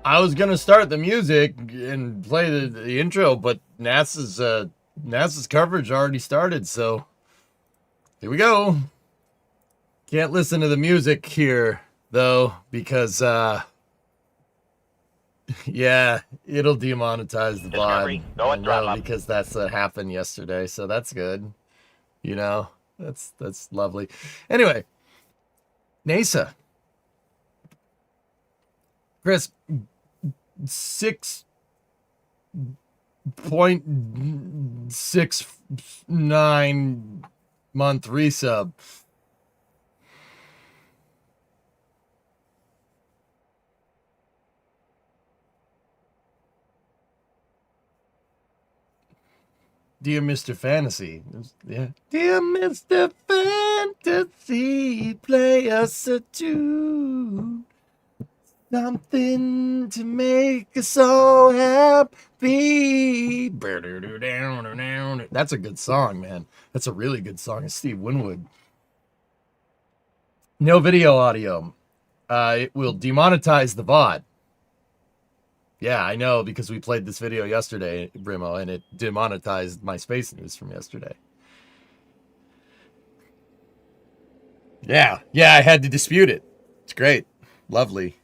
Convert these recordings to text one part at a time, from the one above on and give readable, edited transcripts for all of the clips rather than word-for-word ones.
I was gonna start the music and play the intro, but NASA's coverage already started, so here we go. Can't listen to the music here though, because yeah, it'll demonetize the VOD. Go and drop because that's happened yesterday, so that's good. You know, that's lovely. Anyway, NASA. Chris, 6.69 month resub. Dear Mr. Fantasy. Yeah. Dear Mr. Fantasy, play us a tune. Something to make us so happy. That's a good song, man. That's a really good song. It's Steve Winwood. No video audio. It will demonetize the VOD. Yeah, I know, because we played this video yesterday, Brimo, and it demonetized my space news from yesterday. Yeah, I had to dispute it. It's great. Lovely.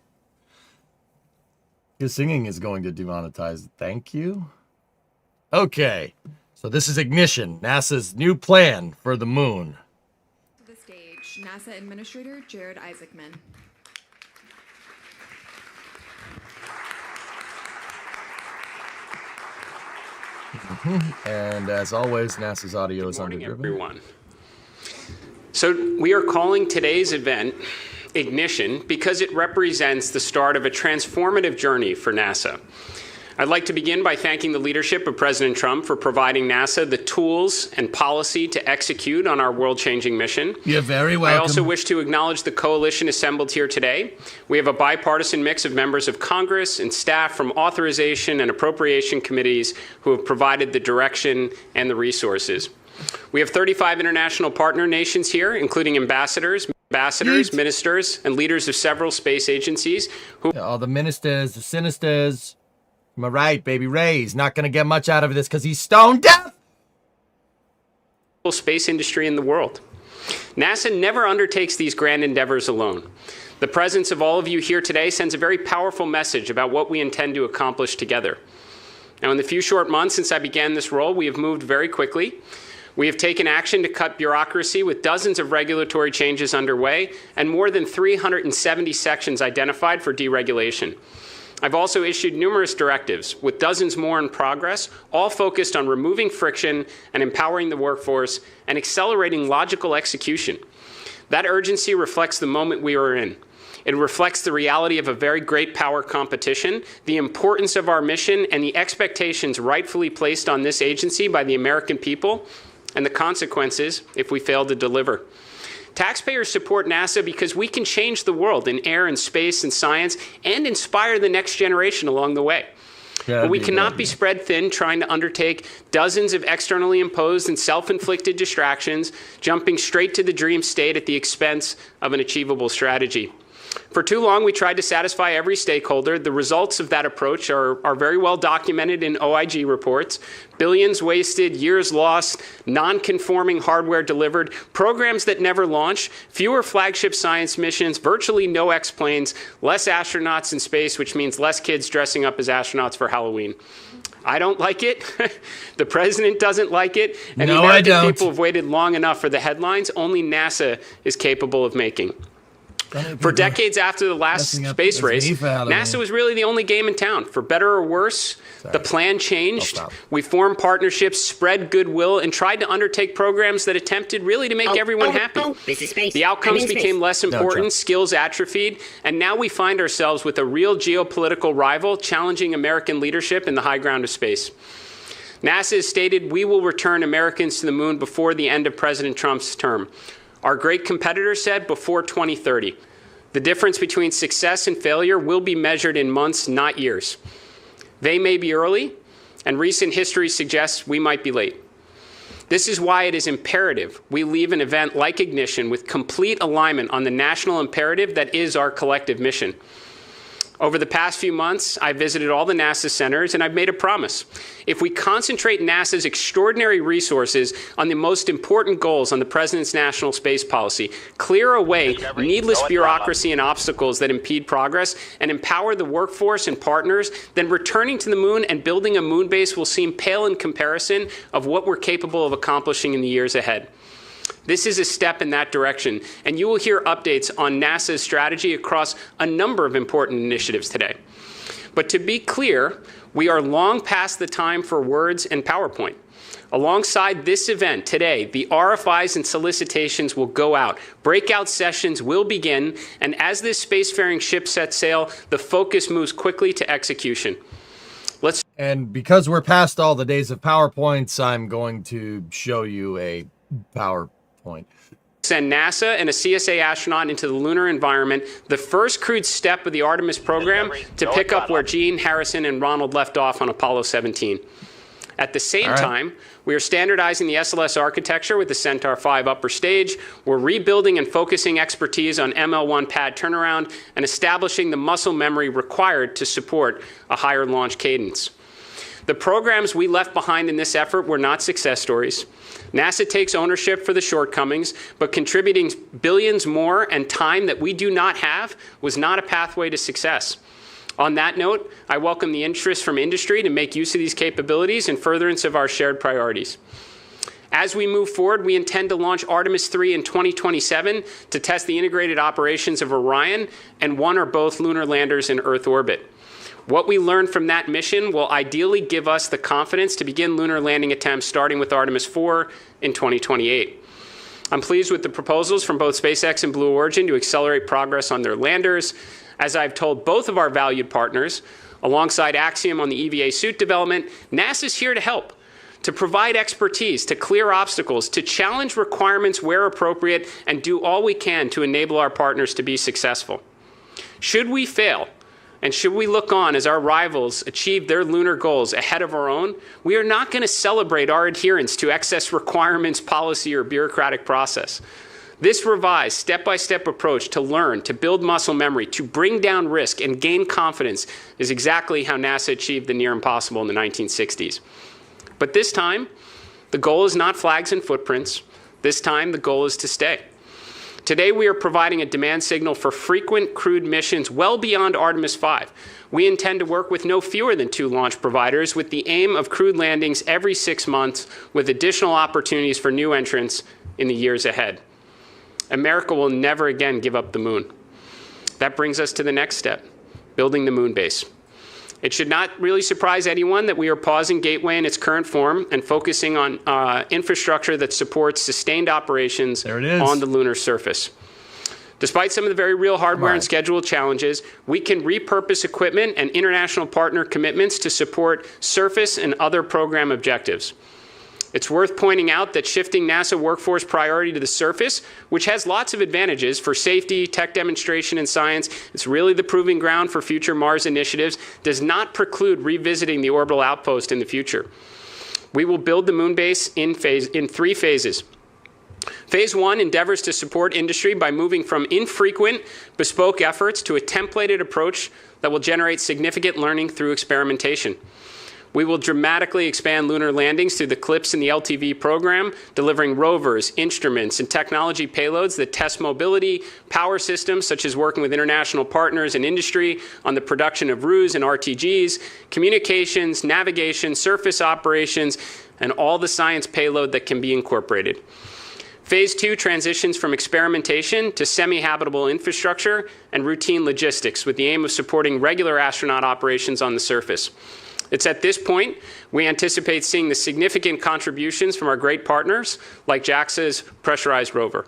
His singing is going to demonetize. Thank you. Okay, so this is Ignition, NASA's new plan for the moon. To the stage, NASA Administrator Jared Isaacman. And as always, NASA's audio is Good morning, underdriven. everyone. So we are calling today's event Ignition because it represents the start of a transformative journey for NASA. I'd like to begin by thanking the leadership of President Trump for providing NASA the tools and policy to execute on our world-changing mission. You're very welcome. I also wish to acknowledge the coalition assembled here today. We have a bipartisan mix of members of Congress and staff from authorization and appropriation committees who have provided the direction and the resources. We have 35 international partner nations here, including ambassadors, ministers, and leaders of several space agencies who... All the ministers, the sinisters. Am I right, baby? Ray's not going to get much out of this because he's stone deaf. Space industry in the world. NASA never undertakes these grand endeavors alone. The presence of all of you here today sends a very powerful message about what we intend to accomplish together. Now, in the few short months since I began this role, we have moved very quickly. We have taken action to cut bureaucracy with dozens of regulatory changes underway and more than 370 sections identified for deregulation. I've also issued numerous directives, with dozens more in progress, all focused on removing friction and empowering the workforce and accelerating logical execution. That urgency reflects the moment we are in. It reflects the reality of a very great power competition, the importance of our mission, and the expectations rightfully placed on this agency by the American people, and the consequences if we fail to deliver. Taxpayers support NASA because we can change the world in air and space and science and inspire the next generation along the way. But we cannot be spread thin trying to undertake dozens of externally imposed and self-inflicted distractions, jumping straight to the dream state at the expense of an achievable strategy. For too long, we tried to satisfy every stakeholder. The results of that approach are very well documented in OIG reports. Billions wasted, years lost, non-conforming hardware delivered, programs that never launched, fewer flagship science missions, virtually no X-planes, less astronauts in space, which means less kids dressing up as astronauts for Halloween. I don't like it. The president doesn't like it. And the American people have waited long enough for the headlines only NASA is capable of making. For decades after the last space race, NASA was really the only game in town. For better or worse, the plan changed. We formed partnerships, spread goodwill, and tried to undertake programs that attempted really to make everyone happy. The outcomes became less important, skills atrophied, and now we find ourselves with a real geopolitical rival challenging American leadership in the high ground of space. NASA has stated we will return Americans to the moon before the end of President Trump's term. Our great competitor said before 2030. The difference between success and failure will be measured in months, not years. They may be early, and recent history suggests we might be late. This is why it is imperative we leave an event like Ignition with complete alignment on the national imperative that is our collective mission. Over the past few months, I visited all the NASA centers, and I've made a promise. If we concentrate NASA's extraordinary resources on the most important goals on the President's national space policy, clear away needless bureaucracy and obstacles that impede progress, and empower the workforce and partners, then returning to the moon and building a moon base will seem pale in comparison of what we're capable of accomplishing in the years ahead. This is a step in that direction, and you will hear updates on NASA's strategy across a number of important initiatives today. But to be clear, we are long past the time for words and PowerPoint. Alongside this event today, the RFIs and solicitations will go out, breakout sessions will begin, and as this spacefaring ship sets sail, the focus moves quickly to execution. And because we're past all the days of PowerPoints, I'm going to show you a PowerPoint. Send NASA and a CSA astronaut into the lunar environment, the first crewed step of the Artemis program to pick up where Gene, Harrison, and Ronald left off on Apollo 17. At the same time, we are standardizing the SLS architecture with the Centaur 5 upper stage. We're rebuilding and focusing expertise on ML1 pad turnaround and establishing the muscle memory required to support a higher launch cadence. The programs we left behind in this effort were not success stories. NASA takes ownership for the shortcomings, but contributing billions more and time that we do not have was not a pathway to success. On that note, I welcome the interest from industry to make use of these capabilities in furtherance of our shared priorities. As we move forward, we intend to launch Artemis 3 in 2027 to test the integrated operations of Orion and one or both lunar landers in Earth orbit. What we learn from that mission will ideally give us the confidence to begin lunar landing attempts starting with Artemis 4 in 2028. I'm pleased with the proposals from both SpaceX and Blue Origin to accelerate progress on their landers. As I've told both of our valued partners, alongside Axiom on the EVA suit development, NASA's here to help, to provide expertise, to clear obstacles, to challenge requirements where appropriate, and do all we can to enable our partners to be successful. Should we fail, and should we look on as our rivals achieve their lunar goals ahead of our own, we are not going to celebrate our adherence to excess requirements, policy, or bureaucratic process. This revised, step-by-step approach to learn, to build muscle memory, to bring down risk and gain confidence is exactly how NASA achieved the near impossible in the 1960s. But this time, the goal is not flags and footprints. This time, the goal is to stay. Today, we are providing a demand signal for frequent crewed missions well beyond Artemis 5. We intend to work with no fewer than 2 launch providers with the aim of crewed landings every 6 months with additional opportunities for new entrants in the years ahead. America will never again give up the moon. That brings us to the next step, building the moon base. It should not really surprise anyone that we are pausing Gateway in its current form and focusing on infrastructure that supports sustained operations on the lunar surface. Despite some of the very real hardware and schedule challenges, we can repurpose equipment and international partner commitments to support surface and other program objectives. It's worth pointing out that shifting NASA workforce priority to the surface, which has lots of advantages for safety, tech demonstration, and science, it's really the proving ground for future Mars initiatives, does not preclude revisiting the orbital outpost in the future. We will build the moon base in 3 phases. Phase 1 endeavors to support industry by moving from infrequent, bespoke efforts to a templated approach that will generate significant learning through experimentation. We will dramatically expand lunar landings through the CLIPS and the LTV program, delivering rovers, instruments, and technology payloads that test mobility, power systems, such as working with international partners and industry on the production of RUs and RTGs, communications, navigation, surface operations, and all the science payload that can be incorporated. Phase 2 transitions from experimentation to semi-habitable infrastructure and routine logistics with the aim of supporting regular astronaut operations on the surface. It's at this point we anticipate seeing the significant contributions from our great partners like JAXA's pressurized rover.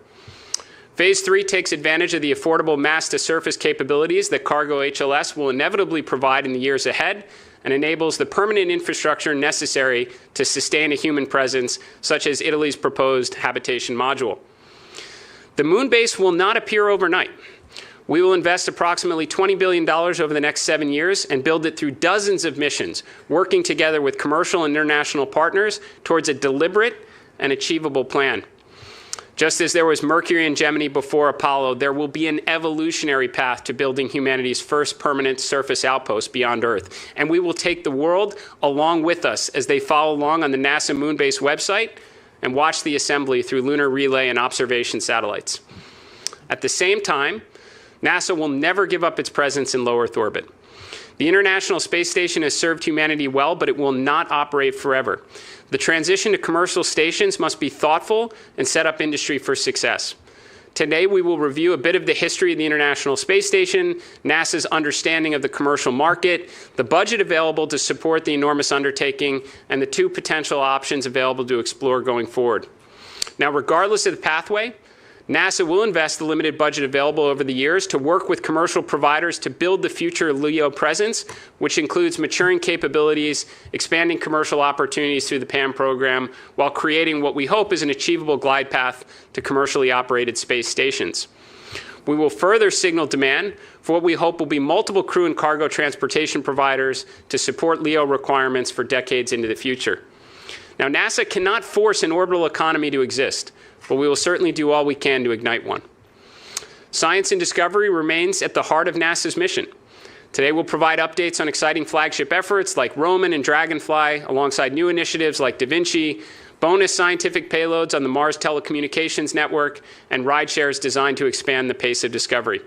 Phase 3 takes advantage of the affordable mass-to-surface capabilities that cargo HLS will inevitably provide in the years ahead and enables the permanent infrastructure necessary to sustain a human presence, such as Italy's proposed habitation module. The moon base will not appear overnight. We will invest approximately $20 billion over the next 7 years and build it through dozens of missions, working together with commercial and international partners towards a deliberate and achievable plan. Just as there was Mercury and Gemini before Apollo, there will be an evolutionary path to building humanity's first permanent surface outpost beyond Earth. And we will take the world along with us as they follow along on the NASA Moonbase website and watch the assembly through lunar relay and observation satellites. At the same time, NASA will never give up its presence in low Earth orbit. The International Space Station has served humanity well, but it will not operate forever. The transition to commercial stations must be thoughtful and set up industry for success. Today, we will review a bit of the history of the International Space Station, NASA's understanding of the commercial market, the budget available to support the enormous undertaking, and the two potential options available to explore going forward. Now, regardless of the pathway, NASA will invest the limited budget available over the years to work with commercial providers to build the future LEO presence, which includes maturing capabilities, expanding commercial opportunities through the PAM program, while creating what we hope is an achievable glide path to commercially operated space stations. We will further signal demand for what we hope will be multiple crew and cargo transportation providers to support LEO requirements for decades into the future. Now, NASA cannot force an orbital economy to exist, but we will certainly do all we can to ignite one. Science and discovery remains at the heart of NASA's mission. Today we'll provide updates on exciting flagship efforts like Roman and Dragonfly, alongside new initiatives like Da Vinci, bonus scientific payloads on the Mars Telecommunications Network, and rideshares designed to expand the pace of discovery.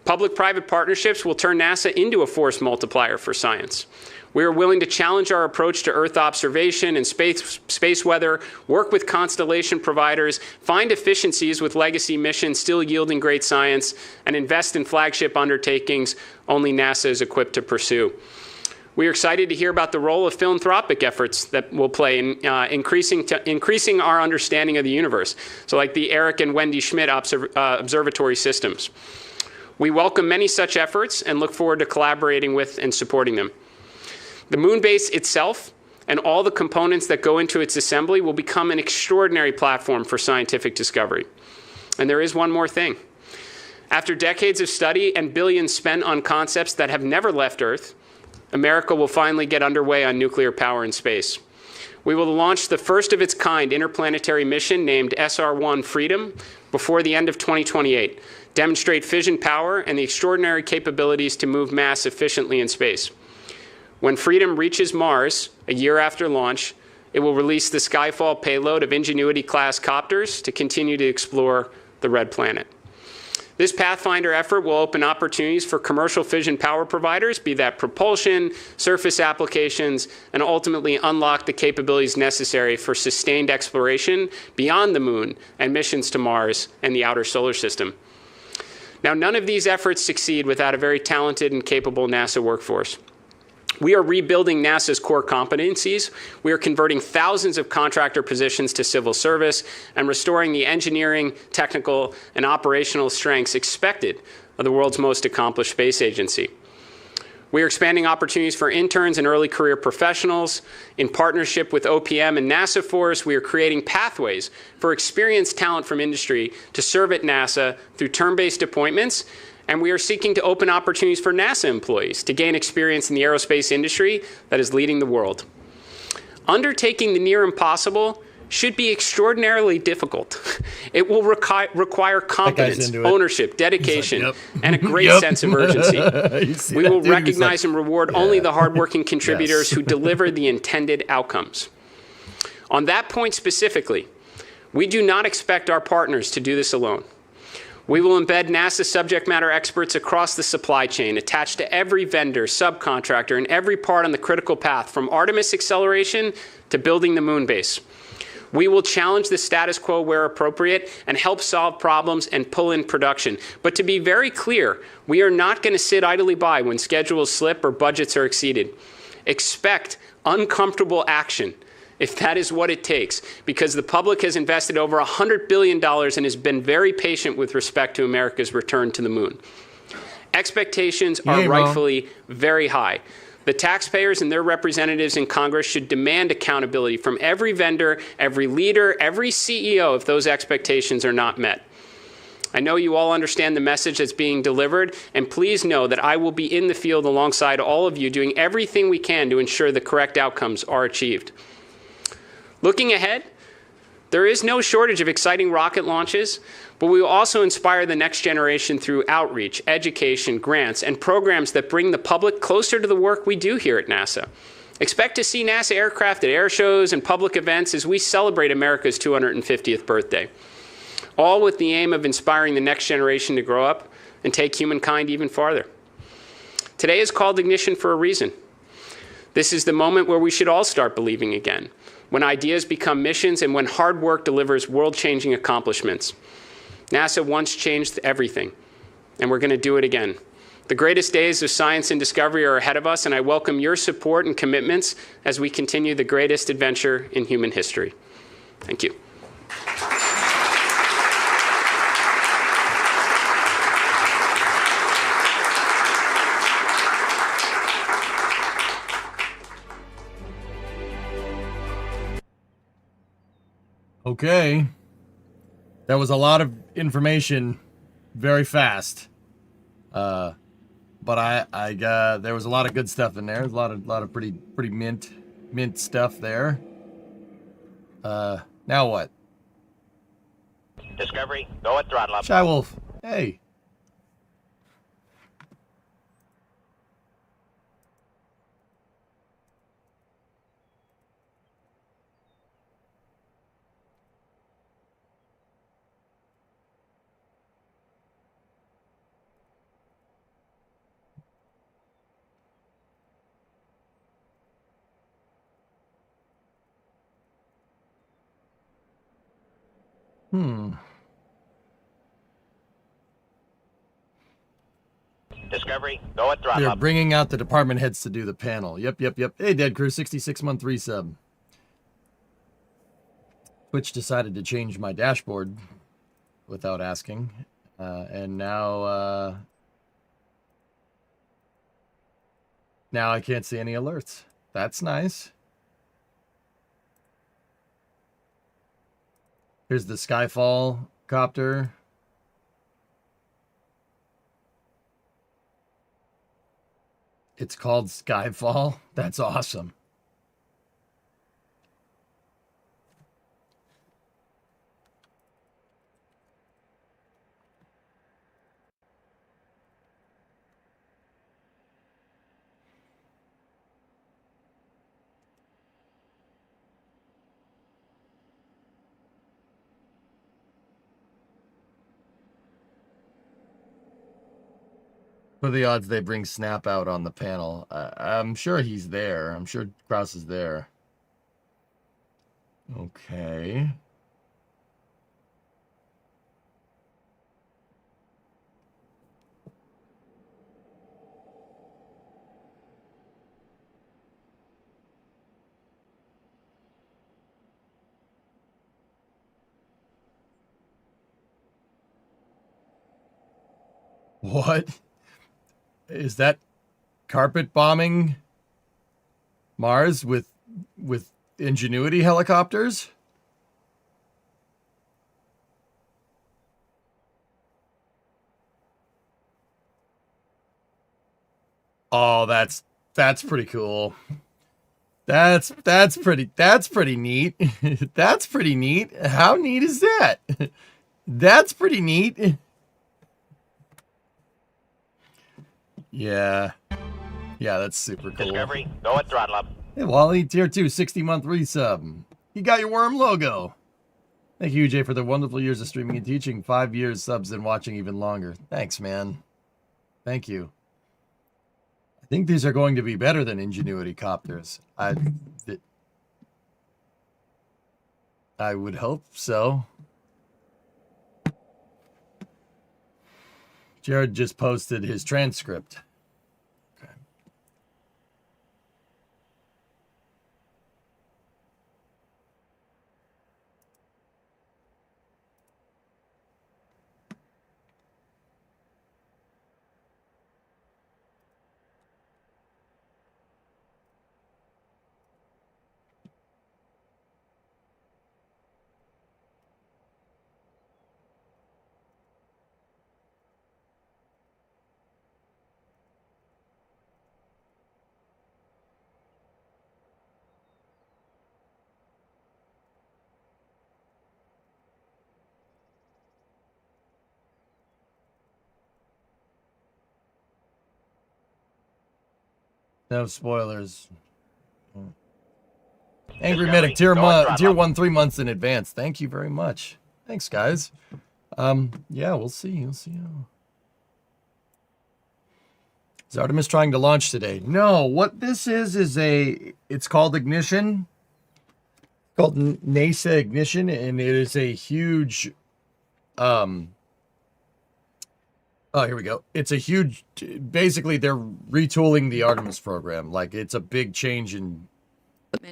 Public-private partnerships will turn NASA into a force multiplier for science. We are willing to challenge our approach to Earth observation and space weather, work with constellation providers, find efficiencies with legacy missions still yielding great science, and invest in flagship undertakings only NASA is equipped to pursue. We are excited to hear about the role of philanthropic efforts that will play in increasing our understanding of the universe, so like the Eric and Wendy Schmidt observatory systems. We welcome many such efforts and look forward to collaborating with and supporting them. The Moonbase itself and all the components that go into its assembly will become an extraordinary platform for scientific discovery. And there is one more thing. After decades of study and billions spent on concepts that have never left Earth, America will finally get underway on nuclear power in space. We will launch the first of its kind interplanetary mission named SR-1 Freedom before the end of 2028, demonstrate fission power and the extraordinary capabilities to move mass efficiently in space. When Freedom reaches Mars, a year after launch, it will release the Skyfall payload of Ingenuity-class copters to continue to explore the red planet. This Pathfinder effort will open opportunities for commercial fission power providers, be that propulsion, surface applications, and ultimately unlock the capabilities necessary for sustained exploration beyond the moon and missions to Mars and the outer solar system. Now, none of these efforts succeed without a very talented and capable NASA workforce. We are rebuilding NASA's core competencies. We are converting thousands of contractor positions to civil service and restoring the engineering, technical, and operational strengths expected of the world's most accomplished space agency. We are expanding opportunities for interns and early career professionals. In partnership with OPM and NASA Force, we are creating pathways for experienced talent from industry to serve at NASA through term-based appointments. And we are seeking to open opportunities for NASA employees to gain experience in the aerospace industry that is leading the world. Undertaking the near impossible should be extraordinarily difficult. It will require competence, ownership, dedication, like, and a great sense of urgency. We will recognize and reward only the hardworking contributors who deliver the intended outcomes. On that point specifically, we do not expect our partners to do this alone. We will embed NASA subject matter experts across the supply chain, attached to every vendor, subcontractor, and every part on the critical path, from Artemis acceleration to building the moon base. We will challenge the status quo where appropriate and help solve problems and pull in production. But to be very clear, we are not going to sit idly by when schedules slip or budgets are exceeded. Expect uncomfortable action, if that is what it takes, because the public has invested over $100 billion and has been very patient with respect to America's return to the moon. Expectations are rightfully very high. The taxpayers and their representatives in Congress should demand accountability from every vendor, every leader, every CEO if those expectations are not met. I know you all understand the message that's being delivered, and please know that I will be in the field alongside all of you, doing everything we can to ensure the correct outcomes are achieved. Looking ahead, There is no shortage of exciting rocket launches, but we will also inspire the next generation through outreach, education, grants, and programs that bring the public closer to the work we do here at NASA. Expect to see NASA aircraft at air shows and public events as we celebrate America's 250th birthday, all with the aim of inspiring the next generation to grow up and take humankind even farther. Today is called Ignition for a reason. This is the moment where we should all start believing again, when ideas become missions and when hard work delivers world-changing accomplishments. NASA once changed everything, and we're going to do it again. The greatest days of science and discovery are ahead of us, and I welcome your support and commitments as we continue the greatest adventure in human history. Thank you. Okay. That was a lot of information very fast. But I there was a lot of good stuff in there. There's a lot of pretty mint stuff there. Now what? Discovery, go at throttle up. Shy Wolf. Hey. Discovery, go at throttle They're up. bringing out the department heads to do the panel. Yep. Hey, Dead Crew, 66-month resub. Twitch decided to change my dashboard without asking. And now I can't see any alerts. That's nice. Here's the Skyfall copter. It's called Skyfall. That's awesome. What are the odds they bring Snap out on the panel? I'm sure he's there. I'm sure Krause is there. Okay. What? Is that carpet bombing Mars with Ingenuity helicopters? Oh, that's pretty cool. That's pretty neat. That's pretty neat. How neat is that? That's pretty neat. Yeah, that's super cool. Discovery, go at throttle up. Hey, Wally, tier 2, 60-month resub. You got your worm logo. Thank you, Jay, for the wonderful years of streaming and teaching. 5 years, subs, and watching even longer. Thanks, man. Thank you. I think these are going to be better than Ingenuity copters. I would hope so. Jared just posted his transcript. Okay. No spoilers. Angry Discovery, Medic, tier go and throttle up. 1 3 months in advance. Thank you very much. Thanks, guys. Yeah, we'll see. We'll see. Is Artemis trying to launch today? No, what this is it's called Ignition. Called NASA Ignition, and it is a huge, oh, here we go. It's a huge, basically they're retooling the Artemis program. Like, it's a big change in...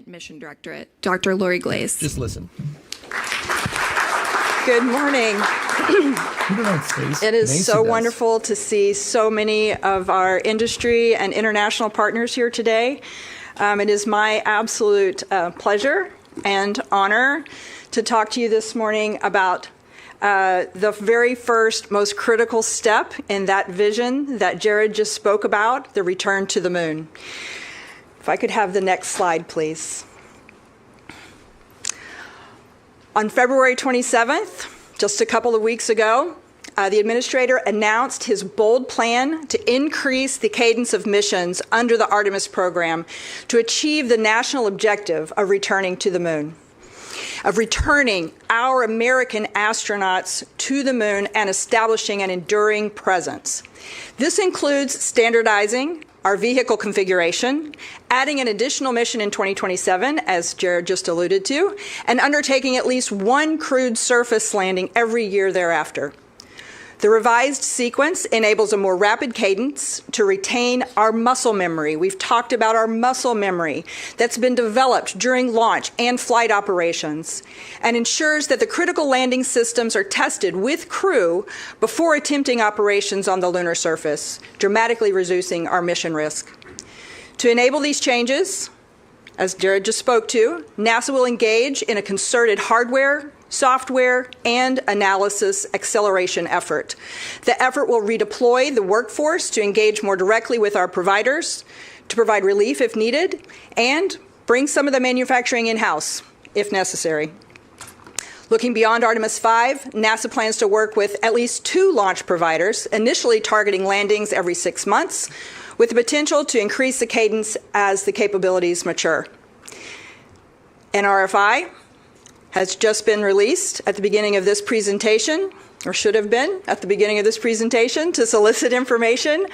Mission Directorate, Dr. Lori Glaze. Just listen. Good morning. It is NASA so does. wonderful to see so many of our industry and international partners here today. It is my absolute pleasure and honor to talk to you this morning about the very first, most critical step in that vision that Jared just spoke about, the return to the moon. If I could have the next slide, please. On February 27th, just a couple of weeks ago, the administrator announced his bold plan to increase the cadence of missions under the Artemis program to achieve the national objective of returning to the moon, of returning our American astronauts to the moon and establishing an enduring presence. This includes standardizing our vehicle configuration, adding an additional mission in 2027, as Jared just alluded to, and undertaking at least one crewed surface landing every year thereafter. The revised sequence enables a more rapid cadence to retain our muscle memory. We've talked about our muscle memory that's been developed during launch and flight operations, and ensures that the critical landing systems are tested with crew before attempting operations on the lunar surface, dramatically reducing our mission risk. To enable these changes, as Jared just spoke to, NASA will engage in a concerted hardware, software, and analysis acceleration effort. The effort will redeploy the workforce to engage more directly with our providers, to provide relief if needed, and bring some of the manufacturing in-house if necessary. Looking beyond Artemis 5, NASA plans to work with at least 2 launch providers, initially targeting landings every 6 months, with the potential to increase the cadence as the capabilities mature. NRFI has just been released at the beginning of this presentation, or should have been at the beginning of this presentation, to solicit information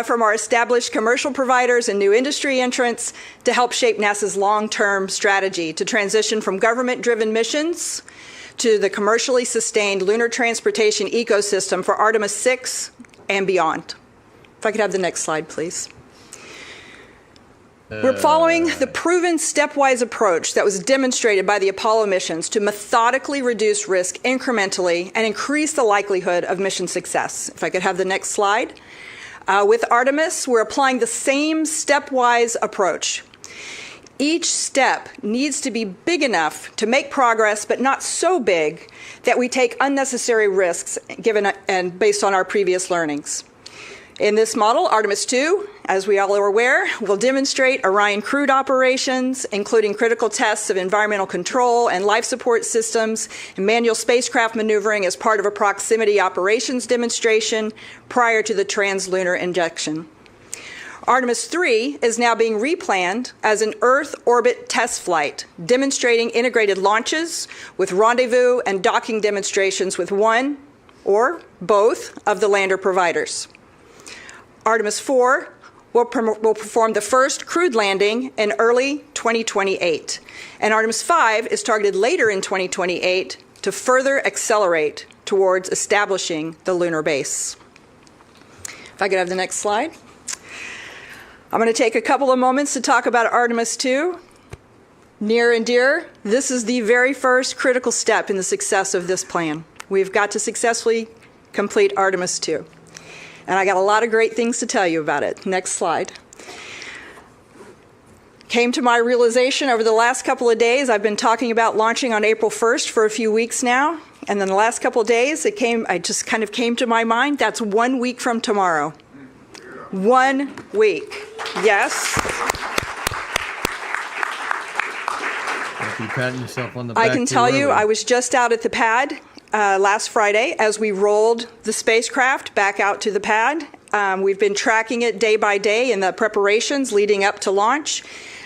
from our established commercial providers and new industry entrants to help shape NASA's long-term strategy to transition from government-driven missions to the commercially sustained lunar transportation ecosystem for Artemis 6 and beyond. If I could have the next slide, please. We're following the proven stepwise approach that was demonstrated by the Apollo missions to methodically reduce risk incrementally and increase the likelihood of mission success. If I could have the next slide. With Artemis, we're applying the same stepwise approach. Each step needs to be big enough to make progress, but not so big that we take unnecessary risks given and based on our previous learnings. In this model, Artemis 2, as we all are aware, will demonstrate Orion crewed operations, including critical tests of environmental control and life support systems, and manual spacecraft maneuvering as part of a proximity operations demonstration prior to the translunar injection. Artemis 3 is now being replanned as an Earth orbit test flight, demonstrating integrated launches with rendezvous and docking demonstrations with one or both of the lander providers. Artemis 4 will perform the first crewed landing in early 2028, and Artemis 5 is targeted later in 2028 to further accelerate towards establishing the lunar base. If I could have the next slide. I'm going to take a couple of moments to talk about Artemis 2. Near and dear, this is the very first critical step in the success of this plan. We've got to successfully complete Artemis 2. And I got a lot of great things to tell you about it. Next slide. Came to my realization over the last couple of days. I've been talking about launching on April 1st for a few weeks now. And then the last couple of days, I just kind of came to my mind. That's 1 week from tomorrow. 1 week. Yes. Don't be patting yourself on the back. I can tell you, I was just out at the pad last Friday as we rolled the spacecraft back out to the pad. We've been tracking it day by day in the preparations leading up to launch.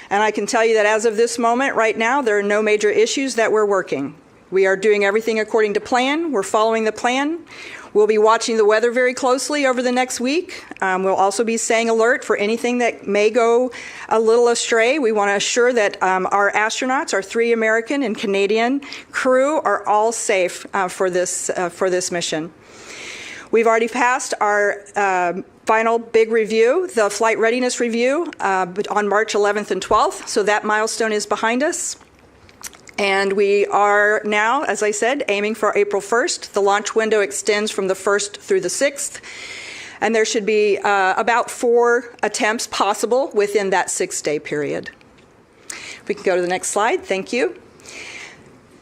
And I can tell you that as of this moment, right now, there are no major issues that we're working. We are doing everything according to plan. We're following the plan. We'll be watching the weather very closely over the next week. We'll also be staying alert for anything that may go a little astray. We want to assure that our astronauts, our 3 American and Canadian crew, are all safe for this mission. We've already passed our final big review, the flight readiness review, on March 11th and 12th, so that milestone is behind us. And we are now, as I said, aiming for April 1st. The launch window extends from the 1st through the 6th. And there should be about 4 attempts possible within that 6-day period. We can go to the next slide. Thank you.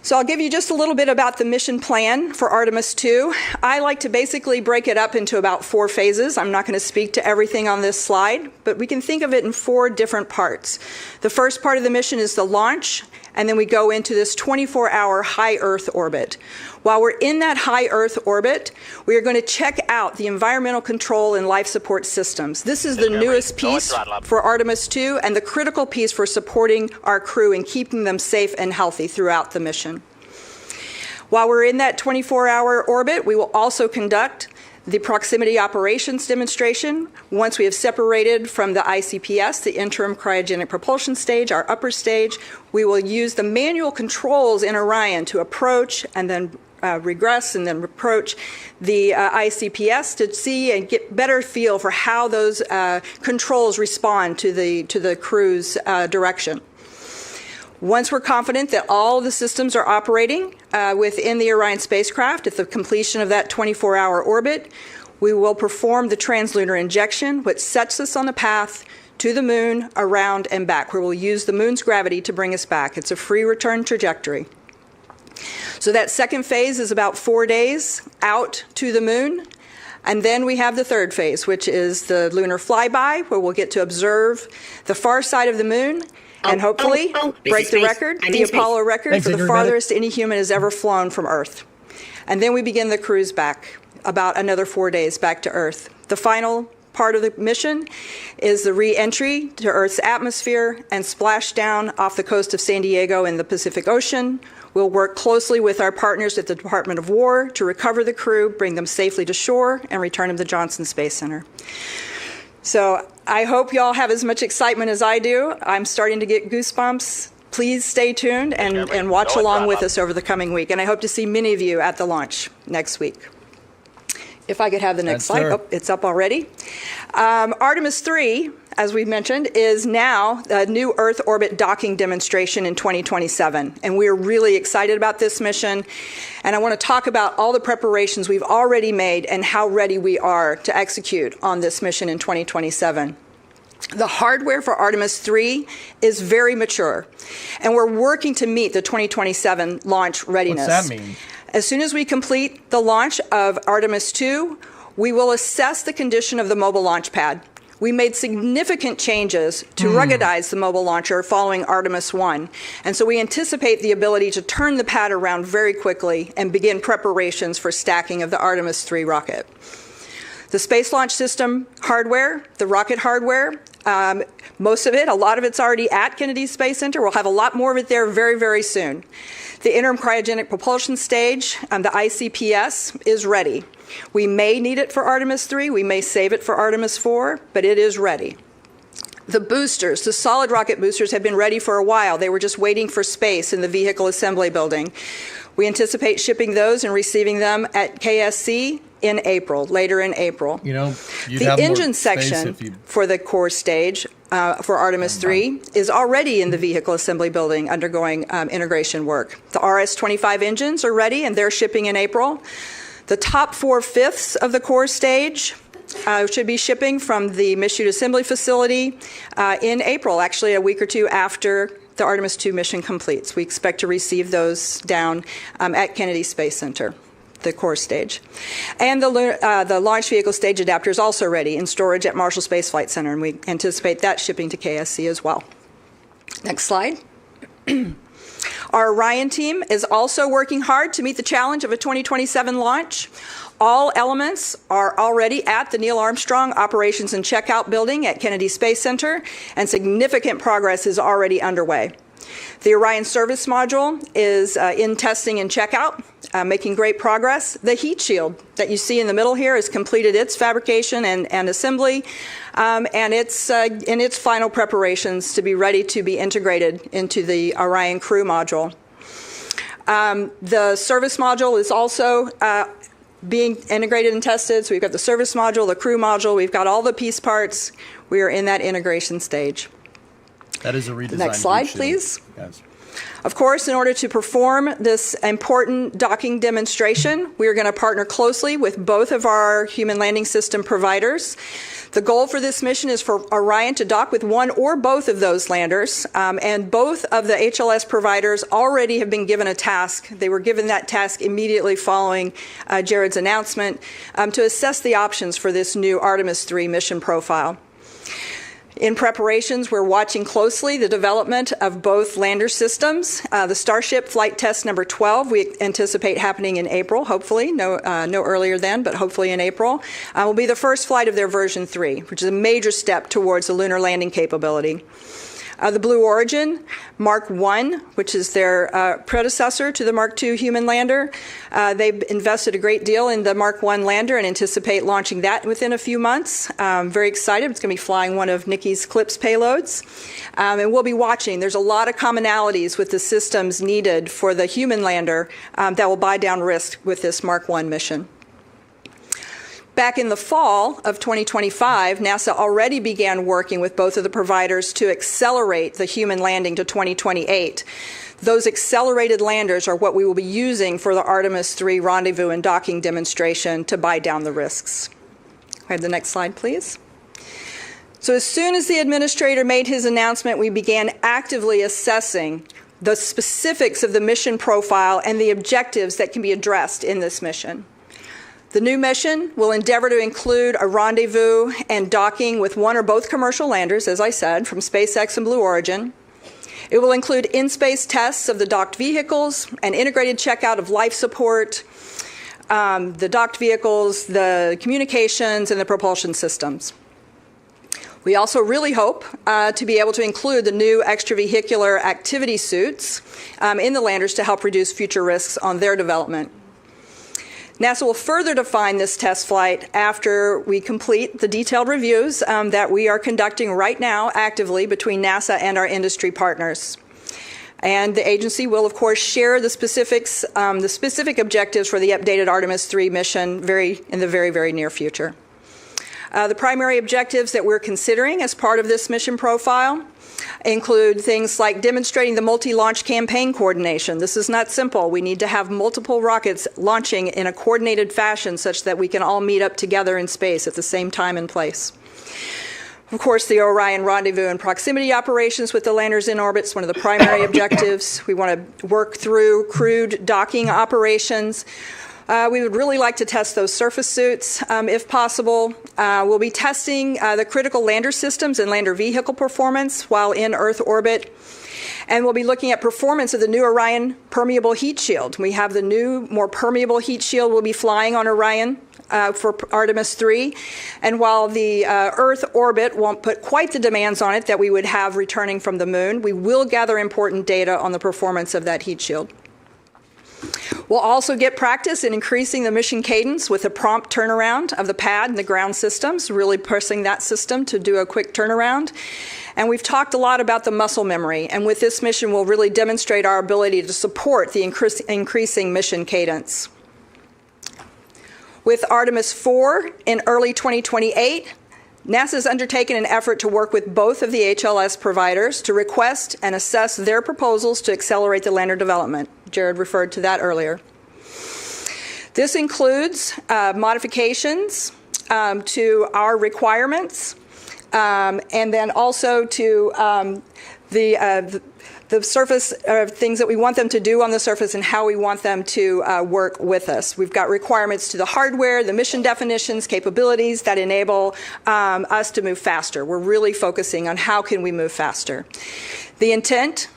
So I'll give you just a little bit about the mission plan for Artemis 2. I like to basically break it up into about 4 phases. I'm not going to speak to everything on this slide, but we can think of it in 4 different parts. The first part of the mission is the launch, and then we go into this 24-hour high Earth orbit. While we're in that high Earth orbit, we are going to check out the environmental control and life support systems. This is the newest piece for Artemis 2 and the critical piece for supporting our crew and keeping them safe and healthy throughout the mission. While we're in that 24-hour orbit, we will also conduct the proximity operations demonstration. Once we have separated from the ICPS, the interim cryogenic propulsion stage, our upper stage, we will use the manual controls in Orion to approach and then regress and then approach the ICPS to see and get better feel for how those controls respond to the crew's direction. Once we're confident that all of the systems are operating within the Orion spacecraft at the completion of that 24-hour orbit, we will perform the translunar injection, which sets us on the path to the moon, around, and back, where we'll use the moon's gravity to bring us back. It's a free return trajectory. So that second phase is about 4 days out to the moon. And then we have the third phase, which is the lunar flyby, where we'll get to observe the far side of the moon and hopefully break the record, the Apollo record for the farthest any human has ever flown from Earth. And then we begin the cruise back, about another 4 days back to Earth. The final part of the mission is the re-entry to Earth's atmosphere and splashdown off the coast of San Diego in the Pacific Ocean. We'll work closely with our partners at the Department of War to recover the crew, bring them safely to shore, and return them to Johnson Space Center. So I hope you all have as much excitement as I do. I'm starting to get goosebumps. Please stay tuned and watch along with us over the coming week. And I hope to see many of you at the launch next week. If I could have the next slide. Oh, it's up already. Artemis 3, as we mentioned, is now a new Earth orbit docking demonstration in 2027. And we're really excited about this mission. And I want to talk about all the preparations we've already made and how ready we are to execute on this mission in 2027. The hardware for Artemis 3 is very mature, and we're working to meet the 2027 launch readiness. What's that mean? As soon as we complete the launch of Artemis 2, we will assess the condition of the mobile launch pad. We made significant changes to ruggedize the mobile launcher following Artemis 1, and so we anticipate the ability to turn the pad around very quickly and begin preparations for stacking of the Artemis 3 rocket. The Space Launch System hardware, the rocket hardware, most of it, a lot of it's already at Kennedy Space Center. We'll have a lot more of it there very, very soon. The interim cryogenic propulsion stage, the ICPS, is ready. We may need it for Artemis 3. We may save it for Artemis 4, but it is ready. The boosters, the solid rocket boosters, have been ready for a while. They were just waiting for space in the vehicle assembly building. We anticipate shipping those and receiving them at KSC in April, later in April. You know, the engine section for the core stage for Artemis 3 is already in the vehicle assembly building undergoing integration work. The RS-25 engines are ready and they're shipping in April. The top 4/5 of the core stage should be shipping from the Michoud Assembly Facility in April, actually a week or two after the Artemis 2 mission completes. We expect to receive those down at Kennedy Space Center, the core stage. And the launch vehicle stage adapter is also ready in storage at Marshall Space Flight Center, and we anticipate that shipping to KSC as well. Next slide. Our Orion team is also working hard to meet the challenge of a 2027 launch. All elements are already at the Neil Armstrong Operations and Checkout Building at Kennedy Space Center, and significant progress is already underway. The Orion service module is in testing and checkout, making great progress. The heat shield that you see in the middle here has completed its fabrication and assembly, and it's in its final preparations to be ready to be integrated into the Orion crew module. The service module is also being integrated and tested. So we've got the service module, the crew module, we've got all the piece parts. We are in that integration stage. That is a redesign. Next slide, please. Yes. Of course, in order to perform this important docking demonstration, we are going to partner closely with both of our human landing system providers. The goal for this mission is for Orion to dock with one or both of those landers, and both of the HLS providers already have been given a task. They were given that task immediately following Jared's announcement to assess the options for this new Artemis 3 mission profile. In preparations, we're watching closely the development of both lander systems. The Starship flight test number 12 we anticipate happening in April, hopefully, no earlier than, but hopefully in April, will be the first flight of their version 3, which is a major step towards the lunar landing capability. The Blue Origin Mark I, which is their predecessor to the Mark II human lander. They've invested a great deal in the Mark I lander and anticipate launching that within a few months. Very excited. It's going to be flying one of Nikki's CLIPS payloads. And we'll be watching. There's a lot of commonalities with the systems needed for the human lander that will buy down risk with this Mark I mission. Back in the fall of 2025, NASA already began working with both of the providers to accelerate the human landing to 2028. Those accelerated landers are what we will be using for the Artemis 3 rendezvous and docking demonstration to buy down the risks. Have the next slide, please. So as soon as the administrator made his announcement, we began actively assessing the specifics of the mission profile and the objectives that can be addressed in this mission. The new mission will endeavor to include a rendezvous and docking with one or both commercial landers, as I said, from SpaceX and Blue Origin. It will include in-space tests of the docked vehicles, an integrated checkout of life support, the docked vehicles, the communications, and the propulsion systems. We also really hope to be able to include the new extravehicular activity suits in the landers to help reduce future risks on their development. NASA will further define this test flight after we complete the detailed reviews that we are conducting right now actively between NASA and our industry partners. And the agency will, of course, share the specifics, the specific objectives for the updated Artemis 3 mission in the very, very near future. The primary objectives that we're considering as part of this mission profile include things like demonstrating the multi-launch campaign coordination. This is not simple. We need to have multiple rockets launching in a coordinated fashion such that we can all meet up together in space at the same time and place. Of course, the Orion rendezvous and proximity operations with the landers in orbit is one of the primary objectives. We want to work through crewed docking operations. We would really like to test those surface suits if possible. We'll be testing the critical lander systems and lander vehicle performance while in Earth orbit. And we'll be looking at performance of the new Orion permeable heat shield. We have the new, more permeable heat shield we'll be flying on Orion for Artemis 3. And while the Earth orbit won't put quite the demands on it that we would have returning from the moon, we will gather important data on the performance of that heat shield. We'll also get practice in increasing the mission cadence with a prompt turnaround of the pad and the ground systems, really pressing that system to do a quick turnaround. And we've talked a lot about the muscle memory, and with this mission we'll really demonstrate our ability to support the increasing mission cadence. With Artemis 4 in early 2028, NASA has undertaken an effort to work with both of the HLS providers to request and assess their proposals to accelerate the lander development. Jared referred to that earlier. This includes modifications to our requirements and then also to the surface things that we want them to do on the surface and how we want them to work with us. We've got requirements to the hardware, the mission definitions, capabilities that enable us to move faster. We're really focusing on how can we move faster. The intent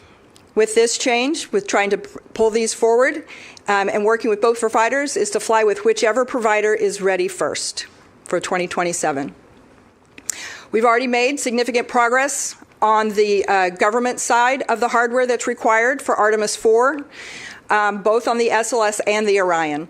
with this change, with trying to pull these forward and working with both providers, is to fly with whichever provider is ready first for 2027. We've already made significant progress on the government side of the hardware that's required for Artemis 4, both on the SLS and the Orion.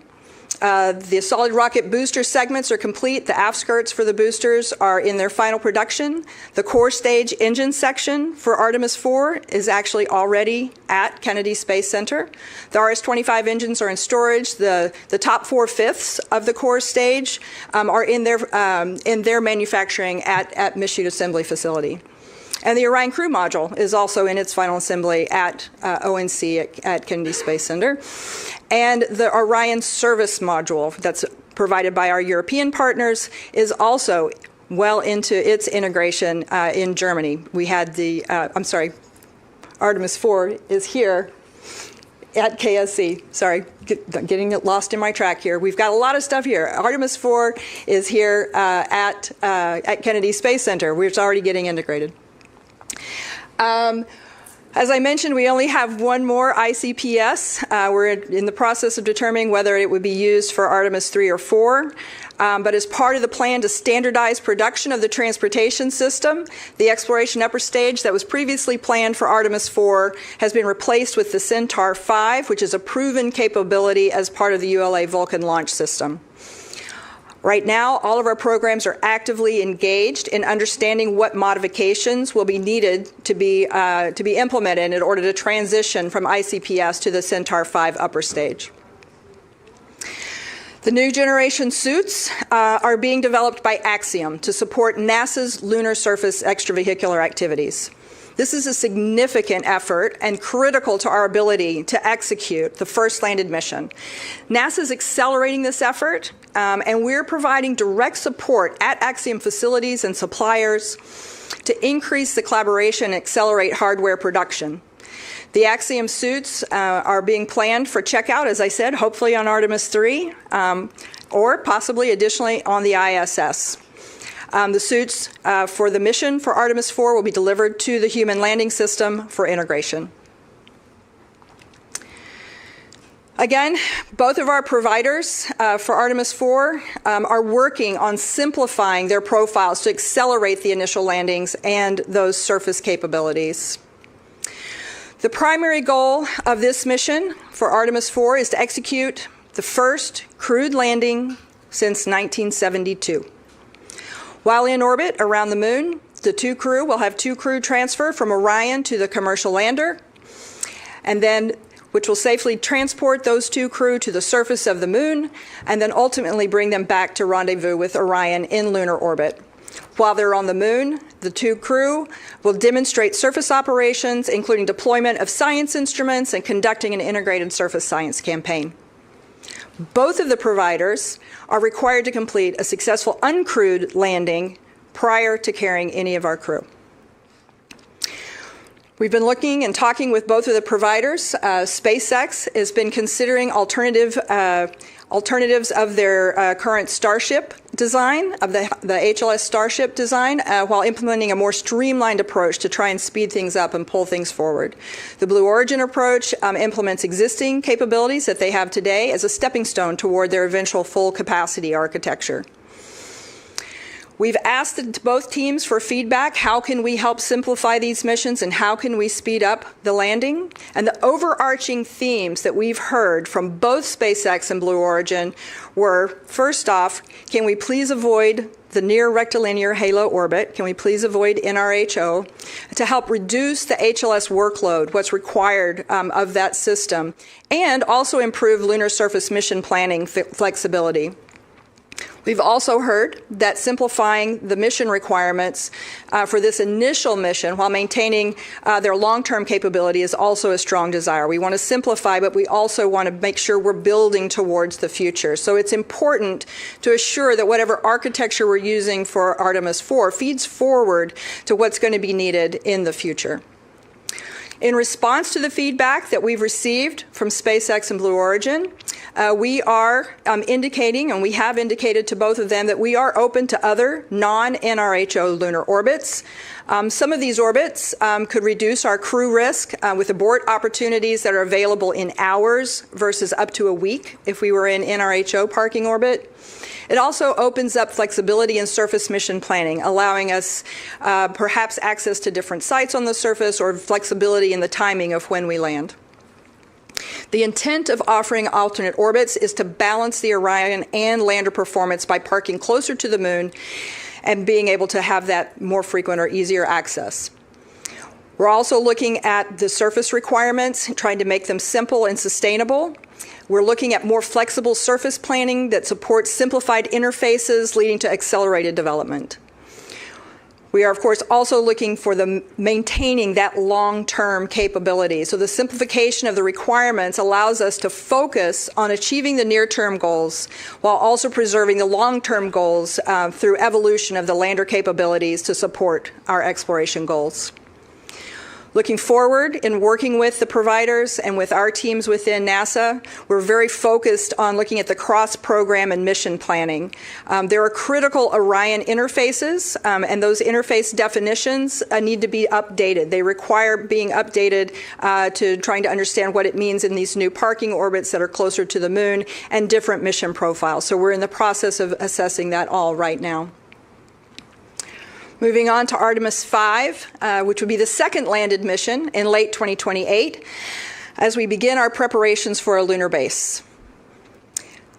The solid rocket booster segments are complete. The aft skirts for the boosters are in their final production. The core stage engine section for Artemis 4 is actually already at Kennedy Space Center. The RS-25 engines are in storage. The top 4/5 of the core stage are in their manufacturing at Michoud Assembly Facility. And the Orion Crew Module is also in its final assembly at ONC at Kennedy Space Center. And the Orion Service Module that's provided by our European partners is also well into its integration in Germany. We had Artemis 4 is here at KSC. Sorry, getting lost in my track here. We've got a lot of stuff here. Artemis 4 is here at Kennedy Space Center. We're already getting integrated. As I mentioned, we only have one more ICPS. We're in the process of determining whether it would be used for Artemis 3 or 4. But as part of the plan to standardize production of the transportation system, the exploration upper stage that was previously planned for Artemis 4 has been replaced with the Centaur 5, which is a proven capability as part of the ULA Vulcan launch system. Right now, all of our programs are actively engaged in understanding what modifications will be needed to be implemented in order to transition from ICPS to the Centaur 5 upper stage. The new generation suits are being developed by Axiom to support NASA's lunar surface extravehicular activities. This is a significant effort and critical to our ability to execute the first landed mission. NASA is accelerating this effort, and we're providing direct support at Axiom facilities and suppliers to increase the collaboration and accelerate hardware production. The Axiom suits are being planned for checkout, as I said, hopefully on Artemis 3, or possibly additionally on the ISS. The suits for the mission for Artemis 4 will be delivered to the Human Landing System for integration. Again, both of our providers for Artemis 4 are working on simplifying their profiles to accelerate the initial landings and those surface capabilities. The primary goal of this mission for Artemis 4 is to execute the first crewed landing since 1972. While in orbit around the moon, the two crew will have two crew transfer from Orion to the commercial lander, and then which will safely transport those two crew to the surface of the moon, and then ultimately bring them back to rendezvous with Orion in lunar orbit. While they're on the moon, the two crew will demonstrate surface operations, including deployment of science instruments and conducting an integrated surface science campaign. Both of the providers are required to complete a successful uncrewed landing prior to carrying any of our crew. We've been looking and talking with both of the providers. SpaceX has been considering alternatives of their current Starship design, of the HLS Starship design, while implementing a more streamlined approach to try and speed things up and pull things forward. The Blue Origin approach implements existing capabilities that they have today as a stepping stone toward their eventual full capacity architecture. We've asked both teams for feedback. How can we help simplify these missions and how can we speed up the landing? And the overarching themes that we've heard from both SpaceX and Blue Origin were, first off, can we please avoid the near rectilinear halo orbit? Can we please avoid NRHO to help reduce the HLS workload, what's required of that system, and also improve lunar surface mission planning flexibility? We've also heard that simplifying the mission requirements for this initial mission while maintaining their long-term capability is also a strong desire. We want to simplify, but we also want to make sure we're building towards the future. So it's important to assure that whatever architecture we're using for Artemis 4 feeds forward to what's going to be needed in the future. In response to the feedback that we've received from SpaceX and Blue Origin, we are indicating, and we have indicated to both of them, that we are open to other non-NRHO lunar orbits. Some of these orbits could reduce our crew risk with abort opportunities that are available in hours versus up to a week if we were in NRHO parking orbit. It also opens up flexibility in surface mission planning, allowing us perhaps access to different sites on the surface or flexibility in the timing of when we land. The intent of offering alternate orbits is to balance the Orion and lander performance by parking closer to the moon and being able to have that more frequent or easier access. We're also looking at the surface requirements, trying to make them simple and sustainable. We're looking at more flexible surface planning that supports simplified interfaces leading to accelerated development. We are, of course, also looking for maintaining that long-term capability. So the simplification of the requirements allows us to focus on achieving the near-term goals while also preserving the long-term goals through evolution of the lander capabilities to support our exploration goals. Looking forward in working with the providers and with our teams within NASA, we're very focused on looking at the cross-program and mission planning. There are critical Orion interfaces, and those interface definitions need to be updated. They require being updated to trying to understand what it means in these new parking orbits that are closer to the moon and different mission profiles. So we're in the process of assessing that all right now. Moving on to Artemis 5, which would be the second landed mission in late 2028, as we begin our preparations for a lunar base.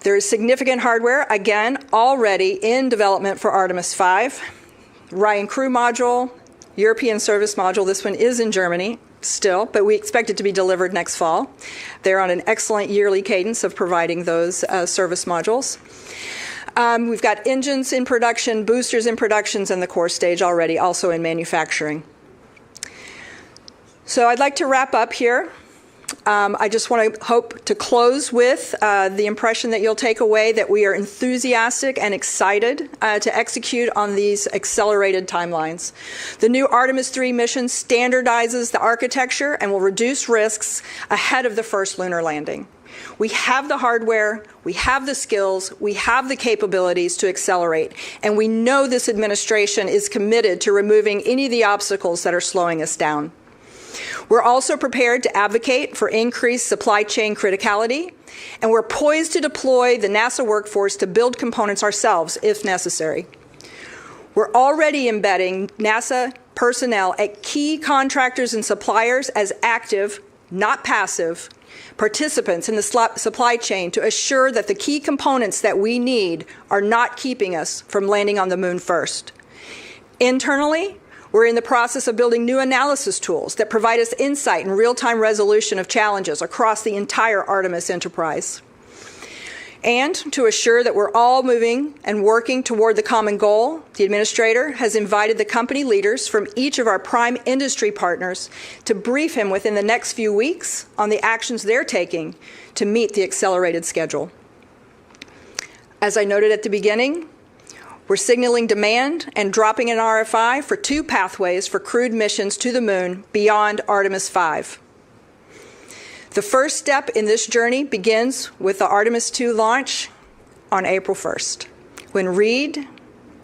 There is significant hardware, again, already in development for Artemis 5. Orion Crew Module, European Service Module, this one is in Germany still, but we expect it to be delivered next fall. They're on an excellent yearly cadence of providing those service modules. We've got engines in production, boosters in productions, and the core stage already also in manufacturing. So I'd like to wrap up here. I just want to hope to close with the impression that you'll take away that we are enthusiastic and excited to execute on these accelerated timelines. The new Artemis 3 mission standardizes the architecture and will reduce risks ahead of the first lunar landing. We have the hardware, we have the skills, we have the capabilities to accelerate, and we know this administration is committed to removing any of the obstacles that are slowing us down. We're also prepared to advocate for increased supply chain criticality, and we're poised to deploy the NASA workforce to build components ourselves if necessary. We're already embedding NASA personnel at key contractors and suppliers as active, not passive, participants in the supply chain to assure that the key components that we need are not keeping us from landing on the moon first. Internally, we're in the process of building new analysis tools that provide us insight and real-time resolution of challenges across the entire Artemis enterprise. And to assure that we're all moving and working toward the common goal, the administrator has invited the company leaders from each of our prime industry partners to brief him within the next few weeks on the actions they're taking to meet the accelerated schedule. As I noted at the beginning, we're signaling demand and dropping an RFI for 2 pathways for crewed missions to the moon beyond Artemis 5. The first step in this journey begins with the Artemis 2 launch on April 1st, when Reed,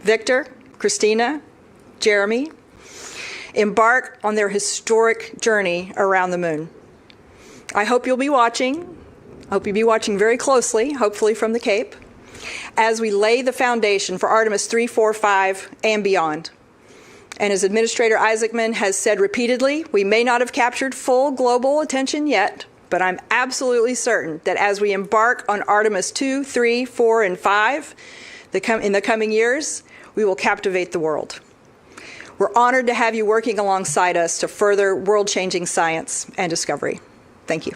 Victor, Christina, Jeremy embark on their historic journey around the moon. I hope you'll be watching. I hope you'll be watching very closely, hopefully from the Cape, as we lay the foundation for Artemis 3, 4, 5, and beyond. And as Administrator Isaacman has said repeatedly, we may not have captured full global attention yet, but I'm absolutely certain that as we embark on Artemis 2, 3, 4, and 5 in the coming years, we will captivate the world. We're honored to have you working alongside us to further world-changing science and discovery. Thank you.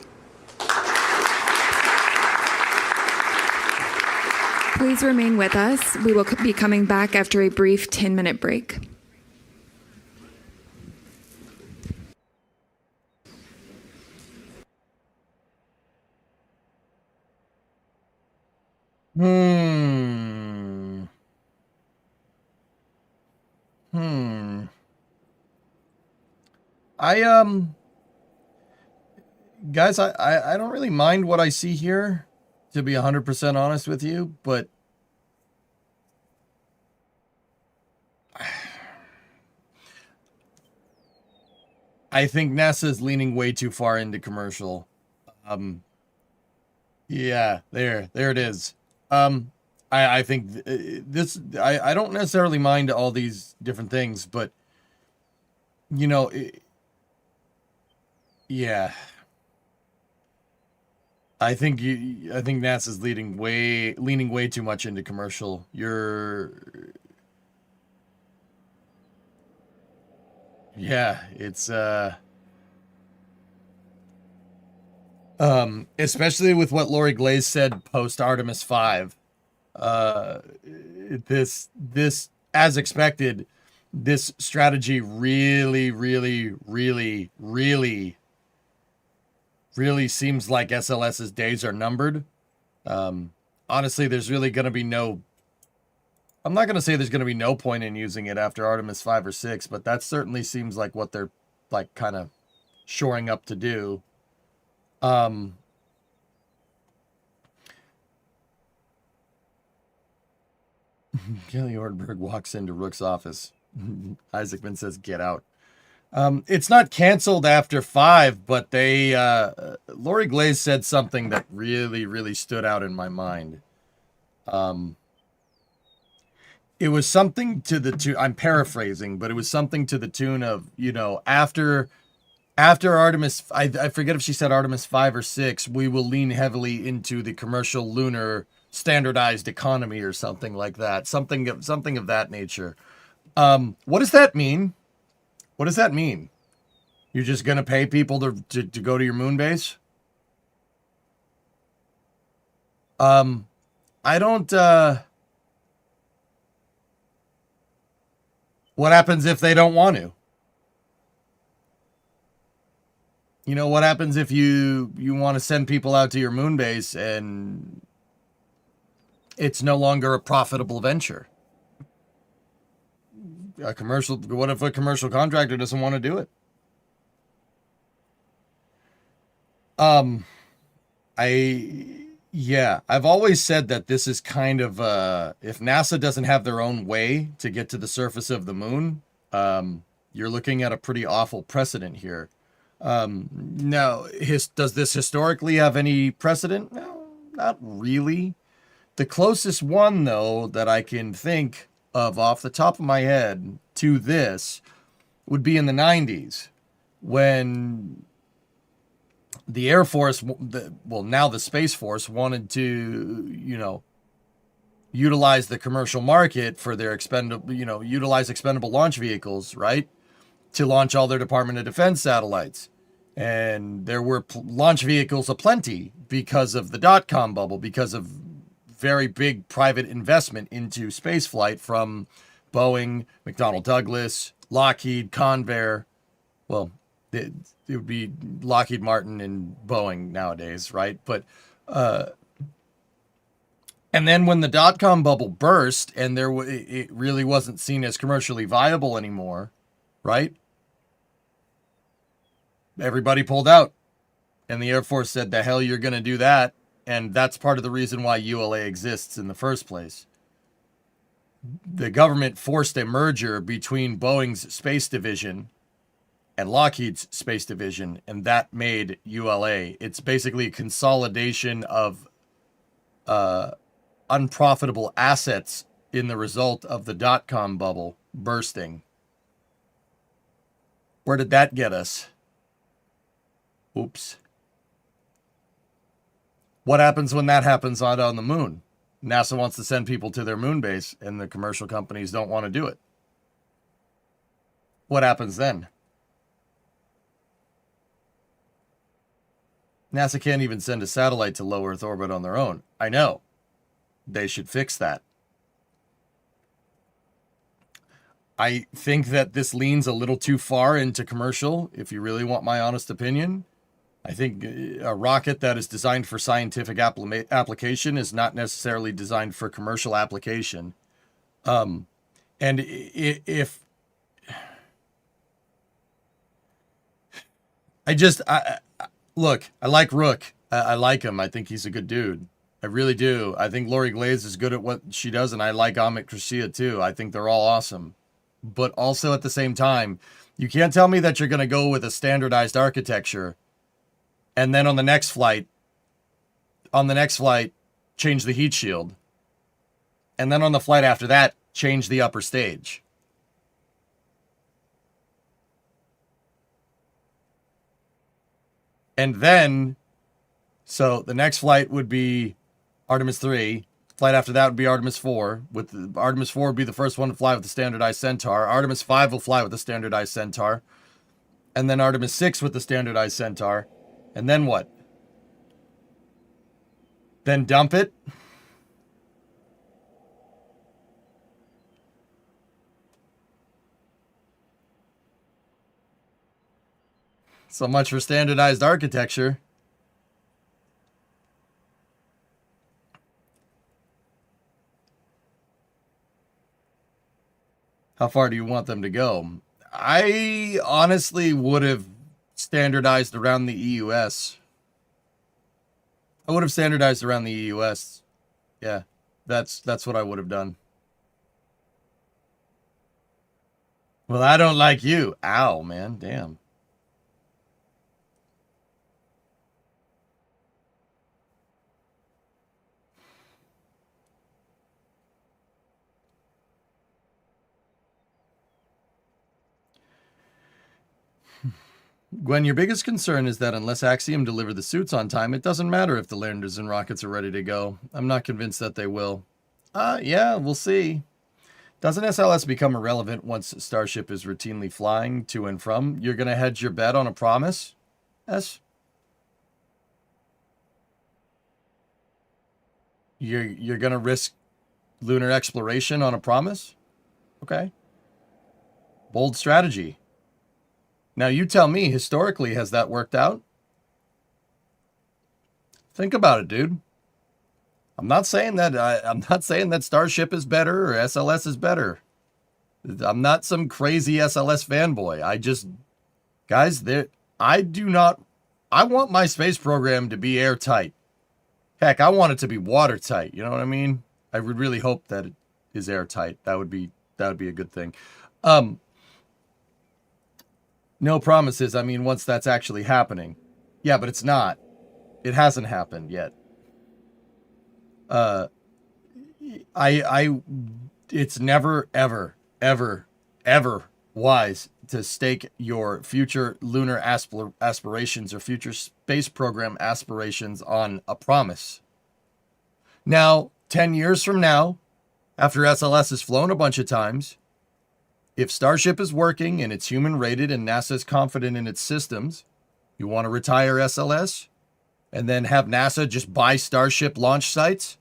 Please remain with us. We will be coming back after a brief 10-minute break. Guys, I don't really mind what I see here, to be 100% honest with you, but I think NASA is leaning way too far into commercial. Yeah, there it is. I think this. I don't necessarily mind all these different things, but you know, yeah. I think NASA's leaning way too much into commercial. Yeah, it's especially with what Lori Glaze said post Artemis 5. This as expected, this strategy really seems like SLS's days are numbered. Honestly, there's really going to be no... I'm not going to say there's going to be no point in using it after Artemis 5 or 6, but that certainly seems like what they're, like, kind of shoring up to do. Kelly Ortberg walks into Rook's office. Isaacman says, get out. It's not canceled after 5, but they, Lori Glaze said something that really stood out in my mind. It was something to the tune, I'm paraphrasing, but it was something to the tune of, you know, after Artemis, I forget if she said Artemis 5 or 6, we will lean heavily into the commercial lunar standardized economy or something like that. Something of that nature. What does that mean? What does that mean? You're just going to pay people to go to your moon base? I don't, what happens if they don't want to? You know, what happens if you want to send people out to your moon base and it's no longer a profitable venture? What if a commercial contractor doesn't want to do it? I've always said that this is kind of, if NASA doesn't have their own way to get to the surface of the moon, you're looking at a pretty awful precedent here. Now, does this historically have any precedent? No, not really. The closest one, though, that I can think of off the top of my head to this would be in the 90s when the Air Force, now the Space Force, wanted to, you know, utilize the commercial market for their utilize expendable launch vehicles, right? To launch all their Department of Defense satellites. And there were launch vehicles aplenty because of the dot-com bubble, because of very big private investment into spaceflight from Boeing, McDonnell Douglas, Lockheed, Convair. Well, it would be Lockheed Martin and Boeing nowadays, right? But and then when the dot-com bubble burst and it really wasn't seen as commercially viable anymore, right? Everybody pulled out. And the Air Force said, the hell you're going to do that? And that's part of the reason why ULA exists in the first place. The government forced a merger between Boeing's space division and Lockheed's space division, and that made ULA. It's basically a consolidation of unprofitable assets in the result of the dot-com bubble bursting. Where did that get us? Oops. What happens when that happens out on the moon? NASA wants to send people to their moon base, and the commercial companies don't want to do it. What happens then? NASA can't even send a satellite to low Earth orbit on their own. I know. They should fix that. I think that this leans a little too far into commercial, if you really want my honest opinion. I think a rocket that is designed for scientific application is not necessarily designed for commercial application. And if look, I like Rook. I like him. I think he's a good dude. I really do. I think Lori Glaze is good at what she does, and I like Amit Krishia too. I think they're all awesome. but also at the same time, you can't tell me that you're going to go with a standardized architecture and then on the next flight, change the heat shield. And then on the flight after that, change the upper stage. And then, so the next flight would be Artemis 3. Flight after that would be Artemis 4. Artemis 4 would be the first one to fly with the standardized Centaur. Artemis 5 will fly with the standardized Centaur. And then Artemis 6 with the standardized Centaur. And then what? Then dump it? So much for standardized architecture. How far do you want them to go? I honestly would have standardized around the EUS. I would have standardized around the EUS. Yeah, that's what I would have done. Well, I don't like you. Ow, man, damn. Gwen, your biggest concern is that unless Axiom deliver the suits on time, it doesn't matter if the landers and rockets are ready to go. I'm not convinced that they will. Yeah, we'll see. Doesn't SLS become irrelevant once Starship is routinely flying to and from? You're going to hedge your bet on a promise? S? You're going to risk lunar exploration on a promise? Okay. Bold strategy. Now you tell me, historically, has that worked out? Think about it, dude. I'm not saying that Starship is better or SLS is better. I'm not some crazy SLS fanboy. I want my space program to be airtight. Heck, I want it to be watertight. You know what I mean? I would really hope that it is airtight. That would be a good thing. No promises. I mean, once that's actually happening. Yeah, but it's not. It hasn't happened yet. It's never, ever, ever, ever wise to stake your future lunar aspirations or future space program aspirations on a promise. Now, 10 years from now, after SLS has flown a bunch of times, if Starship is working and it's human rated and NASA is confident in its systems, you want to retire SLS and then have NASA just buy Starship launch sites,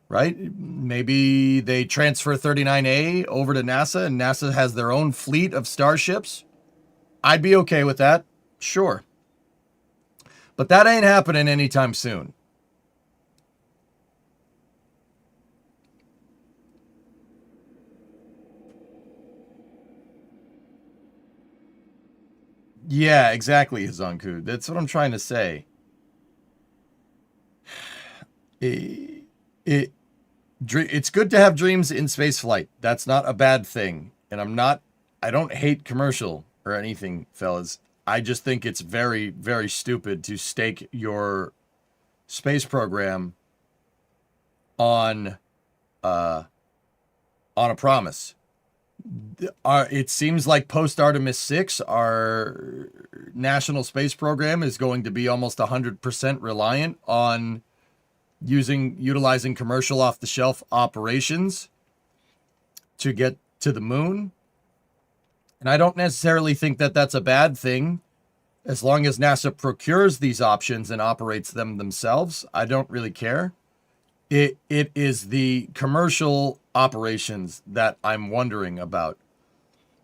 right? Maybe they transfer 39A over to NASA and NASA has their own fleet of Starships. I'd be okay with that, sure. But that ain't happening anytime soon. Yeah, exactly, Hazanku. That's what I'm trying to say. It's good to have dreams in space flight. That's not a bad thing. And I don't hate commercial or anything, fellas. I just think it's very, very stupid to stake your space program on a promise. It seems like post-Artemis 6, our national space program is going to be almost 100% reliant on utilizing commercial off-the-shelf operations to get to the moon. And I don't necessarily think that that's a bad thing. As long as NASA procures these options and operates them themselves, I don't really care. It is the commercial operations that I'm wondering about.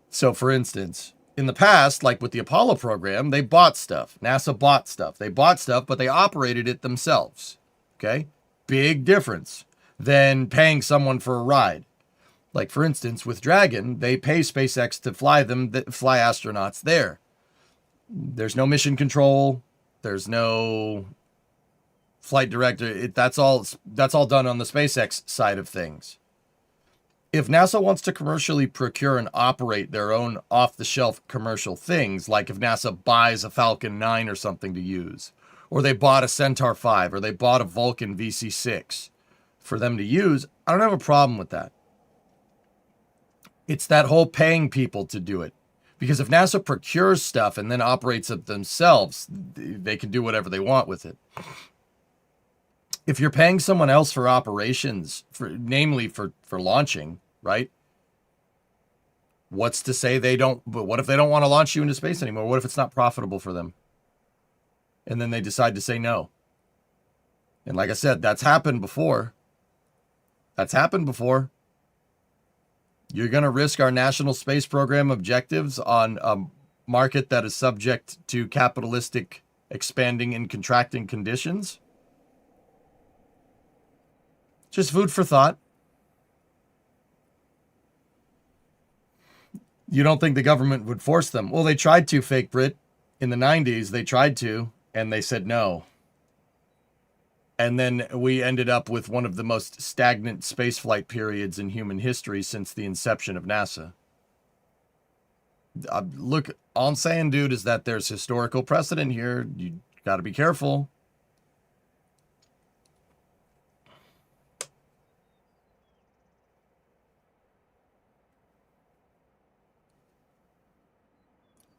So, for instance, in the past, like with the Apollo program, they bought stuff. NASA bought stuff. They bought stuff, but they operated it themselves. Okay? Big difference than paying someone for a ride. Like, for instance, with Dragon, they pay SpaceX to fly astronauts there. There's no mission control. There's no flight director. That's all done on the SpaceX side of things. If NASA wants to commercially procure and operate their own off-the-shelf commercial things, like if NASA buys a Falcon 9 or something to use, or they bought a Centaur 5, or they bought a Vulcan VC6 for them to use, I don't have a problem with that. It's that whole paying people to do it. Because if NASA procures stuff and then operates it themselves, they can do whatever they want with it. If you're paying someone else for operations, namely for launching, right? What's to say they don't, but what if they don't want to launch you into space anymore? What if it's not profitable for them? And then they decide to say no. And like I said, that's happened before. That's happened before. You're going to risk our national space program objectives on a market that is subject to capitalistic expanding and contracting conditions? Just food for thought. You don't think the government would force them? Well, they tried to, fake Brit. In the 90s, they tried to, and they said no. And then we ended up with one of the most stagnant spaceflight periods in human history since the inception of NASA. Look, all I'm saying, dude, is that there's historical precedent here. You got to be careful.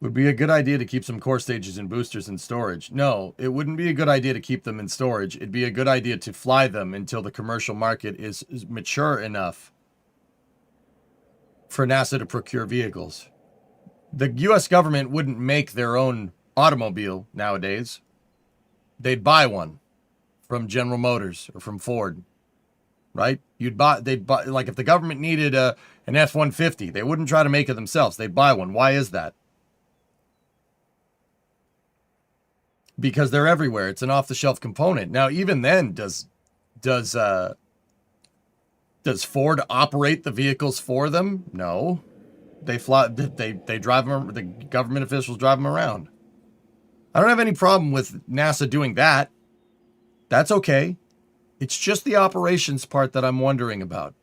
Would be a good idea to keep some core stages and boosters in storage. No, it wouldn't be a good idea to keep them in storage. It'd be a good idea to fly them until the commercial market is mature enough for NASA to procure vehicles. The U.S. government wouldn't make their own automobile nowadays. They'd buy one from General Motors or from Ford, right? They'd buy, like if the government needed an F-150, they wouldn't try to make it themselves. They'd buy one. Why is that? Because they're everywhere. It's an off-the-shelf component. Now, even then, does Ford operate the vehicles for them? No. They fly. They drive them. The government officials drive them around. I don't have any problem with NASA doing that. That's okay. It's just the operations part that I'm wondering about.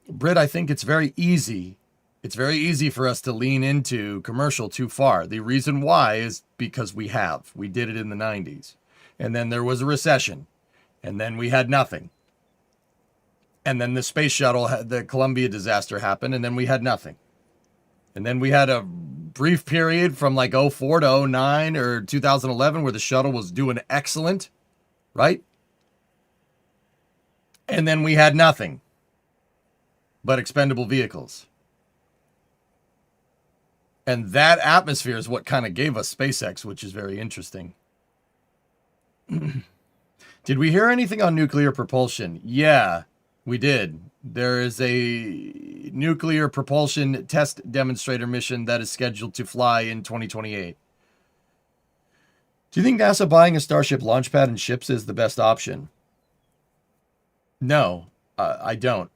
Britt, I think it's very easy. It's very easy for us to lean into commercial too far. The reason why is because we did it in the 90s. And then there was a recession. And then we had nothing. And then the space shuttle, the Columbia disaster happened, and then we had nothing. And then we had a brief period from like 04 to 09 or 2011 where the shuttle was doing excellent, right? And then we had nothing but expendable vehicles. And that atmosphere is what kind of gave us SpaceX, which is very interesting. Did we hear anything on nuclear propulsion? Yeah, we did. There is a nuclear propulsion test demonstrator mission that is scheduled to fly in 2028. Do you think NASA buying a Starship launch pad and ships is the best option? No, I don't.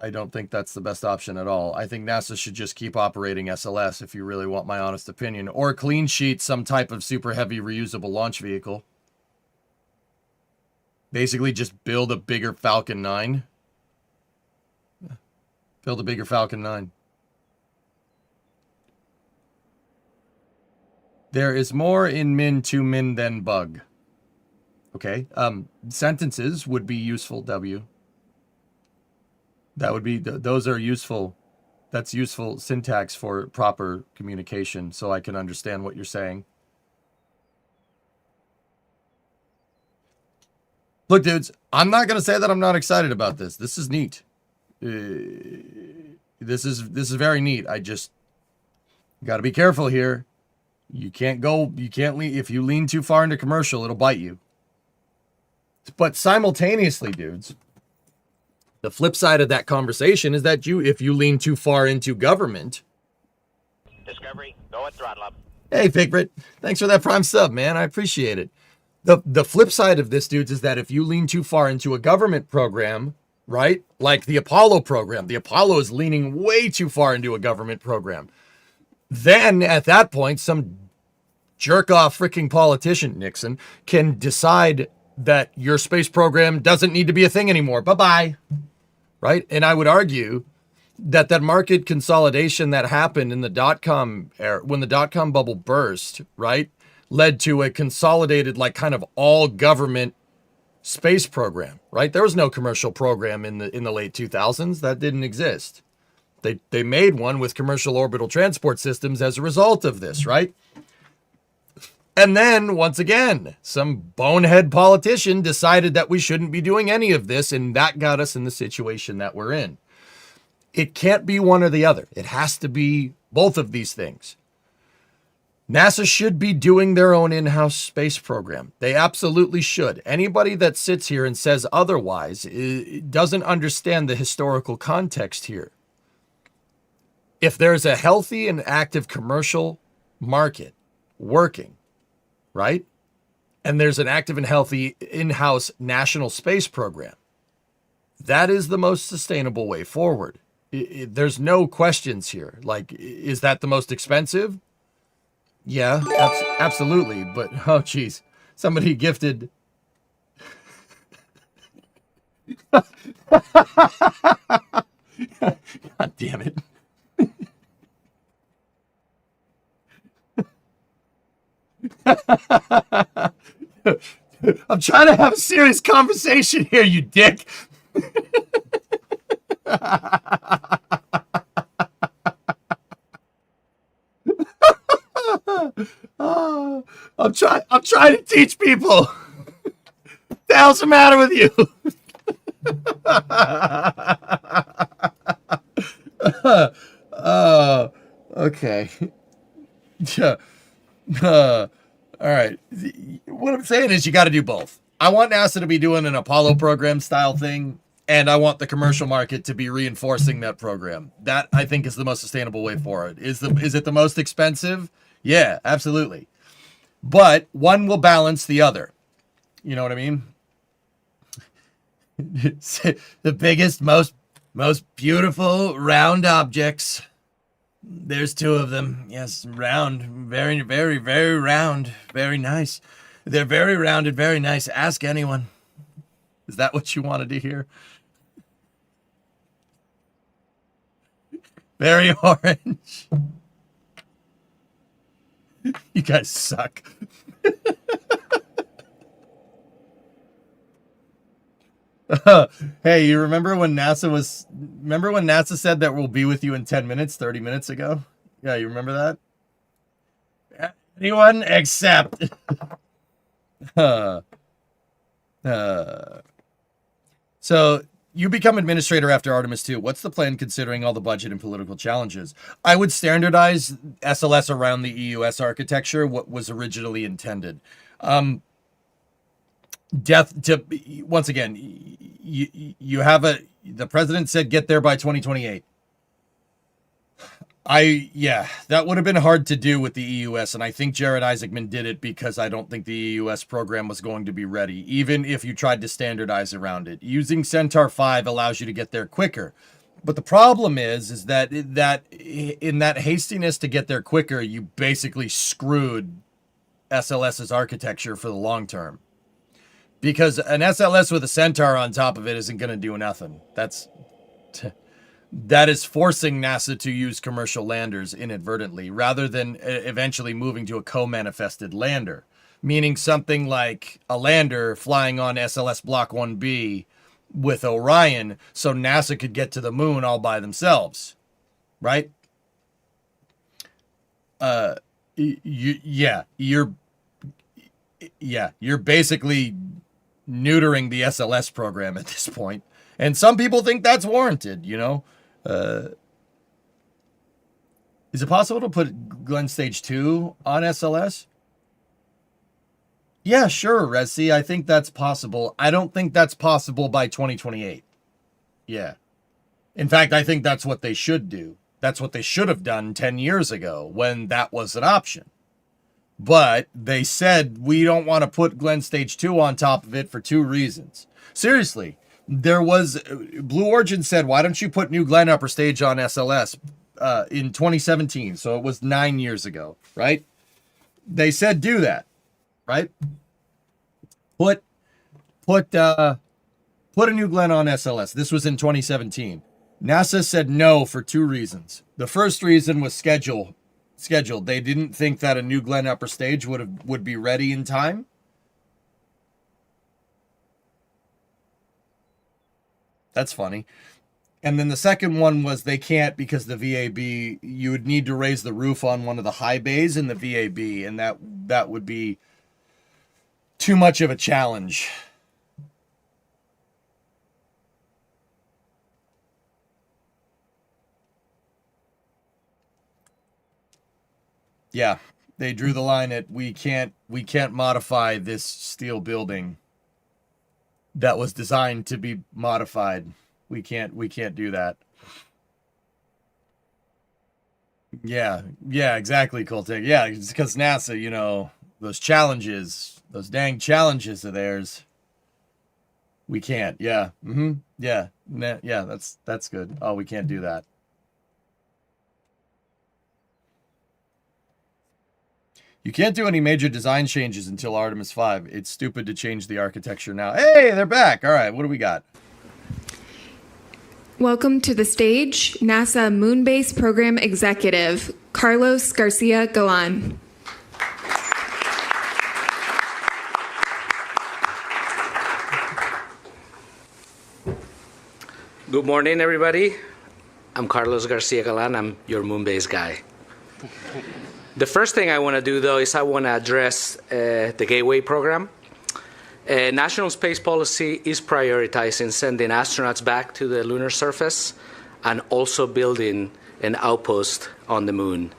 I don't think that's the best option at all. I think NASA should just keep operating SLS, if you really want my honest opinion, or clean sheet some type of super heavy reusable launch vehicle. Basically just build a bigger Falcon 9. Build a bigger Falcon 9. There is more in min to min than bug. Okay. Sentences would be useful, W. That would be, those are useful. That's useful syntax for proper communication, so I can understand what you're saying. Look, dudes, I'm not going to say that I'm not excited about this. This is neat. This is very neat. I just got to be careful here. You can't lean, if you lean too far into commercial, it'll bite you. But simultaneously, dudes, the flip side of that conversation is that if you lean too far into government. Discovery, go at throttle up. Hey, Favorite, thanks for that Prime sub, man. I appreciate it. The flip side of this, dudes, is that if you lean too far into a government program, right? Like the Apollo program. The Apollo is leaning way too far into a government program. Then at that point, some jerk-off freaking politician, Nixon, can decide that your space program doesn't need to be a thing anymore. Bye-bye. Right? And I would argue that market consolidation that happened in the dot-com era, when the dot-com bubble burst, right, led to a consolidated, like, kind of all government space program, right? There was no commercial program in the late 2000s. That didn't exist. They made one with commercial orbital transport systems as a result of this, right? And then, once again, some bonehead politician decided that we shouldn't be doing any of this, and that got us in the situation that we're in. It can't be one or the other. It has to be both of these things. NASA should be doing their own in-house space program. They absolutely should. Anybody that sits here and says otherwise doesn't understand the historical context here. If there's a healthy and active commercial market working, right? And there's an active and healthy in-house national space program, that is the most sustainable way forward. There's no questions here. Like, is that the most expensive? Yeah, absolutely. But, oh, geez, somebody gifted. God damn it. I'm trying to have a serious conversation here, you dick. I'm trying to teach people. What the hell's the matter with you? Okay. Yeah. All right. What I'm saying is you got to do both. I want NASA to be doing an Apollo program style thing, and I want the commercial market to be reinforcing that program. That, I think, is the most sustainable way forward. Is it the most expensive? Yeah, absolutely. But one will balance the other. You know what I mean? The biggest, most beautiful round objects. There's two of them. Yes, round. Very, very, very round. Very nice. They're very round and very nice. Ask anyone. Is that what you wanted to hear? Very orange. You guys suck. Hey, you remember when NASA said that we'll be with you in 10 minutes, 30 minutes ago? Yeah, you remember that? Anyone except so you become administrator after Artemis 2. What's the plan considering all the budget and political challenges? I would standardize SLS around the EUS architecture, what was originally intended. Once again, you have the president said get there by 2028. That would have been hard to do with the EUS, and I think Jared Isaacman did it because I don't think the EUS program was going to be ready, even if you tried to standardize around it. Using Centaur 5 allows you to get there quicker. But the problem is that in that hastiness to get there quicker, you basically screwed SLS's architecture for the long term. Because an SLS with a Centaur on top of it isn't going to do nothing. That is forcing NASA to use commercial landers inadvertently, rather than eventually moving to a co-manifested lander. Meaning something like a lander flying on SLS Block 1B with Orion, so NASA could get to the moon all by themselves. Right? You're basically neutering the SLS program at this point. And some people think that's warranted, you know? Is it possible to put Glenn Stage 2 on SLS? Yeah, sure, Resi. I think that's possible. I don't think that's possible by 2028. Yeah. In fact, I think that's what they should do. That's what they should have done 10 years ago when that was an option. But they said, we don't want to put Glenn Stage 2 on top of it for two reasons. Seriously, Blue Origin said, why don't you put New Glenn upper stage on SLS in 2017? So it was 9 years ago, right? They said, do that, right? Put a New Glenn on SLS. This was in 2017. NASA said no for two reasons. The first reason was scheduled. They didn't think that a New Glenn upper stage would be ready in time. That's funny. And then the second one was they can't because the VAB, you would need to raise the roof on one of the high bays in the VAB, and that would be too much of a challenge. Yeah, they drew the line at we can't modify this steel building that was designed to be modified. We can't do that. Yeah, exactly, Coltec. Yeah, it's because NASA, you know, those dang challenges of theirs. We can't. Yeah. Yeah. Yeah, that's good. Oh, we can't do that. You can't do any major design changes until Artemis 5. It's stupid to change the architecture now. Hey, they're back. All right, what do we got? Welcome to the stage, NASA Moonbase Program Executive, Carlos Garcia Galan. Good morning, everybody. I'm Carlos Garcia Galan. I'm your Moonbase guy. The first thing I want to do, though, is I want to address the Gateway program. National space policy is prioritizing sending astronauts back to the lunar surface and also building an outpost on the moon.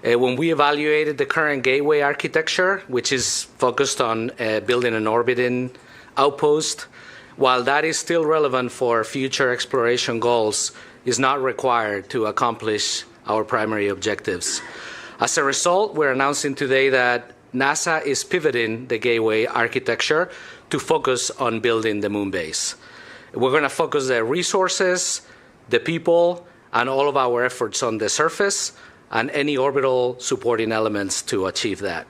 When we evaluated the current Gateway architecture, which is focused on building an orbiting outpost, while that is still relevant for future exploration goals, is not required to accomplish our primary objectives. As a result, we're announcing today that NASA is pivoting the Gateway architecture to focus on building the moon base. We're going to focus the resources, the people, and all of our efforts on the surface and any orbital supporting elements to achieve that.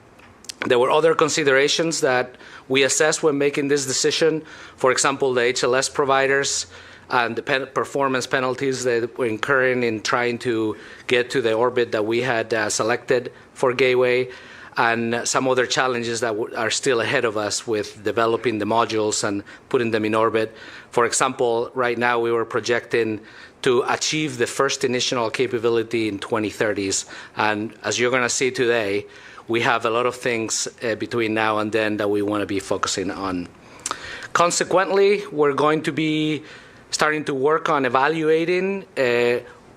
There were other considerations that we assessed when making this decision. For example, the HLS providers and the performance penalties that we're incurring in trying to get to the orbit that we had selected for Gateway, and some other challenges that are still ahead of us with developing the modules and putting them in orbit. For example, right now we were projecting to achieve the first initial capability in 2030s, and as you're going to see today, we have a lot of things between now and then that we want to be focusing on. Consequently, we're going to be starting to work on evaluating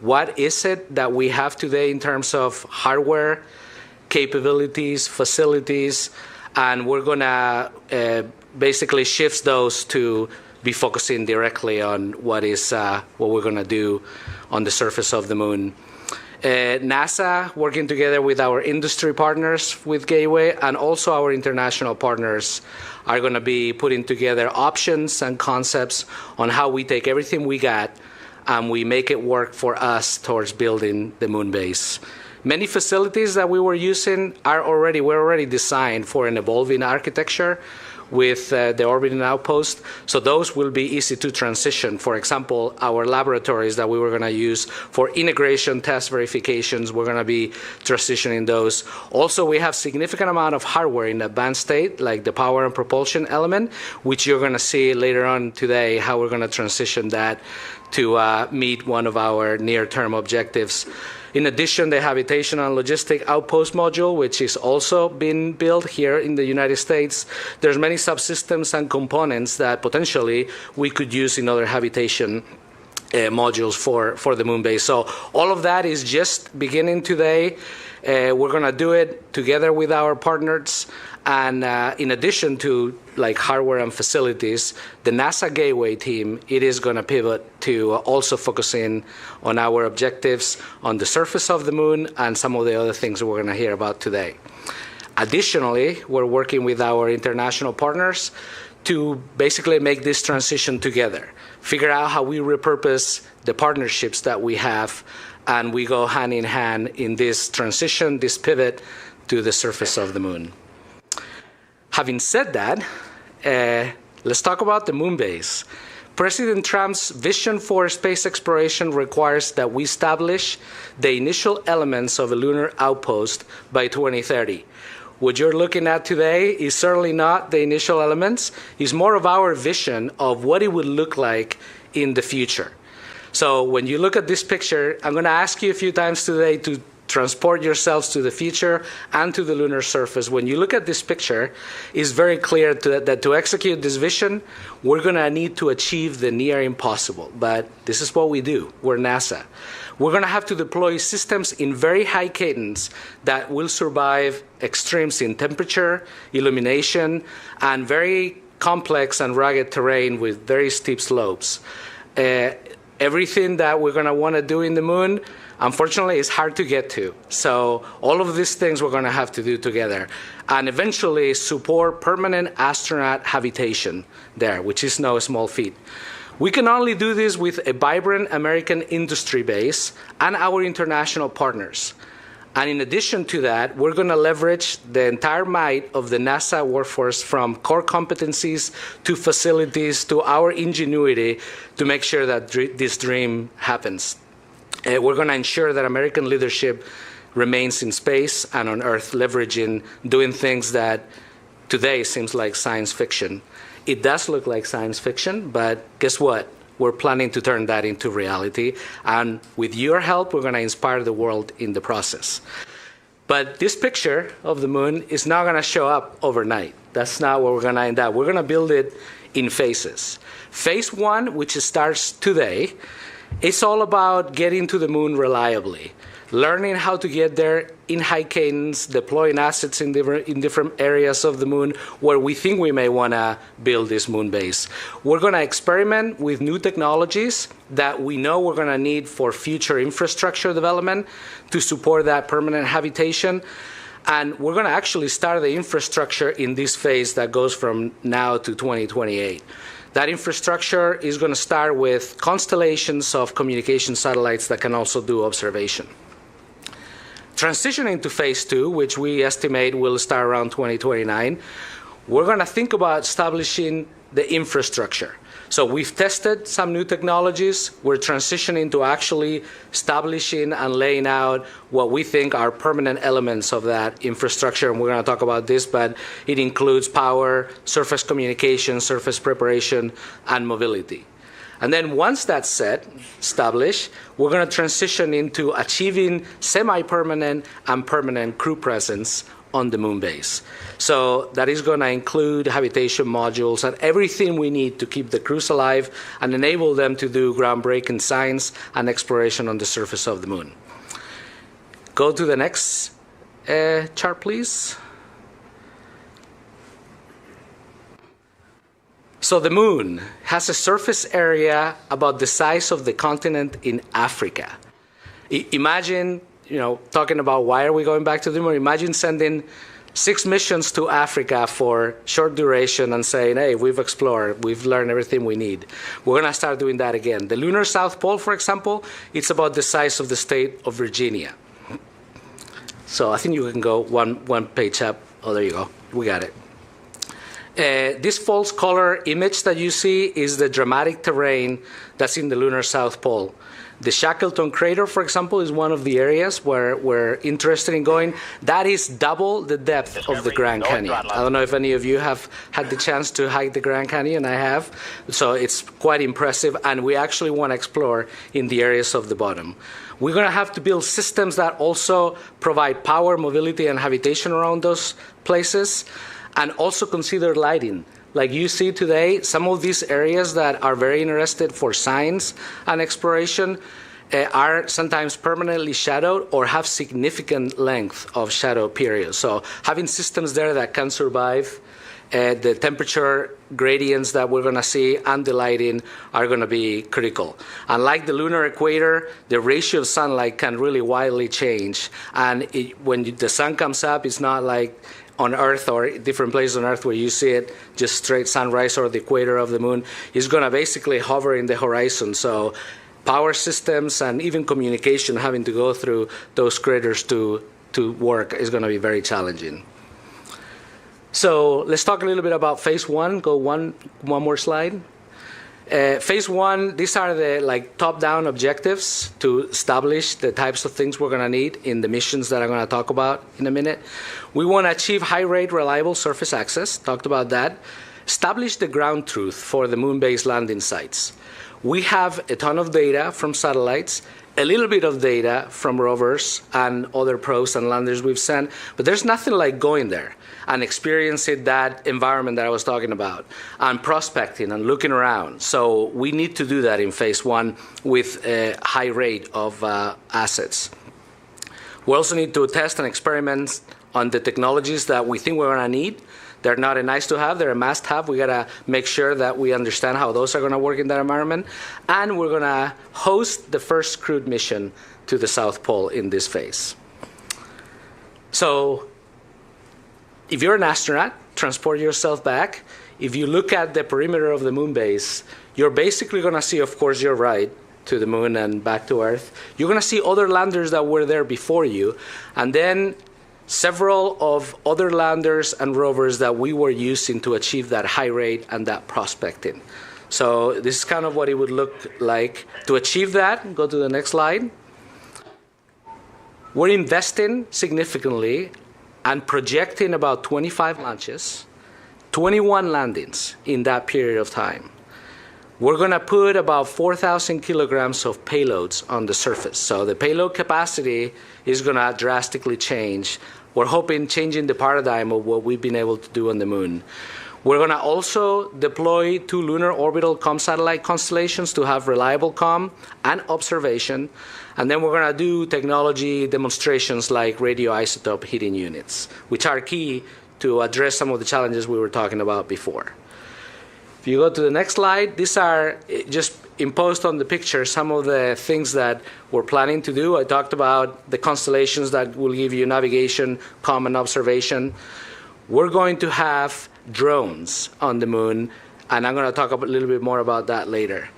what is it that we have today in terms of hardware, capabilities, facilities, and we're going to basically shift those to be focusing directly on what we're going to do on the surface of the moon. NASA, working together with our industry partners with Gateway and also our international partners, are going to be putting together options and concepts on how we take everything we got and we make it work for us towards building the moon base. Many facilities that we were using were already designed for an evolving architecture with the orbiting outpost, so those will be easy to transition. For example, our laboratories that we were going to use for integration test verifications, we're going to be transitioning those. Also, we have significant amount of hardware in advanced state, like the power and propulsion element, which you're going to see later on today how we're going to transition that to meet one of our near-term objectives. In addition, the habitation and logistic outpost module, which is also being built here in the United States, there's many subsystems and components that potentially we could use in other habitation modules for the moon base. So all of that is just beginning today. We're going to do it together with our partners. And in addition to like hardware and facilities, the NASA Gateway team, it is going to pivot to also focusing on our objectives on the surface of the moon and some of the other things we're going to hear about today. Additionally, we're working with our international partners to basically make this transition together, figure out how we repurpose the partnerships that we have, and we go hand in hand in this transition, this pivot to the surface of the moon. Having said that, let's talk about the moon base. President Trump's vision for space exploration requires that we establish the initial elements of a lunar outpost by 2030. What you're looking at today is certainly not the initial elements. It's more of our vision of what it would look like in the future. So when you look at this picture, I'm going to ask you a few times today to transport yourselves to the future and to the lunar surface. When you look at this picture, it's very clear that to execute this vision, we're going to need to achieve the near impossible. But this is what we do. We're NASA. We're going to have to deploy systems in very high cadence that will survive extremes in temperature, illumination, and very complex and rugged terrain with very steep slopes. Everything that we're going to want to do in the moon, unfortunately, is hard to get to. So all of these things we're going to have to do together. And eventually support permanent astronaut habitation there, which is no small feat. We can only do this with a vibrant American industry base and our international partners. And in addition to that, we're going to leverage the entire might of the NASA workforce, from core competencies to facilities to our ingenuity, to make sure that this dream happens. We're going to ensure that American leadership remains in space and on Earth, leveraging, doing things that today seems like science fiction. It does look like science fiction, but guess what? We're planning to turn that into reality. And with your help, we're going to inspire the world in the process. But this picture of the moon is not going to show up overnight. That's not where we're going to end up. We're going to build it in phases. Phase 1, which starts today, it's all about getting to the moon reliably, learning how to get there in high cadence, deploying assets in different areas of the moon where we think we may want to build this moon base. We're going to experiment with new technologies that we know we're going to need for future infrastructure development to support that permanent habitation. And we're going to actually start the infrastructure in this phase that goes from now to 2028. That infrastructure is going to start with constellations of communication satellites that can also do observation. Transitioning to phase 2, which we estimate will start around 2029, we're going to think about establishing the infrastructure. So we've tested some new technologies. We're transitioning to actually establishing and laying out what we think are permanent elements of that infrastructure. And we're going to talk about this, but it includes power, surface communication, surface preparation, and mobility. And then once that's established, we're going to transition into achieving semi-permanent and permanent crew presence on the moon base. So that is going to include habitation modules and everything we need to keep the crews alive and enable them to do groundbreaking science and exploration on the surface of the moon. Go to the next chart, please. So the moon has a surface area about the size of the continent in Africa. Imagine, talking about why are we going back to the moon? Imagine sending 6 missions to Africa for short duration and saying, hey, we've explored, we've learned everything we need. We're going to start doing that again. The lunar South Pole, for example, it's about the size of the state of Virginia. So I think you can go one page up. Oh, there you go. We got it. This false color image that you see is the dramatic terrain that's in the lunar South Pole. The Shackleton crater, for example, is one of the areas where we're interested in going. That is double the depth of the Grand Canyon. I don't know if any of you have had the chance to hike the Grand Canyon. I have. So it's quite impressive, and we actually want to explore in the areas of the bottom. We're going to have to build systems that also provide power, mobility, and habitation around those places, and also consider lighting. Like you see today, some of these areas that are very interested for science and exploration are sometimes permanently shadowed or have significant length of shadow periods. So having systems there that can survive the temperature gradients that we're going to see and the lighting are going to be critical. Unlike the lunar equator, the ratio of sunlight can really widely change. And when the sun comes up, it's not like on Earth or different places on Earth where you see it just straight sunrise or the equator of the moon. Is going to basically hover in the horizon. So power systems and even communication having to go through those craters to work is going to be very challenging. So let's talk a little bit about phase 1. Go one more slide. Phase one, these are the top-down objectives to establish the types of things we're going to need in the missions that I'm going to talk about in a minute. We want to achieve high-rate, reliable surface access. Talked about that. Establish the ground truth for the moon-based landing sites. We have a ton of data from satellites, a little bit of data from rovers and other probes and landers we've sent, but there's nothing like going there and experiencing that environment that I was talking about, and prospecting and looking around. So we need to do that in phase one with a high rate of assets. We also need to test and experiment on the technologies that we think we're going to need. They're not a nice to have, they're a must have. We got to make sure that we understand how those are going to work in that environment. And we're going to host the first crewed mission to the South Pole in this phase. So if you're an astronaut, transport yourself back. If you look at the perimeter of the moon base, you're basically going to see, of course, you're right, to the moon and back to Earth. You're going to see other landers that were there before you, and then several of other landers and rovers that we were using to achieve that high rate and that prospecting. So this is kind of what it would look like. To achieve that, go to the next slide. We're investing significantly and projecting about 25 launches, 21 landings in that period of time. We're going to put about 4,000 kilograms of payloads on the surface. So the payload capacity is going to drastically change. We're hoping changing the paradigm of what we've been able to do on the moon. We're going to also deploy 2 lunar orbital comm satellite constellations to have reliable comm and observation. And then we're going to do technology demonstrations like radioisotope heating units, which are key to address some of the challenges we were talking about before. If you go to the next slide, these are just imposed on the picture some of the things that we're planning to do. I talked about the constellations that will give you navigation, comm, and observation. We're going to have drones on the moon, and I'm going to talk a little bit more about that later.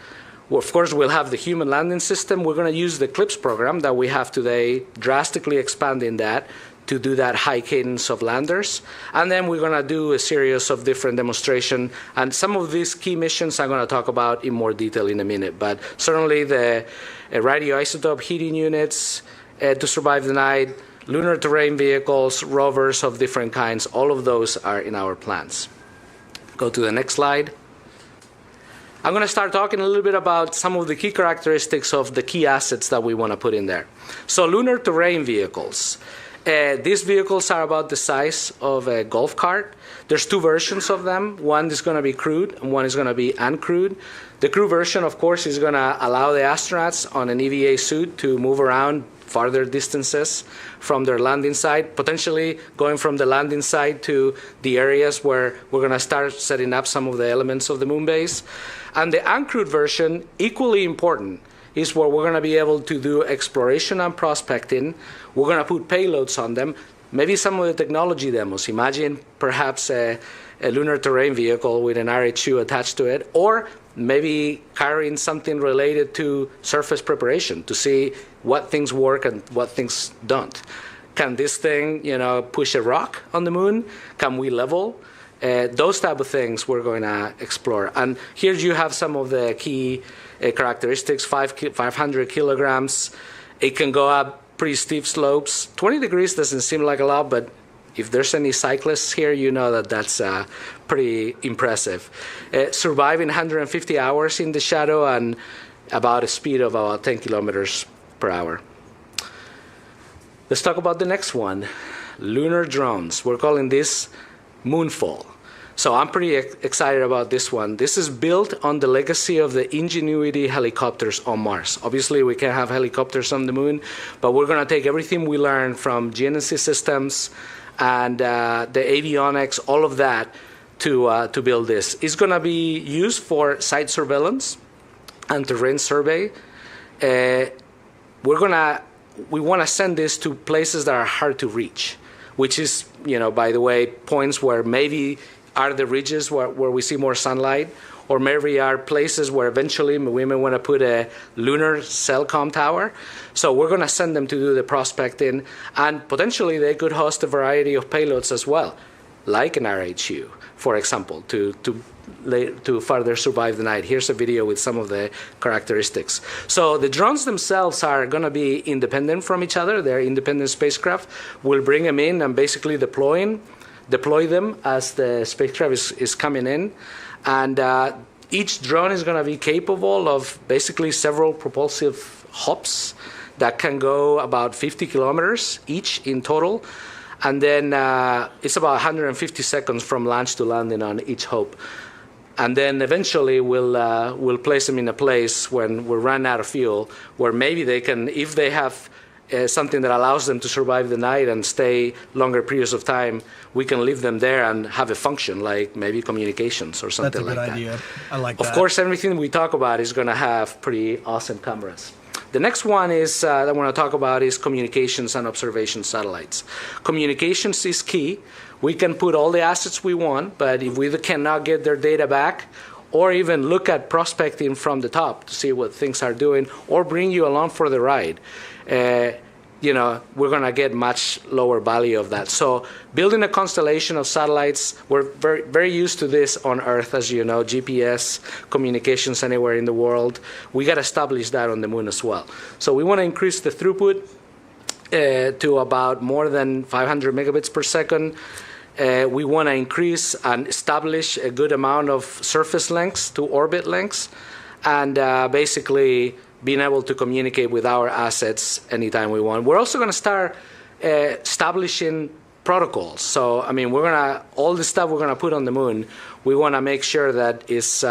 Well, of course, we'll have the human landing system. We're going to use the CLIPS program that we have today, drastically expanding that to do that high cadence of landers. And then we're going to do a series of different demonstrations. And some of these key missions I'm going to talk about in more detail in a minute. But certainly the radioisotope heating units to survive the night, lunar terrain vehicles, rovers of different kinds, all of those are in our plans. Go to the next slide. I'm going to start talking a little bit about some of the key characteristics of the key assets that we want to put in there. So lunar terrain vehicles. These vehicles are about the size of a golf cart. There's 2 versions of them. One is going to be crewed, and one is going to be uncrewed. The crew version, of course, is going to allow the astronauts on an EVA suit to move around farther distances from their landing site, potentially going from the landing site to the areas where we're going to start setting up some of the elements of the moon base. And the uncrewed version, equally important, is where we're going to be able to do exploration and prospecting. We're going to put payloads on them, maybe some of the technology demos. Imagine perhaps a lunar terrain vehicle with an RH2 attached to it, or maybe carrying something related to surface preparation to see what things work and what things don't. Can this thing, push a rock on the moon? Can we level? Those type of things we're going to explore. And here you have some of the key characteristics, 500 kilograms. It can go up pretty steep slopes. 20 degrees doesn't seem like a lot, but if there's any cyclists here, you know that that's pretty impressive. Surviving 150 hours in the shadow and about a speed of about 10 kilometers per hour. Let's talk about the next one, lunar drones. We're calling this Moonfall. So I'm pretty excited about this one. This is built on the legacy of the Ingenuity helicopters on Mars. Obviously, we can't have helicopters on the moon, but we're going to take everything we learned from GNSS systems and the avionics, all of that, to build this. It's going to be used for site surveillance and terrain survey. We want to send this to places that are hard to reach, which is, by the way, points where maybe are the ridges where we see more sunlight, or maybe are places where eventually we may want to put a lunar cellcom tower. So we're going to send them to do the prospecting, and potentially they could host a variety of payloads as well. like an RHU, for example, to further survive the night. Here's a video with some of the characteristics. So the drones themselves are going to be independent from each other. They're independent spacecraft. We'll bring them in and basically deploy them as the spacecraft is coming in. And each drone is going to be capable of basically several propulsive hops that can go about 50 kilometers each in total. And then it's about 150 seconds from launch to landing on each hop. And then eventually we'll place them in a place when we run out of fuel, where maybe they can, if they have something that allows them to survive the night and stay longer periods of time, we can leave them there and have a function, like maybe communications or something like that. That's a good idea. I like that. Of course, everything we talk about is going to have pretty awesome cameras. The next one is that I want to talk about is communications and observation satellites. Communications is key. We can put all the assets we want, but if we cannot get their data back, or even look at prospecting from the top to see what things are doing, or bring you along for the ride, we're going to get much lower value of that. So building a constellation of satellites, we're very, very used to this on Earth, as you know, GPS, communications anywhere in the world. We got to establish that on the moon as well. So we want to increase the throughput to about more than 500 megabits per second. We want to increase and establish a good amount of surface lengths to orbit lengths, and basically being able to communicate with our assets anytime we want. We're also going to start establishing protocols. So, I mean, all the stuff we're going to put on the moon, we want to make sure that it's,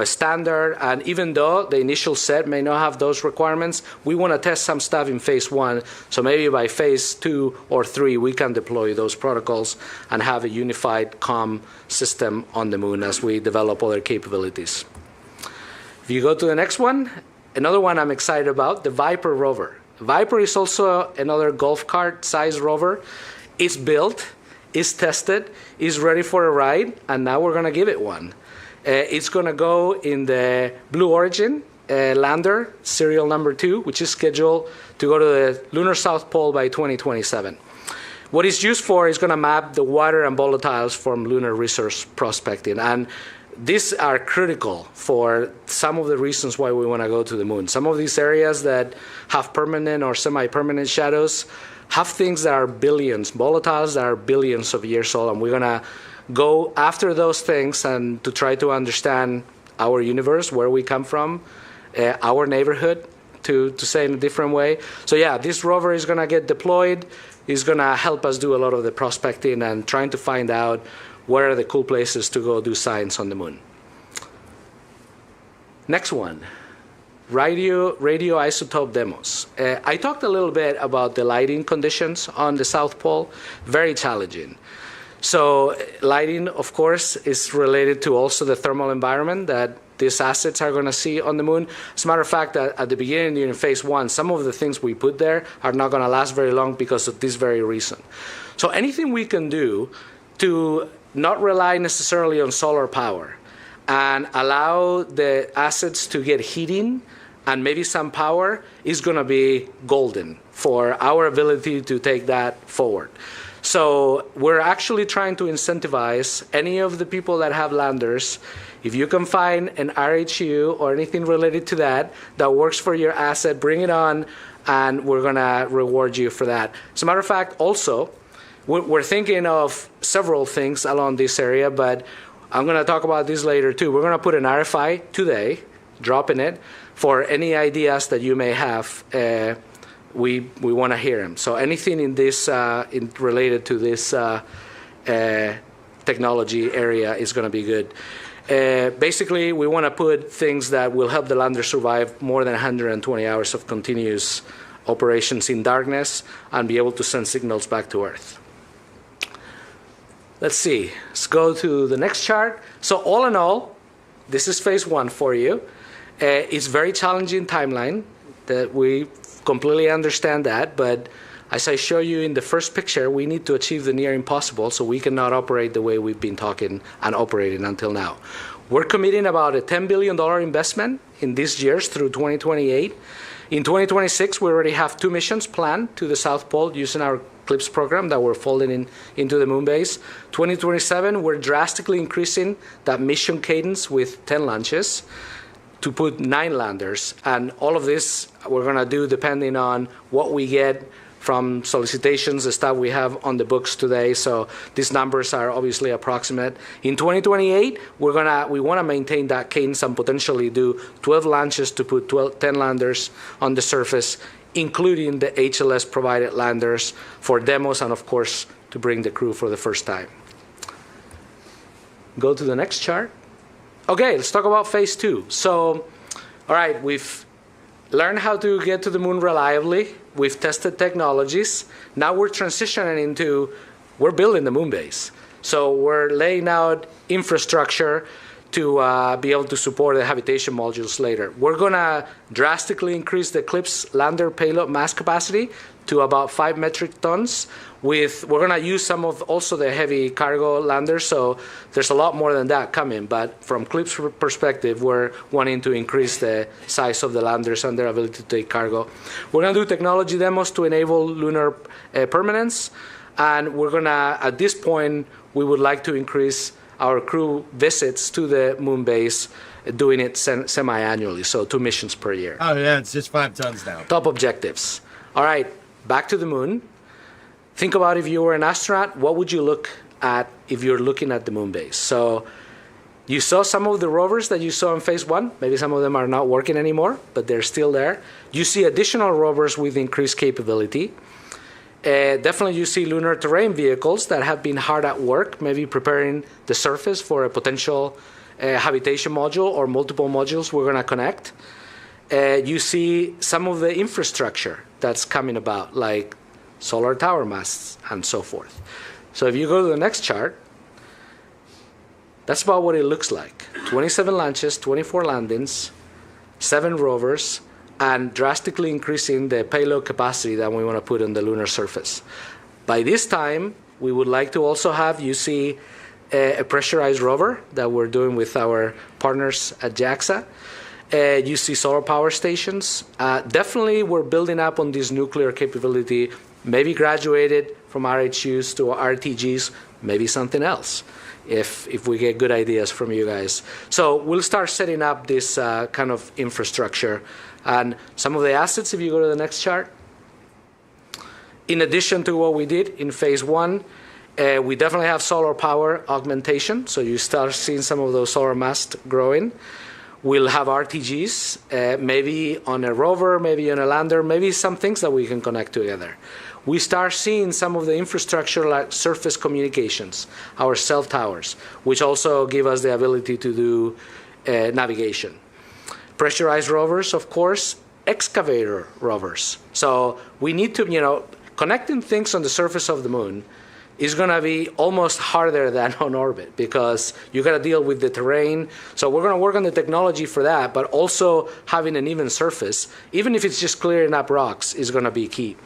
standard. And even though the initial set may not have those requirements, we want to test some stuff in phase 1. So maybe by phase 2 or 3, we can deploy those protocols and have a unified comm system on the moon as we develop other capabilities. If you go to the next one, another one I'm excited about, the Viper rover. Viper is also another golf cart size rover. It's built, it's tested, it's ready for a ride, and now we're going to give it one. It's going to go in the Blue Origin lander, serial number 2, which is scheduled to go to the lunar South Pole by 2027. What it's used for is going to map the water and volatiles from lunar resource prospecting. And these are critical for some of the reasons why we want to go to the moon. Some of these areas that have permanent or semi-permanent shadows have things that are billions, volatiles that are billions of years old, and we're going to go after those things and to try to understand our universe, where we come from, our neighborhood, to say in a different way. So yeah, this rover is going to get deployed. It's going to help us do a lot of the prospecting and trying to find out where are the cool places to go do science on the moon. Next one. Radioisotope demos. I talked a little bit about the lighting conditions on the South Pole. Very challenging. So lighting, of course, is related to also the thermal environment that these assets are going to see on the moon. As a matter of fact, at the beginning, during phase 1, some of the things we put there are not going to last very long because of this very reason. So anything we can do to not rely necessarily on solar power and allow the assets to get heating and maybe some power is going to be golden for our ability to take that forward. So we're actually trying to incentivize any of the people that have landers. If you can find an RHU or anything related to that that works for your asset, bring it on, and we're going to reward you for that. As a matter of fact, also, we're thinking of several things along this area, but I'm going to talk about this later too. We're going to put an RFI today, dropping it, for any ideas that you may have. We want to hear them. So anything in this related to this technology area is going to be good. Basically, we want to put things that will help the lander survive more than 120 hours of continuous operations in darkness and be able to send signals back to Earth. Let's see. Let's go to the next chart. So all in all, this is phase 1 for you. It's very challenging timeline that we completely understand that, but as I show you in the first picture, we need to achieve the near impossible, so we cannot operate the way we've been talking and operating until now. We're committing about a $10 billion investment in these years through 2028. In 2026, we already have 2 missions planned to the South Pole using our CLIPS program that we're folding into the moon base. 2027, we're drastically increasing that mission cadence with 10 launches to put 9 landers. And all of this we're going to do depending on what we get from solicitations, the stuff we have on the books today. So these numbers are obviously approximate. In 2028, we want to maintain that cadence and potentially do 12 launches to put 10 landers on the surface, including the HLS provided landers for demos and of course to bring the crew for the first time. Go to the next chart. Okay, let's talk about phase 2. So, all right, we've learned how to get to the moon reliably. We've tested technologies. Now we're transitioning into, we're building the moon base. So we're laying out infrastructure to be able to support the habitation modules later. We're going to drastically increase the CLIPS lander payload mass capacity to about 5 metric tons. We're going to use some of also the heavy cargo landers, so there's a lot more than that coming. But from CLIPS perspective, we're wanting to increase the size of the landers and their ability to take cargo. We're going to do technology demos to enable lunar permanence, and we're going to, at this point, we would like to increase our crew visits to the moon base, doing it semi-annually, so 2 missions per year. Oh, yeah, it's just 5 tons now. Top objectives. All right, back to the moon. Think about if you were an astronaut, what would you look at if you're looking at the moon base? So you saw some of the rovers that you saw in phase 1. Maybe some of them are not working anymore, but they're still there. You see additional rovers with increased capability. Definitely you see lunar terrain vehicles that have been hard at work, maybe preparing the surface for a potential habitation module or multiple modules we're going to connect. You see some of the infrastructure that's coming about, like solar tower masts and so forth. So if you go to the next chart, that's about what it looks like. 27 launches, 24 landings, 7 rovers, and drastically increasing the payload capacity that we want to put on the lunar surface. By this time, we would like to also have, you see, a pressurized rover that we're doing with our partners at JAXA. You see solar power stations. Definitely, we're building up on this nuclear capability, maybe graduated from RHUs to RTGs, maybe something else, if we get good ideas from you guys. So we'll start setting up this kind of infrastructure. And some of the assets, if you go to the next chart, in addition to what we did in phase 1, we definitely have solar power augmentation. So you start seeing some of those solar masts growing. We'll have RTGs, maybe on a rover, maybe on a lander, maybe some things that we can connect together. We start seeing some of the infrastructure like surface communications, our cell towers, which also give us the ability to do navigation. Pressurized rovers, of course, excavator rovers. So we need to, connecting things on the surface of the moon is going to be almost harder than on orbit because you got to deal with the terrain. So we're going to work on the technology for that, but also having an even surface, even if it's just clearing up rocks, is going to be key.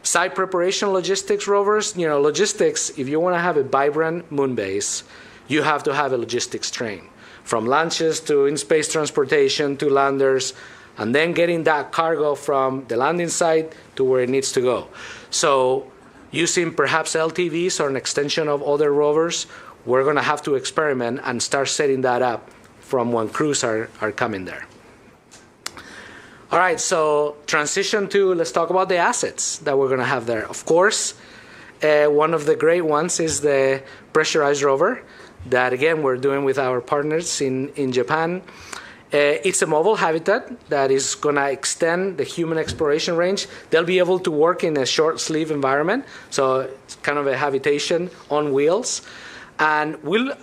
Site preparation logistics rovers, logistics, if you want to have a vibrant moon base, you have to have a logistics train. From launches to in-space transportation to landers, and then getting that cargo from the landing site to where it needs to go. So using perhaps LTVs or an extension of other rovers, we're going to have to experiment and start setting that up from when crews are coming there. All right, so transition to, let's talk about the assets that we're going to have there. Of course, one of the great ones is the pressurized rover that, again, we're doing with our partners in Japan. It's a mobile habitat that is going to extend the human exploration range. They'll be able to work in a short sleeve environment, so it's kind of a habitation on wheels. And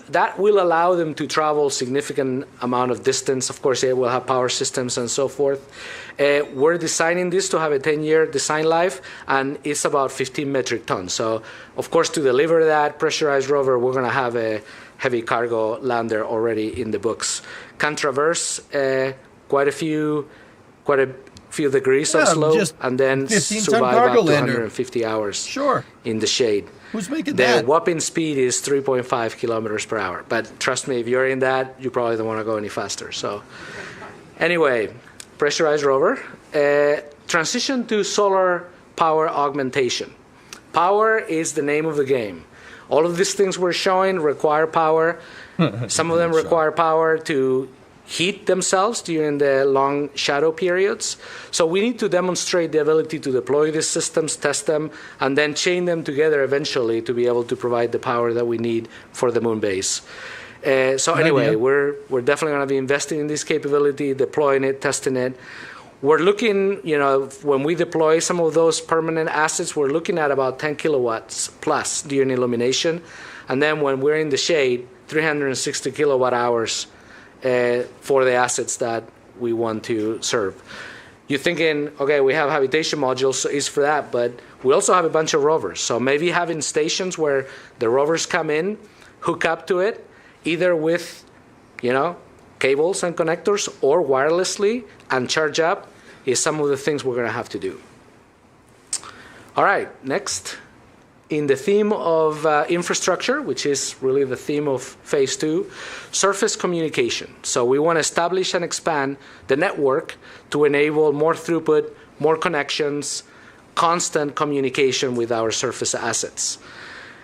that will allow them to travel significant amount of distance. Of course, it will have power systems and so forth. We're designing this to have a 10-year design life, and it's about 15 metric tons. So, of course, to deliver that pressurized rover, we're going to have a heavy cargo lander already in the books. Can traverse quite a few degrees of Yeah, slope just and then 15-ton survive cargo up to lander. 150 hours Sure. in the shade. Who's making The that? whopping speed is 3.5 kilometers per hour. But trust me, if you're in that, you probably don't want to go any faster. So anyway, pressurized rover. Transition to solar power augmentation. Power is the name of the game. All of these things we're showing require power. Some of them require power to heat themselves during the long shadow periods. So we need to demonstrate the ability to deploy these systems, test them, and then chain them together eventually to be able to provide the power that we need for the moon base. So anyway, we're definitely going to be investing in this capability, deploying it, testing it. We're looking, when we deploy some of those permanent assets, we're looking at about 10 kilowatts plus during illumination. And then when we're in the shade, 360 kilowatt hours for the assets that we want to serve. You're thinking, okay, we have habitation modules, so it's for that, but we also have a bunch of rovers. So maybe having stations where the rovers come in, hook up to it, either with, cables and connectors or wirelessly and charge up is some of the things we're going to have to do. All right, next. In the theme of infrastructure, which is really the theme of phase 2, surface communication. So we want to establish and expand the network to enable more throughput, more connections, constant communication with our surface assets.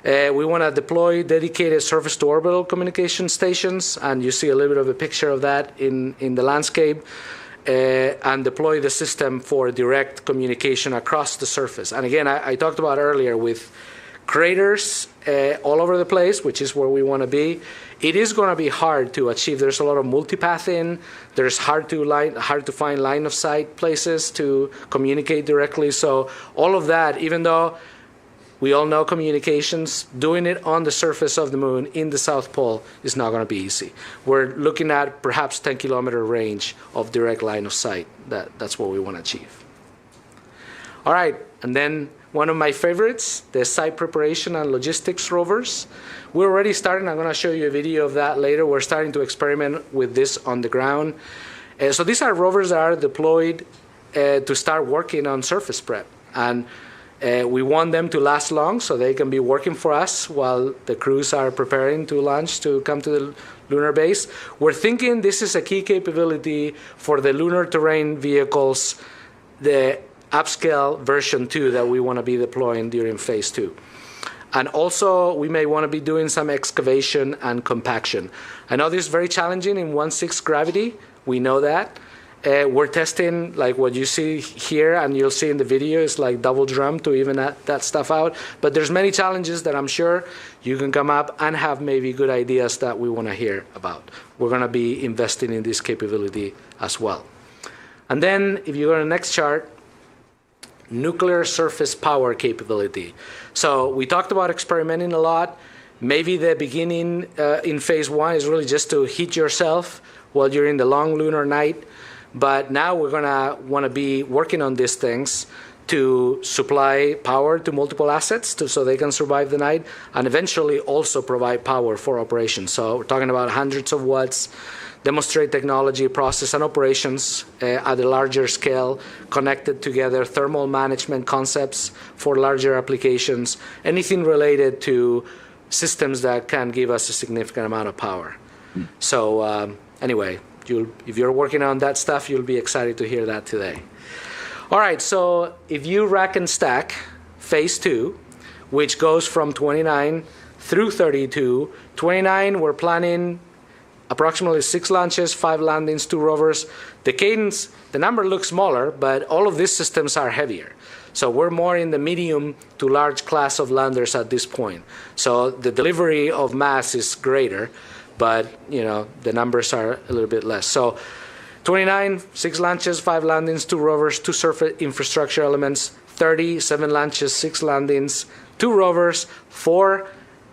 We want to deploy dedicated surface-to-orbital communication stations, and you see a little bit of a picture of that in the landscape, and deploy the system for direct communication across the surface. And again, I talked about earlier with craters all over the place, which is where we want to be. It is going to be hard to achieve. There's a lot of multipathing. There's hard to find line of sight places to communicate directly. So all of that, even though we all know communications, doing it on the surface of the moon in the South Pole is not going to be easy. We're looking at perhaps 10-kilometer range of direct line of sight. That's what we want to achieve. All right, and then one of my favorites, the site preparation and logistics rovers. We're already starting. I'm going to show you a video of that later. We're starting to experiment with this on the ground. So these are rovers that are deployed to start working on surface prep. And we want them to last long so they can be working for us while the crews are preparing to launch to come to the lunar base. We're thinking this is a key capability for the lunar terrain vehicles, the upscale version 2 that we want to be deploying during phase 2. And also, we may want to be doing some excavation and compaction. I know this is very challenging in 1/6 gravity. We know that. We're testing like what you see here, and you'll see in the video, is like double drum to even that stuff out. But there's many challenges that I'm sure you can come up and have maybe good ideas that we want to hear about. We're going to be investing in this capability as well. And then if you go to the next chart, nuclear surface power capability. So we talked about experimenting a lot. Maybe the beginning in phase 1 is really just to heat yourself while you're in the long lunar night. But now we're going to want to be working on these things to supply power to multiple assets so they can survive the night, and eventually also provide power for operations. So we're talking about hundreds of watts, demonstrate technology, process, and operations at a larger scale, connected together, thermal management concepts for larger applications, anything related to systems that can give us a significant amount of power. So anyway, if you're working on that stuff, you'll be excited to hear that today. All right, so if you rack and stack phase 2, which goes from 29 through 32, 29 we're planning approximately 6 launches, 5 landings, 2 rovers. The cadence, the number looks smaller, but all of these systems are heavier. So we're more in the medium to large class of landers at this point. So the delivery of mass is greater, but the numbers are a little bit less. So 29, 6 launches, 5 landings, 2 rovers, 2 surface infrastructure elements. 30, 7 launches, 6 landings, 2 rovers, 4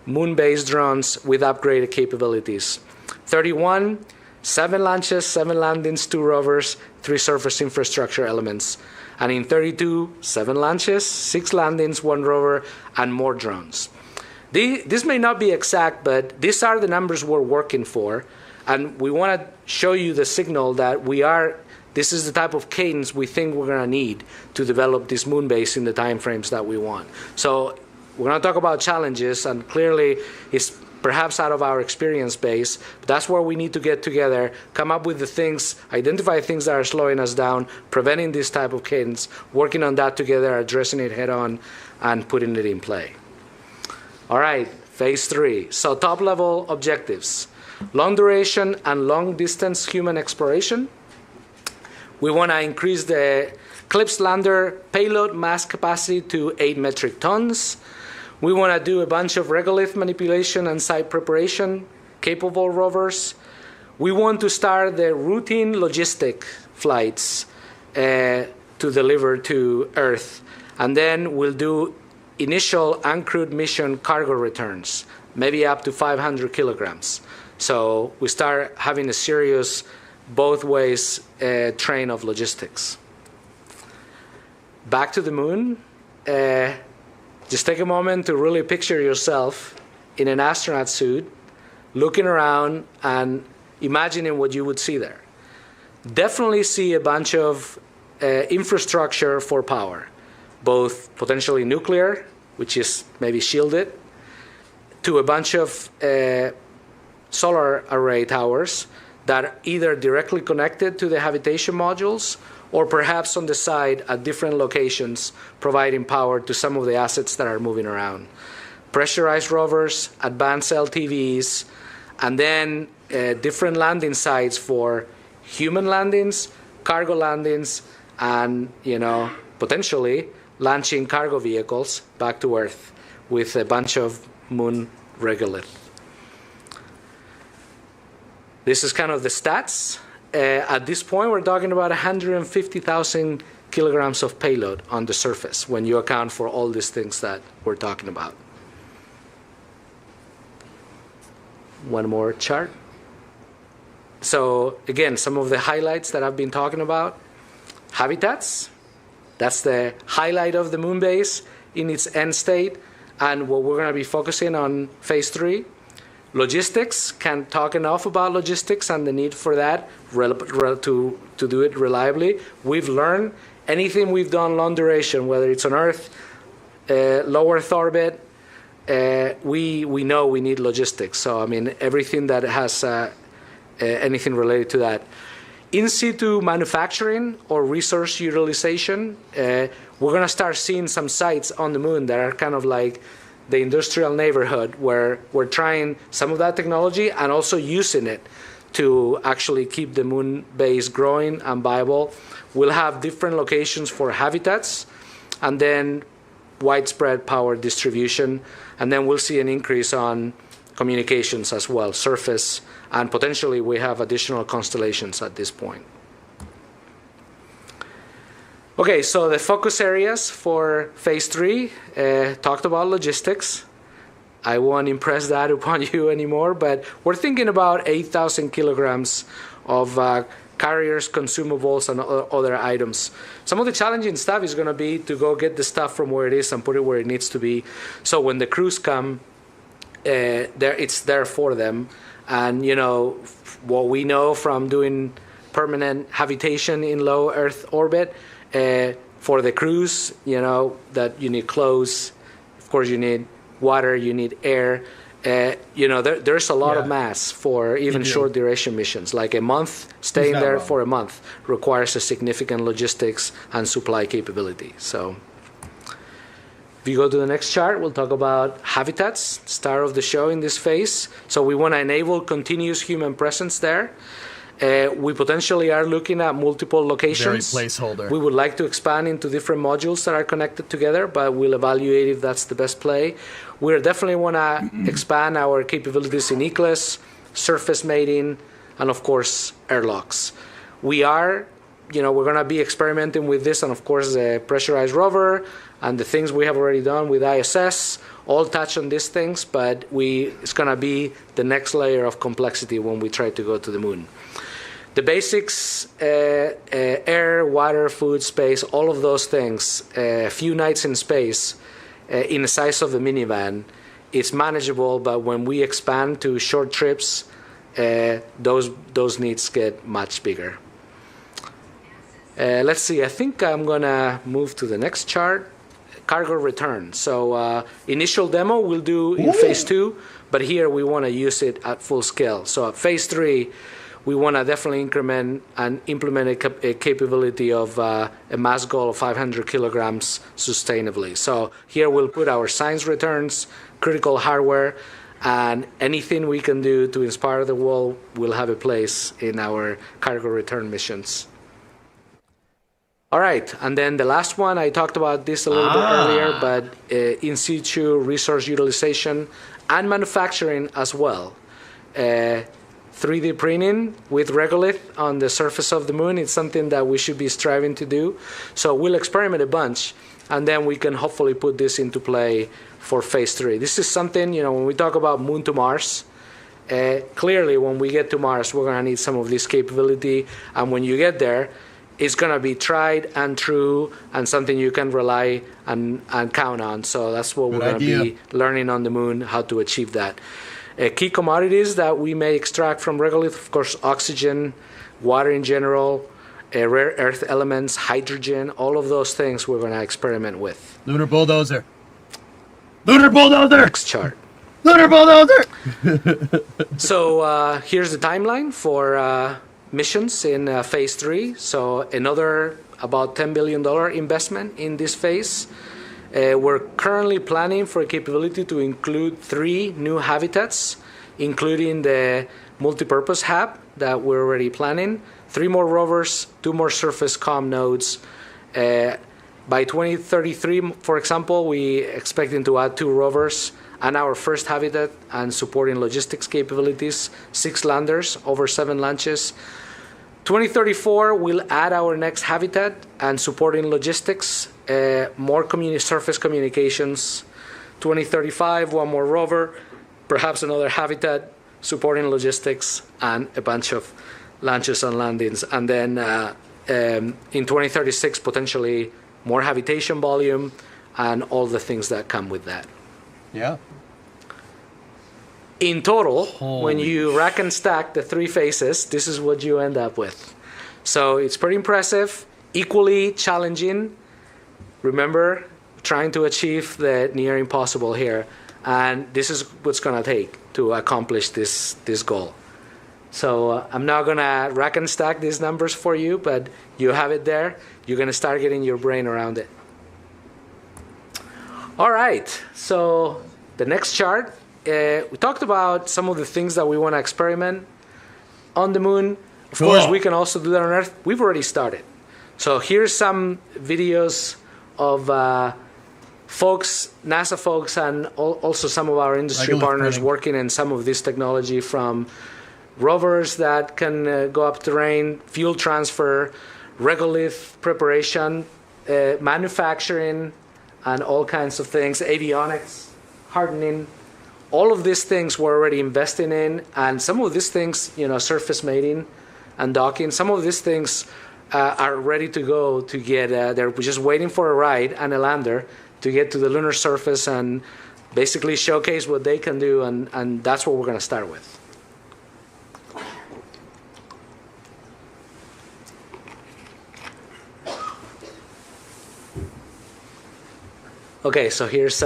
moon-based drones with upgraded capabilities. 31, 7 launches, 7 landings, 2 rovers, 3 surface infrastructure elements. And in 32, 7 launches, 6 landings, 1 rover, and more drones. This may not be exact, but these are the numbers we're working for. And we want to show you the signal that we are this is the type of cadence we think we're going to need to develop this moon base in the time frames that we want. So we're going to talk about challenges, and clearly it's perhaps out of our experience base, but that's where we need to get together, come up with the things, identify things that are slowing us down, preventing this type of cadence, working on that together, addressing it head on, and putting it in play. All right, phase 3. So top level objectives: long duration and long distance human exploration. We want to increase the CLPS lander payload mass capacity to 8 metric tons. We want to do a bunch of regolith manipulation and site preparation capable rovers. We want to start the routine logistic flights to deliver to Earth. And then we'll do initial uncrewed mission cargo returns, maybe up to 500 kilograms. So we start having a serious both ways train of logistics. Back to the moon. Just take a moment to really picture yourself in an astronaut suit, looking around and imagining what you would see there. Definitely see a bunch of infrastructure for power, both potentially nuclear, which is maybe shielded, to a bunch of solar array towers that are either directly connected to the habitation modules or perhaps on the side at different locations, providing power to some of the assets that are moving around. Pressurized rovers, advanced LTVs, and then different landing sites for human landings, cargo landings, and potentially launching cargo vehicles back to Earth with a bunch of moon regolith. This is kind of the stats. At this point, we're talking about 150,000 kilograms of payload on the surface when you account for all these things that we're talking about. One more chart. So again, some of the highlights that I've been talking about. Habitats, that's the highlight of the moon base in its end state, and what we're going to be focusing on phase 3. Logistics, can't talk enough about logistics and the need for that to do it reliably. We've learned anything we've done long duration, whether it's on Earth, low Earth orbit, we know we need logistics. So, I mean, everything that has anything related to that. In situ manufacturing or resource utilization, we're going to start seeing some sites on the moon that are kind of like the industrial neighborhood, where we're trying some of that technology and also using it to actually keep the moon base growing and viable. We'll have different locations for habitats, and then widespread power distribution, and then we'll see an increase on communications as well, surface, and potentially we have additional constellations at this point. Okay, so the focus areas for phase 3, talked about logistics. I won't impress that upon you anymore, but we're thinking about 8,000 kilograms of carriers, consumables, and other items. Some of the challenging stuff is going to be to go get the stuff from where it is and put it where it needs to be. So when the crews come, it's there for them. And, what we know from doing permanent habitation in low Earth orbit, for the crews, that you need clothes, of course you need water, you need air. There's a lot of mass for even short duration missions. Like a month, staying there for a month requires a significant logistics and supply capability. So if you go to the next chart, we'll talk about habitats, star of the show in this phase. So we want to enable continuous human presence there. We potentially are looking at multiple locations. Very placeholder. We would like to expand into different modules that are connected together, but we'll evaluate if that's the best play. We definitely want to expand our capabilities in ECLS, surface mating, and of course, airlocks. We are, we're going to be experimenting with this, and of course, the pressurized rover and the things we have already done with ISS, all touch on these things, but it's going to be the next layer of complexity when we try to go to the moon. The basics, air, water, food, space, all of those things, a few nights in space, in the size of a minivan, it's manageable, but when we expand to short trips, those needs get much bigger. Let's see, I think I'm going to move to the next chart. Cargo return. So initial demo we'll do in phase 2, but here we want to use it at full scale. So at phase 3, we want to definitely increment and implement a capability of a mass goal of 500 kilograms sustainably. So here we'll put our science returns, critical hardware, and anything we can do to inspire the world will have a place in our cargo return missions. All right, and then the last one, I talked about this a little bit earlier, but in situ resource utilization and manufacturing as well. 3D printing with regolith on the surface of the moon is something that we should be striving to do. So we'll experiment a bunch, and then we can hopefully put this into play for phase 3. This is something, when we talk about moon to Mars, clearly when we get to Mars, we're going to need some of this capability, and when you get there, it's going to be tried and true and something you can rely and count on. So that's what we're going to be learning on the moon, how to achieve that. Key commodities that we may extract from regolith, of course, oxygen, water in general, rare earth elements, hydrogen, all of those things we're going to experiment with. Lunar bulldozer. Lunar bulldozer! Next chart. Lunar bulldozer! So here's the timeline for missions in phase 3. So another about $10 billion investment in this phase. We're currently planning for a capability to include 3 new habitats, including the multipurpose hab that we're already planning, 3 more rovers, 2 more surface comm nodes. By 2033, for example, we expecting to add 2 rovers and our first habitat and supporting logistics capabilities, 6 landers, over 7 launches. 2034, we'll add our next habitat and supporting logistics, more surface communications. 2035, 1 more rover, perhaps another habitat, supporting logistics, and a bunch of launches and landings. And then in 2036, potentially more habitation volume and all the things that come with that. Yeah. In total, when you rack and stack the 3 phases, this is what you end up with. So it's pretty impressive, equally challenging. Remember, trying to achieve the near impossible here. And this is what's going to take to accomplish this goal. So I'm not going to rack and stack these numbers for you, but you have it there. You're going to start getting your brain around it. All right, so the next chart. We talked about some of the things that we want to experiment on the moon. Of course, we can also do that on Earth. We've already started. So here's some videos of folks, NASA folks, and also some of our industry partners working in some of this technology, from rovers that can go up terrain, fuel transfer, regolith preparation, manufacturing, and all kinds of things, avionics, hardening. All of these things we're already investing in, and some of these things, surface mating and docking, some of these things are ready to go to get, they're just waiting for a ride and a lander to get to the lunar surface and basically showcase what they can do, and that's what we're going to start with. Okay, so here's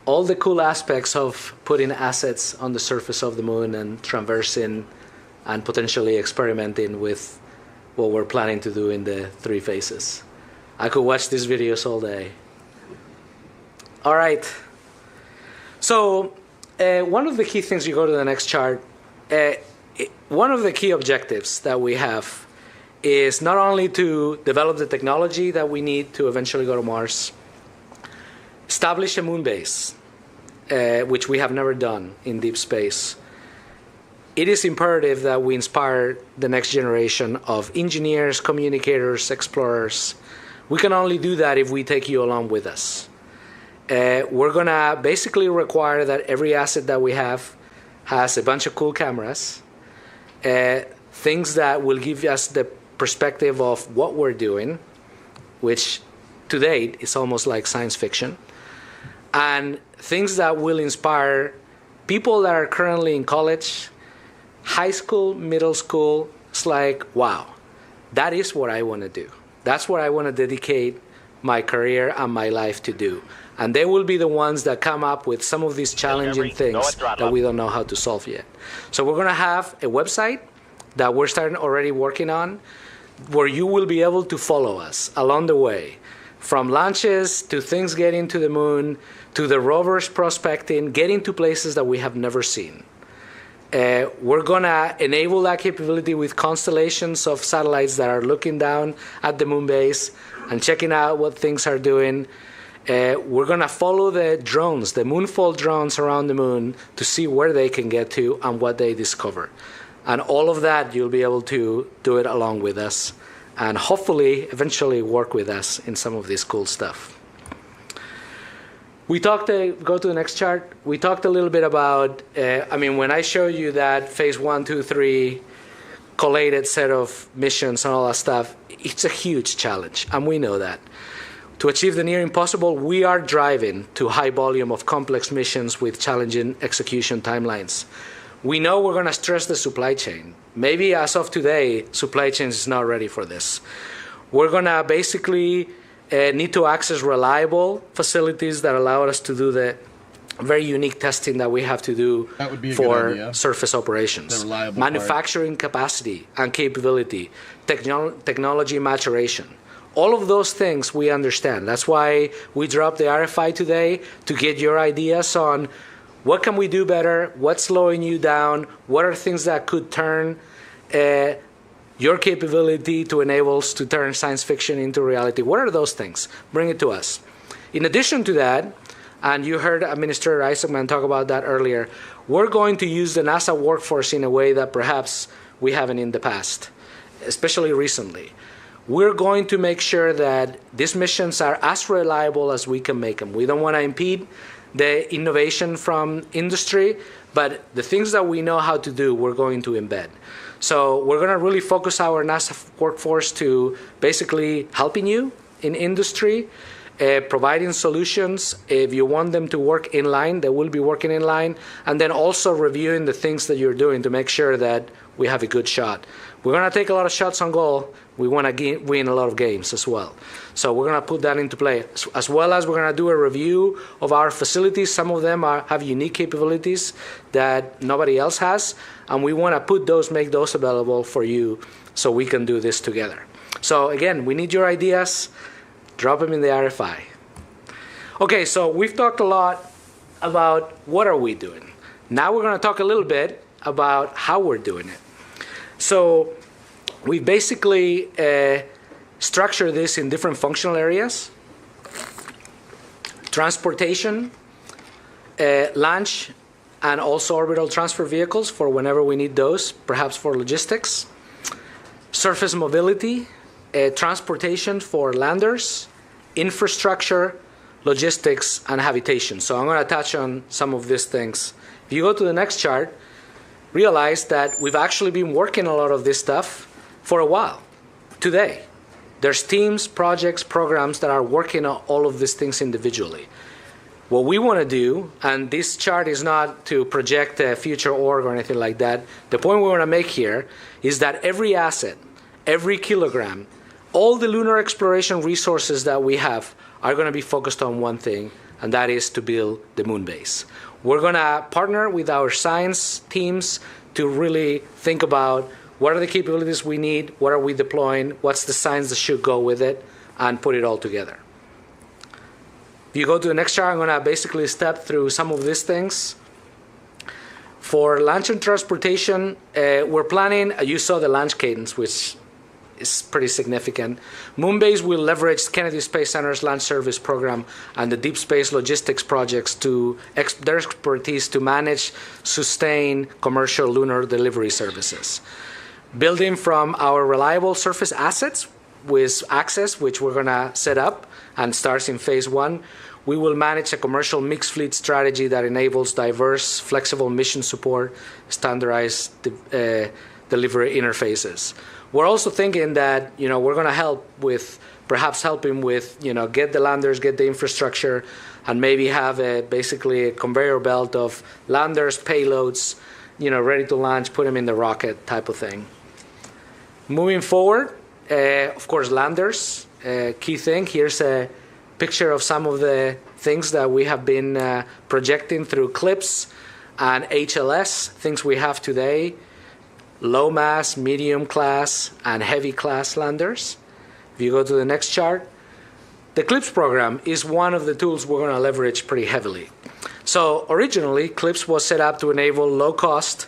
all the cool aspects of putting assets on the surface of the moon and traversing and potentially experimenting with what we're planning to do in the 3 phases. I could watch these videos all day. All right. So one of the key things, you go to the next chart, one of the key objectives that we have is not only to develop the technology that we need to eventually go to Mars, establish a moon base, which we have never done in deep space. It is imperative that we inspire the next generation of engineers, communicators, explorers. We can only do that if we take you along with us. We're going to basically require that every asset that we have has a bunch of cool cameras, things that will give us the perspective of what we're doing, which to date is almost like science fiction, and things that will inspire people that are currently in college, high school, middle school. It's like, wow, That is what I want to do. That's what I want to dedicate my career and my life to do. And they will be the ones that come up with some of these challenging things that we don't know how to solve yet. So we're going to have a website that we're starting already working on, where you will be able to follow us along the way, from launches to things getting to the moon, to the rovers prospecting, getting to places that we have never seen. We're going to enable that capability with constellations of satellites that are looking down at the moon base and checking out what things are doing. We're going to follow the drones, the moonfall drones around the moon, to see where they can get to and what they discover. And all of that, you'll be able to do it along with us and hopefully eventually work with us in some of this cool stuff. We talked, go to the next chart. We talked a little bit about, when I showed you that phase 1, 2, 3 collated set of missions and all that stuff, it's a huge challenge, and we know that. To achieve the near impossible, we are driving to high volume of complex missions with challenging execution timelines. We know we're going to stress the supply chain. Maybe as of today, supply chain is not ready for this. We're going to basically need to access reliable facilities that allow us to do the very unique testing that we have to do for surface operations. Manufacturing capacity and capability, technology maturation. All of those things we understand. That's why we dropped the RFI today, to get your ideas on what can we do better, what's slowing you down, what are things that could turn your capability to enable us to turn science fiction into reality. What are those things? Bring it to us. In addition to that, and you heard Administrator Isaacman talk about that earlier, we're going to use the NASA workforce in a way that perhaps we haven't in the past, especially recently. We're going to make sure that these missions are as reliable as we can make them. We don't want to impede the innovation from industry, but the things that we know how to do, we're going to embed. So we're going to really focus our NASA workforce to basically helping you in industry, providing solutions. If you want them to work in line, they will be working in line, and then also reviewing the things that you're doing to make sure that we have a good shot. We're going to take a lot of shots on goal. We want to win a lot of games as well. So we're going to put that into play, as well as we're going to do a review of our facilities. Some of them have unique capabilities that nobody else has, and we want to make those available for you so we can do this together. So again, we need your ideas. Drop them in the RFI. Okay, so we've talked a lot about what are we doing. Now we're going to talk a little bit about how we're doing it. So we basically structure this in different functional areas: transportation, launch, and also orbital transfer vehicles for whenever we need those, perhaps for logistics; surface mobility, transportation for landers; infrastructure, logistics, and habitation. So I'm going to touch on some of these things. If you go to the next chart, realize that we've actually been working a lot of this stuff for a while. Today, there's teams, projects, programs that are working on all of these things individually. What we want to do, and this chart is not to project a future org or anything like that, the point we want to make here is that every asset, every kilogram, all the lunar exploration resources that we have are going to be focused on one thing, and that is to build the moon base. We're going to partner with our science teams to really think about what are the capabilities we need, what are we deploying, what's the science that should go with it, and put it all together. If you go to the next chart, I'm going to basically step through some of these things. For launch and transportation, we're planning, you saw the launch cadence, which is pretty significant. Moonbase will leverage Kennedy Space Center's launch service program and the deep space logistics projects to their expertise to manage, sustain commercial lunar delivery services. Building from our reliable surface assets with access, which we're going to set up and starts in phase 1, we will manage a commercial mixed fleet strategy that enables diverse, flexible mission support, standardized delivery interfaces. We're also thinking that, we're going to help with, perhaps helping with, get the landers, get the infrastructure, and maybe have basically a conveyor belt of landers, payloads, ready to launch, put them in the rocket type of thing. Moving forward, Of course, landers, key thing. Here's a picture of some of the things that we have been projecting through CLIPS and HLS, things we have today, low mass, medium class, and heavy class landers. If you go to the next chart, the CLIPS program is one of the tools we're going to leverage pretty heavily. So originally, CLIPS was set up to enable low cost,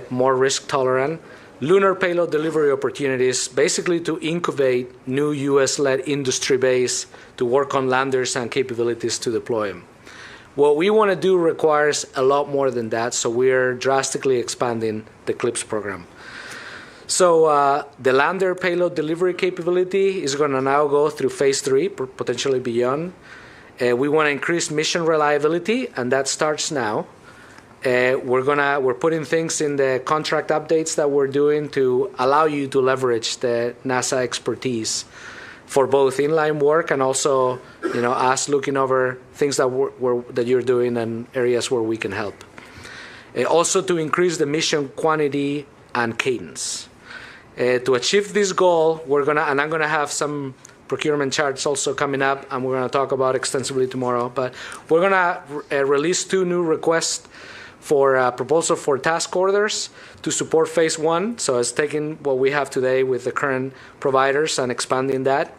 more risk tolerant, lunar payload delivery opportunities, basically to incubate new US-led industry base to work on landers and capabilities to deploy them. What we want to do requires a lot more than that, so we're drastically expanding the CLIPS program. So the lander payload delivery capability is going to now go through phase 3, potentially beyond. We want to increase mission reliability, and that starts now. We're putting things in the contract updates that we're doing to allow you to leverage the NASA expertise for both inline work and also, us looking over things that you're doing and areas where we can help. Also to increase the mission quantity and cadence. To achieve this goal, I'm gonna have some procurement charts also coming up, and we're gonna talk about extensively tomorrow. But we're gonna release 2 new requests for proposal for task orders to support phase 1. So it's taking what we have today with the current providers and expanding that.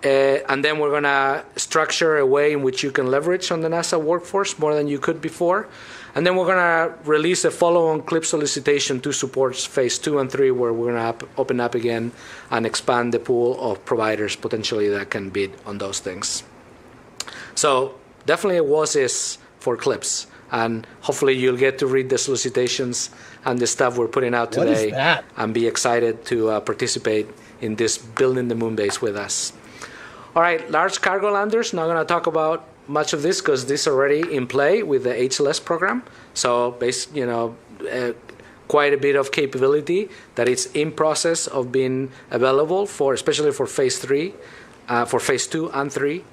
And then we're going to structure a way in which you can leverage on the NASA workforce more than you could before. And then we're going to release a follow-on CLIP solicitation to support phase 2 and 3, where we're going to open up again and expand the pool of providers potentially that can bid on those things. So definitely a WASIS for CLIPS. And hopefully you'll get to read the solicitations and the stuff we're putting out today. What is that? And be excited to participate in this building the moon base with us. All right, large cargo landers. Not going to talk about much of this because this is already in play with the HLS program. So, quite a bit of capability that is in process of being available for, especially for phase 3, for phase 2 and 3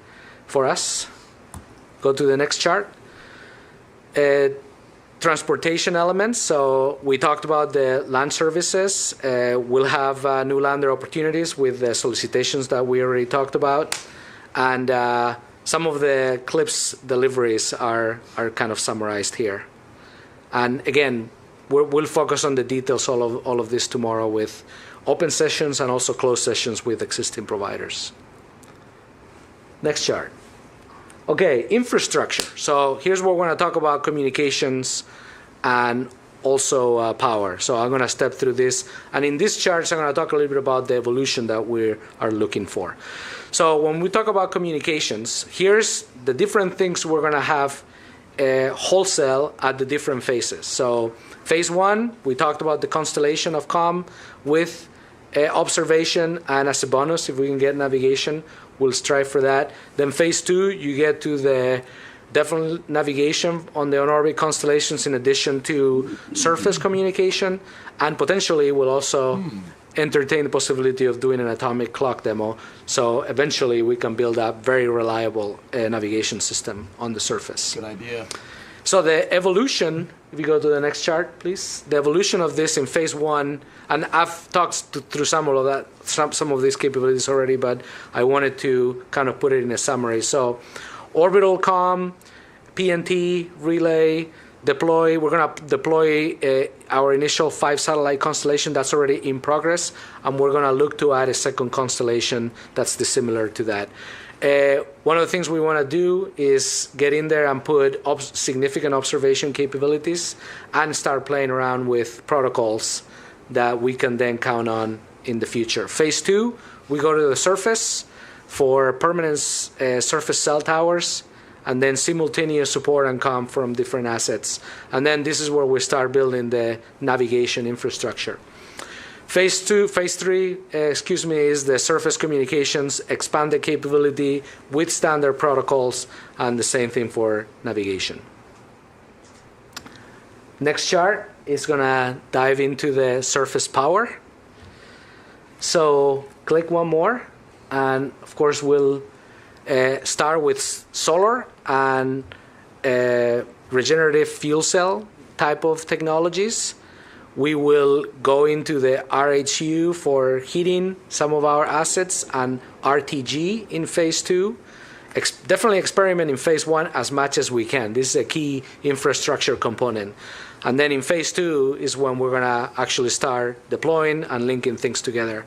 for us. Go to the next chart. Transportation elements. So we talked about the land services. We'll have new lander opportunities with the solicitations that we already talked about. And some of the CLIPS deliveries are kind of summarized here. And again, we'll focus on the details all of this tomorrow with open sessions and also closed sessions with existing providers. Next chart. Okay, infrastructure. So here's where we're going to talk about communications and also power. So I'm going to step through this. And in these charts, I'm going to talk a little bit about the evolution that we are looking for. So when we talk about communications, here's the different things we're going to have wholesale at the different phases. So phase 1, we talked about the constellation of comm with observation, and as a bonus, if we can get navigation, we'll strive for that. Then phase 2, you get to the definite navigation on the on-orbit constellations in addition to surface communication, and potentially we'll also entertain the possibility of doing an atomic clock demo. So eventually we can build up very reliable navigation system on the surface. Good idea. So the evolution, if you go to the next chart, please. The evolution of this in phase 1, and I've talked through some of these capabilities already, but I wanted to kind of put it in a summary. So orbital comm, PNT, relay, deploy. We're going to deploy our initial 5 satellite constellation that's already in progress, and we're going to look to add a second constellation that's dissimilar to that. One of the things we want to do is get in there and put significant observation capabilities and start playing around with protocols that we can then count on in the future. Phase 2, we go to the surface for permanent surface cell towers, and then simultaneous support and comm from different assets. And then this is where we start building the navigation infrastructure. Phase 3, is the surface communications, expanded capability with standard protocols, and the same thing for navigation. Next chart is going to dive into the surface power. So click one more, and of course we'll start with solar and regenerative fuel cell type of technologies. We will go into the RHU for heating some of our assets and RTG in phase 2. Definitely experiment in phase 1 as much as we can. This is a key infrastructure component. And then in phase 2 is when we're going to actually start deploying and linking things together.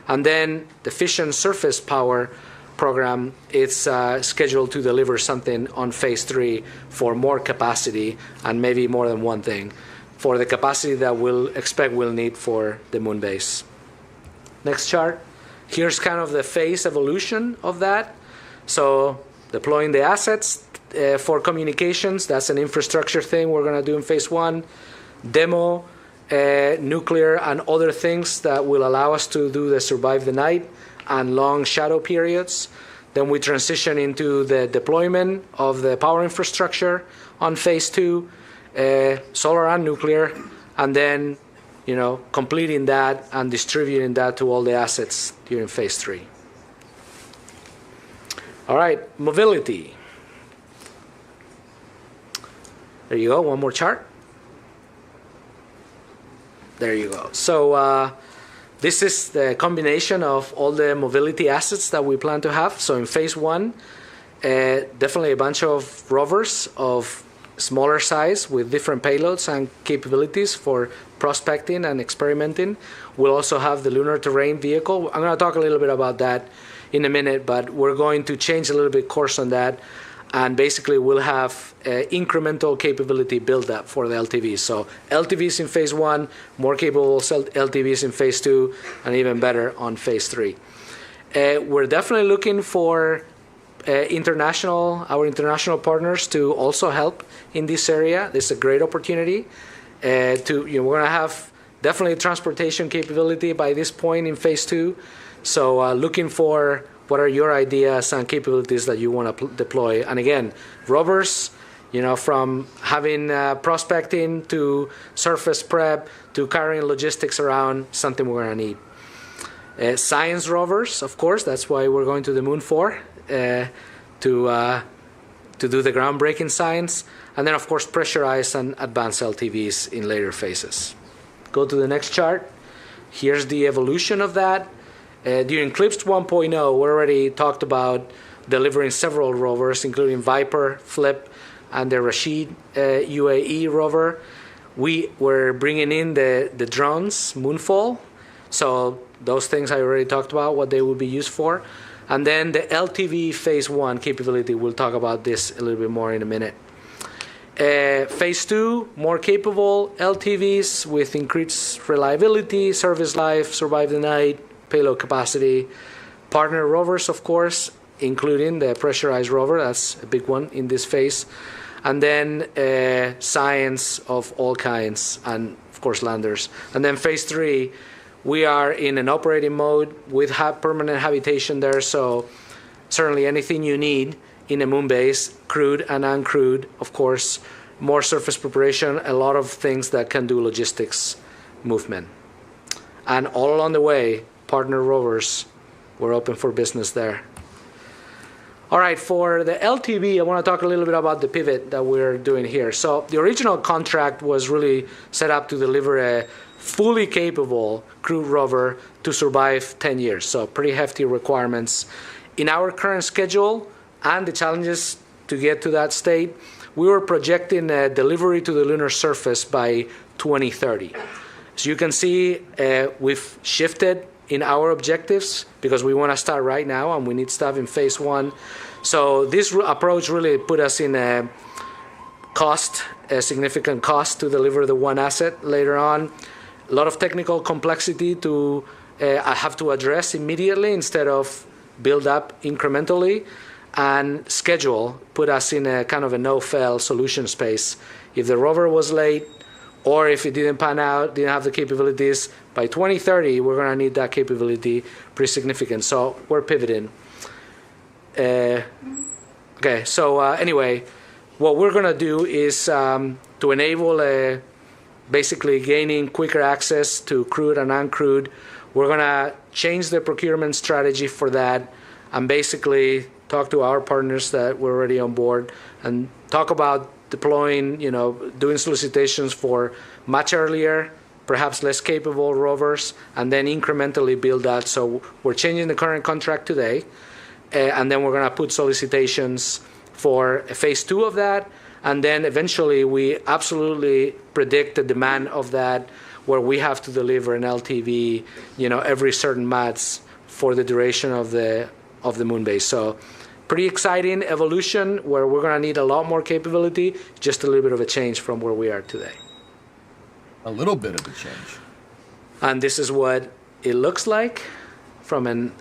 And then the fission surface power program, it's scheduled to deliver something on phase 3 for more capacity and maybe more than one thing for the capacity that we'll expect we'll need for the moon base. Next chart. Here's kind of the phase evolution of that. So deploying the assets for communications, that's an infrastructure thing we're going to do in phase 1. Demo, nuclear, and other things that will allow us to do the survive the night and long shadow periods. Then we transition into the deployment of the power infrastructure on phase 2, solar and nuclear, and then completing that and distributing that to all the assets during phase 3. All right, mobility. There you go, one more chart. There you go. So this is the combination of all the mobility assets that we plan to have. So in phase 1, definitely a bunch of rovers of smaller size with different payloads and capabilities for prospecting and experimenting. We'll also have the lunar terrain vehicle. I'm going to talk a little bit about that in a minute, but we're going to change a little bit course on that, and basically we'll have incremental capability build up for the LTVs. So LTVs in phase 1, more capable LTVs in phase 2, and even better on phase 3. We're definitely looking for our international partners to also help in this area. This is a great opportunity. We're going to have definitely transportation capability by this point in phase 2. So looking for what are your ideas and capabilities that you want to deploy. And again, rovers, from having prospecting to surface prep to carrying logistics around, something we're going to need. Science rovers, of course, that's why we're going to the moon for, to do the groundbreaking science. And then, of course, pressurized and advanced LTVs in later phases. Go to the next chart. Here's the evolution of that. During CLIPS 1.0, we already talked about delivering several rovers, including Viper, Flip, and the Rashid UAE rover. We were bringing in the drones, Moonfall. So those things I already talked about, what they would be used for. And then the LTV phase 1 capability, we'll talk about this a little bit more in a minute. Phase 2, more capable LTVs with increased reliability, service life, survive the night, payload capacity. Partner rovers, of course, including the pressurized rover. That's a big one in this phase. And then science of all kinds, and of course landers. And then phase 3, we are in an operating mode with permanent habitation there. So certainly anything you need in a moon base, crewed and uncrewed, of course, more surface preparation, a lot of things that can do logistics movement. And all along the way, partner rovers, we're open for business there. All right, for the LTV, I want to talk a little bit about the pivot that we're doing here. So the original contract was really set up to deliver a fully capable crewed rover to survive 10 years. So pretty hefty requirements. In our current schedule and the challenges to get to that state, we were projecting a delivery to the lunar surface by 2030. So you can see we've shifted in our objectives because we want to start right now and we need stuff in phase 1. So this approach really put us in a significant cost to deliver the one asset later on. A lot of technical complexity to I have to address immediately instead of build up incrementally. And schedule put us in a kind of a no-fail solution space. If the rover was late, or if it didn't pan out, didn't have the capabilities, by 2030, we're going to need that capability pretty significant. So we're pivoting. Okay, so anyway, what we're going to do is to enable basically gaining quicker access to crewed and uncrewed, we're going to change the procurement strategy for that and basically talk to our partners that were already on board and talk about deploying, doing solicitations for much earlier perhaps less capable rovers, and then incrementally build that. So we're changing the current contract today, and then we're going to put solicitations for phase 2 of that, and then eventually we absolutely predict the demand of that, where we have to deliver an LTV, every certain months for the duration of the moon base. So pretty exciting evolution where we're going to need a lot more capability, just a little bit of a change from where we are today. A little bit of a change. And this is what it looks like from an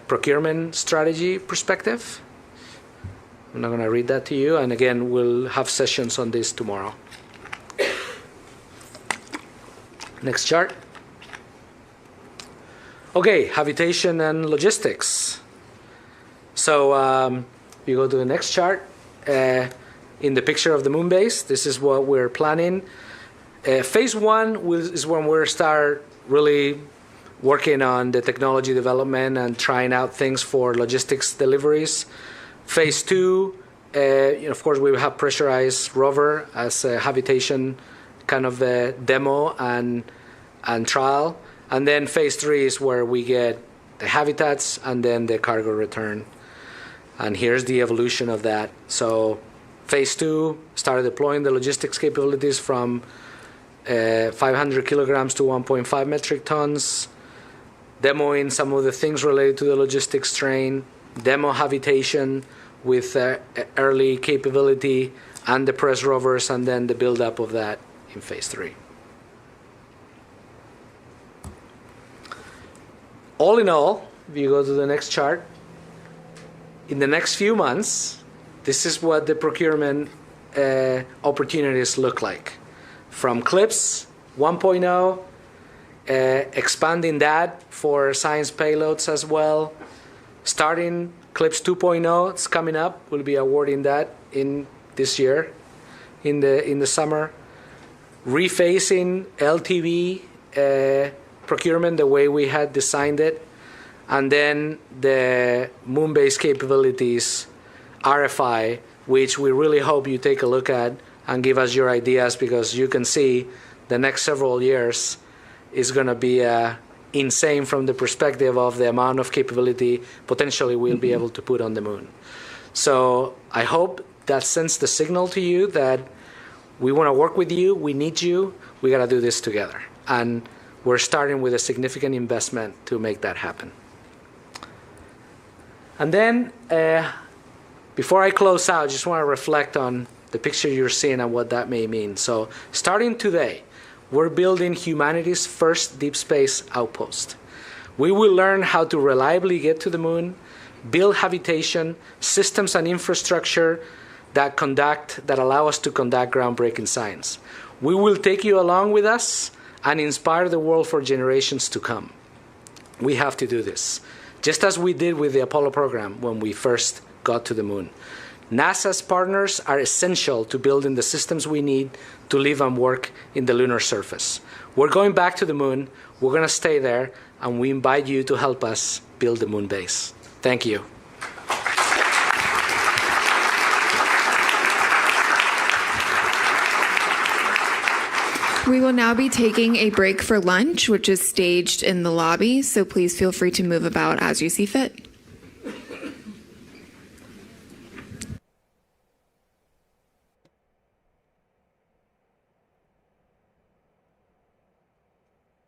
procurement strategy perspective. I'm not going to read that to you. And again, we'll have sessions on this tomorrow. Next chart. Okay, habitation and logistics. So you go to the next chart. In the picture of the moon base, this is what we're planning. Phase 1 is when we'll start really working on the technology development and trying out things for logistics deliveries. Phase 2, of course, we will have pressurized rover as a habitation kind of a demo and trial. And then phase 3 is where we get the habitats and then the cargo return. And here's the evolution of that. So phase 2 started deploying the logistics capabilities from 500 kilograms to 1.5 metric tons, demoing some of the things related to the logistics train, demo habitation with early capability and the press rovers, and then the build-up of that in phase 3. All in all, if you go to the next chart, in the next few months, this is what the procurement opportunities look like. From CLIPS 1.0, expanding that for science payloads as well. Starting CLIPS 2.0, it's coming up. We'll be awarding that in this year, in the summer. Rephasing LTV procurement the way we had designed it, and then the moon-based capabilities, RFI, which we really hope you take a look at and give us your ideas, because you can see the next several years is going to be insane from the perspective of the amount of capability potentially we'll be able to put on the moon. So I hope that sends the signal to you that we want to work with you, we need you, we got to do this together. And we're starting with a significant investment to make that happen. And then, before I close out, I just want to reflect on the picture you're seeing and what that may mean. So, starting today, we're building humanity's first deep space outpost. We will learn how to reliably get to the moon, build habitation, systems and infrastructure that allow us to conduct groundbreaking science. We will take you along with us and inspire the world for generations to come. We have to do this, just as we did with the Apollo program when we first got to the moon. NASA's partners are essential to building the systems we need to live and work in the lunar surface. We're going back to the moon, we're going to stay there, and we invite you to help us build the moon base. Thank you. We will now be taking a break for lunch, which is staged in the lobby, so please feel free to move about as you see fit.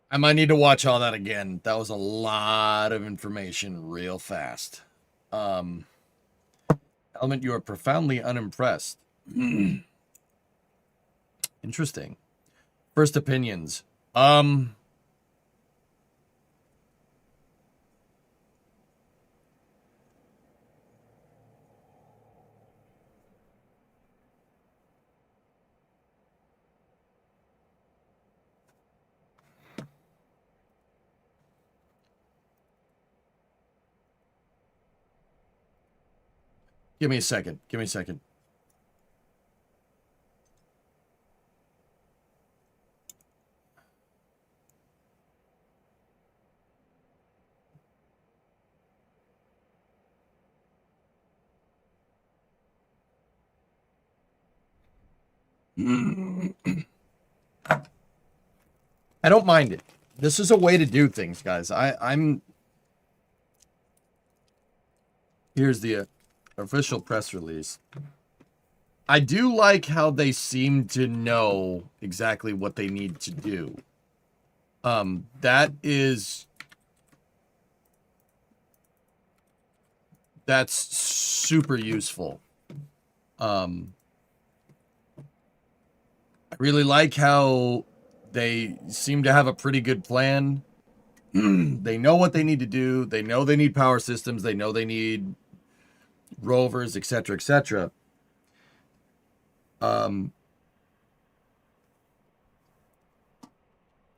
I might need to watch all that again. That was a lot of information real fast. Element, you are profoundly unimpressed. Interesting. First opinions. Give me a second. Give me a second. I don't mind it. This is a way to do things, guys. Here's the official press release. I do like how they seem to know exactly what they need to do. That's super useful. I really like how they seem to have a pretty good plan. They know what they need to do. They know they need power systems. They know they need rovers, etc., etc.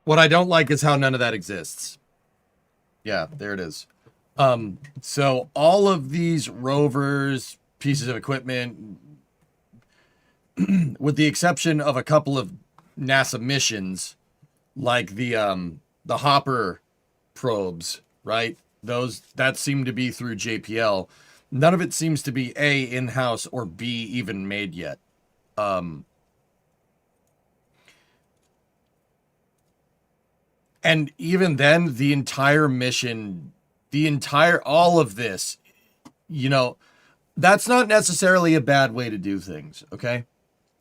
What I don't like is how none of that exists. Yeah, there it is. So all of these rovers, pieces of equipment, with the exception of a couple of NASA missions, like the Hopper probes, right? That seem to be through JPL. None of it seems to be A, in-house, or B, even made yet. And even then, the entire mission, all of this, you know, that's not necessarily a bad way to do things, okay?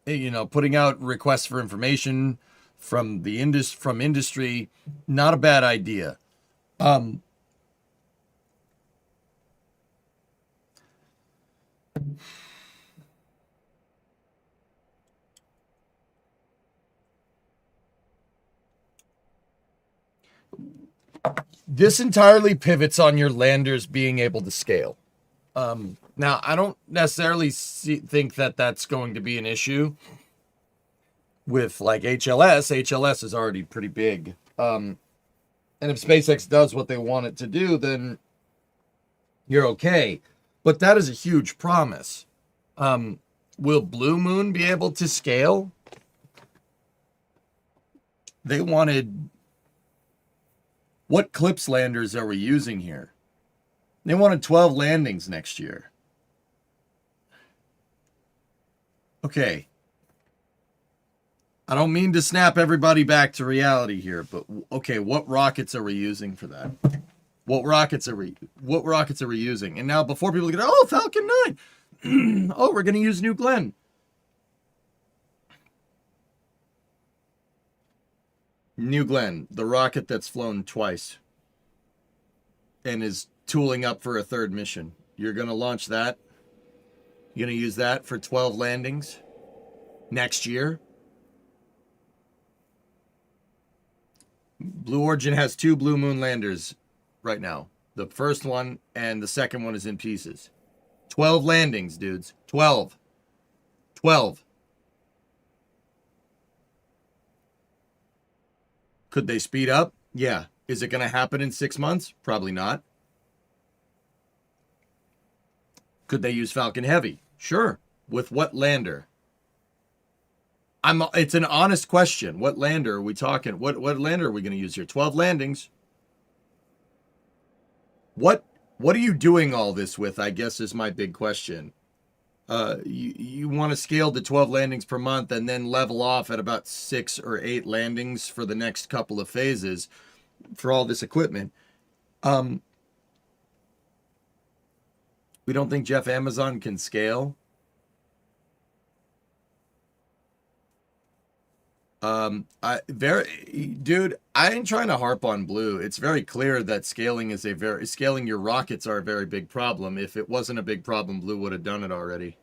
You know, putting out requests for information from industry, not a bad idea. This entirely pivots on your landers being able to scale. Now, I don't necessarily think that that's going to be an issue with like HLS. HLS is already pretty big. And if SpaceX does what they want it to do, then you're okay. But that is a huge promise. Will Blue Moon be able to scale? They wanted... What CLIPS landers are we using here? They wanted 12 landings next year. Okay. I don't mean to snap everybody back to reality here, but okay, what rockets are we using for that? What rockets are we using? And now before people get, oh, Falcon 9. Oh, we're going to use New Glenn. New Glenn, the rocket that's flown twice and is tooling up for a third mission. You're going to launch that? You're going to use that for 12 landings next year? Blue Origin has 2 Blue Moon landers right now. The first one and the second one is in pieces. 12 landings, dudes. 12. 12. Could they speed up? Yeah. Is it going to happen in 6 months? Probably not. Could they use Falcon Heavy? Sure. With what lander? It's an honest question. What lander are we talking? What lander are we going to use here? 12 landings. What are you doing all this with, I guess, is my big question. You want to scale to 12 landings per month and then level off at about 6 or 8 landings for the next couple of phases for all this equipment. We don't think Jeff Amazon can scale. Dude, I ain't trying to harp on Blue. It's very clear that scaling your rockets are a very big problem. If it wasn't a big problem, Blue would have done it already.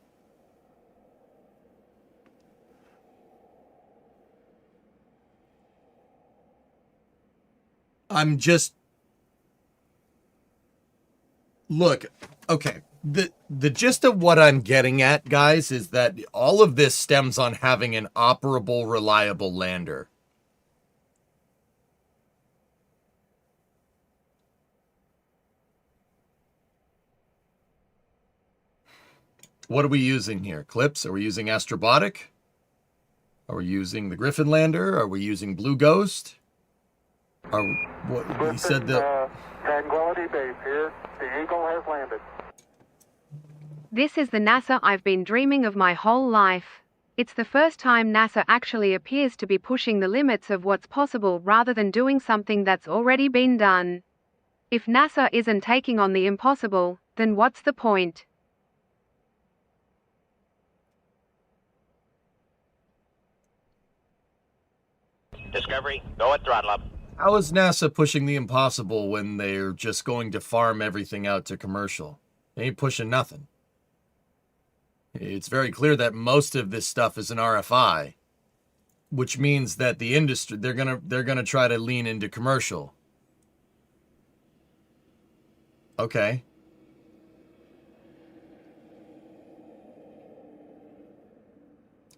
Look, okay. The gist of what I'm getting at, guys, is that all of this stems on having an operable, reliable lander. What are we using here? Clips? Are we using Astrobotic? Are we using the Griffin lander? Are we using Blue Ghost? He said that... Tranquility Base here. The Eagle has landed. This is the NASA I've been dreaming of my whole life. It's the first time NASA actually appears to be pushing the limits of what's possible rather than doing something that's already been done. If NASA isn't taking on the impossible, then what's the point? Discovery, go at throttle up. How is NASA pushing the impossible when they're just going to farm everything out to commercial? They ain't pushing nothing. It's very clear that most of this stuff is an RFI, which means that the industry, they're gonna try to lean into commercial. Okay.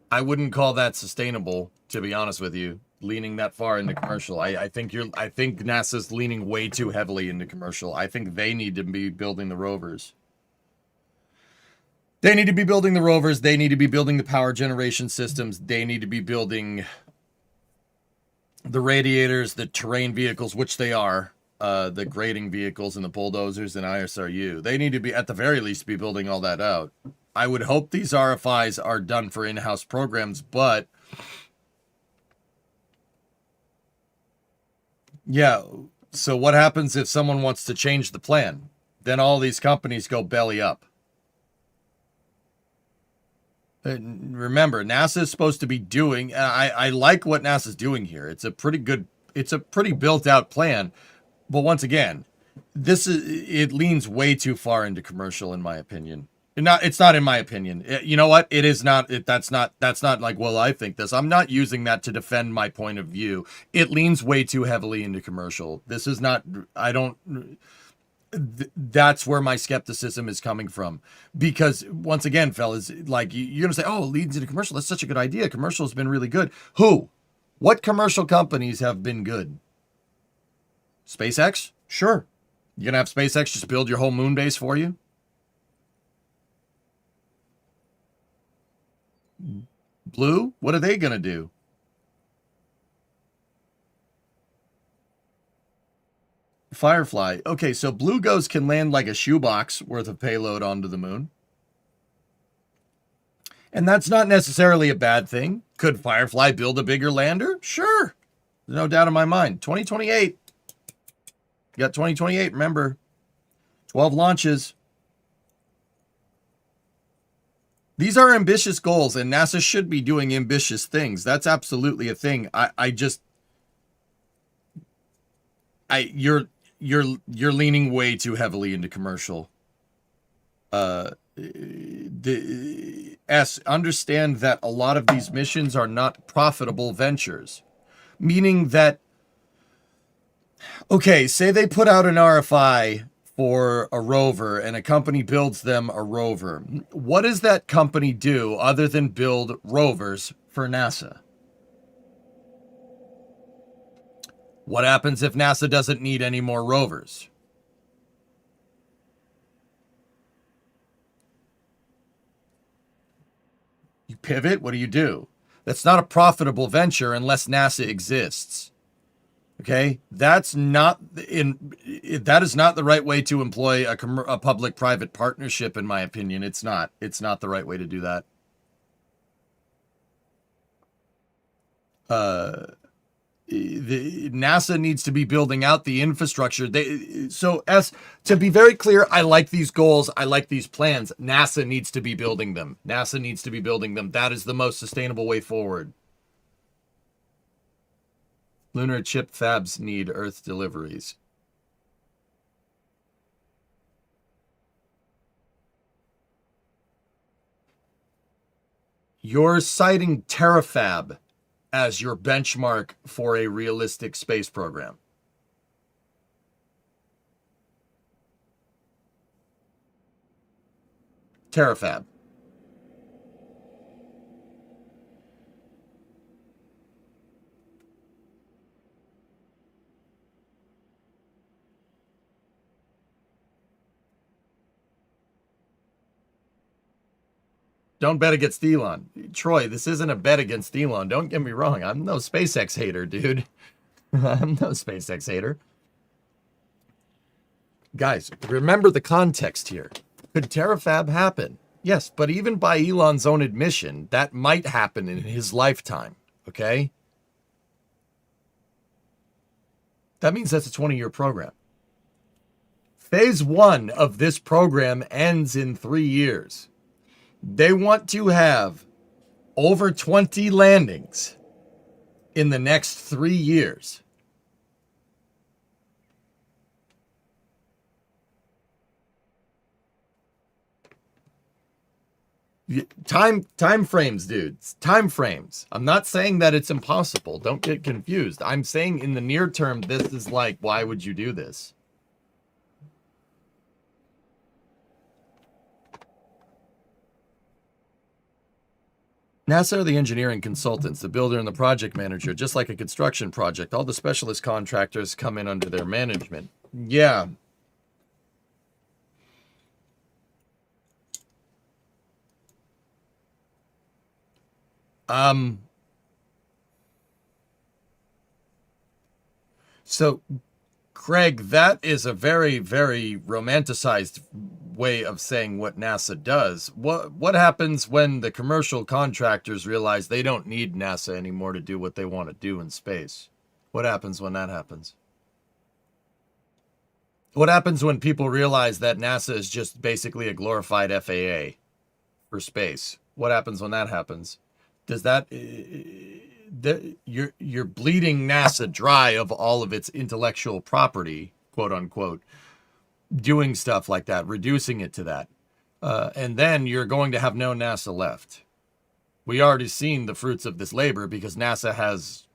I wouldn't call that sustainable, to be honest with you, leaning that far into commercial. I think NASA's leaning way too heavily into commercial. I think they need to be building the rovers. They need to be building the rovers. They need to be building the power generation systems. They need to be building the radiators, the terrain vehicles, which they are, the grading vehicles and the bulldozers and ISRU. They need to be, at the very least, be building all that out. I would hope these RFIs are done for in-house programs, but yeah, so what happens if someone wants to change the plan? Then all these companies go belly up. Remember, NASA is supposed to be doing, I like what NASA's doing here. It's a pretty built out plan. But once again, it leans way too far into commercial, in my opinion. It's not in my opinion. You know what? It is not. That's not like, well, I think this. I'm not using that to defend my point of view. It leans way too heavily into commercial. This is not, that's where my skepticism is coming from. Because once again, fellas, like you're going to say, oh, it leads into commercial. That's such a good idea. Commercial has been really good. Who? What commercial companies have been good? SpaceX? Sure. You're going to have SpaceX just build your whole moon base for you? Blue? What are they going to do? Firefly. Okay, so Blue Ghost can land like a shoebox worth of payload onto the moon. And that's not necessarily a bad thing. Could Firefly build a bigger lander? Sure. There's no doubt in my mind. 2028. You got 2028, remember. 12 launches. These are ambitious goals, and NASA should be doing ambitious things. That's absolutely a thing. You're leaning way too heavily into commercial. Understand that a lot of these missions are not profitable ventures, meaning that, okay, say they put out an RFI for a rover and a company builds them a rover. What does that company do other than build rovers for NASA? What happens if NASA doesn't need any more rovers? You pivot, what do? That's not a profitable venture unless NASA exists. Okay, that is not the right way to employ a public-private partnership, in my opinion. It's not the right way to do that. NASA needs to be building out the infrastructure. To be very clear, I like these goals. I like these plans. NASA needs to be building them. That is the most sustainable way forward. Lunar chip fabs need Earth deliveries. You're citing Terafab as your benchmark for a realistic space program. Terafab. Don't bet against Elon. Troy, this isn't a bet against Elon. Don't get me wrong. I'm no SpaceX hater, dude. I'm no SpaceX hater. Guys, remember the context here. Could Terafab happen? Yes, but even by Elon's own admission, that might happen in his lifetime, okay? That means that's a 20-year program. Phase 1 of this program ends in 3 years. They want to have over 20 landings in the next 3 years. Time frames, dudes. Time frames. I'm not saying that it's impossible. Don't get confused. I'm saying in the near term, this is like, why would you do this? NASA are the engineering consultants, the builder and the project manager, just like a construction project. All the specialist contractors come in under their management. Yeah. So, Craig, that is a very, very romanticized way of saying what NASA does. What happens when the commercial contractors realize they don't need NASA anymore to do what they want to do in space? What happens when that happens? What happens when people realize that NASA is just basically a glorified FAA for space? What happens when that happens? Does that you're bleeding NASA dry of all of its intellectual property, quote unquote, doing stuff like that, reducing it to that, and then you're going to have no NASA left. We already seen the fruits of this labor because NASA has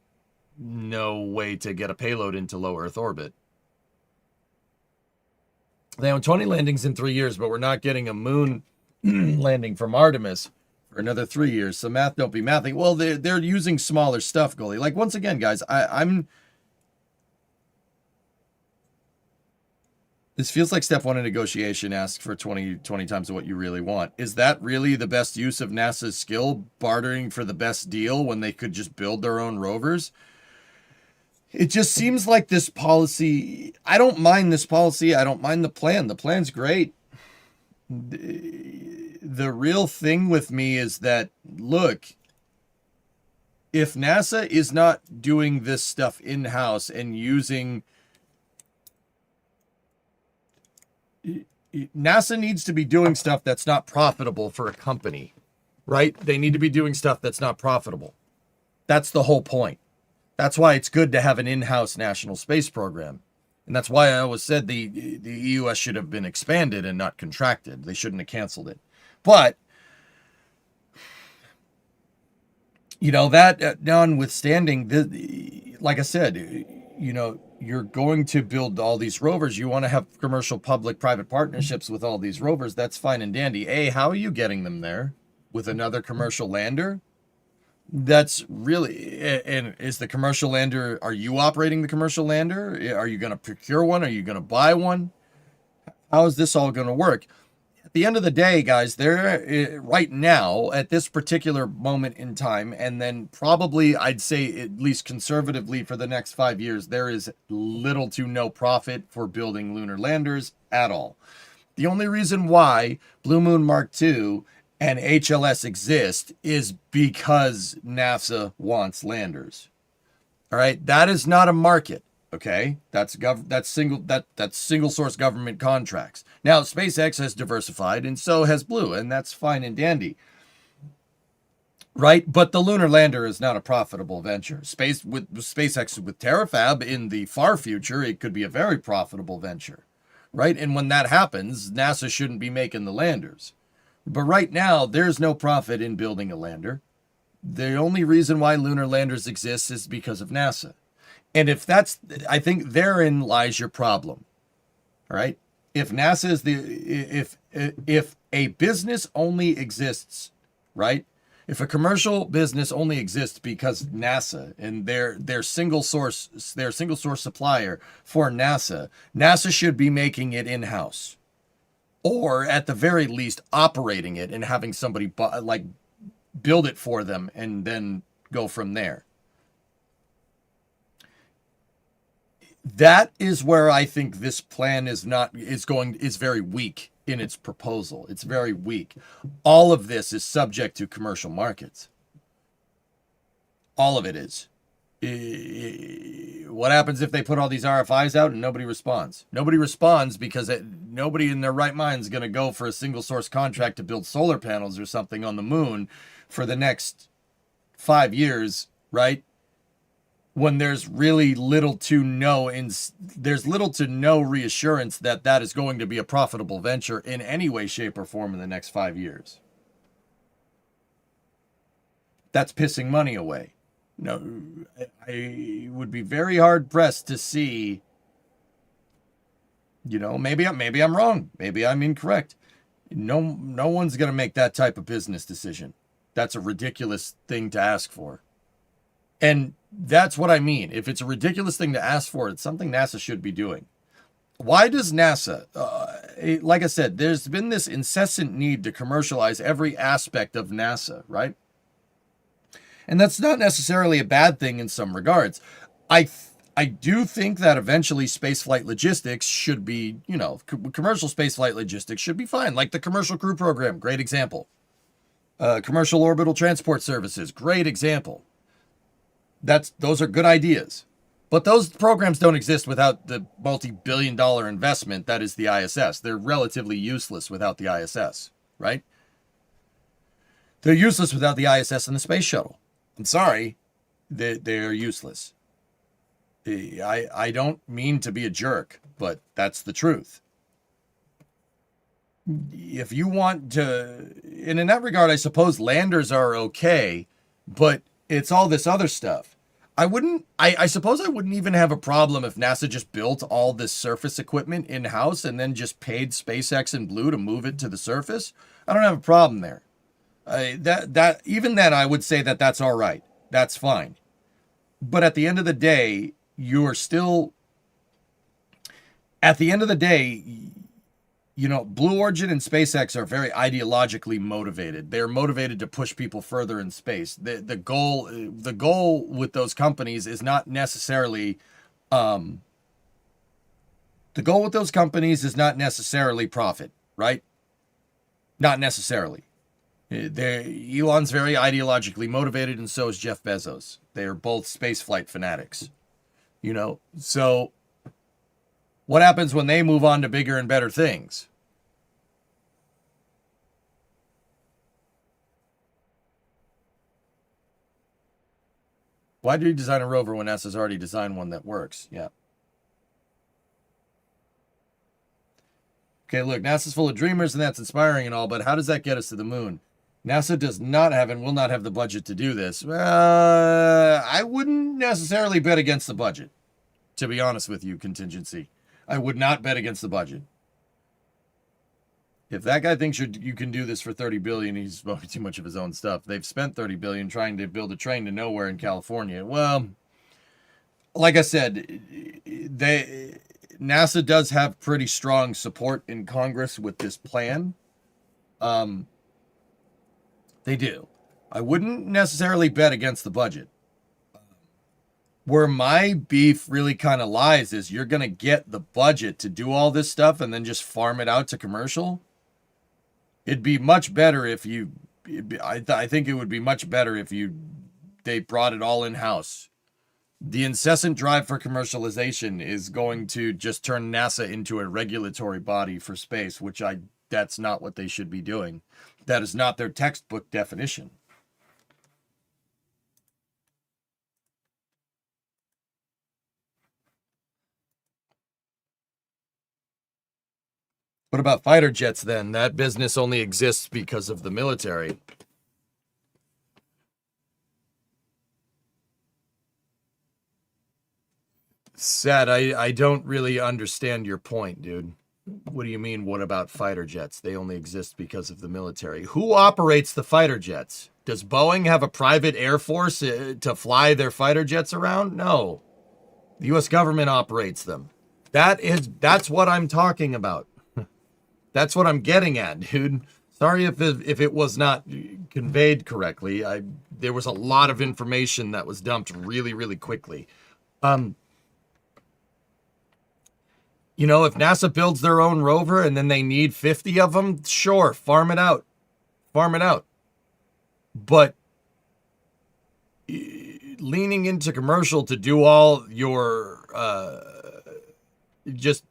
no way to get a payload into low Earth orbit. They have 20 landings in 3 years, but we're not getting a moon landing from Artemis for another 3 years. So math don't be mathing. Well, they're using smaller stuff, Goalie. Like, once again, guys, this feels like step 1 in negotiation. Ask for 20 times what you really want. Is that really the best use of NASA's skill, bartering for the best deal when they could just build their own rovers? It just seems like this policy, I don't mind this policy. I don't mind the plan. The plan's great. The real thing with me is that, look, if NASA is not doing this stuff in-house and using... NASA needs to be doing stuff that's not profitable for a company, right? They need to be doing stuff that's not profitable. That's the whole point. That's why it's good to have an in-house national space program. And that's why I always said the EUS should have been expanded and not contracted. They shouldn't have canceled it. But, you know, that notwithstanding, like I said, you know, you're going to build all these rovers. You want to have commercial, public, private partnerships with all these rovers. That's fine and dandy. How are you getting them there? With another commercial lander? That's really, and is the commercial lander, are you operating the commercial lander? Are you going to procure one? Are you going to buy one? How is this all going to work? At the end of the day, guys, there right now at this particular moment in time, and then probably I'd say at least conservatively for the next 5 years, there is little to no profit for building lunar landers at all. The only reason why Blue Moon Mark II and HLS exist is because NASA wants landers. All right, that is not a market. Okay, that's single source government contracts. Now SpaceX has diversified, and so has Blue, and that's fine and dandy, right? But the lunar lander is not a profitable venture. SpaceX with Terrafab in the far future, it could be a very profitable venture, right? And when that happens, NASA shouldn't be making the landers. But right now, there's no profit in building a lander. The only reason why lunar landers exist is because of NASA. And if that's, I think therein lies your problem. All right. If NASA is if a business only exists, right? If a commercial business only exists because NASA and their single source supplier for NASA should be making it in-house, or at the very least operating it and having somebody build it for them and then go from there. That is where I think this plan is very weak. in its proposal. It's very weak. All of this is subject to commercial markets. All of it is. What happens if they put all these RFIs out and nobody responds? Nobody responds because nobody in their right mind is going to go for a single source contract to build solar panels or something on the moon for the next 5 years, right? When there's really little to no reassurance that that is going to be a profitable venture in any way, shape, or form in the next 5 years. That's pissing money away. No, I would be very hard pressed to see, maybe I'm wrong. Maybe I'm incorrect. No one's going to make that type of business decision. That's a ridiculous thing to ask for. And that's what I mean. If it's a ridiculous thing to ask for, it's something NASA should be doing. Why does NASA, like I said, there's been this incessant need to commercialize every aspect of NASA, right? And that's not necessarily a bad thing in some regards. I do think that eventually spaceflight logistics should be, commercial spaceflight logistics should be fine. Like the Commercial Crew Program, great example. Commercial Orbital Transport Services, great example. Those are good ideas. But those programs don't exist without the multi-billion-dollar investment that is the ISS. They're relatively useless without the ISS, right? They're useless without the ISS and the space shuttle. I'm sorry, they're useless. I don't mean to be a jerk, but that's the truth. If you want to, and in that regard, I suppose landers are okay, but it's all this other stuff. I suppose I wouldn't even have a problem if NASA just built all this surface equipment in-house and then just paid SpaceX and Blue to move it to the surface. I don't have a problem there. Even then, I would say that that's all right. That's fine. But at the end of the day, Blue Origin and SpaceX are very ideologically motivated. They're motivated to push people further in space. The goal with those companies is not necessarily profit, right? Not necessarily. Elon's very ideologically motivated, and so is Jeff Bezos. They are both spaceflight fanatics. So what happens when they move on to bigger and better things? Why do you design a rover when NASA's already designed one that works? Yeah. Okay, look, NASA's full of dreamers, and that's inspiring and all, but how does that get us to the moon? NASA does not have and will not have the budget to do this. I wouldn't necessarily bet against the budget, to be honest with you, contingency. I would not bet against the budget. If that guy thinks you can do this for $30 billion, he's smoking too much of his own stuff. They've spent $30 billion trying to build a train to nowhere in California. Well, like I said, NASA does have pretty strong support in Congress with this plan. They do. I wouldn't necessarily bet against the budget. Where my beef really kind of lies is you're going to get the budget to do all this stuff and then just farm it out to commercial. It'd be much better if I think it would be much better if they brought it all in-house. The incessant drive for commercialization is going to just turn NASA into a regulatory body for space, which that's not what they should be doing. That is not their textbook definition. What about fighter jets then? That business only exists because of the military. Sad, I don't really understand your point, dude. What do you mean, what about fighter jets? They only exist because of the military. Who operates the fighter jets? Does Boeing have a private air force to fly their fighter jets around? No. The U.S. government operates them. That's what I'm talking about. That's what I'm getting at, dude. Sorry if it was not conveyed correctly. There was a lot of information that was dumped really, really quickly. You know, if NASA builds their own rover and then they need 50 of them, sure, farm it out. Farm it out. But leaning into commercial to do all your just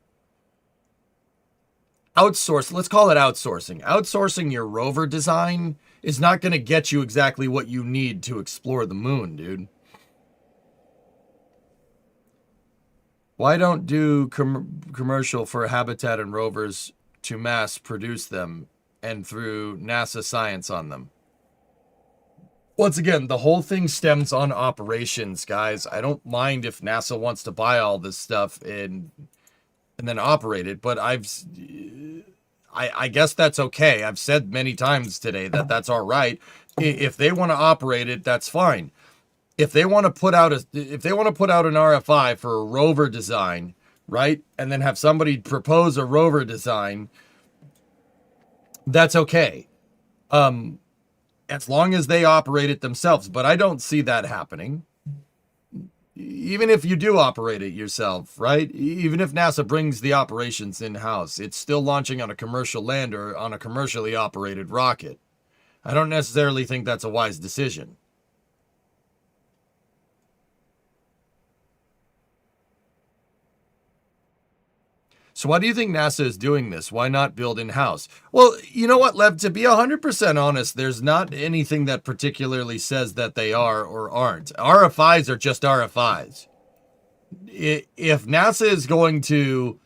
outsource, let's call it outsourcing. Outsourcing your rover design is not going to get you exactly what you need to explore the moon, dude. Why don't do commercial for habitat and rovers to mass produce them and through NASA science on them? Once again, the whole thing stems on operations, guys. I don't mind if NASA wants to buy all this stuff and then operate it, but I guess that's okay. I've said many times today that that's all right. If they want to operate it, that's fine. If they want to put out an RFI for a rover design, right, and then have somebody propose a rover design, that's okay. As long as they operate it themselves. But I don't see that happening. Even if you do operate it yourself, right? Even if NASA brings the operations in-house, it's still launching on a commercial lander on a commercially operated rocket. I don't necessarily think that's a wise decision. So why do you think NASA is doing this? Why not build in-house? Well, you know what, Lev, to be 100% honest, there's not anything that particularly says that they are or aren't. RFIs are just RFIs. If NASA is going to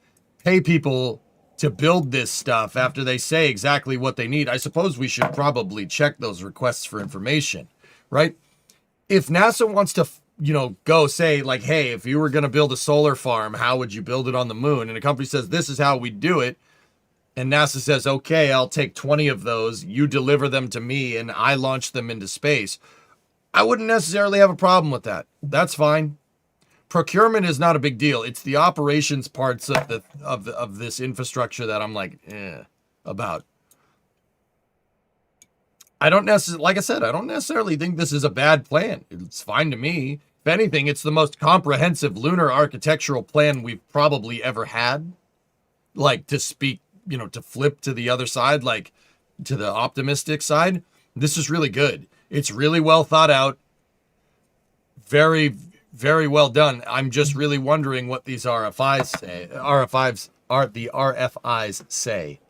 pay people to build this stuff after they say exactly what they need, I suppose we should probably check those requests for information, right? If NASA wants to go say like, hey, if you were going to build a solar farm, how would you build it on the moon? And a company says, this is how we do it. And NASA says, okay, I'll take 20 of those. You deliver them to me and I launch them into space. I wouldn't necessarily have a problem with that. That's fine. Procurement is not a big deal. It's the operations parts of this infrastructure that I'm like, about. Like I said, I don't necessarily think this is a bad plan. It's fine to me. If anything, it's the most comprehensive lunar architectural plan we've probably ever had. Like, to speak, to flip to the other side, like to the optimistic side. This is really good. It's really well thought out. Very, very well done. I'm just really wondering what these RFIs say. The RFIs say.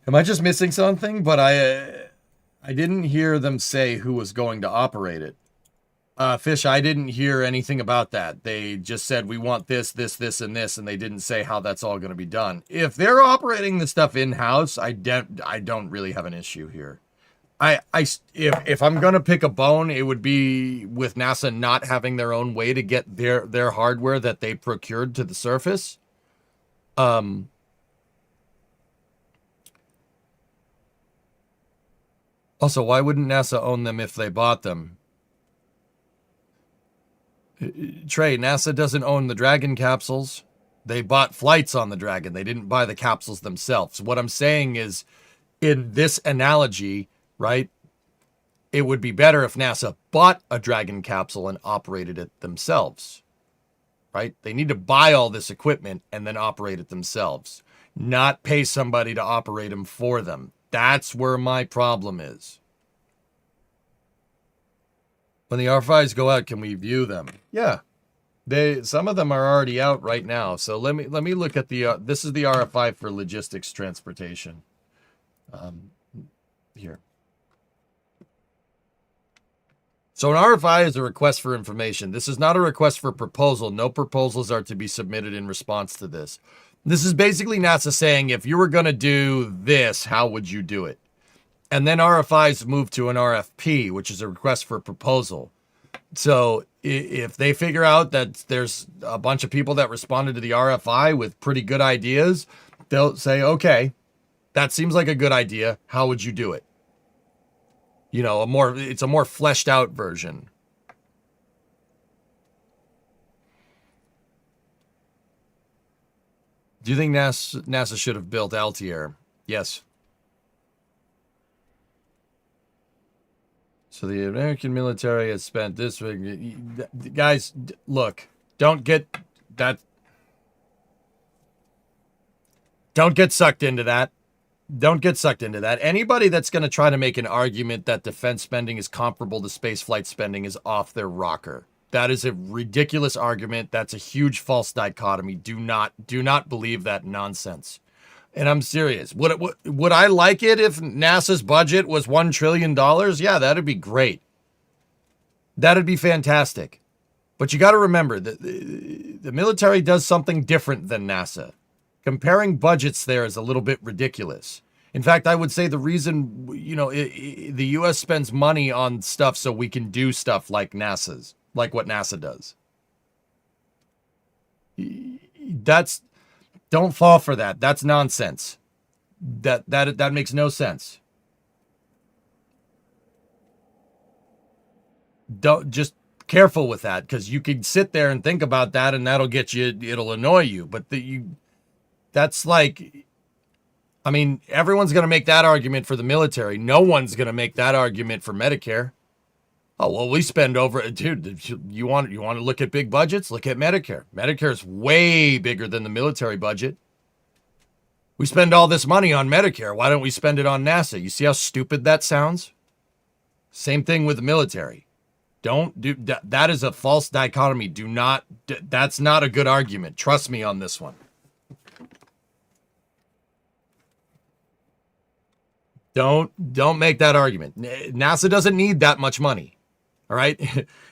Am I just missing something? But I didn't hear them say who was going to operate it. Fish, I didn't hear anything about that. They just said, we want this, this, this, and this, and they didn't say how that's all going to be done. If they're operating the stuff in-house, I don't really have an issue here. If I'm going to pick a bone, it would be with NASA not having their own way to get their hardware that they procured to the surface. Also, why wouldn't NASA own them if they bought them? Trey, NASA doesn't own the Dragon capsules. They bought flights on the Dragon. They didn't buy the capsules themselves. What I'm saying is, in this analogy, right, it would be better if NASA bought a Dragon capsule and operated it themselves, right? They need to buy all this equipment and then operate it themselves, not pay somebody to operate them for them. That's where my problem is. When the RFIs go out, can we view them? Yeah. Some of them are already out right now. So let me look at this is the RFI for logistics transportation. Here. So an RFI is a request for information. This is not a request for proposal. No proposals are to be submitted in response to this. This is basically NASA saying, if you were going to do this, how would you do it? And then RFIs move to an RFP, which is a request for proposal. So if they figure out that there's a bunch of people that responded to the RFI with pretty good ideas, they'll say, okay, that seems like a good idea. How would you do it? It's a more fleshed out version. Do you think NASA should have built Altair? Yes. So the American military has spent this. Guys, look, don't get that. Don't get sucked into that. Don't get sucked into that. Anybody that's going to try to make an argument that defense spending is comparable to spaceflight spending is off their rocker. That is a ridiculous argument. That's a huge false dichotomy. Do not believe that nonsense. And I'm serious. Would I like it if NASA's budget was $1 trillion? Yeah, that'd be great. That'd be fantastic. But you got to remember that the military does something different than NASA. Comparing budgets there is a little bit ridiculous. In fact, I would say the reason, the U.S. spends money on stuff so we can do stuff like what NASA does. Don't fall for that. That's nonsense. That makes no sense. Just careful with that, because you can sit there and think about that, and it'll annoy you. But that's like, I mean, everyone's going to make that argument for the military. No one's going to make that argument for Medicare. Oh, well, we spend over, dude, you want to look at big budgets? Look at Medicare. Medicare is way bigger than the military budget. We spend all this money on Medicare. Why don't we spend it on NASA? You see how stupid that sounds? Same thing with the military. Don't do that. That is a false dichotomy. That's not a good argument. Trust me on this one. Don't make that argument. NASA doesn't need that much money. All right.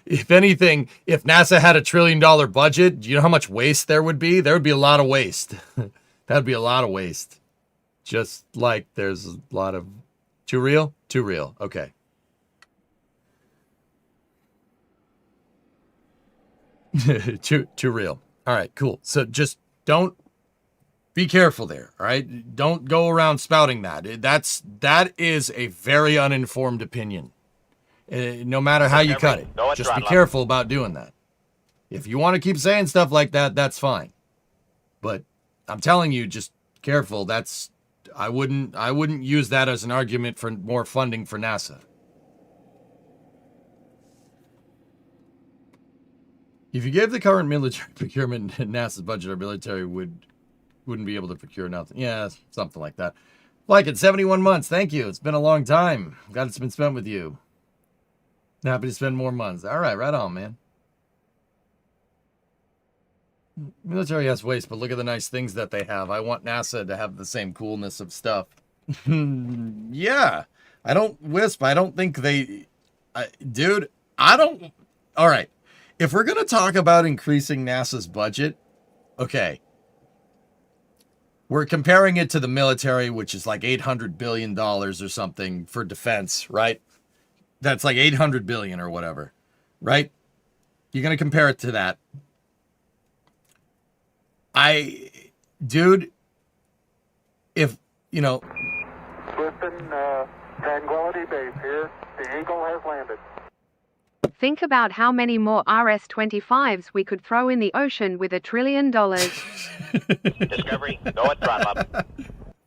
If anything, if NASA had $1 trillion budget, do you know how much waste there would be? There would be a lot of waste. That'd be a lot of waste. Just like there's a lot of too real. Okay. too real. All right, cool. So just don't be careful there. All right. Don't go around spouting that. That is a very uninformed opinion. No matter how you cut it, just be careful about doing that. If you want to keep saying stuff like that, that's fine. But I'm telling you, just careful. I wouldn't use that as an argument for more funding for NASA. If you gave the current military procurement NASA's budget, our military wouldn't be able to procure nothing. Yeah, something like that. Like it, 71 months. Thank you. It's been a long time. Glad it's been spent with you. Happy to spend more months. All right, right on, man. Military has waste, but look at the nice things that they have. I want NASA to have the same coolness of stuff. Yeah. I don't think they... dude, I don't... All right. If we're going to talk about increasing NASA's budget, okay. We're comparing it to the military, which is like $800 billion or something for defense, right? That's like 800 billion or whatever, right? You're going to compare it to that. Dude, if, Listen, Tranquility Base here. The Eagle has landed. Think about how many more RS-25s we could throw in the ocean with $1 trillion. Discovery, go at throttle up.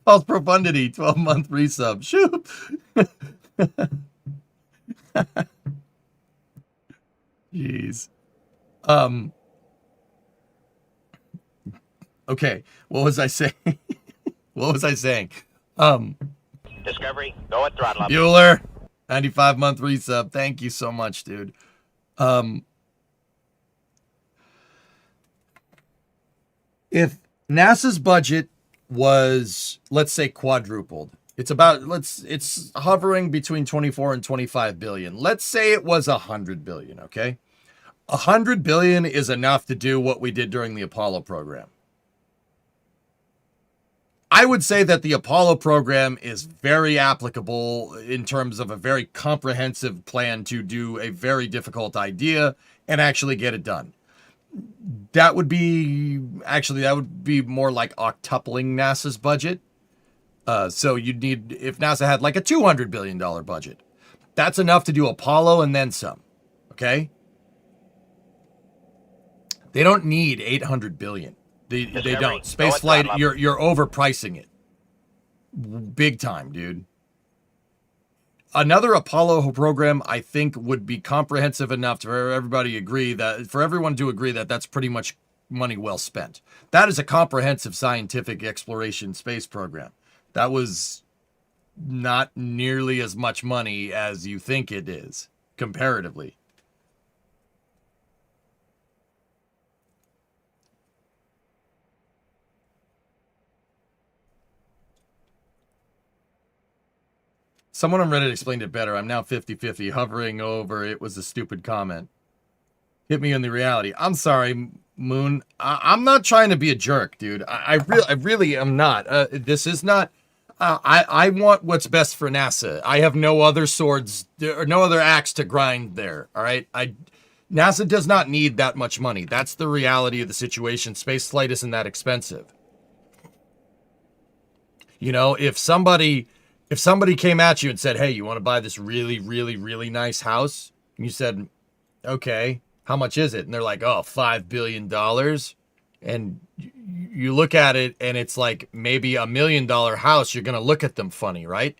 False profundity, 12-month resub. Shoot. Jeez. Okay, what was I saying? Discovery, go at throttle up. Bueller, 95-month resub. Thank you so much, dude. If NASA's budget was, let's say, quadrupled, it's hovering between 24 and 25 billion. Let's say it was 100 billion, okay? 100 billion is enough to do what we did during the Apollo program. I would say that the Apollo program is very applicable in terms of a very comprehensive plan to do a very difficult idea and actually get it done. That would be more like octupling NASA's budget. So you'd need, if NASA had like a $200 billion budget, that's enough to do Apollo and then some. Okay? They don't need 800 billion. They don't. Spaceflight, you're overpricing it. Big time, dude. another Apollo program, I think, would be comprehensive enough for everybody for everyone to agree that that's pretty much money well spent. That is a comprehensive scientific exploration space program. That was not nearly as much money as you think it is, comparatively. Someone on Reddit explained it better. I'm now 50-50. Hovering over it was a stupid comment. Hit me in the reality. I'm sorry, Moon. I'm not trying to be a jerk, dude. I really am not. This is not... I want what's best for NASA. I have no other swords or no other axe to grind there, all right? NASA does not need that much money. That's the reality of the situation. Space flight isn't that expensive. You know, if somebody came at you and said, hey, you want to buy this really, really, really nice house? And you said, okay, how much is it? And they're like, oh, $5 billion. And you look at it and it's like maybe $1 million house. You're going to look at them funny, right?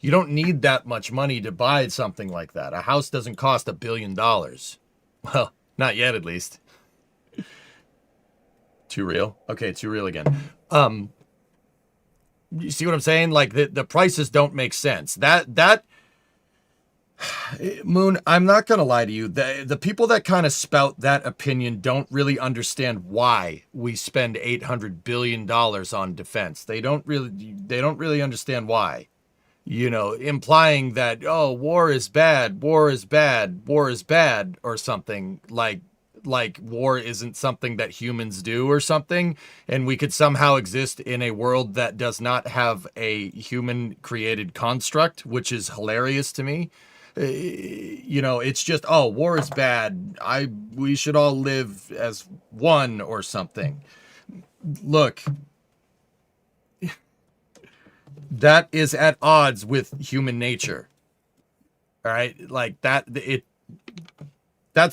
You don't need that much money to buy something like that. A house doesn't cost $1 billion. Well, not yet, at least. Too real? Okay, too real again. You see what I'm saying? Like the prices don't make sense. That Moon, I'm not going to lie to you. The people that kind of spout that opinion don't really understand why we spend $800 billion on defense. They don't really understand why. You know, implying that, oh, war is bad, war is bad, war is bad, or something like war isn't something that humans do or something, and we could somehow exist in a world that does not have a human created construct, which is hilarious to me. You know, it's just, oh, war is bad. We should all live as one or something. Look, that is at odds with human nature. All right? Like that's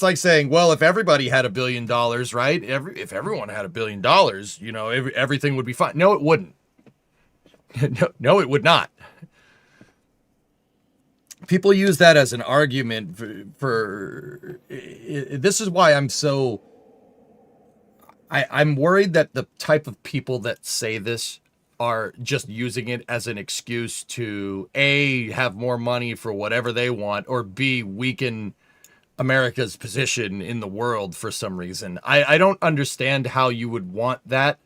like saying, well, if everybody had $1 billion, right? If everyone had $1 billion, you know, everything would be fine. No, it wouldn't. No, it would not. People use that as an argument for this is why I'm worried that the type of people that say this are just using it as an excuse to A, have more money for whatever they want, or B, weaken America's position in the world for some reason. I don't understand how you would want that,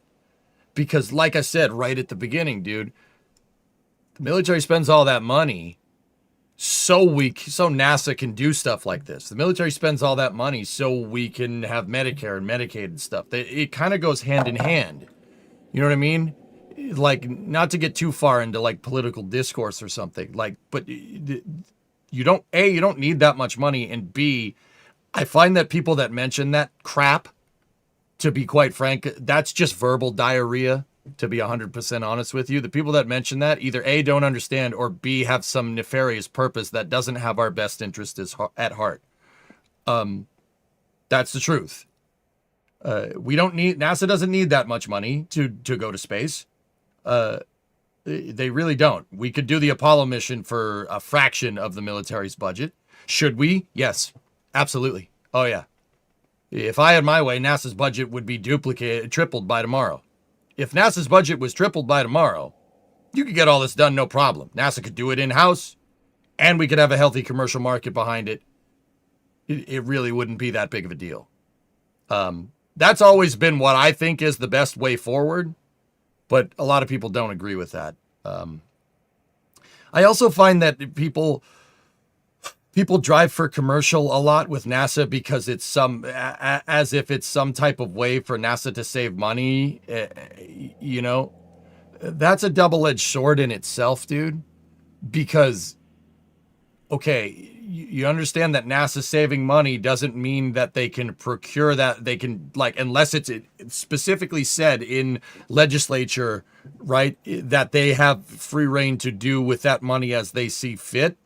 because like I said right at the beginning, dude, the military spends all that money so NASA can do stuff like this. The military spends all that money so we can have Medicare and Medicaid and stuff. It kind of goes hand in hand. You know what I mean? Like, not to get too far into like political discourse or something, like, but you don't need that much money, and B, I find that people that mention that crap, to be quite frank, that's just verbal diarrhea, to be 100% honest with you. The people that mention that either A, don't understand, or B, have some nefarious purpose that doesn't have our best interest at heart. That's the truth. NASA doesn't need that much money to go to space. They really don't. We could do the Apollo mission for a fraction of the military's budget. Should we? Yes, absolutely. Oh yeah. If I had my way, NASA's budget would be tripled by tomorrow. If NASA's budget was tripled by tomorrow, you could get all this done, no problem. NASA could do it in-house, and we could have a healthy commercial market behind it. It really wouldn't be that big of a deal. That's always been what I think is the best way forward, but a lot of people don't agree with that. I also find that people drive for commercial a lot with NASA because it's as if it's some type of way for NASA to save money. You know, that's a double-edged sword in itself, dude, because, okay, you understand that NASA saving money doesn't mean that they can procure that. They can, like, unless it's specifically said in legislature, right, that they have free reign to do with that money as they see fit.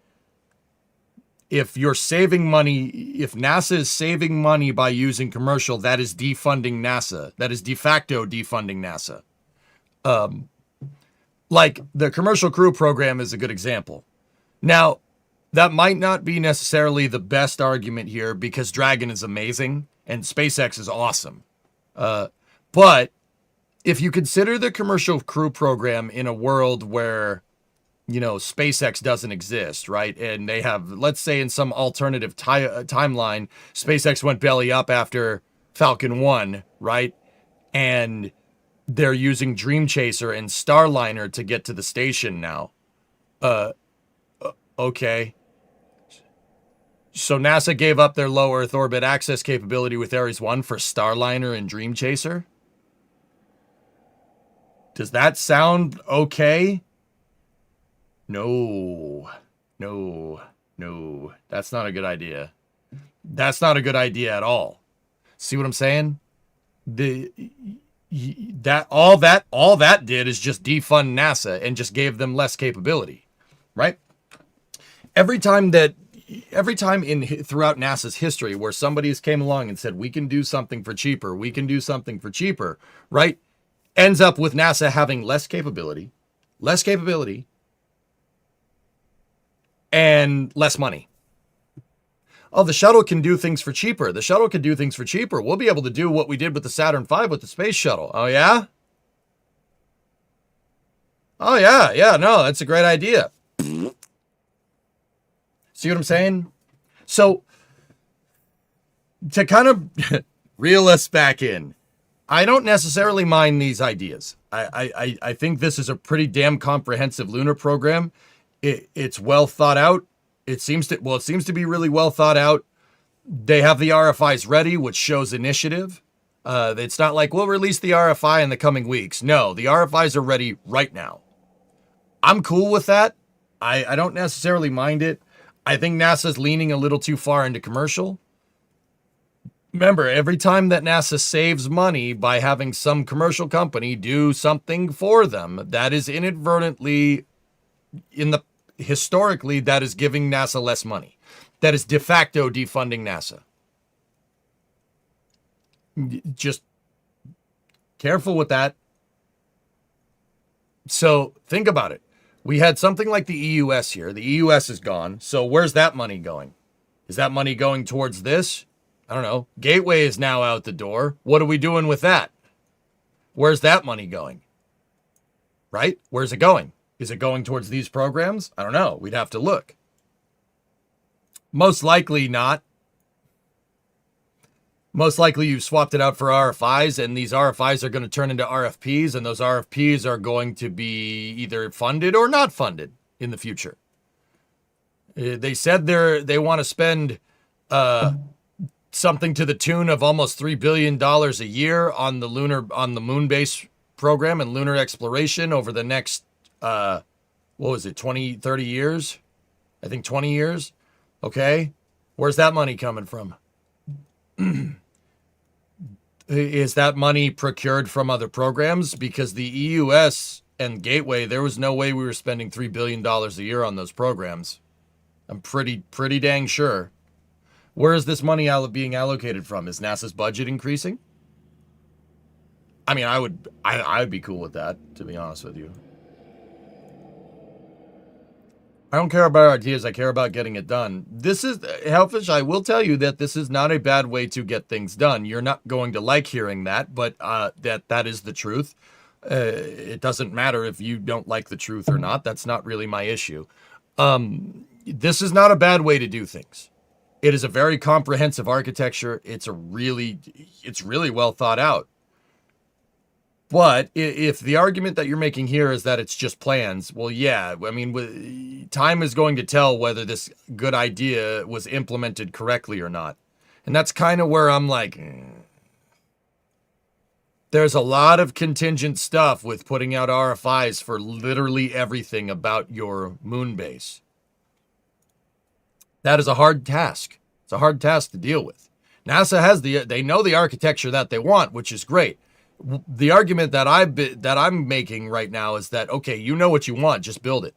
If you're saving money, if NASA is saving money by using commercial, that is defunding NASA. That is de facto defunding NASA. Like the Commercial Crew program is a good example. Now, that might not be necessarily the best argument here because Dragon is amazing and SpaceX is awesome. But if you consider the commercial crew program in a world where, you know, SpaceX doesn't exist, right? And they have, let's say in some alternative timeline, SpaceX went belly up after Falcon 1, right? And they're using Dream Chaser and Starliner to get to the station now. Okay. So NASA gave up their low Earth orbit access capability with Ares 1 for Starliner and Dream Chaser? Does that sound okay? No. That's not a good idea. That's not a good idea at all. See what I'm saying? All that did is just defund NASA and just gave them less capability, right? Every time throughout NASA's history where somebody's came along and said, we can do something for cheaper, right? Ends up with NASA having less capability, and less money. Oh, the shuttle can do things for cheaper. We'll be able to do what we did with the Saturn V with the space shuttle. Oh, yeah? No, that's a great idea. See what I'm saying? So, to kind of reel us back in, I don't necessarily mind these ideas. I think this is a pretty damn comprehensive lunar program. It's well thought out. It seems to be really well thought out. They have the RFIs ready, which shows initiative. It's not like we'll release the RFI in the coming weeks. No, the RFIs are ready right now. I'm cool with that. I don't necessarily mind it. I think NASA's leaning a little too far into commercial. Remember, every time that NASA saves money by having some commercial company do something for them, that is inadvertently, historically, that is giving NASA less money. That is de facto defunding NASA. Just careful with that. So think about it. We had something like the EUS here. The EUS is gone. So where's that money going? Is that money going towards this? I don't know. Gateway is now out the door. What are we doing with that? Where's that money going? Right? Where's it going? Is it going towards these programs? I don't know. We'd have to look. Most likely not. Most likely you've swapped it out for RFIs, and these RFIs are going to turn into RFPs, and those RFPs are going to be either funded or not funded in the future. They said they want to spend something to the tune of almost $3 billion a year on the moon base program and lunar exploration over the next 20, 30 years? I think 20 years. Okay. Where's that money coming from? Is that money procured from other programs? Because the EUS and Gateway, there was no way we were spending $3 billion a year on those programs. I'm pretty dang sure. Where is this money being allocated from? Is NASA's budget increasing? I mean, I would be cool with that, to be honest with you. I don't care about ideas. I care about getting it done. This is, Hellfish, I will tell you that this is not a bad way to get things done. You're not going to like hearing that, but that is the truth. It doesn't matter if you don't like the truth or not. That's not really my issue. This is not a bad way to do things. It is a very comprehensive architecture. It's really well thought out. But if the argument that you're making here is that it's just plans, well, yeah, I mean, time is going to tell whether this good idea was implemented correctly or not. And that's kind of where I'm like, there's a lot of contingent stuff with putting out RFIs for literally everything about your moon base. That is a hard task. It's a hard task to deal with. NASA has they know the architecture that they want, which is great. The argument that I'm making right now is that, okay, you know what you want, just build it.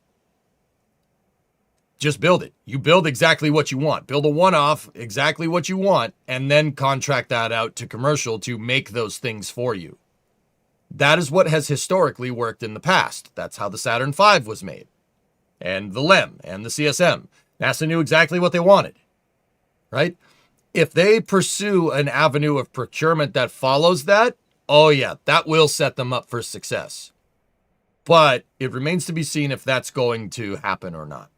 Just build it. You build exactly what you want. Build a one-off, exactly what you want, and then contract that out to commercial to make those things for you. That is what has historically worked in the past. That's how the Saturn V was made. And the LEM and the CSM. NASA knew exactly what they wanted, right? If they pursue an avenue of procurement that follows that, oh yeah, that will set them up for success. But it remains to be seen if that's going to happen or not.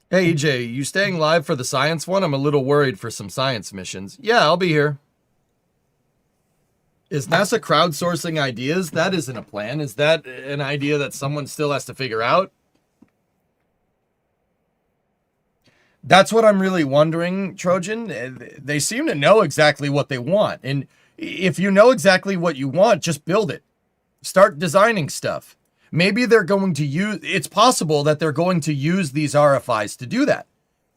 Hey, EJ, you staying live for the science one? I'm a little worried for some science missions. Yeah, I'll be here. Is NASA crowdsourcing ideas? That isn't a plan. Is that an idea that someone still has to figure out? That's what I'm really wondering, Trojan. They seem to know exactly what they want. And if you know exactly what you want, just build it. Start designing stuff. Maybe they're going to use, it's possible that they're going to use these RFIs to do that.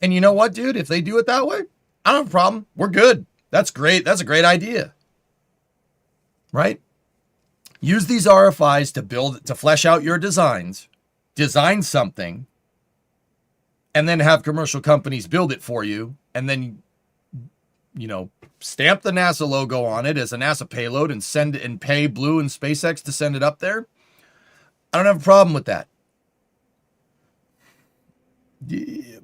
And you know what, dude? If they do it that way, I don't have a problem. We're good. That's great. That's a great idea. Right? Use these RFIs to flesh out your designs, design something, and then have commercial companies build it for you. And then, stamp the NASA logo on it as a NASA payload and send it and pay Blue and SpaceX to send it up there. I don't have a problem with that.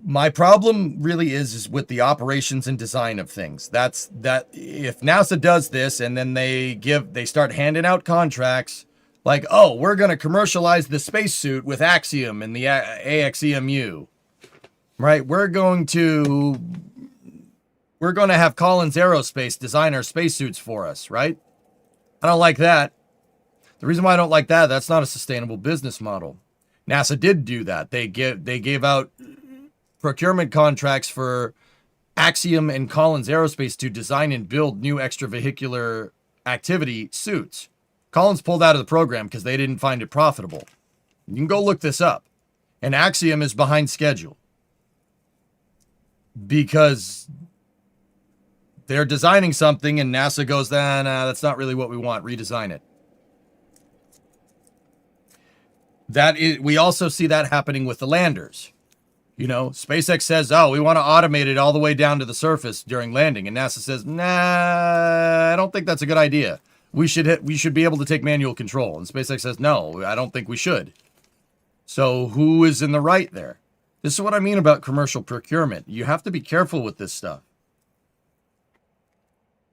My problem really is with the operations and design of things. That's if NASA does this and then they start handing out contracts like, oh, we're going to commercialize the spacesuit with Axiom and the AXEMU, right? We're going to have Collins Aerospace design our spacesuits for us, right? I don't like that. The reason why I don't like that, that's not a sustainable business model. NASA did do that. They gave out procurement contracts for Axiom and Collins Aerospace to design and build new extravehicular activity suits. Collins pulled out of the program because they didn't find it profitable. You can go look this up. And Axiom is behind schedule because they're designing something and NASA goes, nah, that's not really what we want. Redesign it. We also see that happening with the landers. SpaceX says, oh, we want to automate it all the way down to the surface during landing. And NASA says, nah, I don't think that's a good idea. We should be able to take manual control. And SpaceX says, no, I don't think we should. So who is in the right there? This is what I mean about commercial procurement. You have to be careful with this stuff.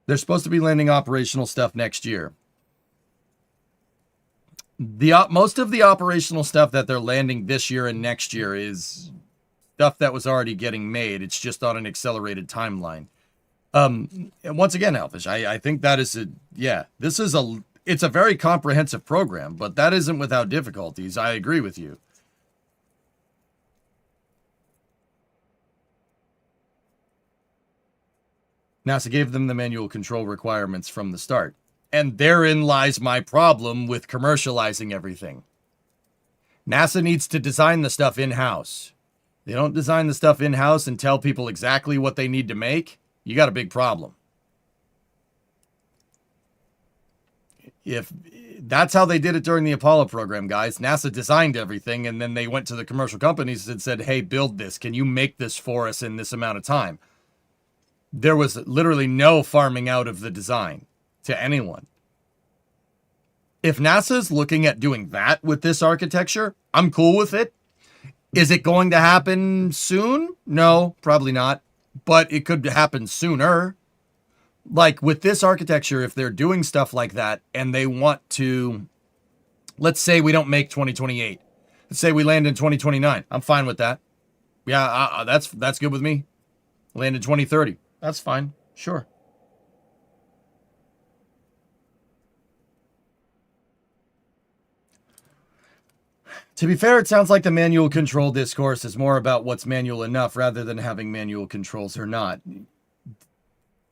They're supposed to be landing operational stuff next year. Most of the operational stuff that they're landing this year and next year is stuff that was already getting made. It's just on an accelerated timeline. And once again, Alfish, I think that is it's a very comprehensive program, but that isn't without difficulties. I agree with you. NASA gave them the manual control requirements from the start. And therein lies my problem with commercializing everything. NASA needs to design the stuff in-house. They don't design the stuff in-house and tell people exactly what they need to make. You got a big problem. If that's how they did it during the Apollo program, guys. NASA designed everything, and then they went to the commercial companies and said, hey, build this. Can you make this for us in this amount of time? There was literally no farming out of the design to anyone. If NASA's looking at doing that with this architecture, I'm cool with it. Is it going to happen soon? No, probably not. But it could happen sooner. Like with this architecture, if they're doing stuff like that and they want to, let's say we don't make 2028. Let's say we land in 2029. I'm fine with that. Yeah, that's good with me. Land in 2030. That's fine. Sure. To be fair, it sounds like the manual control discourse is more about what's manual enough rather than having manual controls or not.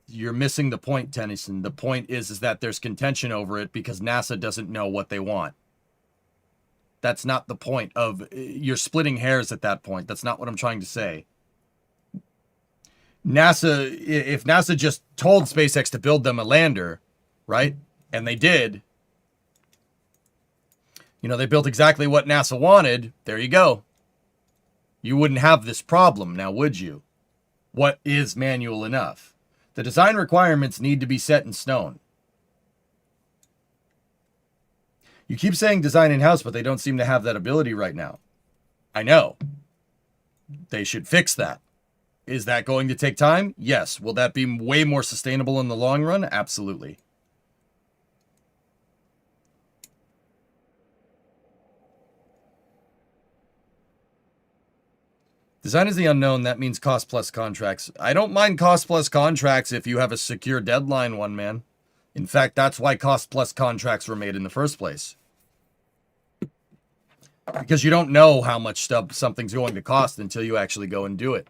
You're missing the point, Tennyson. The point is that there's contention over it because NASA doesn't know what they want. That's not the point of... You're splitting hairs at that point. That's not what I'm trying to say. If NASA just told SpaceX to build them a lander, right? And they did... they built exactly what NASA wanted. There you go. You wouldn't have this problem now, would you? what is manual enough. The design requirements need to be set in stone. You keep saying design in-house, but they don't seem to have that ability right now. I know. They should fix that. Is that going to take time? Yes. Will that be way more sustainable in the long run? Absolutely. Design is the unknown. That means cost plus contracts. I don't mind cost plus contracts if you have a secure deadline, one man. In fact, that's why cost plus contracts were made in the first place. Because you don't know how much stuff something's going to cost until you actually go and do it.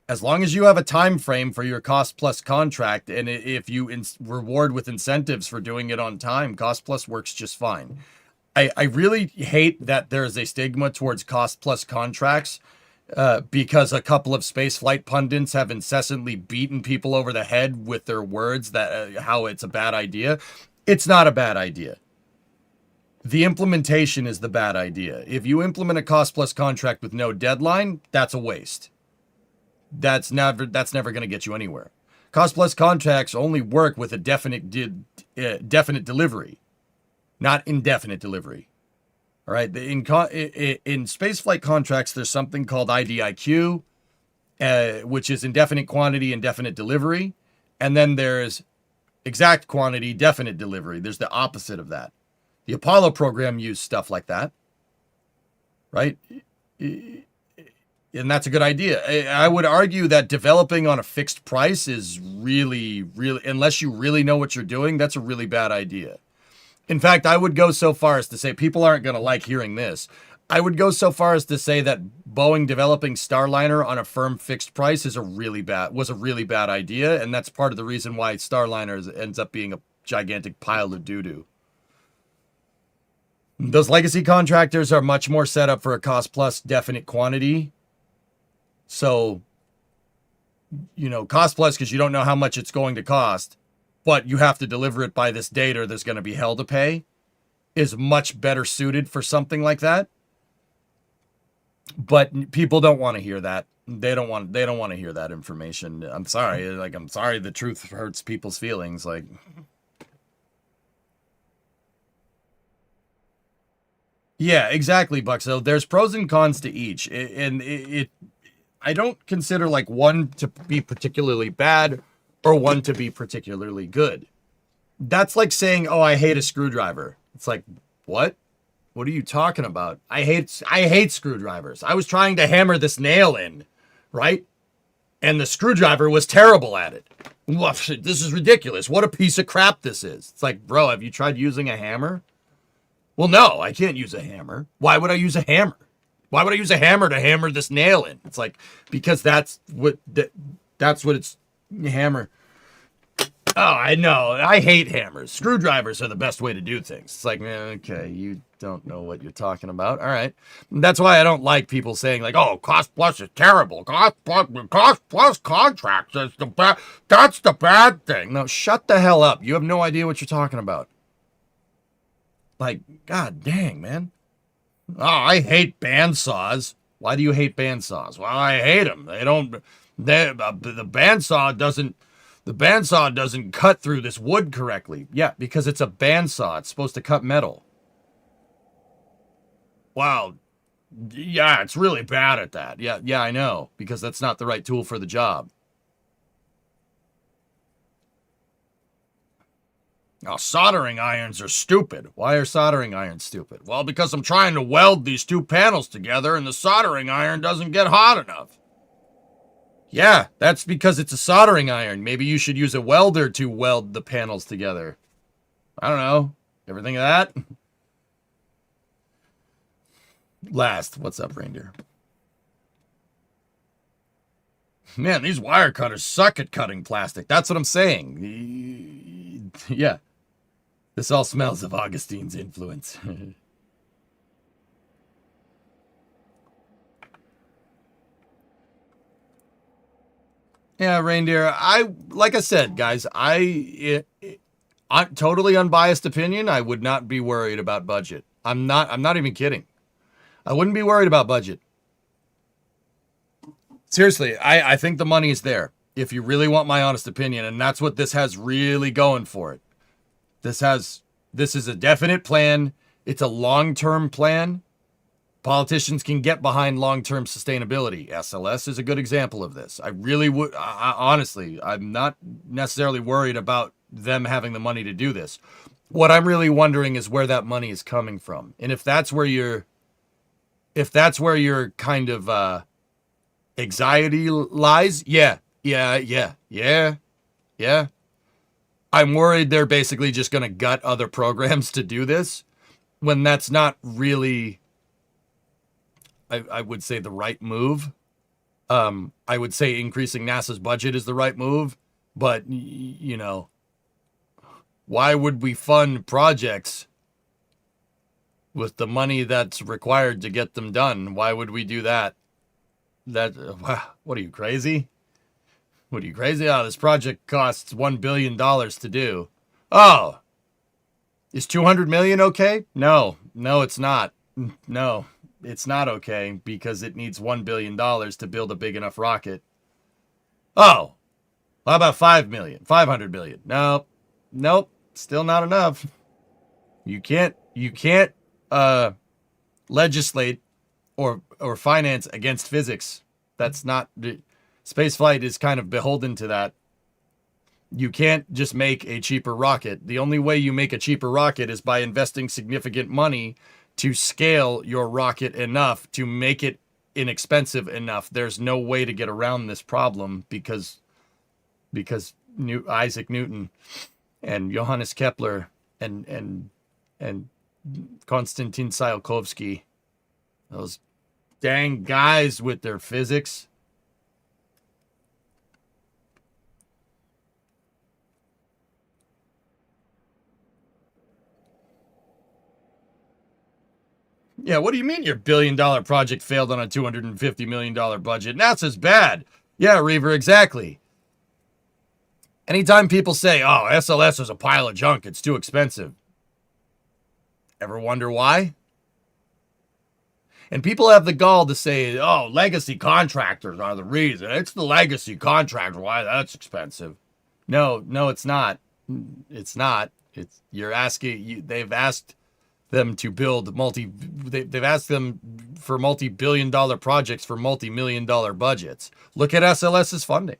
As long as you have a time frame for your cost plus contract, and if you reward with incentives for doing it on time, cost plus works just fine. I really hate that there is a stigma towards cost plus contracts. Because a couple of spaceflight pundits have incessantly beaten people over the head with their words that how it's a bad idea. It's not a bad idea. The implementation is the bad idea. If you implement a cost plus contract with no deadline, that's a waste. That's never going to get you anywhere. Cost plus contracts only work with a definite delivery, not indefinite delivery. All right, in spaceflight contracts, there's something called IDIQ, which is indefinite quantity, indefinite delivery. And then there's exact quantity, definite delivery. There's the opposite of that. The Apollo program used stuff like that, right? And that's a good idea. I would argue that developing on a fixed price is really, unless you really know what you're doing, that's a really bad idea. In fact, I would go so far as to say, people aren't going to like hearing this. I would go so far as to say that Boeing developing Starliner on a firm fixed price was a really bad idea, and that's part of the reason why Starliner ends up being a gigantic pile of doo-doo. Those legacy contractors are much more set up for a cost plus definite quantity. So, cost plus because you don't know how much it's going to cost, but you have to deliver it by this date or there's going to be hell to pay, is much better suited for something like that. But people don't want to hear that. They don't want to hear that information. I'm sorry. I'm sorry the truth hurts people's feelings. Yeah, exactly, Buck. So there's pros and cons to each. I don't consider one to be particularly bad or one to be particularly good. That's like saying, oh, I hate a screwdriver. It's like, what? What are you talking about? I hate screwdrivers. I was trying to hammer this nail in, right? And the screwdriver was terrible at it. This is ridiculous. What a piece of crap this is. It's like, bro, have you tried using a hammer? Well, no, I can't use a hammer. Why would I use a hammer? Why would I use a hammer to hammer this nail in? It's like, because that's what it's hammer. Oh, I know. I hate hammers. Screwdrivers are the best way to do things. It's like, okay, you don't know what you're talking about. All right. That's why I don't like people saying oh, cost plus is terrible. Cost plus contracts is that's the bad thing. No, shut the hell up. You have no idea what you're talking about. God dang, man. Oh, I hate bandsaws. Why do you hate bandsaws? Well, I hate them. The bandsaw doesn't cut through this wood correctly. Yeah, because it's a bandsaw. It's supposed to cut metal. Wow. Yeah, it's really bad at that. Yeah, I know. Because that's not the right tool for the job. Now, soldering irons are stupid. Why are soldering irons stupid? Well, because I'm trying to weld these two panels together and the soldering iron doesn't get hot enough. Yeah, that's because it's a soldering iron. Maybe you should use a welder to weld the panels together. I don't know. Ever think of that? Last, what's up, reindeer? Man, these wire cutters suck at cutting plastic. That's what I'm saying. Yeah. This all smells of Augustine's influence. Yeah, reindeer. Like I said, guys, I'm totally unbiased opinion. I would not be worried about budget. I'm not even kidding. I wouldn't be worried about budget. Seriously, I think the money is there. If you really want my honest opinion, and that's what this has really going for it. This is a definite plan. It's a long-term plan. Politicians can get behind long-term sustainability. SLS is a good example of this. I really would, honestly, I'm not necessarily worried about them having the money to do this. What I'm really wondering is where that money is coming from. And if that's where your kind of anxiety lies, yeah. I'm worried they're basically just going to gut other programs to do this when that's not really, I would say, the right move. I would say increasing NASA's budget is the right move, but, you know, why would we fund projects with the money that's required to get them done? Why would we do that? What are you, crazy? What are you, crazy? Oh, this project costs $1 billion to do. Oh, is 200 million okay? No, it's not. No, it's not okay because it needs $1 billion to build a big enough rocket. Oh, how about 5 million, 500 million? Nope, still not enough. You can't legislate or finance against physics. That's not, spaceflight is kind of beholden to that. You can't just make a cheaper rocket. The only way you make a cheaper rocket is by investing significant money to scale your rocket enough to make it inexpensive enough. There's no way to get around this problem because Isaac Newton and Johannes Kepler and Konstantin Tsiolkovsky, those dang guys with their physics. Yeah, what do you mean your $1 billion project failed on a $250 million budget? NASA's bad. Yeah, Reaver, exactly. Anytime people say, oh, SLS is a pile of junk, it's too expensive. Ever wonder why? And people have the gall to say, oh, legacy contractors are the reason. It's the legacy contractor. Why that's expensive. No, it's not. It's not. You're asking, they've asked them to build they've asked them for multi-billion dollar projects for multi-million dollar budgets. Look at SLS's funding.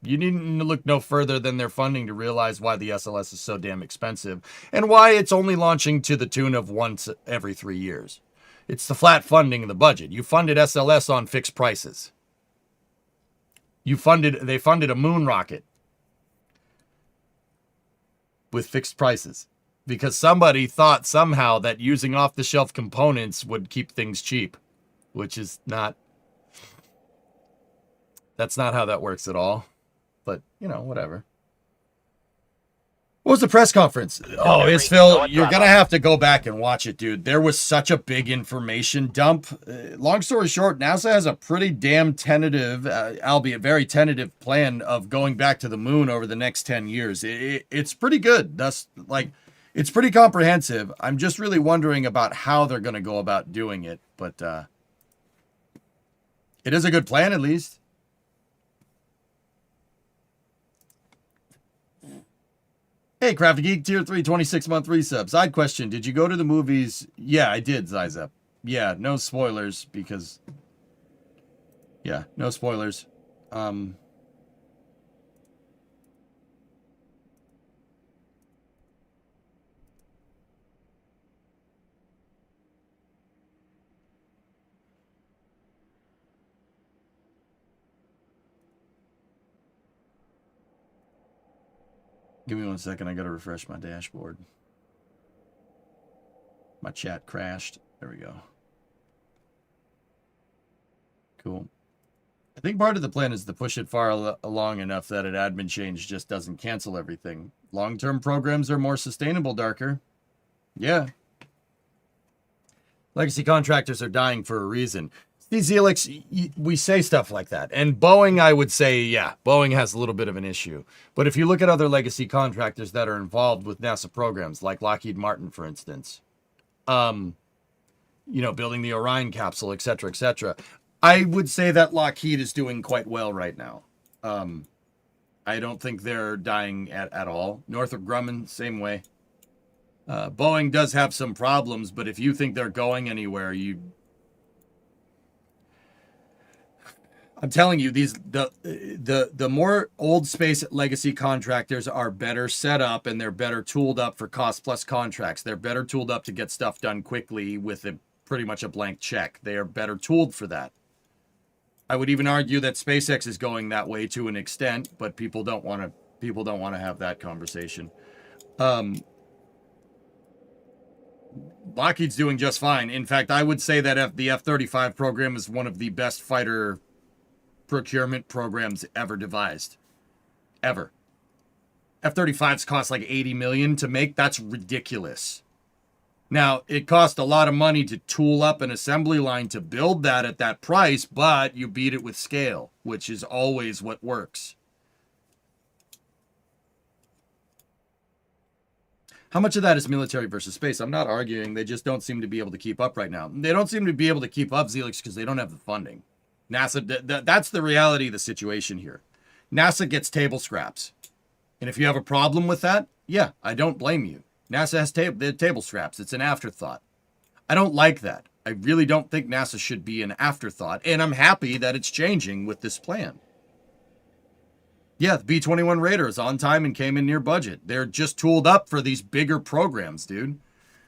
You needn't look no further than their funding to realize why the SLS is so damn expensive and why it's only launching to the tune of once every 3 years. It's the flat funding of the budget. You funded SLS on fixed prices. They funded a moon rocket with fixed prices because somebody thought somehow that using off-the-shelf components would keep things cheap, which is not, that's not how that works at all. But, you know, whatever. What was the press conference? Oh, it's Phil. You're going to have to go back and watch it, dude. There was such a big information dump. Long story short, NASA has a pretty damn tentative, albeit very tentative plan of going back to the moon over the next 10 years. It's pretty good. It's pretty comprehensive. I'm just really wondering about how they're going to go about doing it. But it is a good plan, at least. Hey, Crafty Geek, Tier 3, 26-month resub. Side question, did you go to the movies? Yeah, I did, Zizep. Yeah, no spoilers, because... Yeah, no spoilers. Give me 1 second. I got to refresh my dashboard. My chat crashed. There we go. Cool. I think part of the plan is to push it far along enough that an admin change just doesn't cancel everything. Long-term programs are more sustainable, Darker. Yeah. Legacy contractors are dying for a reason. These Zelix, we say stuff like that. And Boeing, I would say, yeah, Boeing has a little bit of an issue. But if you look at other legacy contractors that are involved with NASA programs, like Lockheed Martin, for instance, you know, building the Orion capsule, et cetera, I would say that Lockheed is doing quite well right now. I don't think they're dying at all. Northrop Grumman, same way. Boeing does have some problems, but if you think they're going anywhere, I'm telling you, the more old space legacy contractors are better set up and they're better tooled up for cost plus contracts. They're better tooled up to get stuff done quickly with pretty much a blank check. They are better tooled for that. I would even argue that SpaceX is going that way to an extent, but people don't want to have that conversation. Lockheed's doing just fine. In fact, I would say that the F-35 program is one of the best fighter procurement programs ever devised. Ever. F-35s cost like $80 million to make. That's ridiculous. Now, it cost a lot of money to tool up an assembly line to build that at that price, but you beat it with scale, which is always what works. How much of that is military versus space? I'm not arguing. They just don't seem to be able to keep up right now. They don't seem to be able to keep up, Zelix, because they don't have the funding. NASA, that's the reality of the situation here. NASA gets table scraps. And if you have a problem with that, yeah, I don't blame you. NASA has table scraps. It's an afterthought. I don't like that. I really don't think NASA should be an afterthought. And I'm happy that it's changing with this plan. Yeah, the B-21 Raider is on time and came in near budget. They're just tooled up for these bigger programs, dude.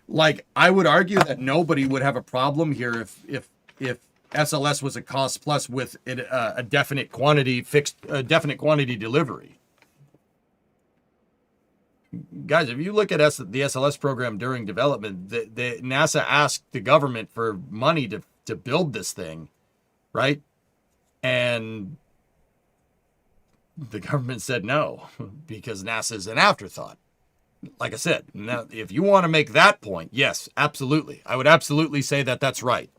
Like, I would argue that nobody would have a problem here if SLS was a cost plus with a definite quantity delivery. Guys, if you look at the SLS program during development, the NASA asked the government for money to build this thing, right? And the government said no, because NASA is an afterthought. Like I said, now, if you want to make that point, yes, absolutely. I would absolutely say that that's right.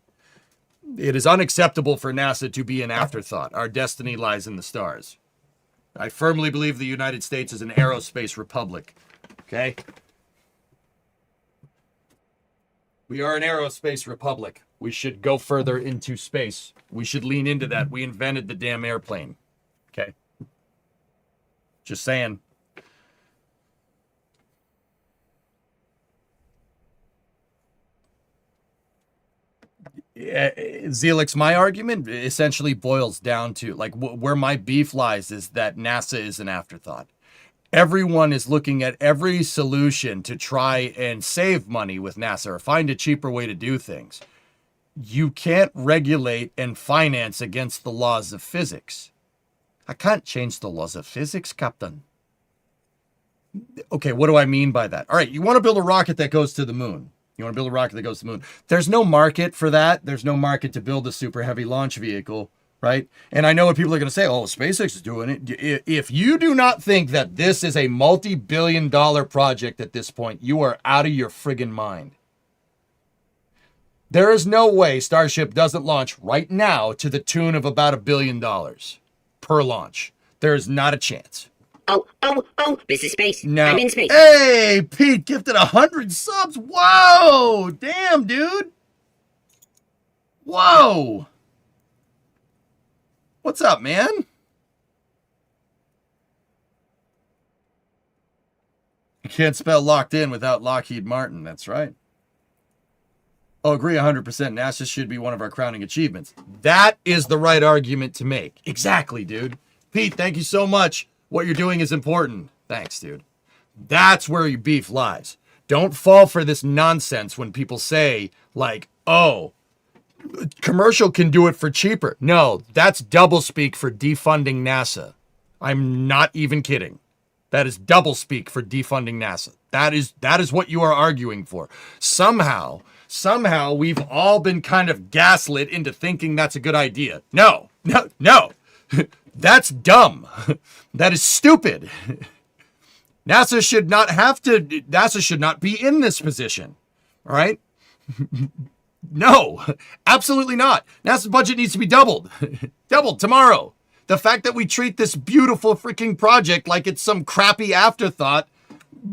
It is unacceptable for NASA to be an afterthought. Our destiny lies in the stars. I firmly believe the United States is an aerospace republic. Okay? We are an aerospace republic. We should go further into space. We should lean into that. We invented the damn airplane. Okay? Just saying. Zelix, my argument essentially boils down to, like, where my beef lies is that NASA is an afterthought. Everyone is looking at every solution to try and save money with NASA or find a cheaper way to do things. You can't regulate and finance against the laws of physics. I can't change the laws of physics, Captain. Okay, what do I mean by that? All right, you want to build a rocket that goes to the moon. You want to build a rocket that goes to the moon. There's no market for that. There's no market to build a super heavy launch vehicle, right? And I know what people are going to say, oh, SpaceX is doing it. If you do not think that this is a multi-billion-dollar project at this point, you are out of your friggin' mind. There is no way Starship doesn't launch right now to the tune of about $1 billion per launch. There is not a chance. Oh, this is space. No. I'm in space. Hey, Pete gifted 100 subs. Whoa, damn, dude. Whoa. What's up, man? You can't spell locked in without Lockheed Martin. That's right. Oh, agree 100%. NASA should be one of our crowning achievements. That is the right argument to make. Exactly, dude. Pete, thank you so much. What you're doing is important. Thanks, dude. That's where your beef lies. Don't fall for this nonsense when people say, like, oh, commercial can do it for cheaper. No, that's doublespeak for defunding NASA. I'm not even kidding. That is doublespeak for defunding NASA. That is what you are arguing for. Somehow we've all been kind of gaslit into thinking that's a good idea. No. That's dumb. That is stupid. NASA should not be in this position. All right? No, absolutely not. NASA's budget needs to be doubled. Doubled tomorrow. The fact that we treat this beautiful freaking project like it's some crappy afterthought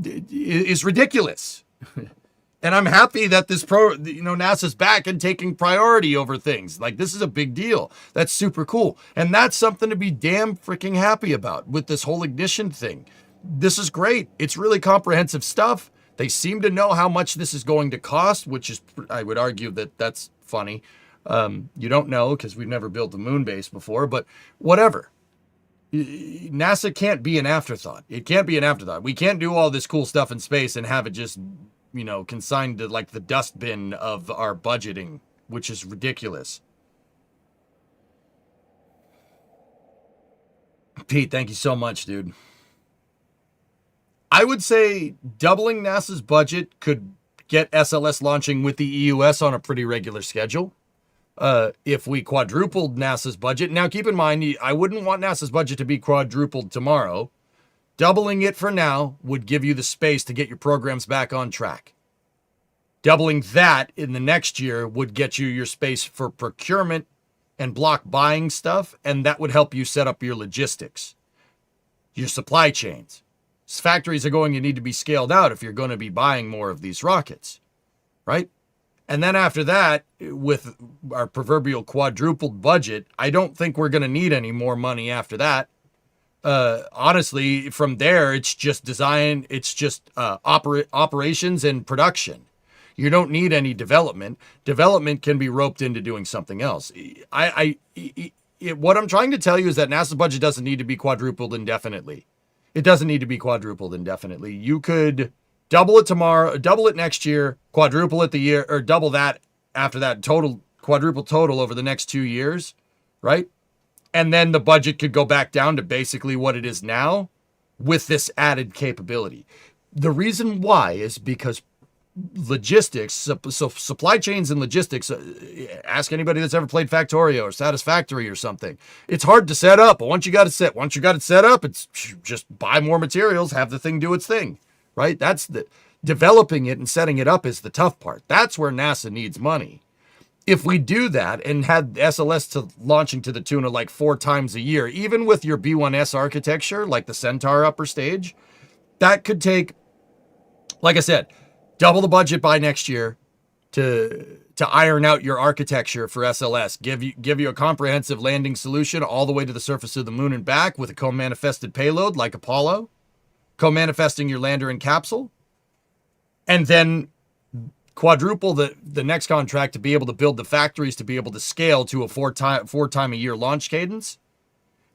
is ridiculous. And I'm happy that NASA's back and taking priority over things. Like, this is a big deal. That's super cool. And that's something to be damn freaking happy about with this whole ignition thing. This is great. It's really comprehensive stuff. They seem to know how much this is going to cost, which is, I would argue that that's funny. You don't know because we've never built a moon base before, but whatever. NASA can't be an afterthought. It can't be an afterthought. We can't do all this cool stuff in space and have it just, consigned to like the dustbin of our budgeting, which is ridiculous. Pete, thank you so much, dude. I would say doubling NASA's budget could get SLS launching with the EUS on a pretty regular schedule. If we quadrupled NASA's budget, now keep in mind, I wouldn't want NASA's budget to be quadrupled tomorrow. Doubling it for now would give you the space to get your programs back on track. Doubling that in the next year would get you your space for procurement and block buying stuff, and that would help you set up your logistics, your supply chains. Factories are going to need to be scaled out if you're going to be buying more of these rockets, right? And then after that, with our proverbial quadrupled budget, I don't think we're going to need any more money after that. Honestly, from there, it's just design, it's just operations and production. You don't need any development. Development can be roped into doing something else. What I'm trying to tell you is that NASA's budget doesn't need to be quadrupled indefinitely. It doesn't need to be quadrupled indefinitely. You could double it tomorrow, double it next year, quadruple it the year, or double that after that, quadruple total over the next 2 years, right? And then the budget could go back down to basically what it is now with this added capability. The reason why is because logistics, so supply chains and logistics, ask anybody that's ever played Factorio or Satisfactory or something. It's hard to set up, but once you got it set up, it's just buy more materials, have the thing do its thing, right? That's the developing it and setting it up is the tough part. That's where NASA needs money. If we do that and had SLS to launching to the tune of like 4 times a year, even with your B1S architecture, like the Centaur upper stage, that could take, like I said, double the budget by next year to iron out your architecture for SLS. Give you a comprehensive landing solution all the way to the surface of the moon and back with a co-manifested payload like Apollo, co-manifesting your lander and capsule, and then quadruple the next contract to be able to build the factories to be able to scale to a 4 time a year launch cadence.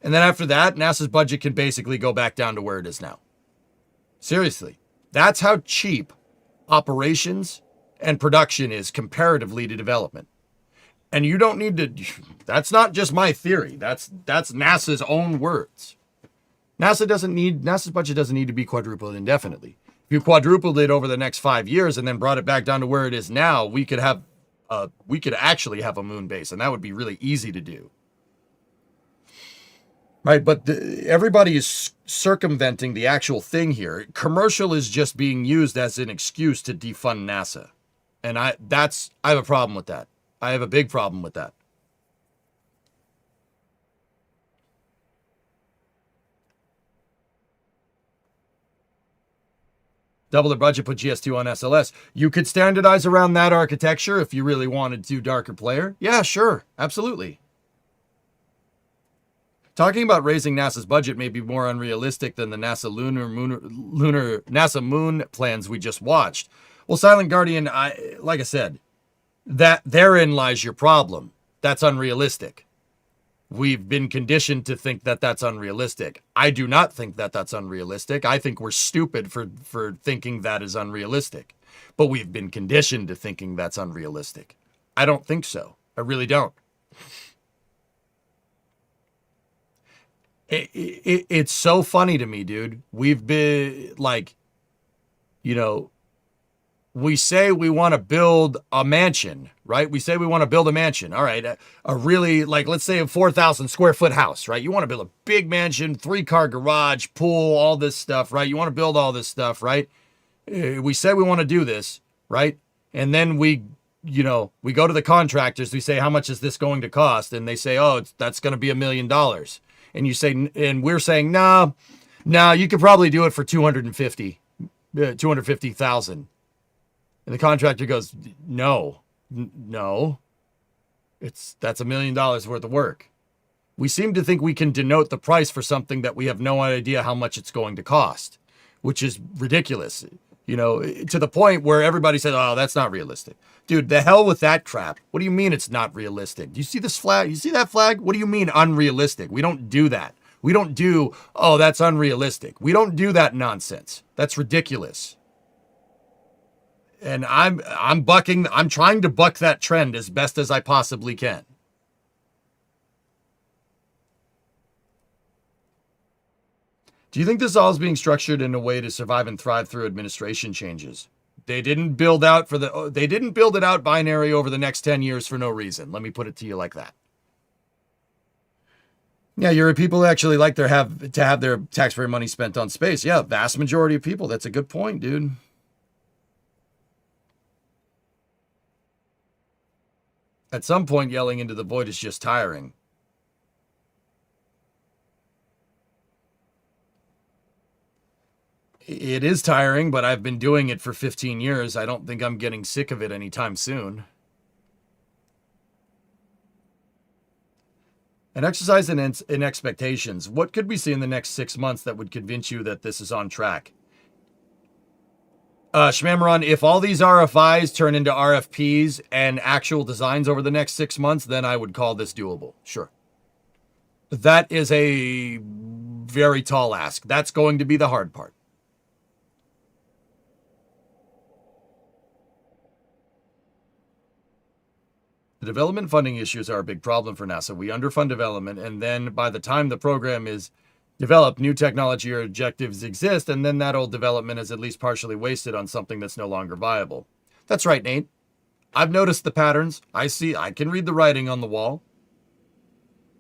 And then after that, NASA's budget can basically go back down to where it is now. Seriously, that's how cheap operations and production is comparatively to development. And you don't need to, that's not just my theory. That's NASA's own words. NASA's budget doesn't need to be quadrupled indefinitely. If you quadrupled it over the next 5 years and then brought it back down to where it is now, we could actually have a moon base, and that would be really easy to do. Right, but everybody is circumventing the actual thing here. Commercial is just being used as an excuse to defund NASA. And I have a problem with that. I have a big problem with that. Double the budget, put GS2 on SLS. You could standardize around that architecture if you really wanted to, darker player. Yeah, sure, absolutely. Talking about raising NASA's budget may be more unrealistic than the NASA NASA moon plans we just watched. Well, Silent Guardian, like I said, that therein lies your problem. That's unrealistic. We've been conditioned to think that that's unrealistic. I do not think that that's unrealistic. I think we're stupid for thinking that is unrealistic. But we've been conditioned to thinking that's unrealistic. I don't think so. I really don't. It's so funny to me, dude. We've been like, we say we want to build a mansion, right? We say we want to build a mansion. All right. A really, like, let's say a 4,000 square foot house, right? You want to build a big mansion, 3-car garage, pool, all this stuff, right? You want to build all this stuff, right? We say we want to do this, right? And then we go to the contractors. We say, how much is this going to cost? And they say, that's going to be $1 million. And you say, and we're saying, no, you could probably do it for 250,000. And the contractor goes, no, no, that's $1 million worth of work. We seem to think we can denote the price for something that we have no idea how much it's going to cost, which is ridiculous. You know, to the point where everybody said, oh, that's not realistic. Dude, the hell with that crap. What do you mean it's not realistic? Do you see this flag? You see that flag? What do you mean unrealistic? We don't do that. We don't do, oh, that's unrealistic. We don't do that nonsense. That's ridiculous. And I'm trying to buck that trend as best as I possibly can. Do you think this all is being structured in a way to survive and thrive through administration changes? They didn't build it out binary over the next 10 years for no reason. Let me put it to you like that. Yeah, you're people who actually like to have their taxpayer money spent on space. Yeah, vast majority of people. That's a good point, dude. At some point, yelling into the void is just tiring. It is tiring, but I've been doing it for 15 years. I don't think I'm getting sick of it anytime soon. An exercise in expectations. What could we see in the next 6 months that would convince you that this is on track? Shmamaron, if all these RFIs turn into RFPs and actual designs over the next 6 months, then I would call this doable. Sure. That is a very tall ask. That's going to be the hard part. The development funding issues are a big problem for NASA. We underfund development, and then by the time the program is developed, new technology or objectives exist, and then that old development is at least partially wasted on something that's no longer viable. That's right, Nate. I've noticed the patterns. I can read the writing on the wall.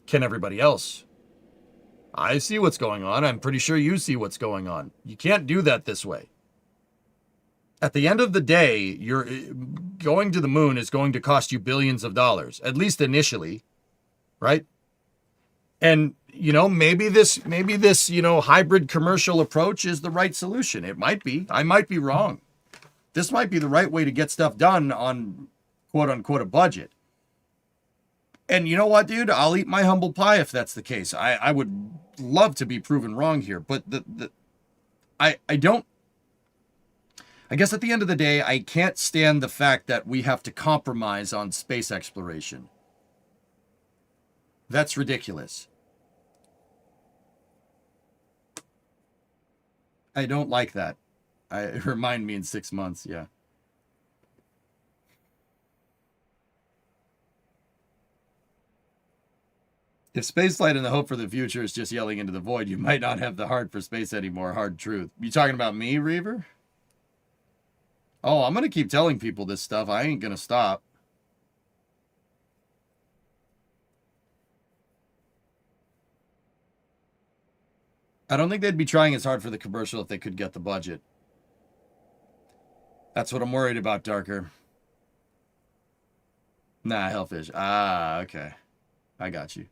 Can everybody else? I see what's going on. I'm pretty sure you see what's going on. You can't do that this way. At the end of the day, you're going to the moon is going to cost you billions of dollars, at least initially, right? And, you know, maybe this, you know, hybrid commercial approach is the right solution. It might be. I might be wrong. This might be the right way to get stuff done on quote unquote a budget. And you know what, dude? I'll eat my humble pie if that's the case. I would love to be proven wrong here, but I guess at the end of the day, I can't stand the fact that we have to compromise on space exploration. That's ridiculous. I don't like that. Remind me in 6 months, yeah. If spaceflight and the hope for the future is just yelling into the void, you might not have the heart for space anymore. Hard truth. You talking about me, Reaver? Oh, I'm going to keep telling people this stuff. I ain't going to stop. I don't think they'd be trying as hard for the commercial if they could get the budget. That's what I'm worried about, Darker. Nah, Hellfish. Ah, okay. I got you.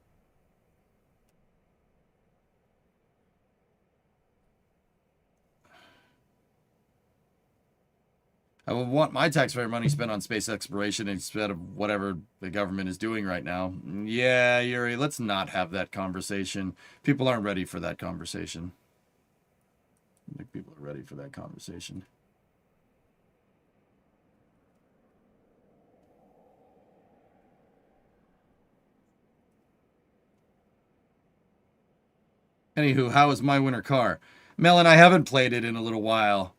I would want my taxpayer money spent on space exploration instead of whatever the government is doing right now. Yeah, Yuri, let's not have that conversation. People aren't ready for that conversation. I think people are ready for that conversation. Anywho, how is my winter car? Melon, I haven't played it in a little while.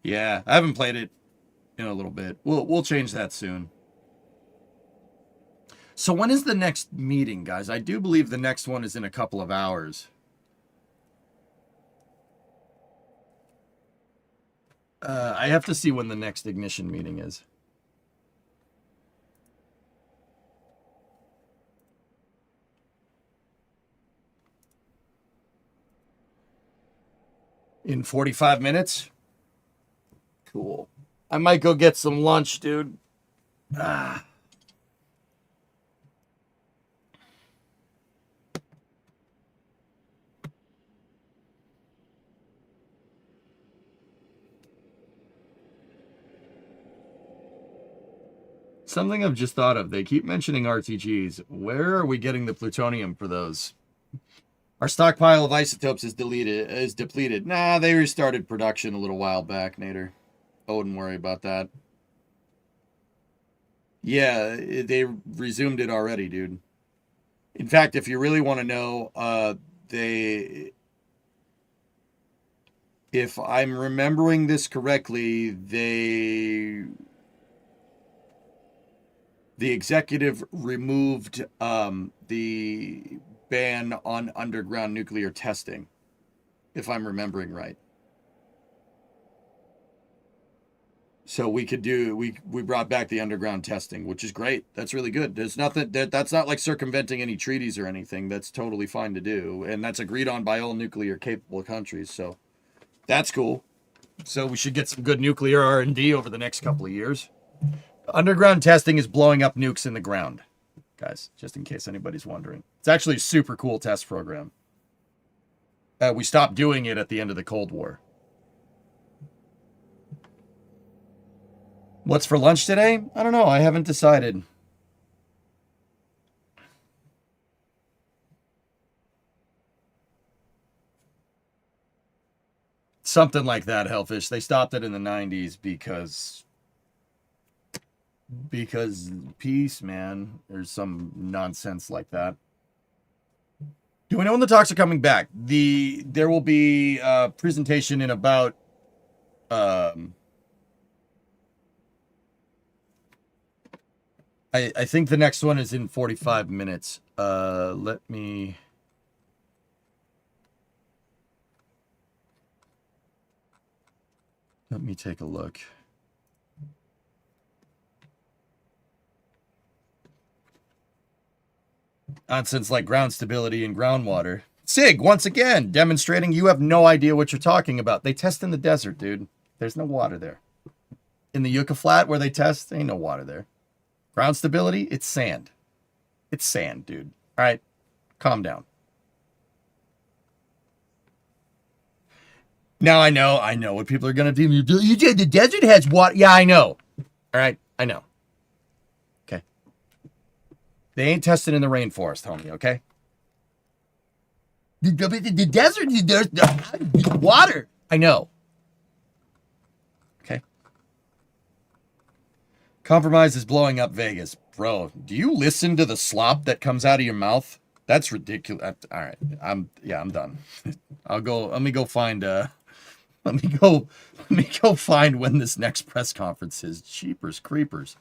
Yeah, I haven't played it in a little bit. We'll change that soon. So when is the next meeting, guys? I do believe the next one is in a couple of hours. I have to see when the next ignition meeting is. In 45 minutes? Cool. I might go get some lunch, dude. Ah. something I've just thought of. They keep mentioning RTGs. Where are we getting the plutonium for those? Our stockpile of isotopes is depleted. Nah, they restarted production a little while back, Nader. I wouldn't worry about that. Yeah, they resumed it already, dude. In fact, if you really want to know, if I'm remembering this correctly, the executive removed the ban on underground nuclear testing, if I'm remembering right. So we brought back the underground testing, which is great. That's really good. There's nothing that's not like circumventing any treaties or anything. That's totally fine to do, and that's agreed on by all nuclear capable countries. So that's cool. So we should get some good nuclear R&D over the next couple of years. Underground testing is blowing up nukes in the ground, guys, just in case anybody's wondering. It's actually a super cool test program. We stopped doing it at the end of the Cold War. What's for lunch today? I don't know. I haven't decided. Something like that, Hellfish. They stopped it in the 90s because peace, man. There's some nonsense like that. Do we know when the talks are coming back? There will be a presentation in about I think the next one is in 45 minutes. Let me take a look. Nonsense like ground stability and groundwater. Sig, once again, demonstrating you have no idea what you're talking about. They test in the desert, dude. There's no water there. In the Yucca Flat where they test, ain't no water there. Ground stability, it's sand. It's sand, dude. All right, calm down. Now I know what people are going to do. You did, the desert has water. Yeah, I know. All right, I know. Okay. They ain't testing in the rainforest, homie, okay? The desert, there's water. I know. Okay. Compromise is blowing up Vegas. Bro, do you listen to the slop that comes out of your mouth? That's ridiculous. All right. I'm done. Let me go find when this next press conference is. Jeepers creepers.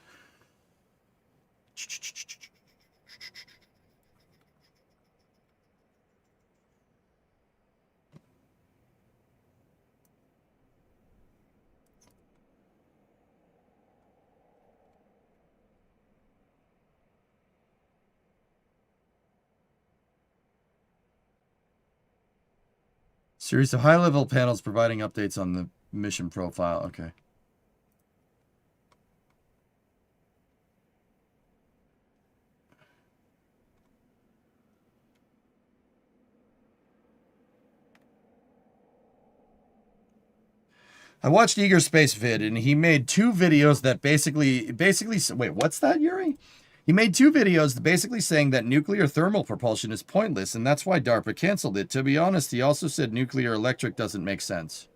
Series of high-level panels providing updates on the mission profile. Okay. I watched Eager Space Vid, and he made two videos that basically wait, what's that, Yuri? He made two videos basically saying that nuclear thermal propulsion is pointless, and that's why DARPA canceled it. To be honest, he also said nuclear electric doesn't make sense.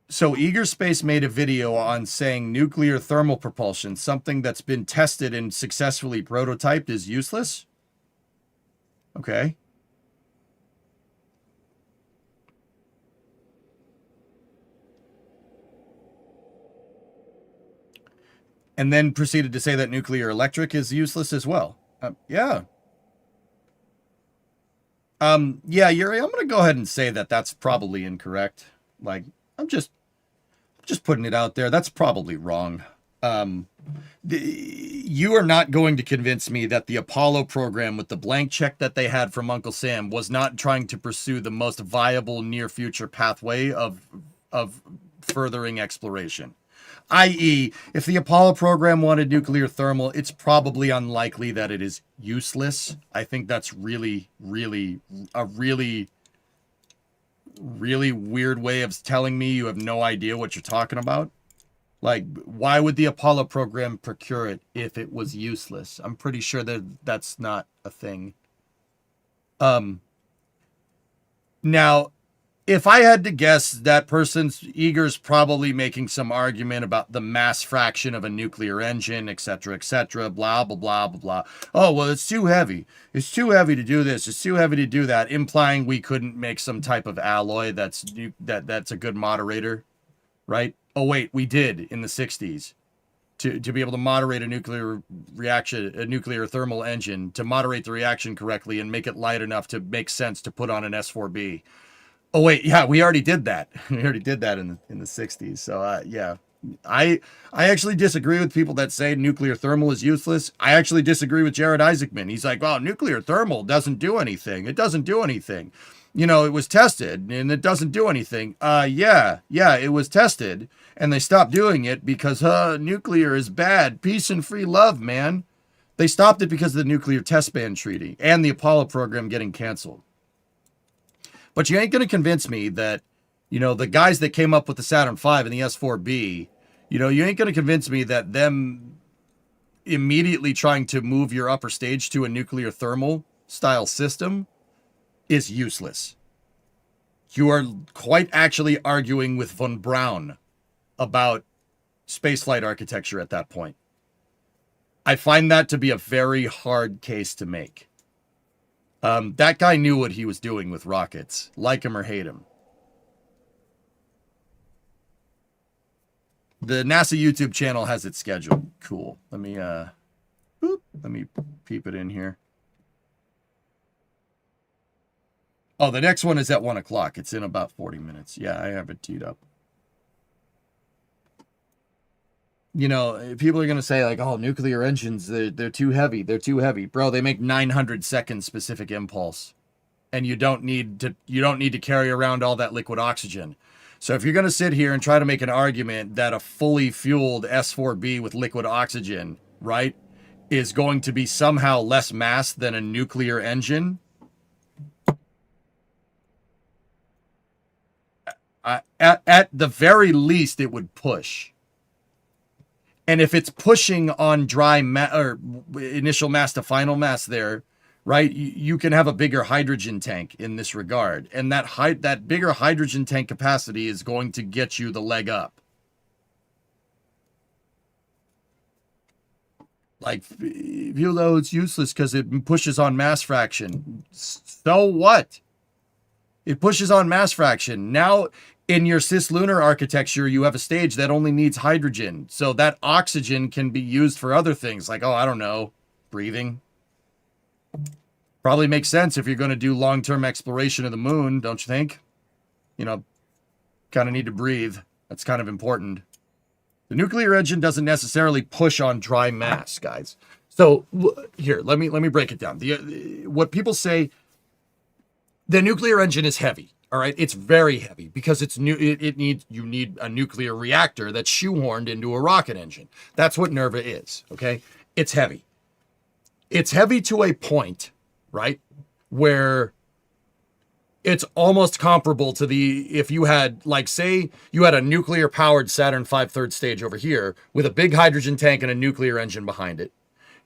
So Eager Space made a video on saying nuclear thermal propulsion, something that's been tested and successfully prototyped, is useless? Okay. And then proceeded to say that nuclear electric is useless as well. Yeah. Yeah, Yuri, I'm going to go ahead and say that that's probably incorrect. Like, I'm just putting it out there. That's probably wrong. You are not going to convince me that the Apollo program with the blank check that they had from Uncle Sam was not trying to pursue the most viable near future pathway of furthering exploration. I.e., if the Apollo program wanted nuclear thermal, it's probably unlikely that it is useless. I think that's really really weird way of telling me you have no idea what you're talking about. Like, why would the Apollo program procure it if it was useless? I'm pretty sure that that's not a thing. Now, if I had to guess, that person's Eager's probably making some argument about the mass fraction of a nuclear engine, etc., blah, blah, blah, blah, blah. Oh, well, it's too heavy. It's too heavy to do this. It's too heavy to do that, implying we couldn't make some type of alloy that's a good moderator, right? Oh, wait, we did in the 60s. To be able to moderate a nuclear reaction, a nuclear thermal engine, to moderate the reaction correctly and make it light enough to make sense to put on an S4B. Oh wait, yeah, we already did that. We already did that in the 60s. So yeah, I actually disagree with people that say nuclear thermal is useless. I actually disagree with Jared Isaacman. He's like, well, nuclear thermal doesn't do anything. It doesn't do anything. You know, it was tested and it doesn't do anything. Yeah, it was tested and they stopped doing it because nuclear is bad. Peace and free love, man. They stopped it because of the nuclear test ban treaty and the Apollo program getting canceled. But you ain't going to convince me that, you know, the guys that came up with the Saturn V and the S4B, you know, you ain't going to convince me that them immediately trying to move your upper stage to a nuclear thermal style system is useless. You are quite actually arguing with von Braun about spaceflight architecture at that point. I find that to be a very hard case to make. That guy knew what he was doing with rockets, like him or hate him. The NASA YouTube channel has it scheduled. Cool. Let me peep it in here. Oh, the next one is at 1 o'clock. It's in about 40 minutes. Yeah, I have it teed up. You know, people are going to say like, oh, nuclear engines, they're too heavy. They're too heavy. Bro, they make 900-second specific impulse. And you don't need to carry around all that liquid oxygen. So if you're going to sit here and try to make an argument that a fully fueled S4B with liquid oxygen, right, is going to be somehow less mass than a nuclear engine, at the very least, it would push. And if it's pushing on dry or initial mass to final mass there, right, you can have a bigger hydrogen tank in this regard. And that bigger hydrogen tank capacity is going to get you the leg up. Like, even though it's useless because it pushes on mass fraction. So what? It pushes on mass fraction. Now, in your cislunar architecture, you have a stage that only needs hydrogen. So that oxygen can be used for other things like, oh, I don't know, breathing. Probably makes sense if you're going to do long-term exploration of the moon, don't you think? You know, kind of need to breathe. That's kind of important. The nuclear engine doesn't necessarily push on dry mass, guys. So here, let me break it down. What people say, the nuclear engine is heavy. All right, it's very heavy because it's new. You need a nuclear reactor that's shoehorned into a rocket engine. That's what NERVA is. Okay, it's heavy. It's heavy to a point, right, where it's almost comparable to if you had, like, say you had a nuclear powered Saturn V third stage over here with a big hydrogen tank and a nuclear engine behind it.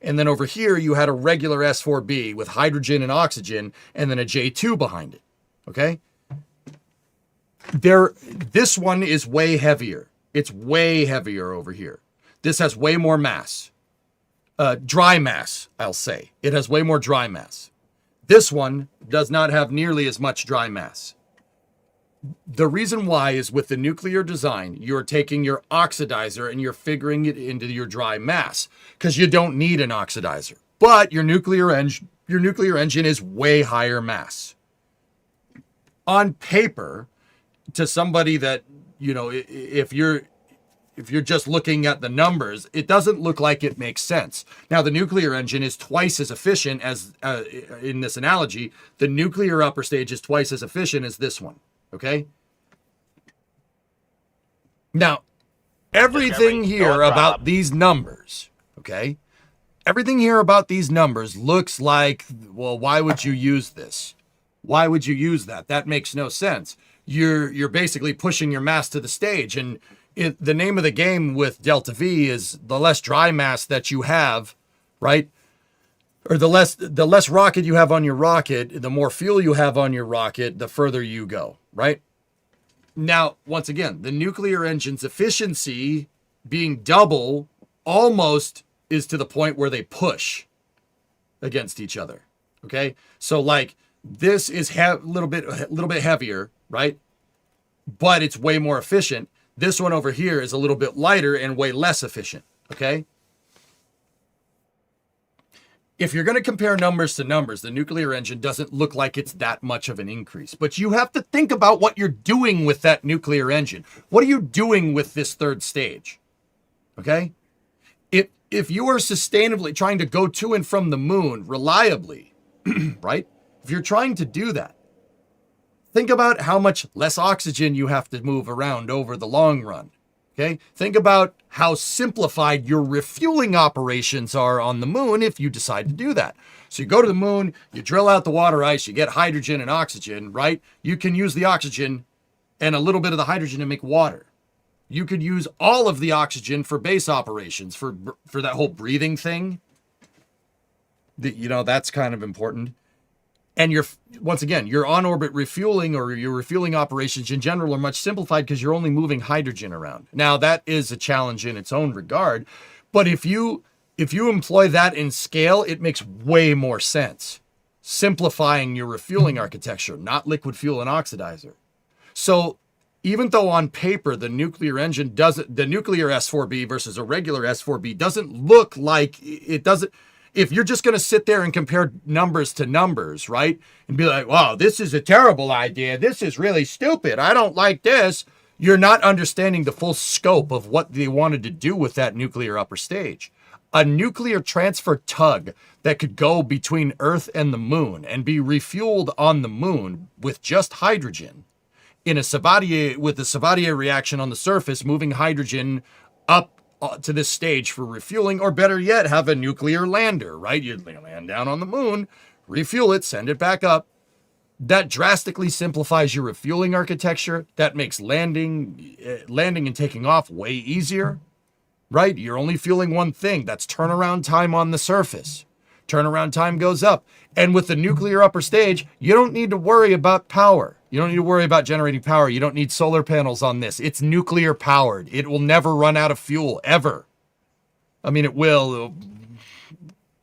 And then over here you had a regular S4B with hydrogen and oxygen and then a J2 behind it. Okay? This one is way heavier. It's way heavier over here. This has way more mass. Dry mass, I'll say. It has way more dry mass. This one does not have nearly as much dry mass. The reason why is with the nuclear design, you're taking your oxidizer and you're figuring it into your dry mass because you don't need an oxidizer. But your nuclear engine is way higher mass. On paper, to somebody that, you know, if you're just looking at the numbers, it doesn't look like it makes sense. Now, the nuclear engine is twice as efficient as, in this analogy, the nuclear upper stage is twice as efficient as this one, okay? Now, everything here about these numbers, okay? Everything here about these numbers looks like, well, why would you use this? Why would you use that? That makes no sense. You're basically pushing your mass to the stage, and the name of the game with Delta V is the less dry mass that you have, right? Or the less rocket you have on your rocket, the more fuel you have on your rocket, the further you go, right? Now, once again, the nuclear engine's efficiency being double almost is to the point where they push against each other. Okay, so like this is a little bit heavier, right? But it's way more efficient. This one over here is a little bit lighter and way less efficient. Okay. If you're going to compare numbers to numbers, the nuclear engine doesn't look like it's that much of an increase. But you have to think about what you're doing with that nuclear engine. What are you doing with this third stage? Okay? If you are sustainably trying to go to and from the moon reliably, right? If you're trying to do that, think about how much less oxygen you have to move around over the long run. Okay? Think about how simplified your refueling operations are on the moon if you decide to do that. So you go to the moon, you drill out the water ice, you get hydrogen and oxygen, right? You can use the oxygen and a little bit of the hydrogen to make water. You could use all of the oxygen for base operations, for that whole breathing thing. That's kind of important. And once again, your on-orbit refueling or your refueling operations in general are much simplified because you're only moving hydrogen around. Now, that is a challenge in its own regard. But if you employ that in scale, it makes way more sense. Simplifying your refueling architecture, not liquid fuel and oxidizer. So even though on paper the nuclear engine the nuclear S4B versus a regular S4B doesn't look like it doesn't. If you're just going to sit there and compare numbers to numbers, right? And be like, wow, this is a terrible idea. This is really stupid. I don't like this. You're not understanding the full scope of what they wanted to do with that nuclear upper stage. A nuclear transfer tug that could go between Earth and the moon and be refueled on the moon with just hydrogen in a with the Sabatier reaction on the surface, moving hydrogen up to this stage for refueling, or better yet, have a nuclear lander, right? You land down on the moon, refuel it, send it back up. That drastically simplifies your refueling architecture. That makes landing and taking off way easier, right? You're only fueling one thing. That's turnaround time on the surface. Turnaround time goes up. And with the nuclear upper stage, you don't need to worry about power. You don't need to worry about generating power. You don't need solar panels on this. It's nuclear powered. It will never run out of fuel, ever. I mean, it will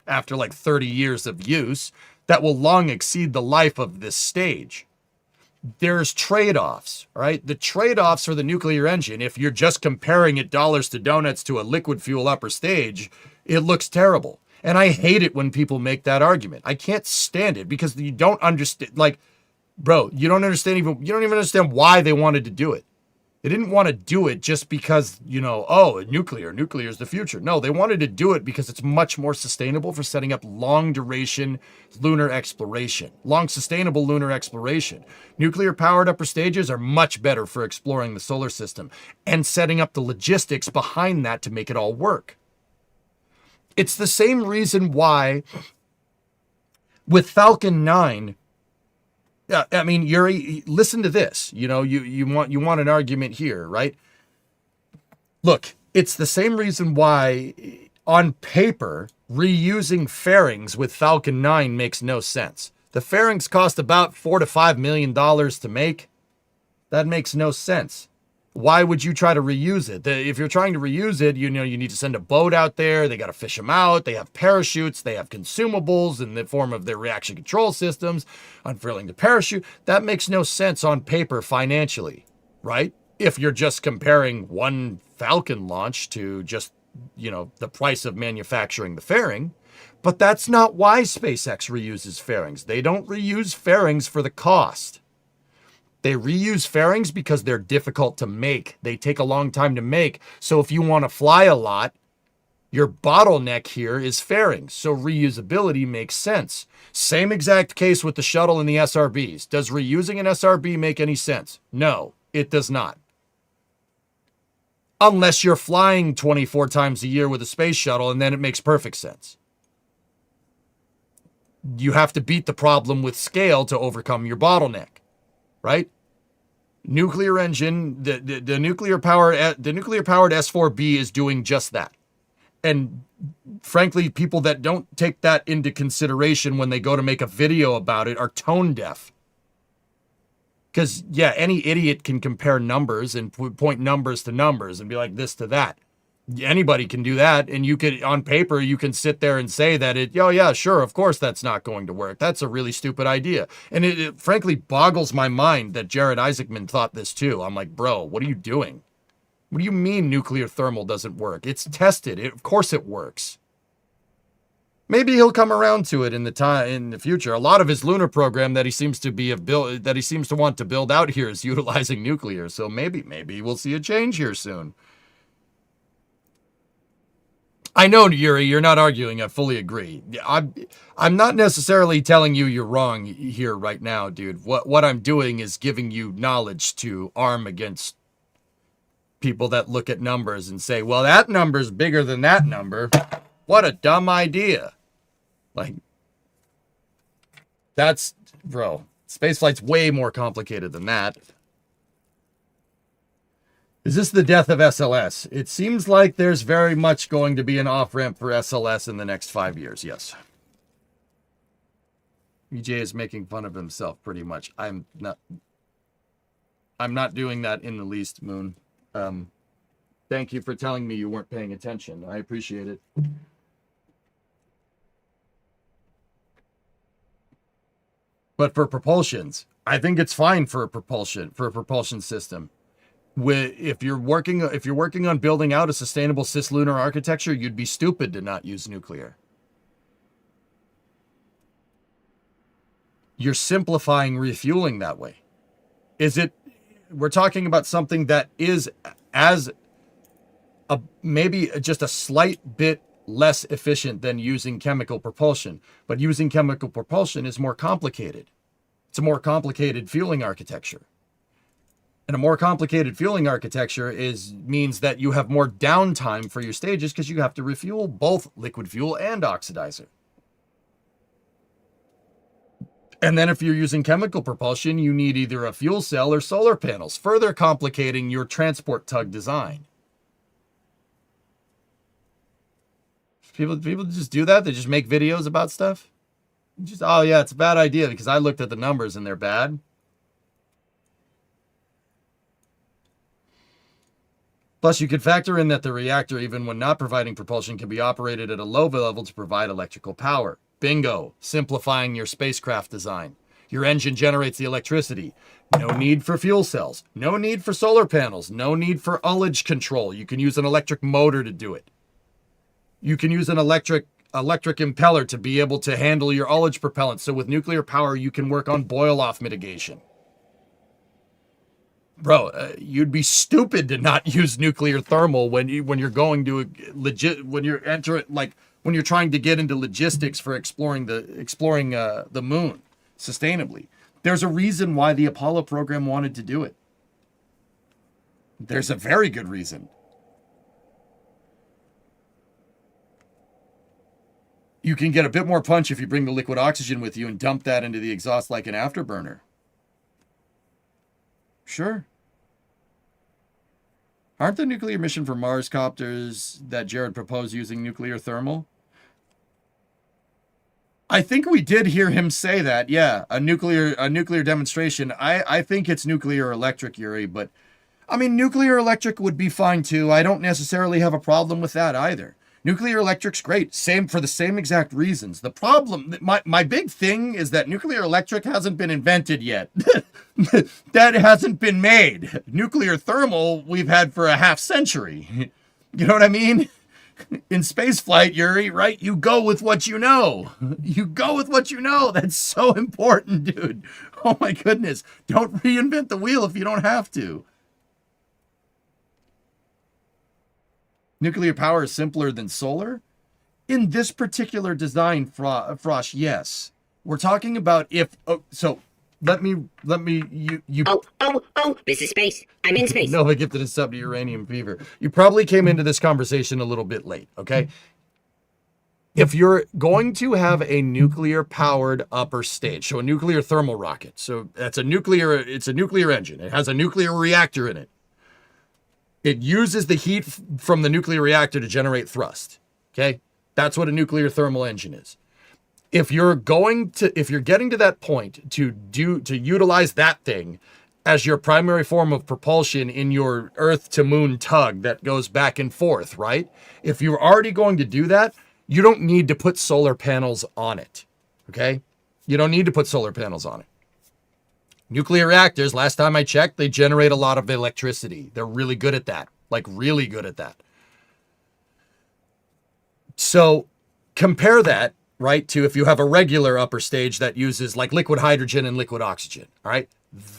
after like 30 years of use. That will long exceed the life of this stage. There's trade-offs, all right? The trade-offs for the nuclear engine, if you're just comparing it dollars to donuts to a liquid fuel upper stage, it looks terrible. And I hate it when people make that argument. I can't stand it because you don't understand, like, bro, you don't even understand why they wanted to do it. They didn't want to do it just because, nuclear is the future. No, they wanted to do it because it's much more sustainable for setting up long duration lunar exploration, long sustainable lunar exploration. Nuclear powered upper stages are much better for exploring the solar system and setting up the logistics behind that to make it all work. It's the same reason why with Falcon 9, I mean, Yuri, listen to this. You want an argument here, right? Look, it's the same reason why on paper reusing fairings with Falcon 9 makes no sense. The fairings cost about $4 to $5 million to make. That makes no sense. Why would you try to reuse it? If you're trying to reuse it, you need to send a boat out there. They got to fish them out. They have parachutes. They have consumables in the form of their reaction control systems, unfurling the parachute. That makes no sense on paper financially, right? If you're just comparing one Falcon launch to just, the price of manufacturing the fairing. But that's not why SpaceX reuses fairings. They don't reuse fairings for the cost. They reuse fairings because they're difficult to make. They take a long time to make. So if you want to fly a lot, your bottleneck here is fairings. So reusability makes sense. Same exact case with the shuttle and the SRBs. Does reusing an SRB make any sense? No, it does not. Unless you're flying 24 times a year with a space shuttle, and then it makes perfect sense. you have to beat the problem with scale to overcome your bottleneck, right? Nuclear engine, the nuclear powered S4B is doing just that. And frankly, people that don't take that into consideration when they go to make a video about it are tone deaf. Because, yeah, any idiot can compare numbers and point numbers to numbers and be like this to that. Anybody can do that. And you could, on paper, you can sit there and say that oh, yeah, sure, of course that's not going to work. That's a really stupid idea. And it frankly boggles my mind that Jared Isaacman thought this too. I'm like, bro, what are you doing? What do you mean nuclear thermal doesn't work? It's tested. Of course it works. Maybe he'll come around to it in the future. A lot of his lunar program that he seems to want to build out here is utilizing nuclear. So maybe we'll see a change here soon. I know, Yuri, you're not arguing. I fully agree. I'm not necessarily telling you you're wrong here right now, dude. What I'm doing is giving you knowledge to arm against people that look at numbers and say, well, that number's bigger than that number. What a dumb idea. Like, bro, spaceflight's way more complicated than that. Is this the death of SLS? It seems like there's very much going to be an off-ramp for SLS in the next 5 years, yes. EJ is making fun of himself pretty much. I'm not doing that in the least, Moon. Thank you for telling me you weren't paying attention. I appreciate it. But for propulsions, I think it's fine for a propulsion system. If you're working on building out a sustainable cislunar architecture, you'd be stupid to not use nuclear. You're simplifying refueling that way. We're talking about something that is maybe just a slight bit less efficient than using chemical propulsion, but using chemical propulsion is more complicated. It's a more complicated fueling architecture. And a more complicated fueling architecture means that you have more downtime for your stages because you have to refuel both liquid fuel and oxidizer. And then if you're using chemical propulsion, you need either a fuel cell or solar panels, further complicating your transport tug design. People just do that? They just make videos about stuff? Oh yeah, it's a bad idea because I looked at the numbers and they're bad. Plus, you could factor in that the reactor, even when not providing propulsion, can be operated at a low level to provide electrical power. Bingo, simplifying your spacecraft design. Your engine generates the electricity. No need for fuel cells. No need for solar panels. No need for ullage control. You can use an electric motor to do it. You can use an electric impeller to be able to handle your ullage propellant. So with nuclear power, you can work on boil-off mitigation. Bro, you'd be stupid to not use nuclear thermal when you're going to when you're trying to get into logistics for exploring the moon sustainably. There's a reason why the Apollo program wanted to do it. There's a very good reason. You can get a bit more punch if you bring the liquid oxygen with you and dump that into the exhaust like an afterburner. Sure. Aren't the nuclear mission for Mars copters that Jared proposed using nuclear thermal? I think we did hear him say that. Yeah, a nuclear demonstration. I think it's nuclear electric, Yuri, but I mean, nuclear electric would be fine too. I don't necessarily have a problem with that either. Nuclear electric's great, for the same exact reasons. The problem, my big thing is that nuclear electric hasn't been invented yet. That hasn't been made. Nuclear thermal we've had for a half century. You know what I mean? In spaceflight, Yuri, right? You go with what you know. You go with what you know. That's so important, dude. Oh my goodness. Don't reinvent the wheel if you don't have to. Nuclear power is simpler than solar? In this particular design, Frosh, yes. We're talking about let me, you. Oh, this is space. I'm in space. Nova gifted a sub to Uranium Fever. You probably came into this conversation a little bit late, okay? If you're going to have a nuclear-powered upper stage, so a nuclear thermal rocket, so it's a nuclear engine. It has a nuclear reactor in it. It uses the heat from the nuclear reactor to generate thrust. Okay? That's what a nuclear thermal engine is. If you're getting to that point to utilize that thing as your primary form of propulsion in your Earth to moon tug that goes back and forth, right? If you're already going to do that, you don't need to put solar panels on it, okay? You don't need to put solar panels on it. Nuclear reactors, last time I checked, they generate a lot of electricity. They're really good at that, like really good at that. So compare that, right, to if you have a regular upper stage that uses like liquid hydrogen and liquid oxygen, all right?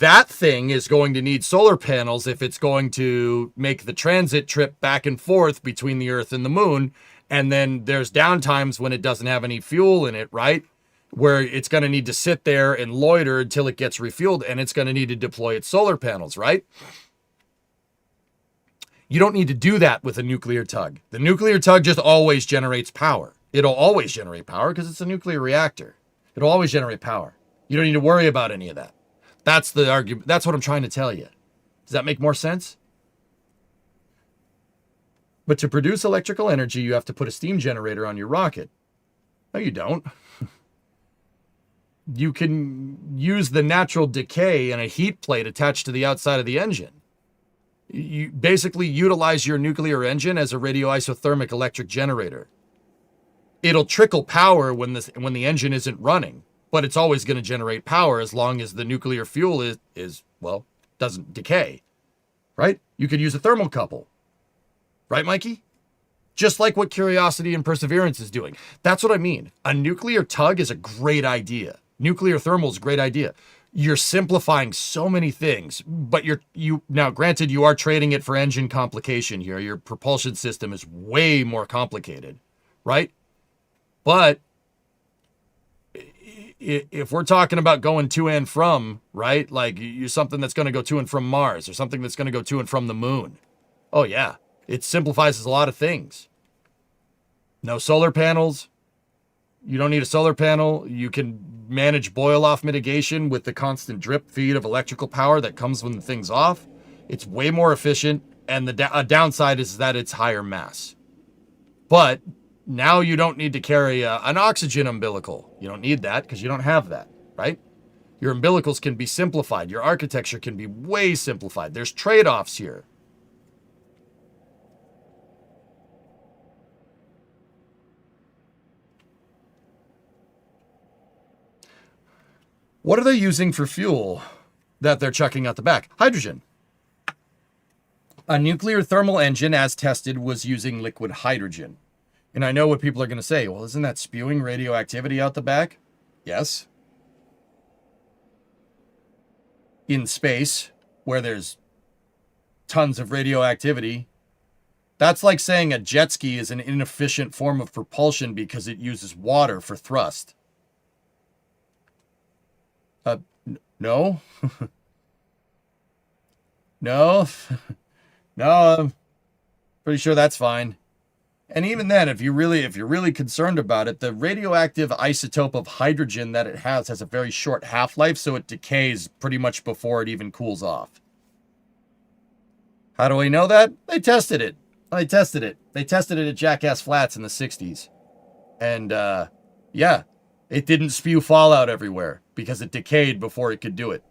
That thing is going to need solar panels if it's going to make the transit trip back and forth between the Earth and the moon. And then there's downtimes when it doesn't have any fuel in it, right? Where it's going to need to sit there and loiter until it gets refueled, and it's going to need to deploy its solar panels, right? You don't need to do that with a nuclear tug. The nuclear tug just always generates power. It'll always generate power because it's a nuclear reactor. It'll always generate power. You don't need to worry about any of that. That's the argument. That's what I'm trying to tell you. Does that make more sense? But to produce electrical energy, you have to put a steam generator on your rocket. No, you don't. You can use the natural decay in a heat plate attached to the outside of the engine. You basically utilize your nuclear engine as a radioisothermic electric generator. It'll trickle power when the engine isn't running, but it's always going to generate power as long as the nuclear fuel doesn't decay, right? You could use a thermocouple. Right, Mikey? Just like what Curiosity and Perseverance is doing. That's what I mean. A nuclear tug is a great idea. Nuclear thermal is a great idea. You're simplifying so many things, but now granted you are trading it for engine complication here. Your propulsion system is way more complicated, right? But if we're talking about going to and from, right? Like you're something that's going to go to and from Mars or something that's going to go to and from the moon. Oh yeah. It simplifies a lot of things. No solar panels. You don't need a solar panel. You can manage boil-off mitigation with the constant drip feed of electrical power that comes when the thing's off. It's way more efficient, and a downside is that it's higher mass. But now you don't need to carry an oxygen umbilical. You don't need that because you don't have that, right? Your umbilicals can be simplified. Your architecture can be way simplified. There's trade-offs here. What are they using for fuel that they're chucking out the back? Hydrogen. A nuclear thermal engine, as tested, was using liquid hydrogen. And I know what people are going to say. Well, isn't that spewing radioactivity out the back? Yes. In space, where there's tons of radioactivity, that's like saying a jet ski is an inefficient form of propulsion because it uses water for thrust. No. No. No, I'm pretty sure that's fine. And even then, if you're really concerned about it, the radioactive isotope of hydrogen that it has a very short half-life, so it decays pretty much before it even cools off. How do we know that? They tested it. They tested it at Jackass Flats in the 60s. And, yeah, it didn't spew fallout everywhere because it decayed before it could do it.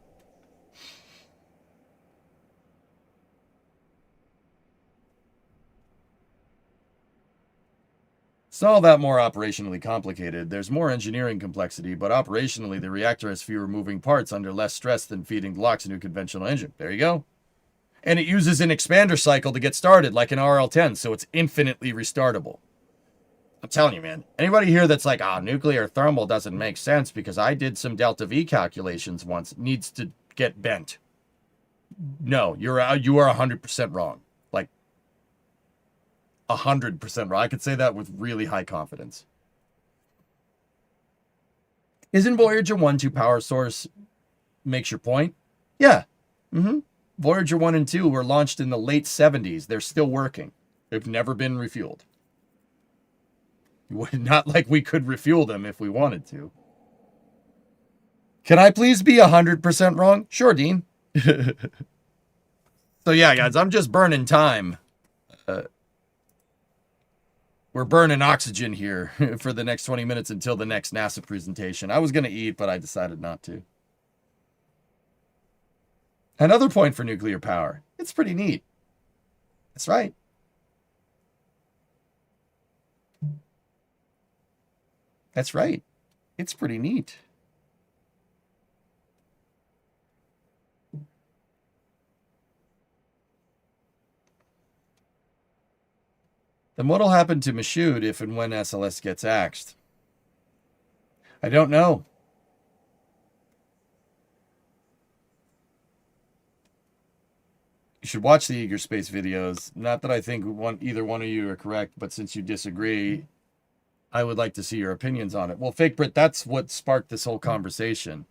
It's not all that more operationally complicated. There's more engineering complexity, but operationally the reactor has fewer moving parts under less stress than feeding the LOX into a conventional engine. There you go. And it uses an expander cycle to get started, like an RL-10, so it's infinitely restartable. I'm telling you, man. Anybody here that's like, nuclear thermal doesn't make sense because I did some delta V calculations once, needs to get bent. No, you are 100% wrong. Like 100% wrong. I could say that with really high confidence. Isn't Voyager 1 2 power source makes your point? Yeah. Voyager 1 and 2 were launched in the late 70s. They're still working. They've never been refueled. Not like we could refuel them if we wanted to. Can I please be 100% wrong? Sure, Dean. So yeah, guys, I'm just burning time. We're burning oxygen here for the next 20 minutes until the next NASA presentation. I was going to eat, but I decided not to. Another point for nuclear power. It's pretty neat. That's right. That's right. It's pretty neat. Then what'll happen to Michoud if and when SLS gets axed? I don't know. You should watch the Eager Space videos. Not that I think either one of you are correct, but since you disagree, I would like to see your opinions on it. Well, Fake Brit, that's what sparked this whole conversation.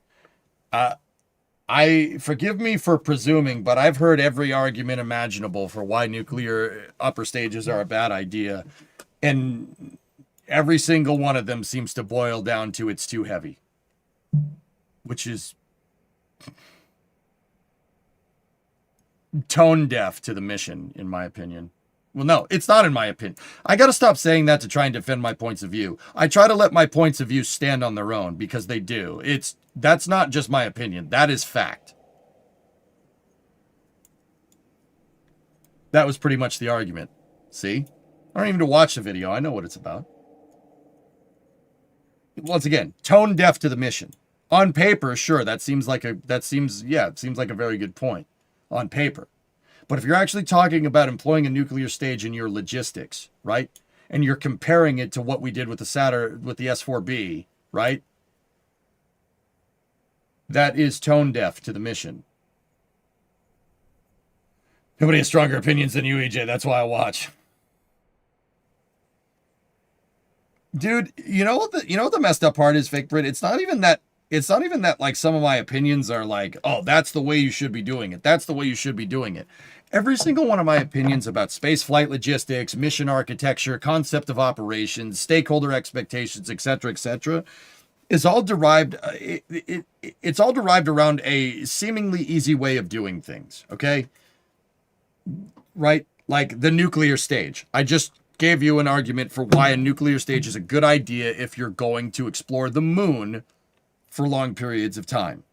I forgive me for presuming, but I've heard every argument imaginable for why nuclear upper stages are a bad idea. And every single one of them seems to boil down to it's too heavy. Which is tone deaf to the mission, in my opinion. Well, no, it's not in my opinion. I got to stop saying that to try and defend my points of view. I try to let my points of view stand on their own because they do. That's not just my opinion. That is fact. That was pretty much the argument. See? I don't even need to watch the video. I know what it's about. Once again, tone deaf to the mission. On paper, sure, it seems like a very good point. On paper. But if you're actually talking about employing a nuclear stage in your logistics, right? And you're comparing it to what we did with the S4B, right? That is tone deaf to the mission. Nobody has stronger opinions than you, EJ. That's why I watch. Dude, you know what the messed up part is, Fake Brit? It's not even that like some of my opinions are like, oh, that's the way you should be doing it. That's the way you should be doing it. Every single one of my opinions about space flight logistics, mission architecture, concept of operations, stakeholder expectations, etc., is all derived. It's all derived around a seemingly easy way of doing things. Okay, right? Like the nuclear stage. I just gave you an argument for why a nuclear stage is a good idea if you're going to explore the moon for long periods of time.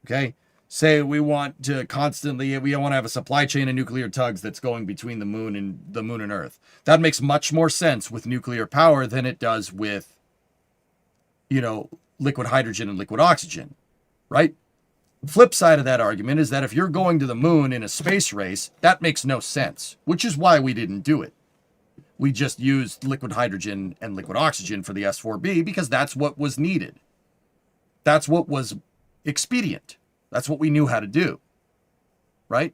Okay? Say we want to have a supply chain of nuclear tugs that's going between the moon and Earth. That makes much more sense with nuclear power than it does with, liquid hydrogen and liquid oxygen, right? Flip side of that argument is that if you're going to the moon in a space race, that makes no sense, which is why we didn't do it. We just used liquid hydrogen and liquid oxygen for the S4B because that's what was needed. That's what was expedient. That's what we knew how to do, right?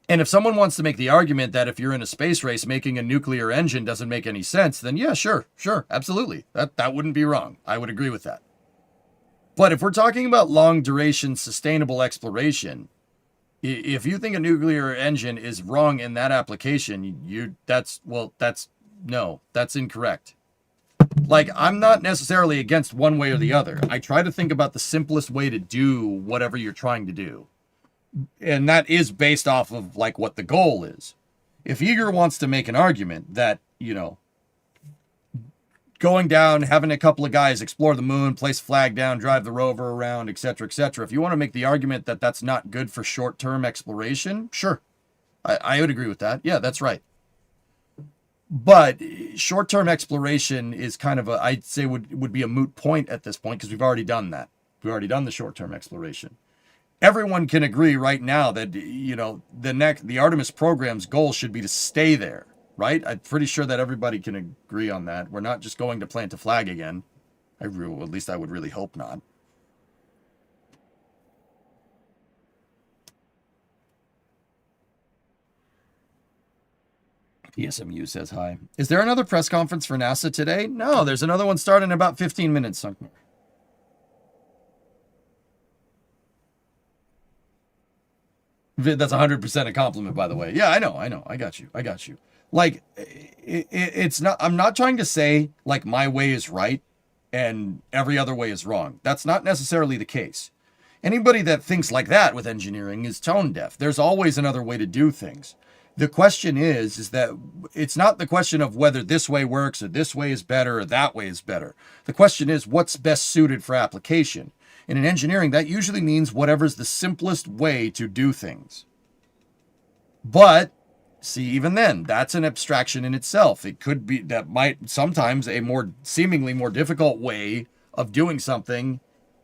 And if someone wants to make the argument that if you're in a space race, making a nuclear engine doesn't make any sense, then yeah, sure, absolutely. That wouldn't be wrong. I would agree with that. But if we're talking about long duration, sustainable exploration, if you think a nuclear engine is wrong in that application, that's incorrect. Like, I'm not necessarily against one way or the other. I try to think about the simplest way to do whatever you're trying to do. And that is based off of, like, what the goal is. If Eager wants to make an argument that, going down, having a couple of guys explore the moon, place a flag down, drive the rover around, etc., if you want to make the argument that that's not good for short-term exploration, sure. I would agree with that. Yeah, that's right. But short-term exploration is kind of I'd say would be a moot point at this point because we've already done that. We've already done the short-term exploration. Everyone can agree right now that, the Artemis program's goal should be to stay there, right? I'm pretty sure that everybody can agree on that. We're not just going to plant a flag again. At least I would really hope not. PSMU says hi. Is there another press conference for NASA today? No, there's another one starting in about 15 minutes. That's 100% a compliment, by the way. Yeah, I know. I got you. Like, it's not, I'm not trying to say, like, my way is right and every other way is wrong. That's not necessarily the case. Anybody that thinks like that with engineering is tone deaf. There's always another way to do things. The question is that it's not the question of whether this way works or this way is better or that way is better. The question is what's best suited for application. And in engineering, that usually means whatever's the simplest way to do things. But see, even then, that's an abstraction in itself. It could be that might sometimes a seemingly more difficult way of doing something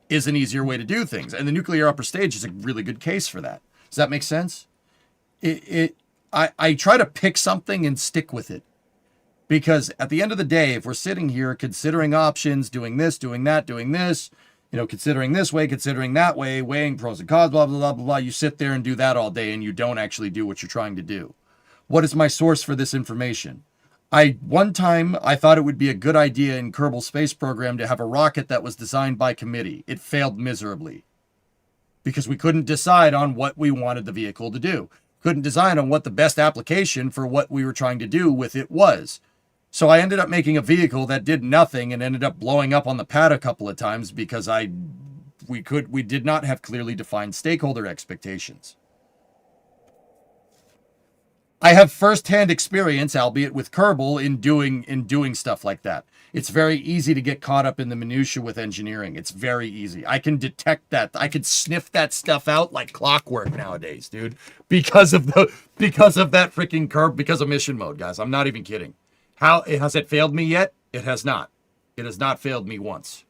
is an easier way to do things. And the nuclear upper stage is a really good case for that. Does that make sense? I try to pick something and stick with it. Because at the end of the day, if we're sitting here considering options, doing this, doing that, doing this, considering this way, considering that way, weighing pros and cons, blah, blah, blah, blah, blah, you sit there and do that all day and you don't actually do what you're trying to do. What is my source for this information? One time I thought it would be a good idea in Kerbal Space Program to have a rocket that was designed by committee. It failed miserably because we couldn't decide on what we wanted the vehicle to do. Couldn't decide on what the best application for what we were trying to do with it was. So I ended up making a vehicle that did nothing and ended up blowing up on the pad a couple of times because we did not have clearly defined stakeholder expectations. I have firsthand experience, albeit with Kerbal, in doing stuff like that. It's very easy to get caught up in the minutia with engineering. It's very easy. I can detect that. I can sniff that stuff out like clockwork nowadays, dude. Because of that freaking curve, because of mission mode, guys. I'm not even kidding. Has it failed me yet? It has not. It has not failed me once.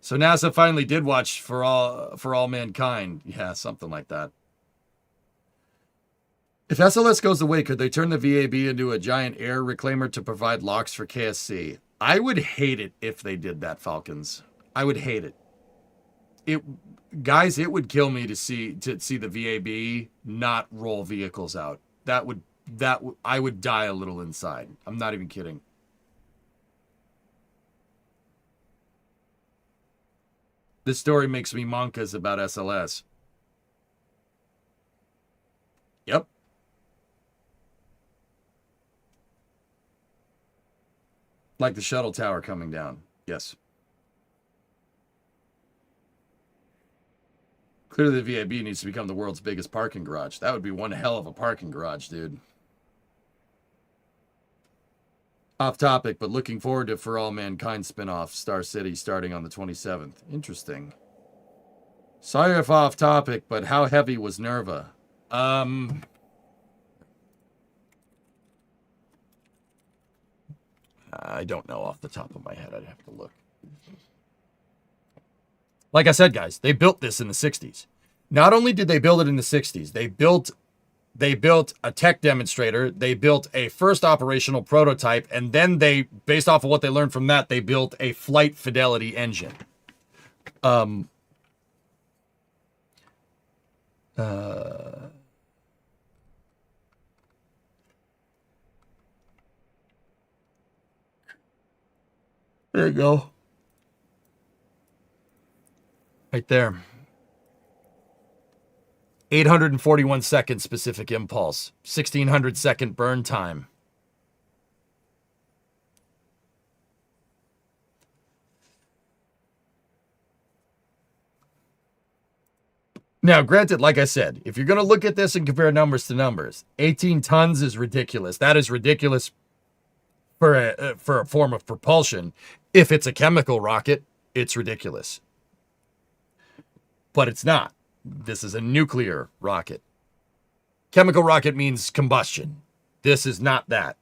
So NASA finally did watch for all mankind. Yeah, something like that. If SLS goes away, could they turn the VAB into a giant air reclaimer to provide locks for KSC? I would hate it if they did that, Falcons. I would hate it. Guys, it would kill me to see the VAB not roll vehicles out. I would die a little inside. I'm not even kidding. This story makes me monkas about SLS. Yep. Like the shuttle tower coming down. Yes. Clearly the VAB needs to become the world's biggest parking garage. That would be one hell of a parking garage, dude. Off topic, but looking forward to For All Mankind spinoff, Star City, starting on the 27th. Interesting. Sorry if off topic, but how heavy was Nerva? I don't know off the top of my head. I'd have to look. Like I said, guys, they built this in the 60s. Not only did they build it in the 60s, they built a tech demonstrator, they built a first operational prototype, and then they, based off of what they learned from that, they built a flight fidelity engine. There you go. Right there. 841 second specific impulse. 1600 second burn time. Now, granted, like I said, if you're going to look at this and compare numbers to numbers, 18 tons is ridiculous. That is ridiculous for a form of propulsion. If it's a chemical rocket, it's ridiculous. But it's not. This is a nuclear rocket. Chemical rocket means combustion. This is not that.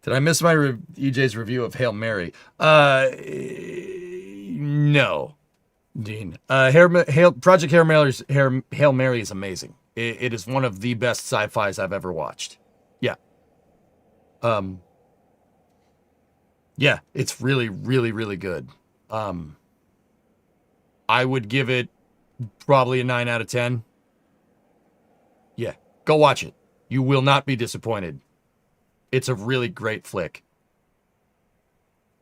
Did I miss my EJ's review of Hail Mary? No, Dean. Project Hail Mary is amazing. It is one of the best sci-fis I've ever watched. Yeah. Yeah, it's really, really, really good. I would give it probably a 9 out of 10. Yeah, go watch it. You will not be disappointed. It's a really great flick.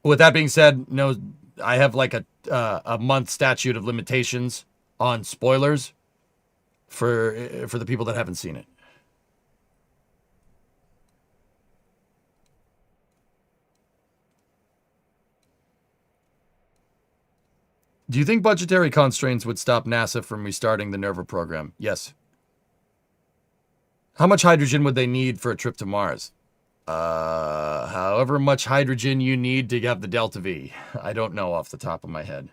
With that being said, no, I have like a month statute of limitations on spoilers for the people that haven't seen it. Do you think budgetary constraints would stop NASA from restarting the NERVA program? Yes. How much hydrogen would they need for a trip to Mars? However much hydrogen you need to have the Delta V. I don't know off the top of my head.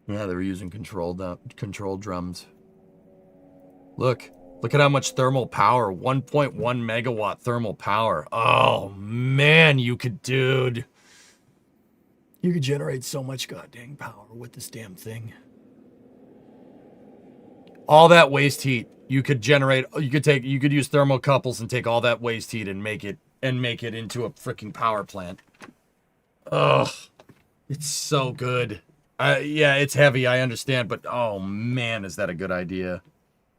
Yeah, they were using control drums. Look at how much thermal power. 1.1 megawatt thermal power. Oh, man, you could generate so much goddamn power with this damn thing. All that waste heat you could generate. You could use thermocouples and take all that waste heat and make it into a freaking power plant. Ugh, it's so good. Yeah, it's heavy, I understand, but oh man, is that a good idea?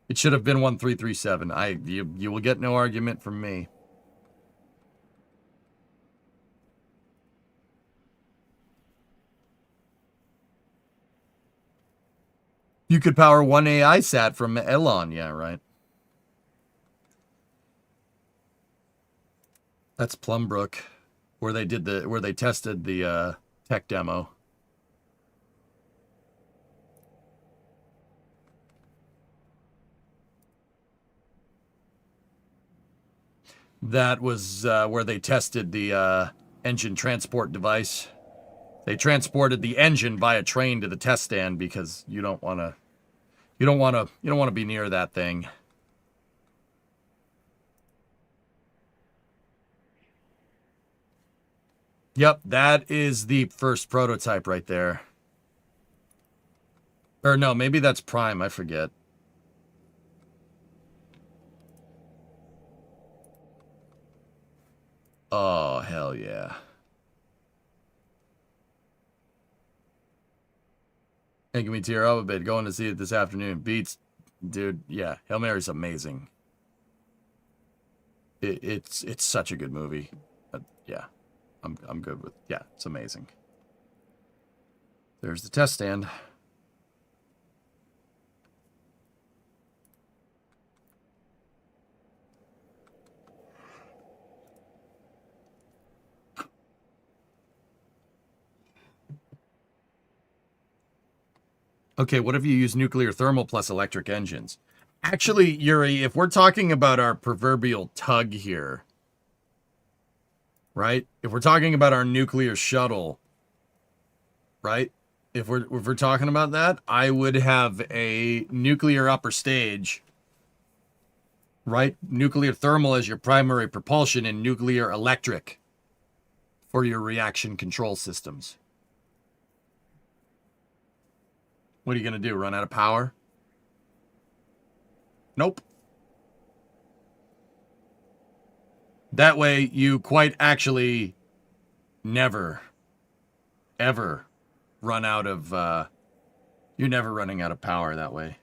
It should have been 1337. You will get no argument from me. You could power one AI sat from Elon, yeah, right. That's Plumbrook, where they tested the tech demo. That was where they tested the engine transport device. They transported the engine by a train to the test stand because you don't want to be near that thing. Yep, that is the first prototype right there. Or no, maybe that's Prime, I forget. Oh, hell yeah. Making me tear up a bit. Going to see it this afternoon. Beats, dude. Yeah, Hail Mary's amazing. It's such a good movie. Yeah, I'm good with. Yeah, it's amazing. There's the test stand. Okay, what if you use nuclear thermal plus electric engines? Actually, Yuri, if we're talking about our proverbial tug here, right? If we're talking about our nuclear shuttle, right? If we're talking about that, I would have a nuclear upper stage, right? Nuclear thermal as your primary propulsion and nuclear electric for your reaction control systems. What are you going to do? Run out of power? Nope. That way, you quite actually never, ever run out of, you're never running out of power that way.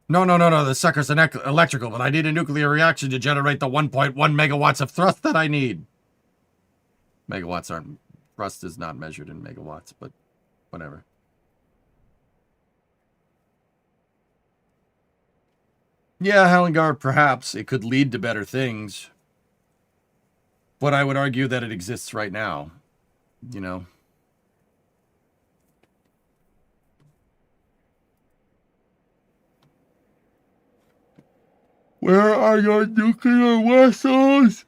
No, the sucker's electrical, but I need a nuclear reaction to generate the 1.1 megawatts of thrust that I need. Megawatts aren't, thrust is not measured in megawatts, but whatever. Yeah, Hellengar, perhaps it could lead to better things. But I would argue that it exists right now. You know. Where are your nuclear vessels?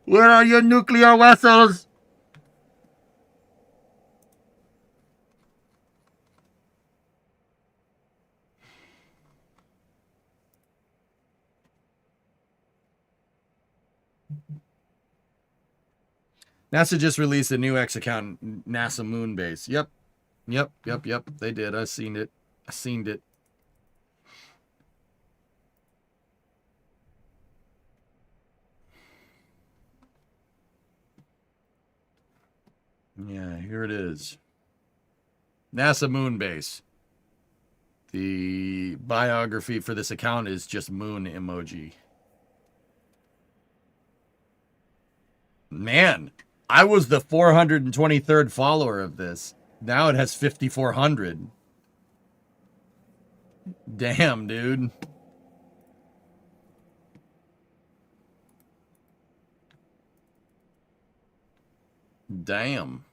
Where are your nuclear vessels? NASA just released a new X account, NASA Moon Base. Yep. Yep. They did. I seen it. Yeah, here it is. NASA Moon Base. The biography for this account is just moon emoji. Man, I was the 423rd follower of this. Now it has 5,400. Damn, dude. Damn.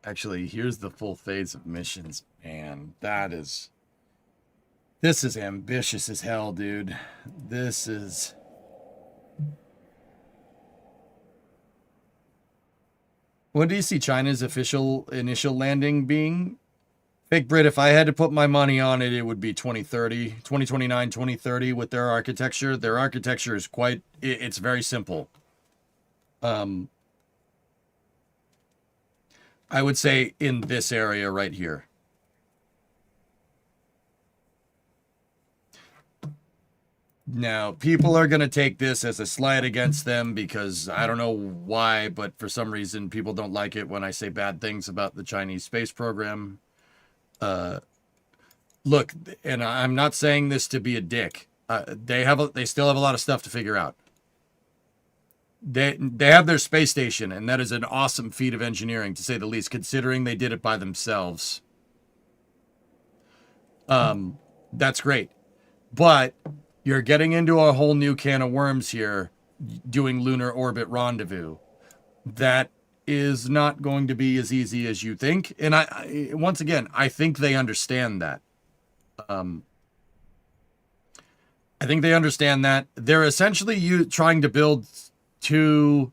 Actually, here's the full phase of missions. Man, this is ambitious as hell, dude. This is... When do you see China's official initial landing being? Fake Brit, if I had to put my money on it, it would be 2030, 2029, 2030 with their architecture. Their architecture is it's very simple. I would say in this area right here. Now, people are going to take this as a slight against them because I don't know why, but for some reason, people don't like it when I say bad things about the Chinese space program. Look, and I'm not saying this to be a dick. They still have a lot of stuff to figure out. They have their space station, and that is an awesome feat of engineering, to say the least, considering they did it by themselves. That's great. But you're getting into a whole new can of worms here, doing lunar orbit rendezvous. That is not going to be as easy as you think. And once again, I think they understand that. I think they understand that. They're essentially trying to build 2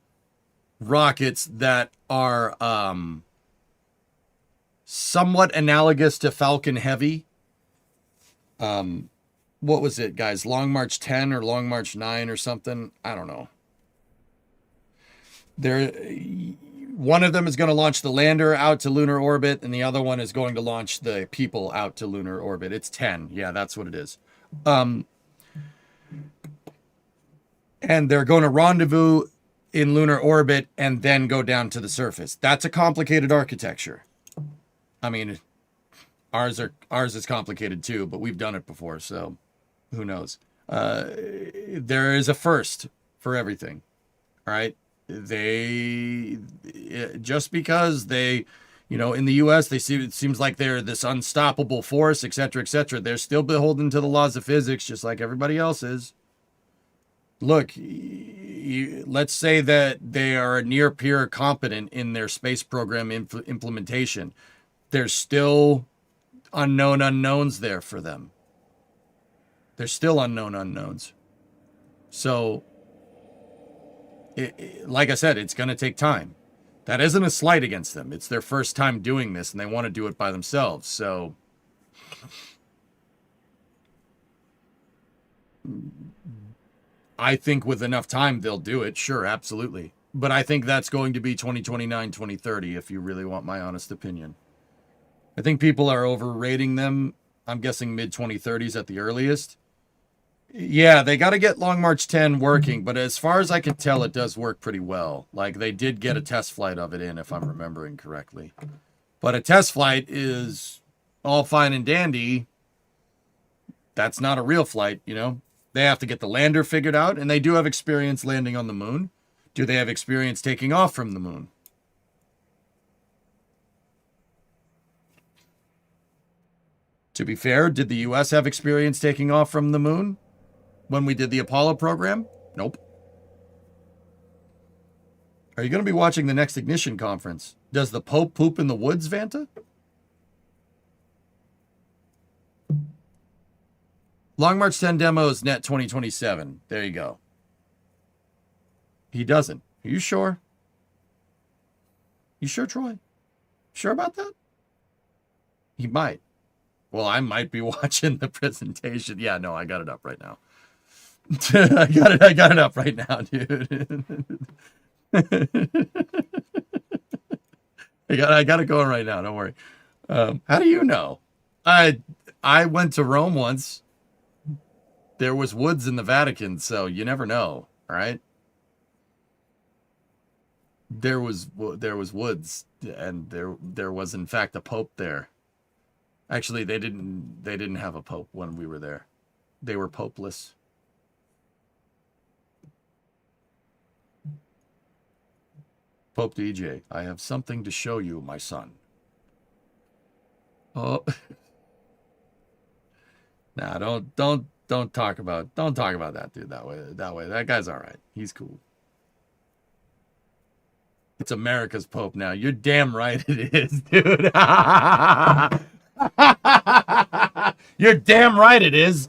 rockets that are somewhat analogous to Falcon Heavy. What was it, guys? Long March 10 or Long March 9 or something? I don't know. One of them is going to launch the lander out to lunar orbit, and the other one is going to launch the people out to lunar orbit. It's 10. Yeah, that's what it is. And they're going to rendezvous in lunar orbit and then go down to the surface. That's a complicated architecture. I mean, ours is complicated too, but we've done it before, so who knows? There is a first for everything, all right? Just because they, in the U.S., it seems like they're this unstoppable force, et cetera, they're still beholden to the laws of physics, just like everybody else is. Look, let's say that they are near peer competent in their space program implementation. There's still unknown unknowns there for them. There's still unknown unknowns. So, like I said, it's going to take time. That isn't a slight against them. It's their first time doing this, and they want to do it by themselves. So, I think with enough time, they'll do it. Sure, absolutely. But I think that's going to be 2029, 2030, if you really want my honest opinion. I think people are overrating them. I'm guessing mid-2030s at the earliest. Yeah, they got to get Long March 10 working, but as far as I can tell, it does work pretty well. Like, they did get a test flight of it in, if I'm remembering correctly. But a test flight is all fine and dandy. That's not a real flight, They have to get the lander figured out, and they do have experience landing on the moon. Do they have experience taking off from the moon? To be fair, did the U.S. have experience taking off from the moon when we did the Apollo program? Nope. Are you going to be watching the next Ignition conference? Does the Pope poop in the woods, Vanta? Long March 10 demos net 2027. There you go. He doesn't. Are you sure? You sure, Troy? Sure about that? He might. Well, I might be watching the presentation. Yeah, no, I got it up right now. I got it up right now, dude. I got it going right now. Don't worry. How do you know? I went to Rome once. There was woods in the Vatican, so you never know, all right? There was woods, and there was in fact a pope there. Actually, they didn't have a pope when we were there. They were popeless. Pope DJ, I have something to show you, my son. Oh. Nah, don't talk about that dude that way. That guy's all right. He's cool. It's America's Pope now. You're damn right it is, dude. You're damn right it is.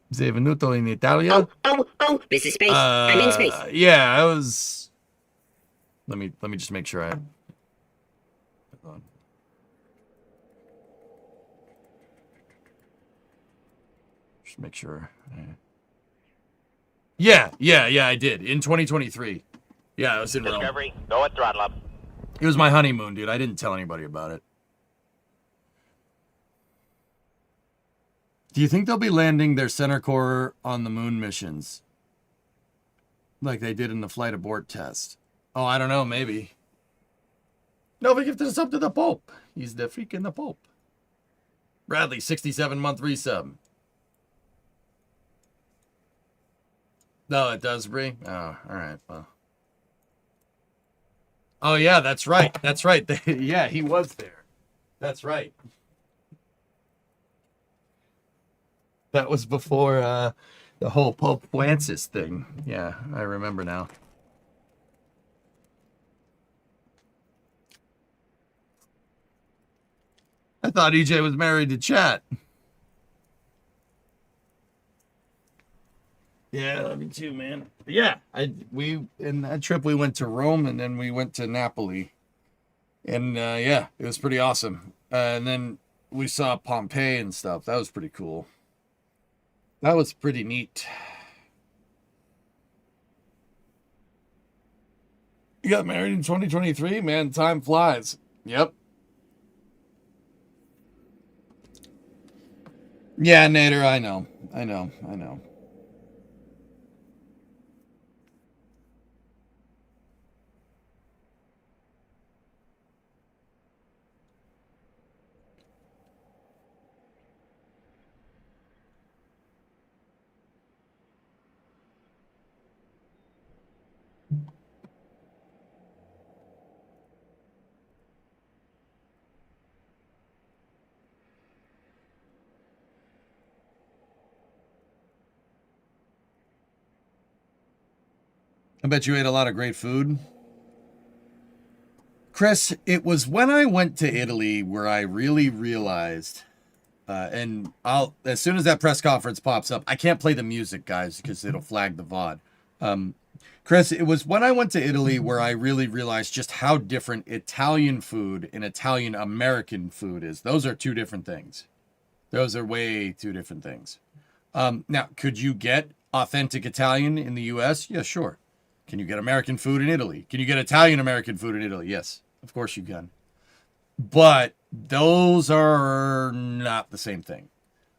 Sei venuto in Italia? Oh, this is space. I'm in space. Yeah, I was. Let me just make sure I. Hold on. Just make sure. Yeah, I did in 2023. Yeah, I was in Rome. Discovery, go at throttle up. It was my honeymoon, dude. I didn't tell anybody about it. Do you think they'll be landing their center core on the moon missions? Like they did in the flight abort test? Oh, I don't know, maybe. No, we give this up to the Pope. He's the freaking the Pope. Bradley, 67-month resub. No, it does, Bree? Oh, all right, well. Oh, yeah, that's right. That's right. Yeah, he was there. That's right. That was before the whole Pope Francis thing. Yeah, I remember now. I thought EJ was married to Chat. Yeah, me too, man. Yeah, we in that trip we went to Rome and then we went to Napoli, and yeah, it was pretty awesome. And then we saw Pompeii and stuff. That was pretty cool. That was pretty neat. You got married in 2023, man. Time flies. Yep. Yeah, Nader, I know. I bet you ate a lot of great food. Chris, it was when I went to Italy where I really realized, and as soon as that press conference pops up, I can't play the music, guys, because it'll flag the VOD. Chris, it was when I went to Italy where I really realized just how different Italian food and Italian American food is. Those are two different things. Those are way two different things. Now, could you get authentic Italian in the U.S.? Yeah, sure. Can you get American food in Italy? Can you get Italian American food in Italy? Yes, of course you can. But those are not the same thing.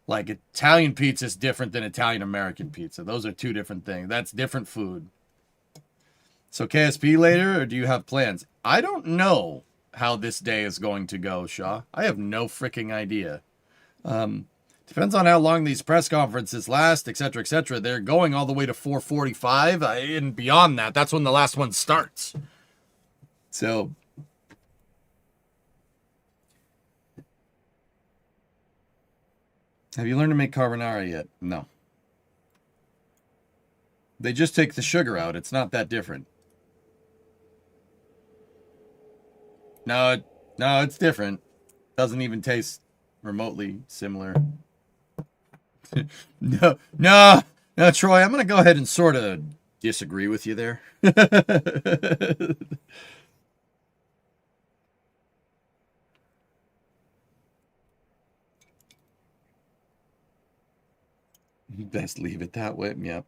Like Italian pizza is different than Italian American pizza. Those are two different things. That's different food. So KSP later, or do you have plans? I don't know how this day is going to go, Shaw. I have no freaking idea. Depends on how long these press conferences last, etc., etc. They're going all the way to 4:45, and beyond that, that's when the last one starts. So, have you learned to make carbonara yet? No. They just take the sugar out. It's not that different. No, it's different. Doesn't even taste remotely similar. No, Troy, I'm going to go ahead and sort of disagree with you there. Best leave it that way. Yep.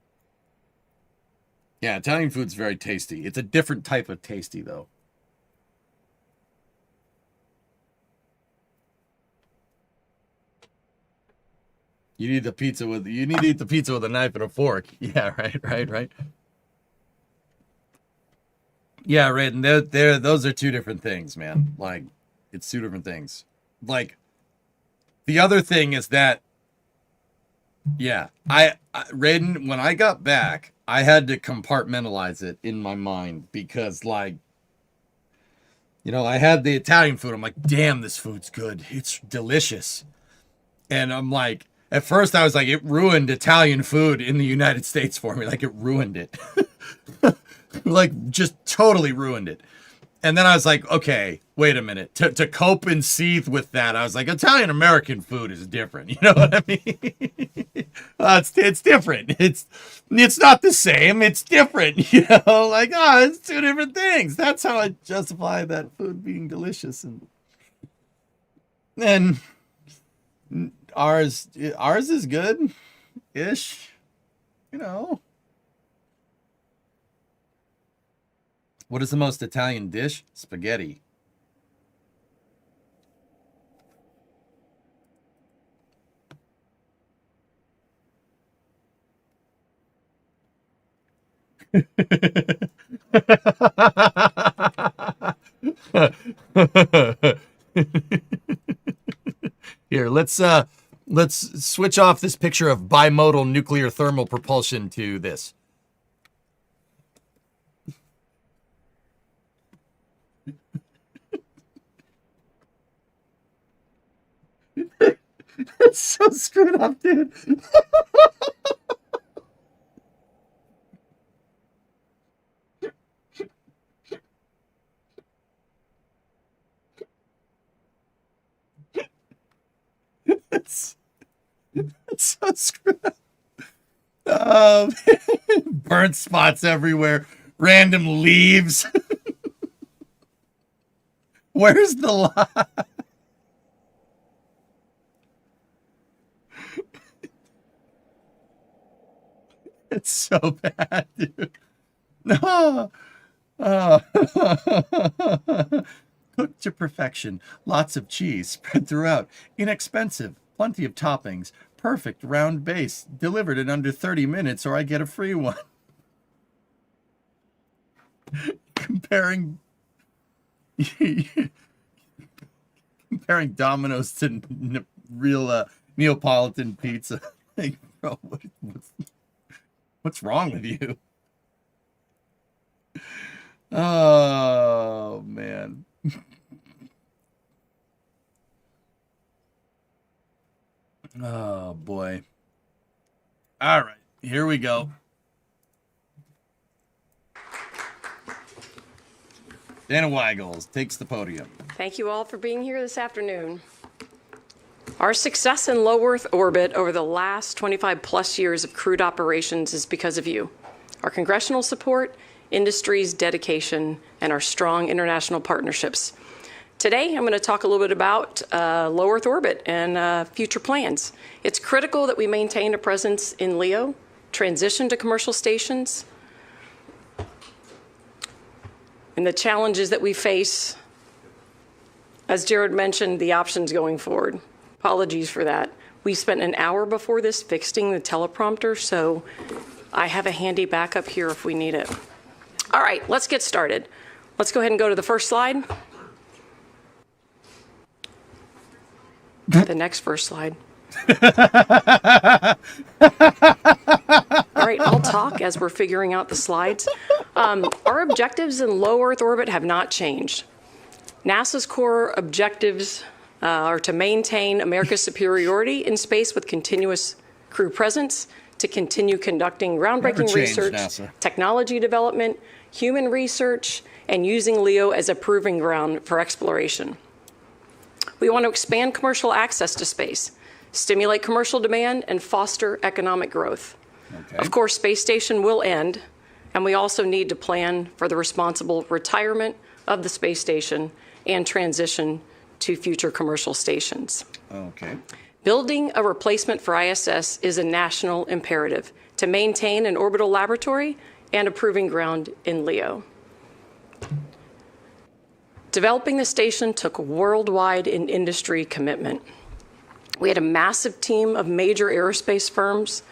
Yeah, Italian food's very tasty. It's a different type of tasty, though. You need to eat the pizza with a knife and a fork. Yeah, right. Yeah, right. And those are two different things, man. Like, it's two different things. Like, the other thing is that, yeah, Raiden, when I got back, I had to compartmentalize it in my mind because, like, you know, I had the Italian food. I'm like, damn, this food's good. It's delicious. And I'm like, at first I was like, it ruined Italian food in the United States for me. Like, it ruined it. Like, just totally ruined it. And then I was like, okay, wait a minute. To cope and seethe with that, I was like, Italian-American food is different. You know what I mean? It's different. It's not the same. It's different. You know, like, it's two different things. That's how I justify that food being delicious. And ours is good-ish. You know. What is the most Italian dish? Spaghetti. Here, let's switch off this picture of bimodal nuclear thermal propulsion to this. That's so screwed up, dude. That's so screwed up. Burnt spots everywhere. Random leaves. Where's the line? It's so bad, dude. No. Cooked to perfection. Lots of cheese spread throughout. Inexpensive. Plenty of toppings. Perfect round base. Delivered in under 30 minutes or I get a free one. Comparing Domino's to real Neapolitan pizza. Like, bro, what's wrong with you? Oh, man. Oh, boy. All right, here we go. Dana Weigels takes the podium. Thank you all for being here this afternoon. Our success in low Earth orbit over the last 25 plus years of crewed operations is because of you. Our congressional support, industry's dedication, and our strong international partnerships. Today, I'm going to talk a little bit about low Earth orbit and future plans. It's critical that we maintain a presence in LEO, transition to commercial stations, and the challenges that we face, as Jared mentioned, the options going forward. Apologies for that. We spent an hour before this fixing the teleprompter, so I have a handy backup here if we need it. All right, let's get started. Let's go ahead and go to the first slide. The next first slide. All right, I'll talk as we're figuring out the slides. Our objectives in low Earth orbit have not changed. NASA's core objectives are to maintain America's superiority in space with continuous crew presence, to continue conducting groundbreaking research, NASA. Technology development, human research, and using LEO as a proving ground for exploration. We want to expand commercial access to space, stimulate commercial demand, and foster economic growth. Okay. Of course, space station will end, and we also need to plan for the responsible retirement of the space station and transition to future commercial stations. Okay. Building a replacement for ISS is a national imperative to maintain an orbital laboratory and a proving ground in LEO. Developing the station took worldwide and industry commitment. We had a massive team of major aerospace firms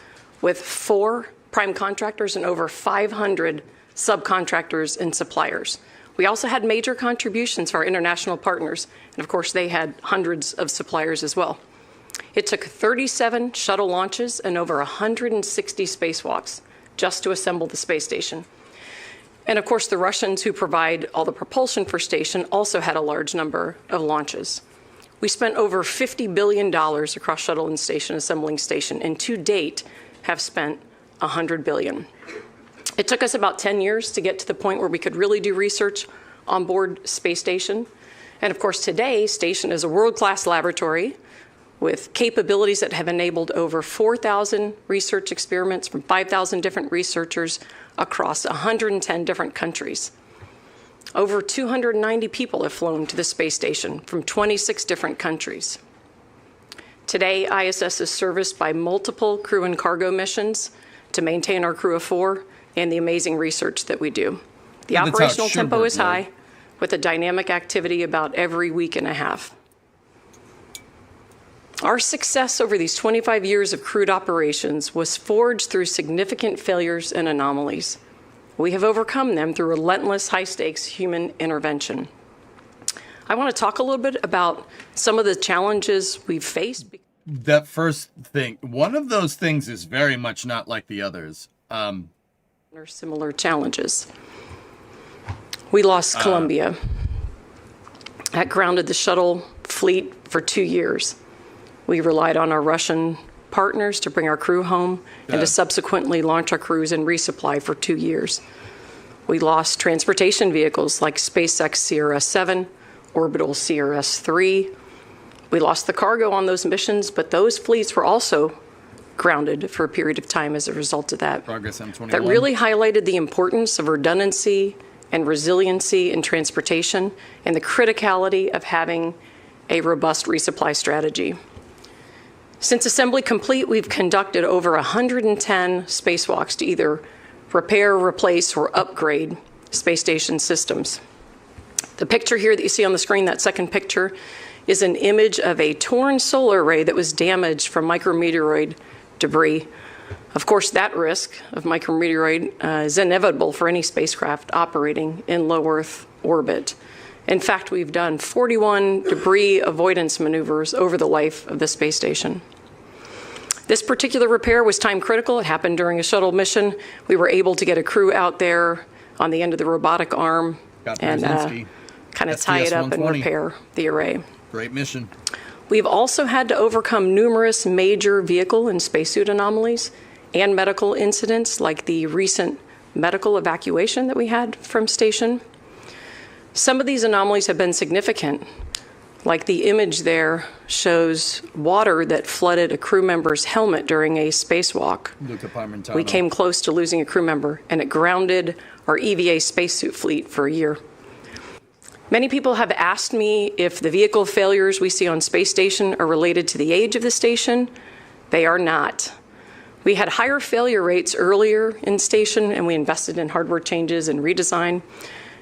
with 4 prime contractors and over 500 subcontractors and suppliers. We also had major contributions for our international partners, and of course they had hundreds of suppliers as well. It took 37 shuttle launches and over 160 spacewalks just to assemble the space station. And of course, the Russians, who provide all the propulsion for station, also had a large number of launches. We spent over $50 billion across shuttle and station assembling station, and to date have spent $100 billion. It took us about 10 years to get to the point where we could really do research on board space station. And of course, today, station is a world-class laboratory with capabilities that have enabled over 4,000 research experiments from 5,000 different researchers across 110 different countries. Over 290 people have flown to the space station from 26 different countries. Today, ISS is serviced by multiple crew and cargo missions to maintain our crew of 4 and the amazing research that we do. The operational tempo is high, with a dynamic activity about every week and a half. Our success over these 25 years of crewed operations was forged through significant failures and anomalies. We have overcome them through relentless, high-stakes human intervention. I want to talk a little bit about some of the challenges we've faced. That first thing, one of those things is very much not like the others. Or similar challenges. We lost Columbia. That grounded the shuttle fleet for 2 years. We relied on our Russian partners to bring our crew home and to subsequently launch our crews and resupply for 2 years. We lost transportation vehicles like SpaceX CRS-7, Orbital CRS-3. We lost the cargo on those missions, but those fleets were also grounded for a period of time as a result of that. Progress M21. That really highlighted the importance of redundancy and resiliency in transportation and the criticality of having a robust resupply strategy. Since assembly complete, we've conducted over 110 spacewalks to either repair, replace, or upgrade space station systems. The picture here that you see on the screen, that second picture, is an image of a torn solar array that was damaged from micrometeoroid debris. Of course, that risk of micrometeoroid is inevitable for any spacecraft operating in low Earth orbit. In fact, we've done 41 debris avoidance maneuvers over the life of the space station. This particular repair was time critical. It happened during a shuttle mission. We were able to get a crew out there on the end of the robotic arm and kind of tie it up and repair the array. Great mission. We've also had to overcome numerous major vehicle and spacesuit anomalies and medical incidents, like the recent medical evacuation that we had from station. Some of these anomalies have been significant, like the image there shows water that flooded a crew member's helmet during a spacewalk. We came close to losing a crew member, and it grounded our EVA spacesuit fleet for a year. Many people have asked me if the vehicle failures we see on space station are related to the age of the station. They are not. We had higher failure rates earlier in station, and we invested in hardware changes and redesign.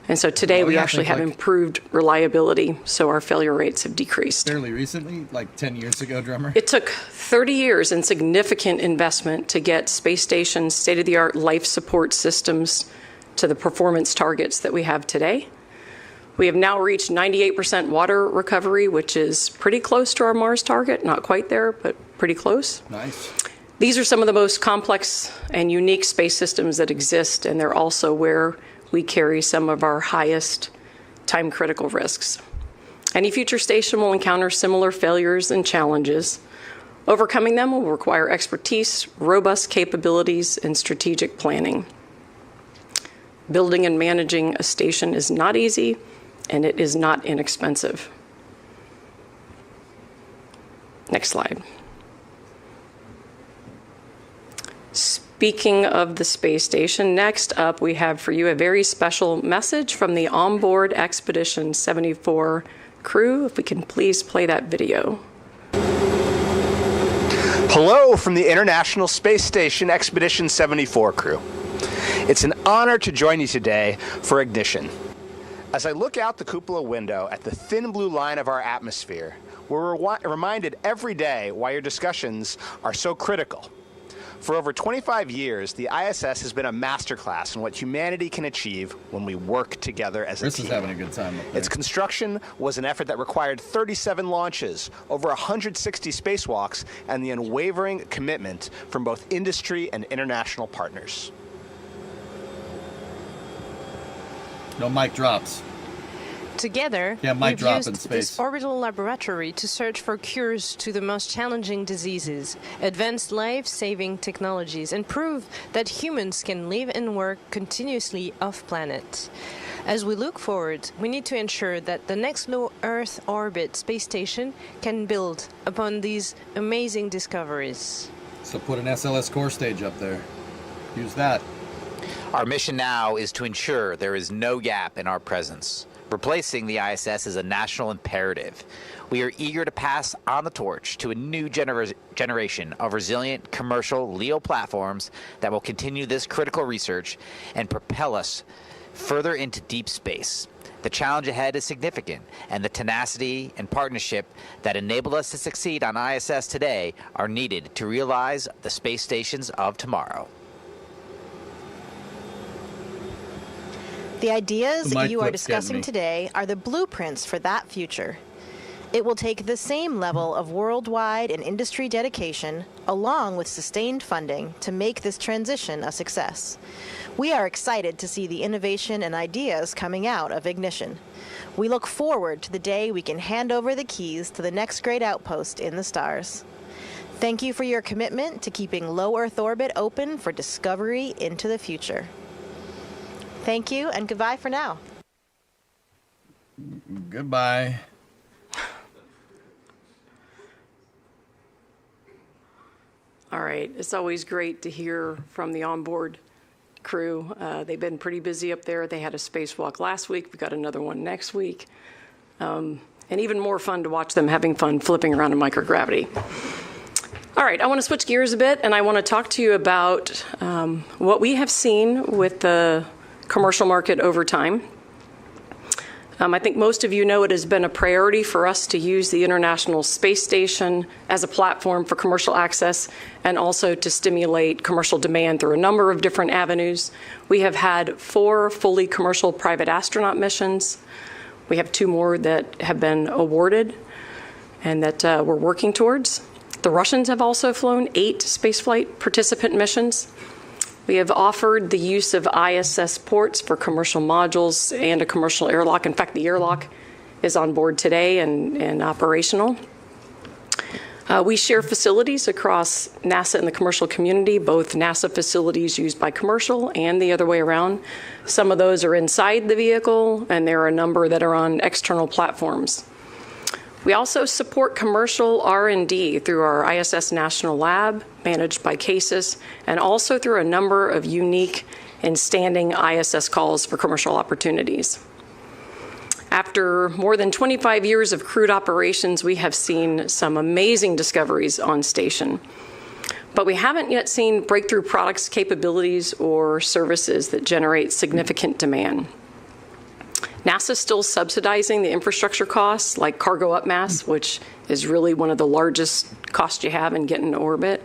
And so today we actually have improved reliability, so our failure rates have decreased. Fairly recently, like 10 years ago, drummer? It took 30 years and significant investment to get space station's state-of-the-art life support systems to the performance targets that we have today. We have now reached 98% water recovery, which is pretty close to our Mars target. Not quite there, but pretty close. Nice. These are some of the most complex and unique space systems that exist, and they're also where we carry some of our highest time-critical risks. Any future station will encounter similar failures and challenges. Overcoming them will require expertise, robust capabilities, and strategic planning. Building and managing a station is not easy, and it is not inexpensive. Next slide. Speaking of the space station, next up we have for you a very special message from the onboard Expedition 74 crew. If we can please play that video. Hello from the International Space Station Expedition 74 crew. It's an honor to join you today for Ignition. As I look out the cupola window at the thin blue line of our atmosphere, we're reminded every day why your discussions are so critical. For over 25 years, the ISS has been a masterclass in what humanity can achieve when we work together as a team. Chris is having a good time up there. Its construction was an effort that required 37 launches, over 160 spacewalks, and the unwavering commitment from both industry and international partners. No mic drops. Together, mic we've drop used in space. this orbital laboratory to search for cures to the most challenging diseases, advance life-saving technologies, and prove that humans can live and work continuously off-planet. As we look forward, we need to ensure that the next low Earth orbit space station can build upon these amazing discoveries. So put an SLS core stage up there. Use that. Our mission now is to ensure there is no gap in our presence. Replacing the ISS is a national imperative. We are eager to pass on the torch to a new generation of resilient commercial LEO platforms that will continue this critical research and propel us further into deep space. The challenge ahead is significant, and the tenacity and partnership that enabled us to succeed on ISS today are needed to realize the space stations of tomorrow. The ideas you are clip's discussing getting me. today are the blueprints for that future. It will take the same level of worldwide and industry dedication, along with sustained funding, to make this transition a success. We are excited to see the innovation and ideas coming out of Ignition. We look forward to the day we can hand over the keys to the next great outpost in the stars. Thank you for your commitment to keeping low Earth orbit open for discovery into the future. Thank you, and goodbye for now. Goodbye. All right. It's always great to hear from the onboard crew. They've been pretty busy up there. They had a spacewalk last week. We've got another one next week. And even more fun to watch them having fun flipping around in microgravity. All right. I want to switch gears a bit, and I want to talk to you about what we have seen with the commercial market over time. I think most of you know it has been a priority for us to use the International Space Station as a platform for commercial access and also to stimulate commercial demand through a number of different avenues. We have had 4 fully commercial private astronaut missions. We have 2 more that have been awarded and that we're working towards. The Russians have also flown 8 spaceflight participant missions. We have offered the use of ISS ports for commercial modules and a commercial airlock. In fact, the airlock is on board today and operational. We share facilities across NASA and the commercial community, both NASA facilities used by commercial and the other way around. Some of those are inside the vehicle, and there are a number that are on external platforms. We also support commercial R&D through our ISS National Lab, managed by CASIS, and also through a number of unique and standing ISS calls for commercial opportunities. After more than 25 years of crewed operations, we have seen some amazing discoveries on station. But we haven't yet seen breakthrough products, capabilities, or services that generate significant demand. NASA is still subsidizing the infrastructure costs, like cargo upmass, which is really one of the largest costs you have in getting to orbit.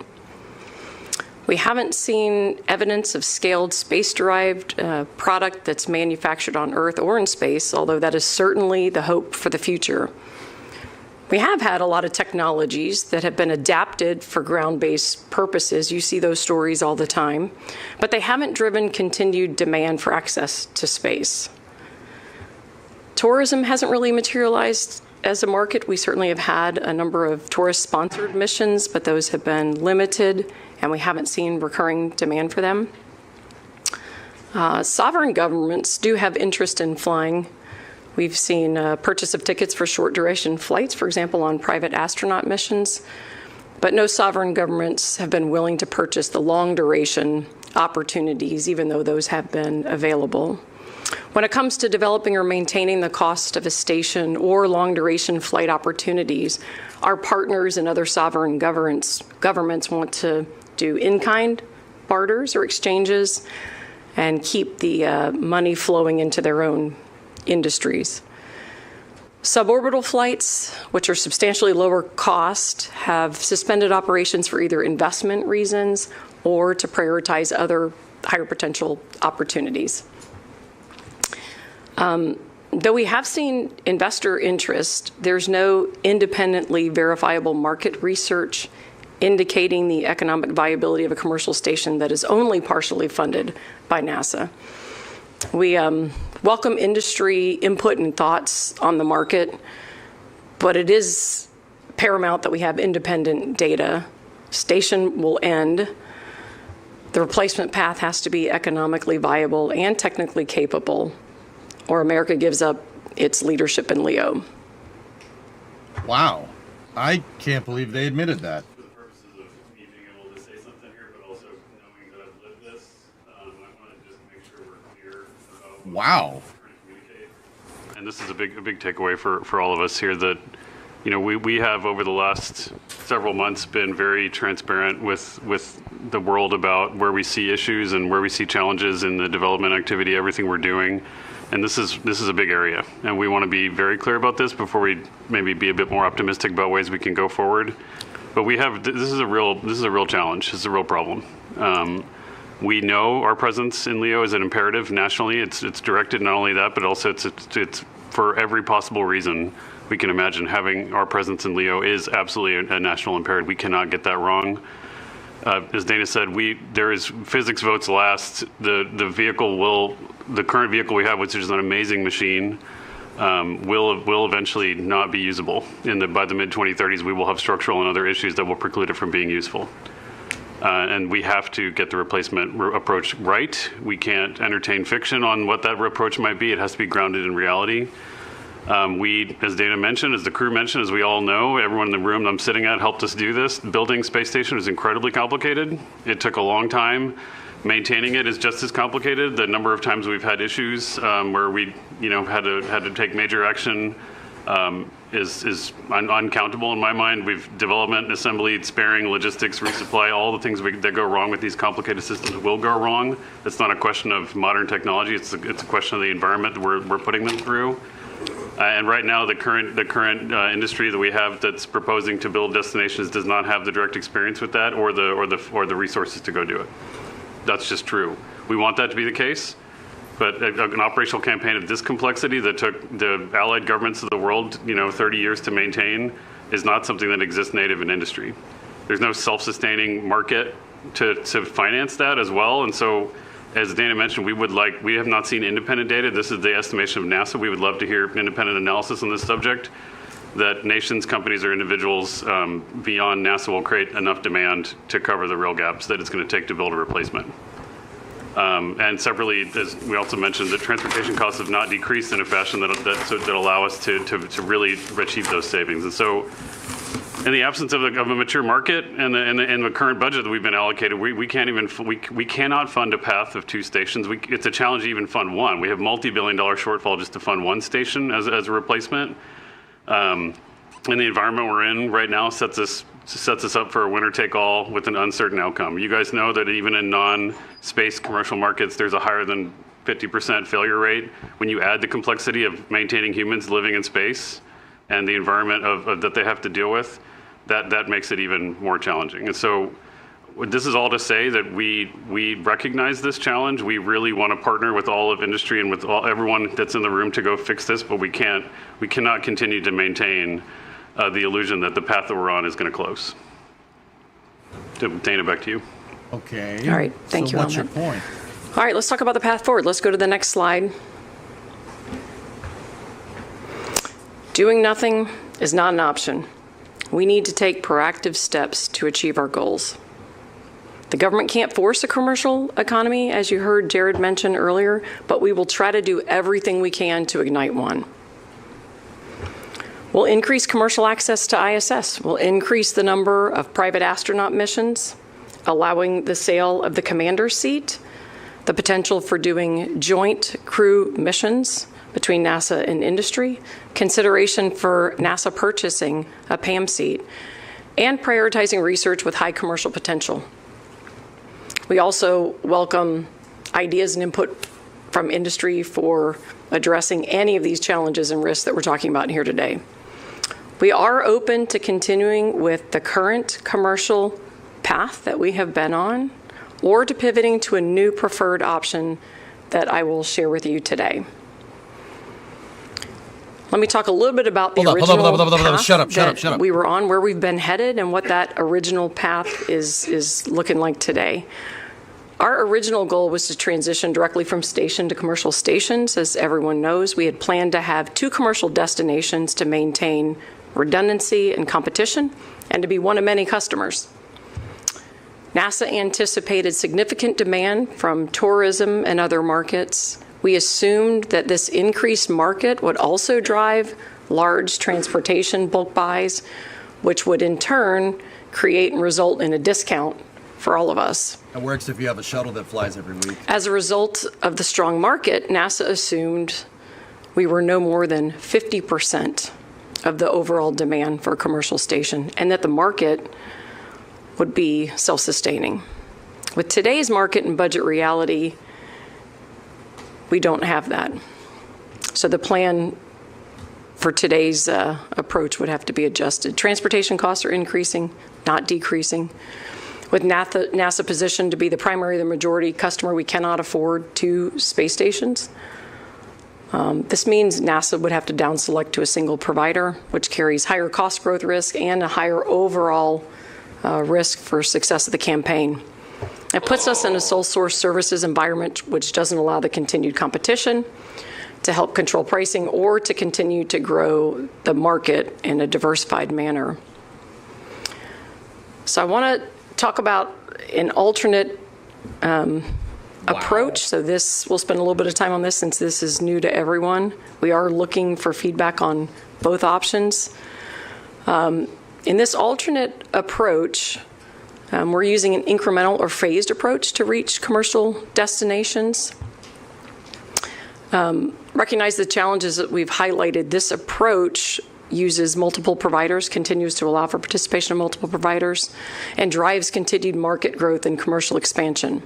We haven't seen evidence of scaled space-derived product that's manufactured on Earth or in space, although that is certainly the hope for the future. We have had a lot of technologies that have been adapted for ground-based purposes. You see those stories all the time, but they haven't driven continued demand for access to space. Tourism hasn't really materialized as a market. We certainly have had a number of tourist-sponsored missions, but those have been limited, and we haven't seen recurring demand for them. Sovereign governments do have interest in flying. We've seen purchase of tickets for short-duration flights, for example, on private astronaut missions, but no sovereign governments have been willing to purchase the long-duration opportunities, even though those have been available. When it comes to developing or maintaining the cost of a station or long-duration flight opportunities, our partners and other sovereign governments want to do in-kind barters or exchanges and keep the money flowing into their own industries. Suborbital flights, which are substantially lower cost, have suspended operations for either investment reasons or to prioritize other higher potential opportunities. Though we have seen investor interest, there's no independently verifiable market research indicating the economic viability of a commercial station that is only partially funded by NASA. We welcome industry input and thoughts on the market, but it is paramount that we have independent data. Station will end. The replacement path has to be economically viable and technically capable, or America gives up its leadership in LEO. Wow. I can't believe they admitted that. For the purposes of me being able to say something here, but also knowing that I've lived this, I want to just make sure we're clear about Wow. what we're trying to communicate. And this is a big takeaway for all of us here that, we have over the last several months been very transparent with the world about where we see issues and where we see challenges in the development activity, everything we're doing. And this is a big area, and we want to be very clear about this before we maybe be a bit more optimistic about ways we can go forward. But this is a real challenge. This is a real problem. We know our presence in LEO is an imperative nationally. It's directed not only that, but also it's for every possible reason we can imagine. Having our presence in LEO is absolutely a national imperative. We cannot get that wrong. As Dana said, there is physics votes last. The current vehicle we have, which is an amazing machine, will eventually not be usable. By the mid-2030s, we will have structural and other issues that will preclude it from being useful. And we have to get the replacement approach right. We can't entertain fiction on what that approach might be. It has to be grounded in reality. As Dana mentioned, as the crew mentioned, as we all know, everyone in the room I'm sitting at helped us do this. Building space station is incredibly complicated. It took a long time. Maintaining it is just as complicated. The number of times we've had issues where we, had to take major action is uncountable in my mind. We've development, assembly, sparing, logistics, resupply, all the things that go wrong with these complicated systems will go wrong. It's not a question of modern technology. It's a question of the environment that we're putting them through. And right now, the current industry that we have that's proposing to build destinations does not have the direct experience with that or the resources to go do it. That's just true. We want that to be the case, but an operational campaign of this complexity that took the allied governments of the world, 30 years to maintain, is not something that exists native in industry. There's no self-sustaining market to finance that as well, and so. As Dana mentioned, we have not seen independent data. This is the estimation of NASA. We would love to hear independent analysis on this subject, that nations, companies, or individuals beyond NASA will create enough demand to cover the real gaps that it's going to take to build a replacement. And separately, as we also mentioned, the transportation costs have not decreased in a fashion that allow us to really achieve those savings. And so, in the absence of a mature market and the current budget that we've been allocated, we cannot fund a path of two stations. It's a challenge to even fund one. We have multi-billion-dollar shortfall just to fund one station as a replacement. And the environment we're in right now sets us up for a winner-take-all with an uncertain outcome. You guys know that even in non-space commercial markets, there's a higher than 50% failure rate when you add the complexity of maintaining humans living in space and the environment that they have to deal with. That makes it even more challenging. And so this is all to say that we recognize this challenge. We really want to partner with all of industry and with everyone that's in the room to go fix this, but we cannot continue to maintain the illusion that the path that we're on is going to close. Dana, back to you. Okay. All right. Thank you. What's your point? All right. Let's talk about the path forward. Let's go to the next slide. Doing nothing is not an option. We need to take proactive steps to achieve our goals. The government can't force a commercial economy, as you heard Jared mention earlier, but we will try to do everything we can to ignite one. We'll increase commercial access to ISS. We'll increase the number of private astronaut missions, allowing the sale of the commander's seat, the potential for doing joint crew missions between NASA and industry, consideration for NASA purchasing a PAM seat, and prioritizing research with high commercial potential. We also welcome ideas and input from industry for addressing any of these challenges and risks that we're talking about here today. We are open to continuing with the current commercial path that we have been on, or to pivoting to a new preferred option that I will share with you today. Let me talk a little bit about the original path that we were on, where we've been headed, and what that original path is looking like today. Our original goal was to transition directly from station to commercial stations. As everyone knows, we had planned to have 2 commercial destinations to maintain redundancy and competition, and to be one of many customers. NASA anticipated significant demand from tourism and other markets. We assumed that this increased market would also drive large transportation bulk buys, which would in turn create and result in a discount for all of us. It works if you have a shuttle that flies every week. As a result of the strong market, NASA assumed we were no more than 50% of the overall demand for a commercial station, and that the market would be self-sustaining. With today's market and budget reality, we don't have that. So the plan for today's approach would have to be adjusted. Transportation costs are increasing, not decreasing. With NASA positioned to be the primary, the majority customer, we cannot afford 2 space stations. This means NASA would have to down select to a single provider, which carries higher cost growth risk and a higher overall risk for success of the campaign. It puts us in a sole source services environment, which doesn't allow the continued competition to help control pricing or to continue to grow the market in a diversified manner. So I want to talk about an alternate approach. So we'll spend a little bit of time on this since this is new to everyone. We are looking for feedback on both options. In this alternate approach, we're using an incremental or phased approach to reach commercial destinations. Recognize the challenges that we've highlighted. This approach uses multiple providers, continues to allow for participation of multiple providers, and drives continued market growth and commercial expansion.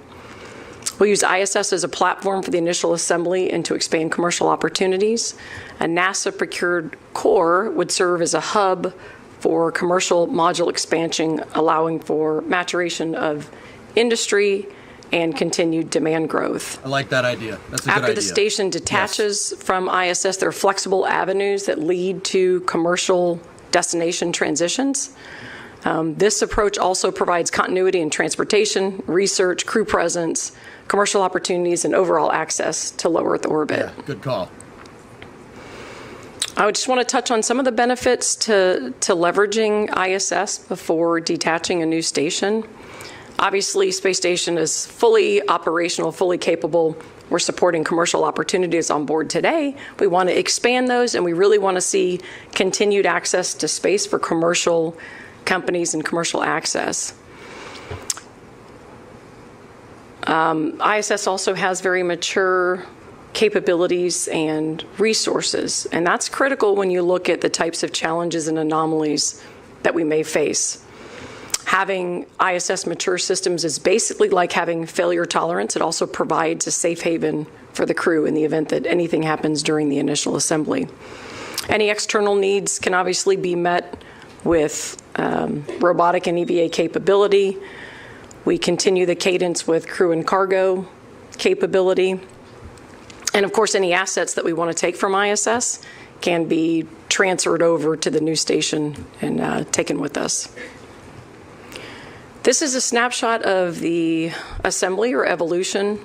We'll use ISS as a platform for the initial assembly and to expand commercial opportunities. A NASA-procured core would serve as a hub for commercial module expansion, allowing for maturation of industry and continued demand growth. I like that idea. That's a good idea. After the station detaches from ISS, there are flexible avenues that lead to commercial destination transitions. This approach also provides continuity in transportation, research, crew presence, commercial opportunities, and overall access to low Earth orbit. Yeah, good call. I just want to touch on some of the benefits to leveraging ISS before detaching a new station. Obviously, space station is fully operational, fully capable. We're supporting commercial opportunities on board today. We want to expand those, and we really want to see continued access to space for commercial companies and commercial access. ISS also has very mature capabilities and resources, and that's critical when you look at the types of challenges and anomalies that we may face. Having ISS mature systems is basically like having failure tolerance. It also provides a safe haven for the crew in the event that anything happens during the initial assembly. Any external needs can obviously be met with robotic and EVA capability. We continue the cadence with crew and cargo capability. And of course, any assets that we want to take from ISS can be transferred over to the new station and taken with us. This is a snapshot of the assembly or evolution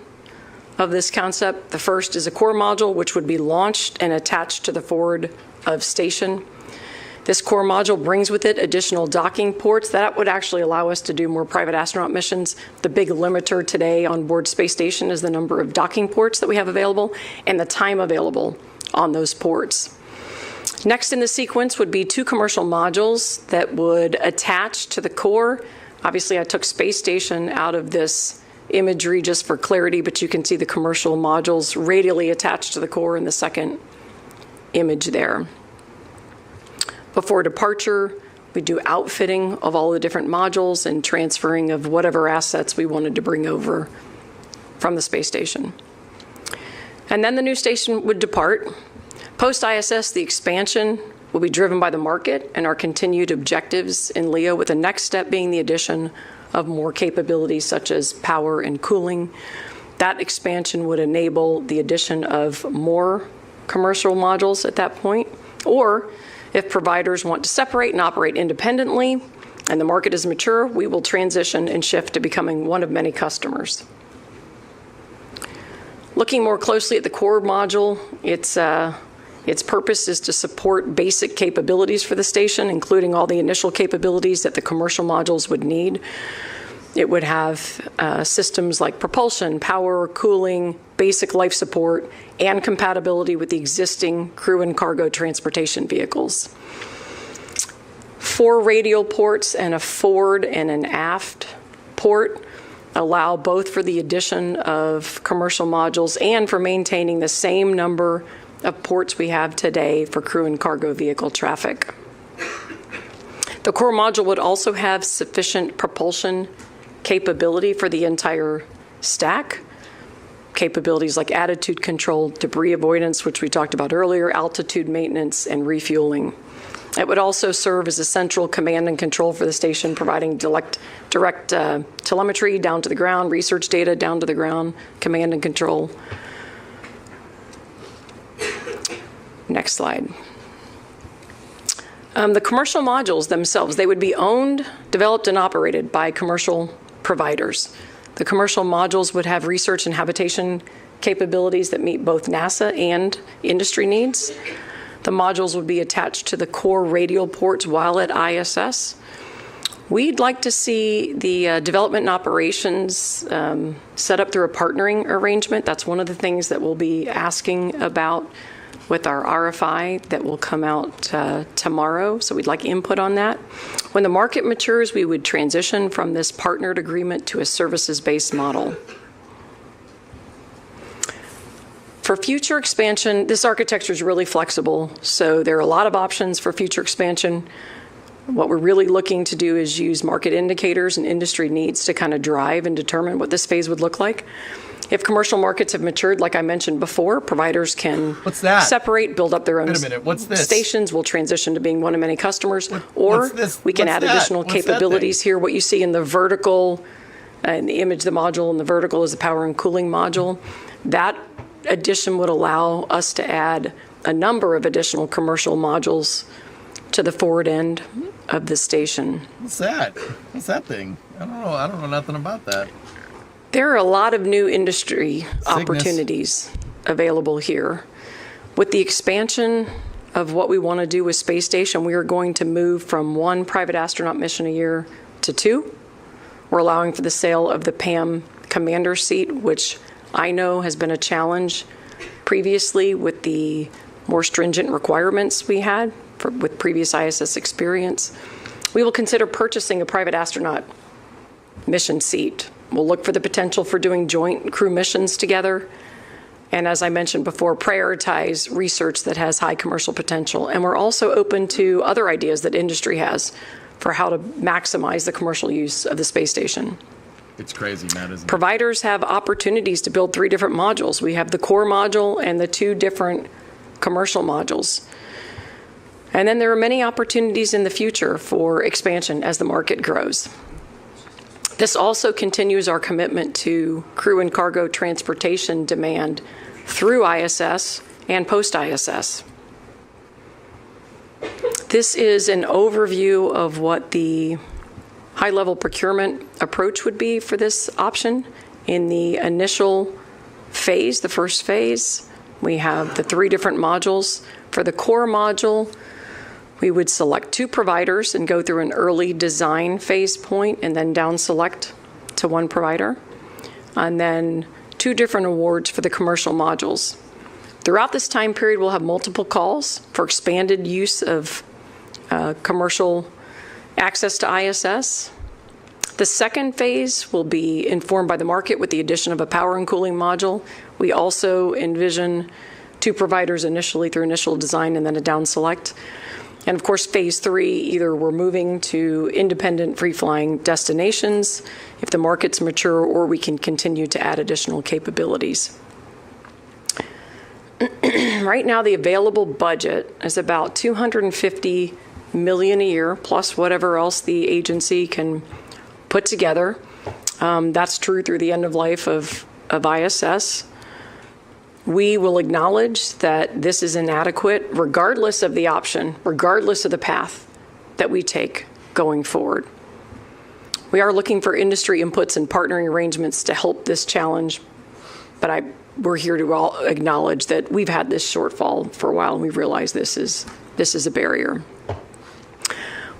of this concept. The first is a core module, which would be launched and attached to the forward of station. This core module brings with it additional docking ports. That would actually allow us to do more private astronaut missions. The big limiter today on board space station is the number of docking ports that we have available and the time available on those ports. Next in the sequence would be 2 commercial modules that would attach to the core. Obviously, I took space station out of this imagery just for clarity, but you can see the commercial modules radially attached to the core in the second image there. Before departure, we do outfitting of all the different modules and transferring of whatever assets we wanted to bring over from the space station. And then the new station would depart. Post-ISS, the expansion will be driven by the market and our continued objectives in LEO, with the next step being the addition of more capabilities such as power and cooling. That expansion would enable the addition of more commercial modules at that point, or if providers want to separate and operate independently and the market is mature, we will transition and shift to becoming one of many customers. Looking more closely at the core module, its purpose is to support basic capabilities for the station, including all the initial capabilities that the commercial modules would need. It would have systems like propulsion, power, cooling, basic life support, and compatibility with the existing crew and cargo transportation vehicles. 4 radial ports and a forward and an aft port allow both for the addition of commercial modules and for maintaining the same number of ports we have today for crew and cargo vehicle traffic. The core module would also have sufficient propulsion capability for the entire stack. Capabilities like attitude control, debris avoidance, which we talked about earlier, altitude maintenance, and refueling. It would also serve as a central command and control for the station, providing direct telemetry down to the ground, research data down to the ground, command and control. Next slide. The commercial modules themselves, they would be owned, developed, and operated by commercial providers. The commercial modules would have research and habitation capabilities that meet both NASA and industry needs. The modules would be attached to the core radial ports while at ISS. We'd like to see the development and operations set up through a partnering arrangement. That's one of the things that we'll be asking about with our RFI that will come out tomorrow. So we'd like input on that. When the market matures, we would transition from this partnered agreement to a services-based model. For future expansion, this architecture is really flexible, so there are a lot of options for future expansion. What we're really looking to do is use market indicators and industry needs to kind of drive and determine what this phase would look like. If commercial markets have matured, like I mentioned before, providers can separate, build up their own stations. We'll transition to being one of many customers, or we can add additional capabilities here. What you see in the vertical, in the image, the module in the vertical is the power and cooling module. That addition would allow us to add a number of additional commercial modules to the forward end of the station. What's that? What's that thing? I don't know nothing about that. There are a lot of new industry opportunities available here. With the expansion of what we want to do with Space Station, we are going to move from 1 private astronaut mission a year to 2. We're allowing for the sale of the PAM commander seat, which I know has been a challenge previously with the more stringent requirements we had with previous ISS experience. We will consider purchasing a private astronaut mission seat. We'll look for the potential for doing joint crew missions together. And as I mentioned before, prioritize research that has high commercial potential. And we're also open to other ideas that industry has for how to maximize the commercial use of the space station. It's crazy, Matt, isn't it? Providers have opportunities to build 3 different modules. We have the core module and the 2 different commercial modules. And then there are many opportunities in the future for expansion as the market grows. This also continues our commitment to crew and cargo transportation demand through ISS and post-ISS. This is an overview of what the high-level procurement approach would be for this option. In the initial phase, the first phase, we have the 3 different modules. For the core module, we would select 2 providers and go through an early design phase point and then down select to 1 provider. And then 2 different awards for the commercial modules. Throughout this time period, we'll have multiple calls for expanded use of commercial access to ISS. The second phase will be informed by the market with the addition of a power and cooling module. We also envision 2 providers initially through initial design and then a down select. And of course, phase 3, either we're moving to independent free-flying destinations if the market's mature, or we can continue to add additional capabilities. Right now, the available budget is about $250 million a year, plus whatever else the agency can put together. That's true through the end of life of ISS. We will acknowledge that this is inadequate regardless of the option, regardless of the path that we take going forward. We are looking for industry inputs and partnering arrangements to help this challenge, but we're here to all acknowledge that we've had this shortfall for a while, and we realize this is a barrier.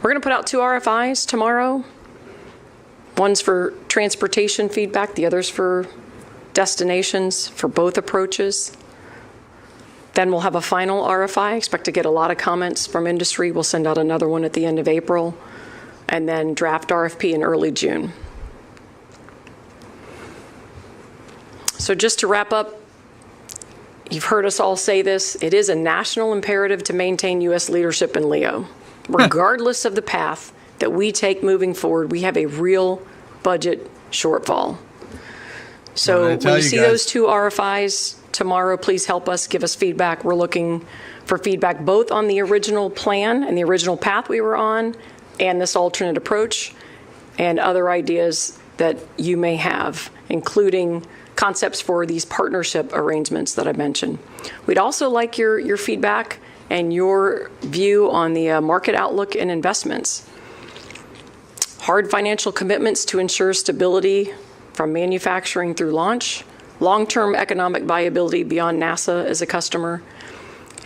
We're going to put out 2 RFIs tomorrow. One's for transportation feedback, the other's for destinations for both approaches. Then we'll have a final RFI. Expect to get a lot of comments from industry. We'll send out another one at the end of April, and then draft RFP in early June. So just to wrap up, you've heard us all say this, it is a national imperative to maintain U.S. leadership in LEO. Regardless of the path that we take moving forward, we have a real budget shortfall. So when you see those 2 RFIs tomorrow, please help us, give us feedback. We're looking for feedback both on the original plan and the original path we were on and this alternate approach, and other ideas that you may have, including concepts for these partnership arrangements that I mentioned. We'd also like your feedback and your view on the market outlook and investments. Hard financial commitments to ensure stability from manufacturing through launch, long-term economic viability beyond NASA as a customer,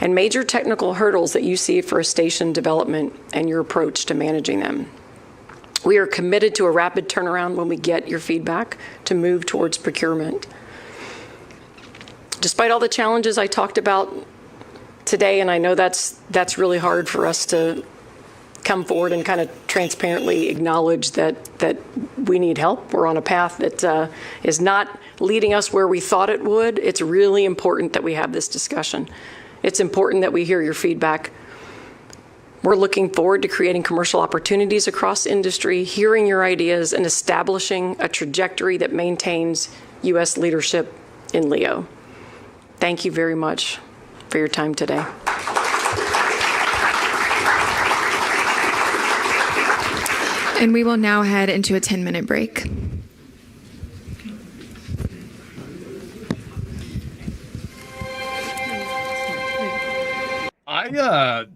and major technical hurdles that you see for a station development and your approach to managing them. We are committed to a rapid turnaround when we get your feedback to move towards procurement. Despite all the challenges I talked about today, and I know that's really hard for us to come forward and kind of transparently acknowledge that we need help. We're on a path that is not leading us where we thought it would. It's really important that we have this discussion. It's important that we hear your feedback. We're looking forward to creating commercial opportunities across industry, hearing your ideas, and establishing a trajectory that maintains U.S. leadership in LEO. Thank you very much for your time today. And we will now head into a 10-minute break. I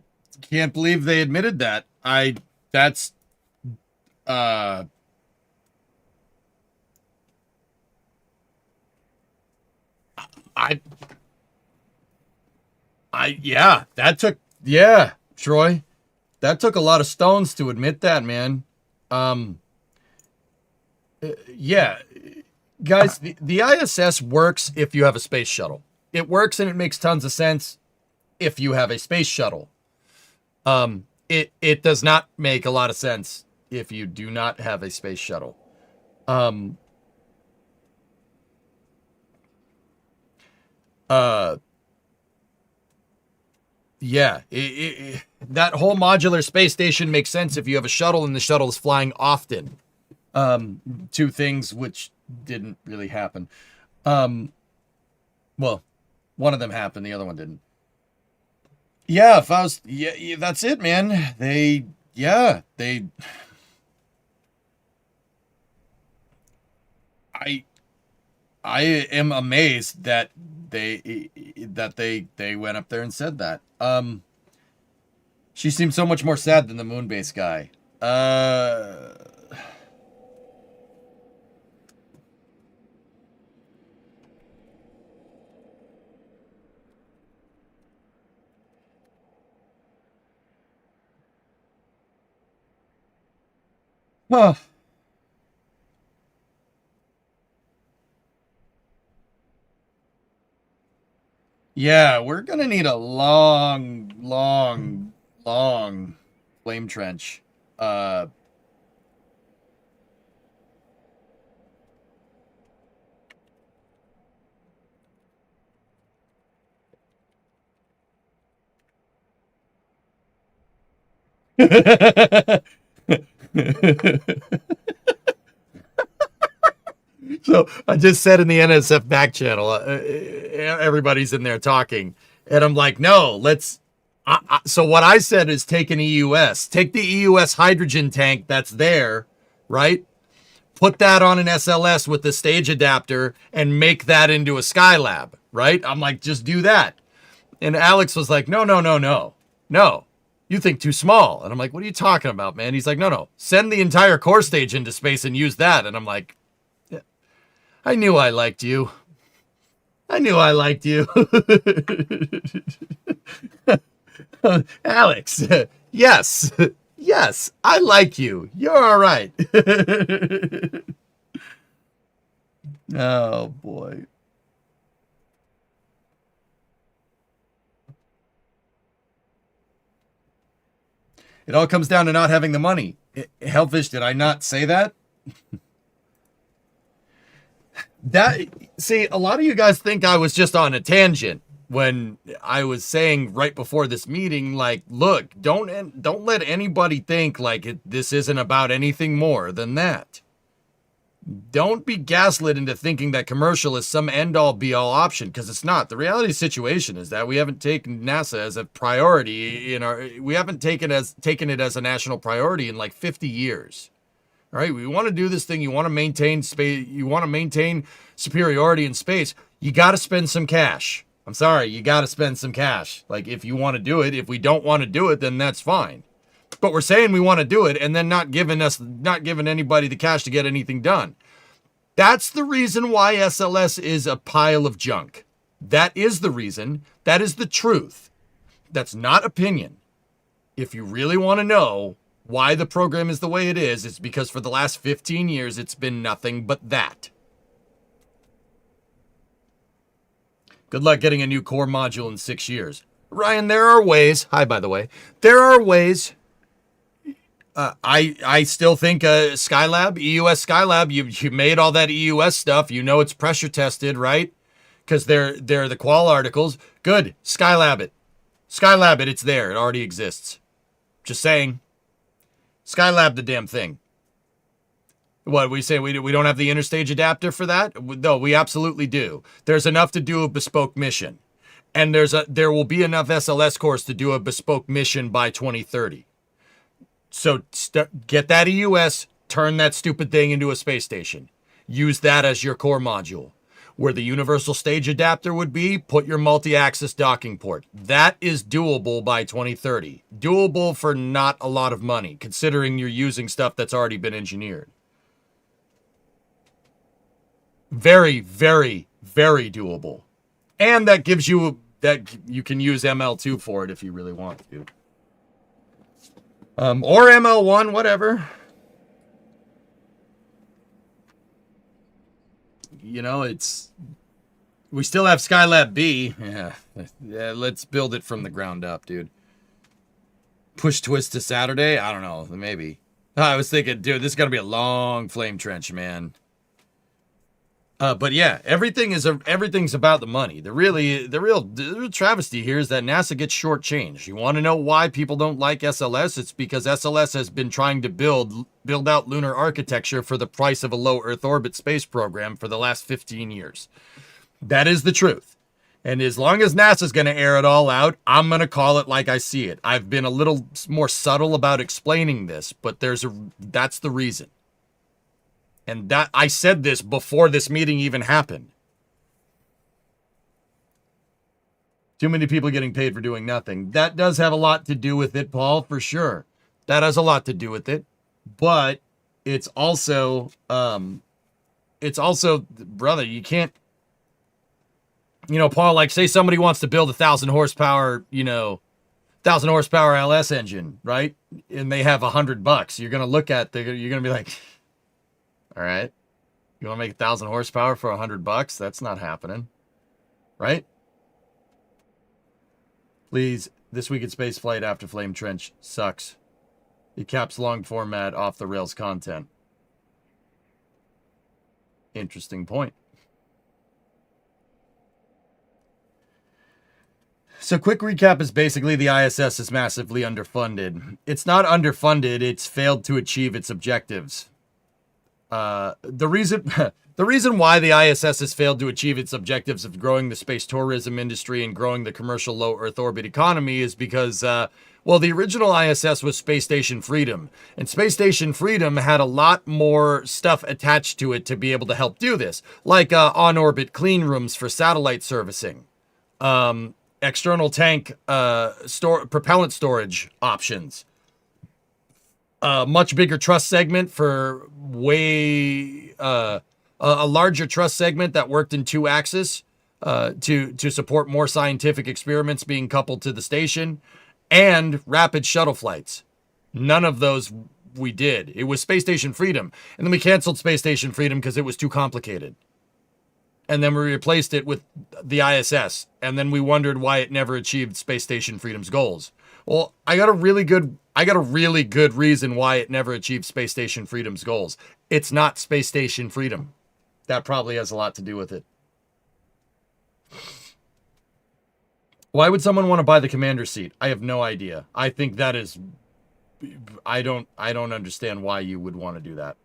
can't believe they admitted that. Troy, that took a lot of stones to admit that, man. Yeah, guys, the ISS works if you have a space shuttle. It works and it makes tons of sense if you have a space shuttle. It does not make a lot of sense if you do not have a space shuttle. Yeah, that whole modular space station makes sense if you have a shuttle and the shuttle is flying often. 2 things which didn't really happen. Well, one of them happened, the other one didn't. Yeah, Faust, yeah, that's it, man. I am amazed that they went up there and said that. She seems so much more sad than the moon-based guy. Huh. Yeah, we're gonna need a long flame trench. So I just said in the NSF back channel, everybody's in there talking, and I'm like, no, let's. So what I said is take an EUS, take the EUS hydrogen tank that's there, right? Put that on an SLS with the stage adapter and make that into a Skylab, right? I'm like, just do that. And Alex was like, no. You think too small. And I'm like, what are you talking about, man? He's like, no. Send the entire core stage into space and use that. And I'm like, yeah, I knew I liked you. Alex, yes, I like you. You're all right. Oh, boy. It all comes down to not having the money. Hellfish, did I not say that? See, a lot of you guys think I was just on a tangent when I was saying right before this meeting, like, look, don't let anybody think like this isn't about anything more than that. Don't be gaslit into thinking that commercial is some end-all be-all option, because it's not. The reality of the situation is that we haven't taken NASA as a priority we haven't taken it as a national priority in like 50 years. All right, we want to do this thing. You want to maintain space. You want to maintain superiority in space. You got to spend some cash. I'm sorry, you got to spend some cash. Like, if you want to do it. If we don't want to do it, then that's fine. But we're saying we want to do it and then not giving anybody the cash to get anything done. That's the reason why SLS is a pile of junk. That is the reason. That is the truth. That's not opinion. If you really want to know why the program is the way it is, it's because for the last 15 years, it's been nothing but that. Good luck getting a new core module in 6 years. Ryan, there are ways. Hi, by the way. There are ways. I still think Skylab, EUS Skylab, you made all that EUS stuff. You know it's pressure tested, right? Because they're the qual articles. Good. Skylab it. Skylab it. It's there. It already exists. Just saying. Skylab the damn thing. What, we say we don't have the interstage adapter for that? No, we absolutely do. There's enough to do a bespoke mission. And there will be enough SLS cores to do a bespoke mission by 2030. So get that EUS, turn that stupid thing into a space station. Use that as your core module. Where the universal stage adapter would be, put your multi-axis docking port. That is doable by 2030. Doable for not a lot of money, considering you're using stuff that's already been engineered. Very, very, very doable. And that gives you, that you can use ML2 for it if you really want to. Or ML1, whatever. You know, we still have Skylab B. Yeah, let's build it from the ground up, dude. Push twist to Saturday? I don't know, maybe. I was thinking, dude, this is gonna be a long flame trench, man. But yeah, everything's about the money. The real travesty here is that NASA gets shortchanged. You want to know why people don't like SLS? It's because SLS has been trying to build out lunar architecture for the price of a low Earth orbit space program for the last 15 years. That is the truth. And as long as NASA's going to air it all out, I'm going to call it like I see it. I've been a little more subtle about explaining this, but that's the reason. And that I said this before this meeting even happened. Too many people getting paid for doing nothing. That does have a lot to do with it, Paul, for sure. That has a lot to do with it. But it's also, brother, you can't, Paul, like say somebody wants to build 1,000 horsepower, 1,000 horsepower LS engine, right? And they have $100. You're going to look at, you're going to be like, all right, you want to make 1,000 horsepower for $100? That's not happening, right? Please, This Week in Spaceflight After Flame Trench sucks. It caps long format off the rails content. Interesting point. So quick recap is basically the ISS is massively underfunded. It's not underfunded, it's failed to achieve its objectives. The reason why the ISS has failed to achieve its objectives of growing the space tourism industry and growing the commercial low Earth orbit economy is because, well, the original ISS was Space Station Freedom, and Space Station Freedom had a lot more stuff attached to it to be able to help do this, like on-orbit clean rooms for satellite servicing, external tank propellant storage options, a much bigger truss segment for a larger truss segment that worked in 2-axis to support more scientific experiments being coupled to the station, and rapid shuttle flights. None of those we did. It was Space Station Freedom, and then we canceled Space Station Freedom because it was too complicated. And then we replaced it with the ISS, and then we wondered why it never achieved Space Station Freedom's goals. Well, I got a really good reason why it never achieved Space Station Freedom's goals. It's not Space Station Freedom. That probably has a lot to do with it. Why would someone want to buy the commander's seat? I have no idea. I think that is... I don't understand why you would want to do that.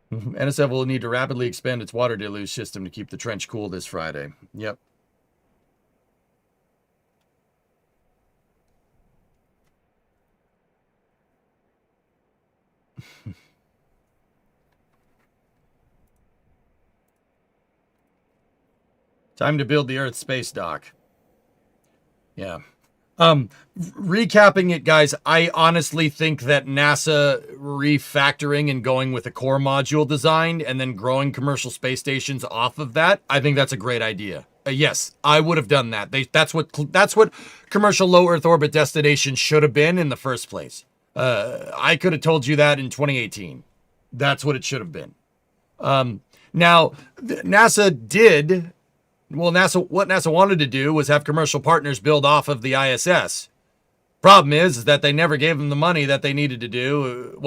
NSF will need to rapidly expand its water deluge system to keep the trench cool this Friday. Yep. Time to build the Earth space dock. Yeah. Recapping it, guys, I honestly think that NASA refactoring and going with a core module design and then growing commercial space stations off of that, I think that's a great idea. Yes, I would have done that. That's what commercial low Earth orbit destinations should have been in the first place. I could have told you that in 2018. That's what it should have been. Now, NASA did... Well, what NASA wanted to do was have commercial partners build off of the ISS. Problem is that they never gave them the money that they needed to do.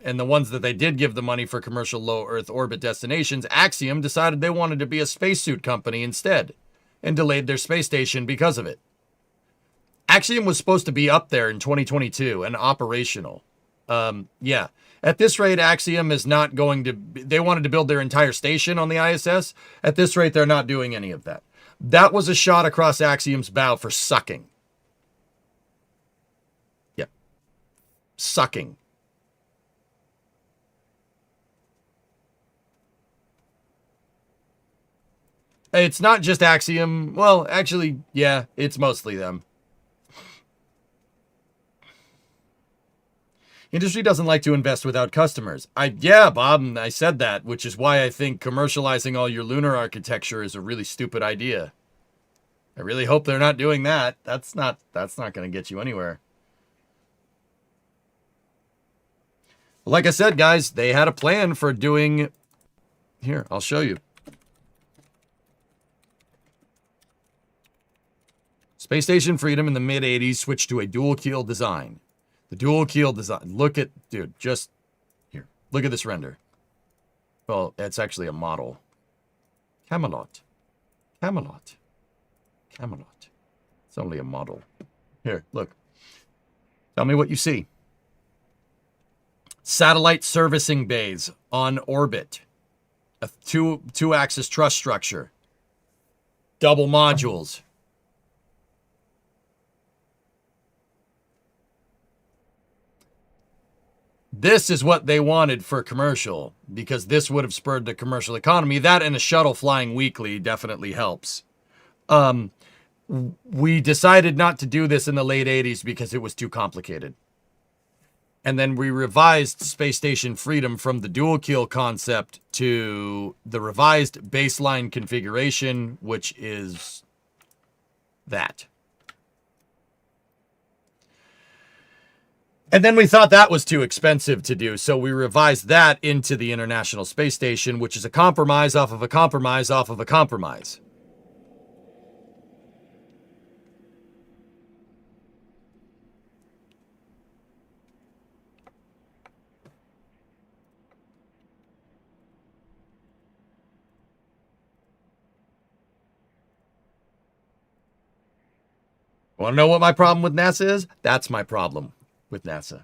And the ones that they did give the money for commercial low Earth orbit destinations, Axiom decided they wanted to be a spacesuit company instead and delayed their space station because of it. Axiom was supposed to be up there in 2022 and operational. Yeah. At this rate, Axiom is not going to... They wanted to build their entire station on the ISS. At this rate, they're not doing any of that. That was a shot across Axiom's bow for sucking. Yeah. Sucking. It's not just Axiom. Well, actually, yeah, it's mostly them. Industry doesn't like to invest without customers. Yeah, Bob, I said that, which is why I think commercializing all your lunar architecture is a really stupid idea. I really hope they're not doing that. That's not going to get you anywhere. Like I said, guys, they had a plan for doing... Here, I'll show you. Space Station Freedom in the mid-'80s switched to a dual-keel design. The dual keel design. Look at, dude, just here. Look at this render. Well, it's actually a model. Camelot. Camelot. Camelot. It's only a model. Here, look. Tell me what you see. Satellite servicing bays on orbit. A two-axis truss structure. Double modules. This is what they wanted for commercial, because this would have spurred the commercial economy. That and a shuttle flying weekly definitely helps. We decided not to do this in the late 80s because it was too complicated. And then we revised Space Station Freedom from the dual keel concept to the revised baseline configuration, which is that. And then we thought that was too expensive to do, so we revised that into the International Space Station, which is a compromise off of a compromise off of a compromise. Want to know what my problem with NASA is? That's my problem with NASA.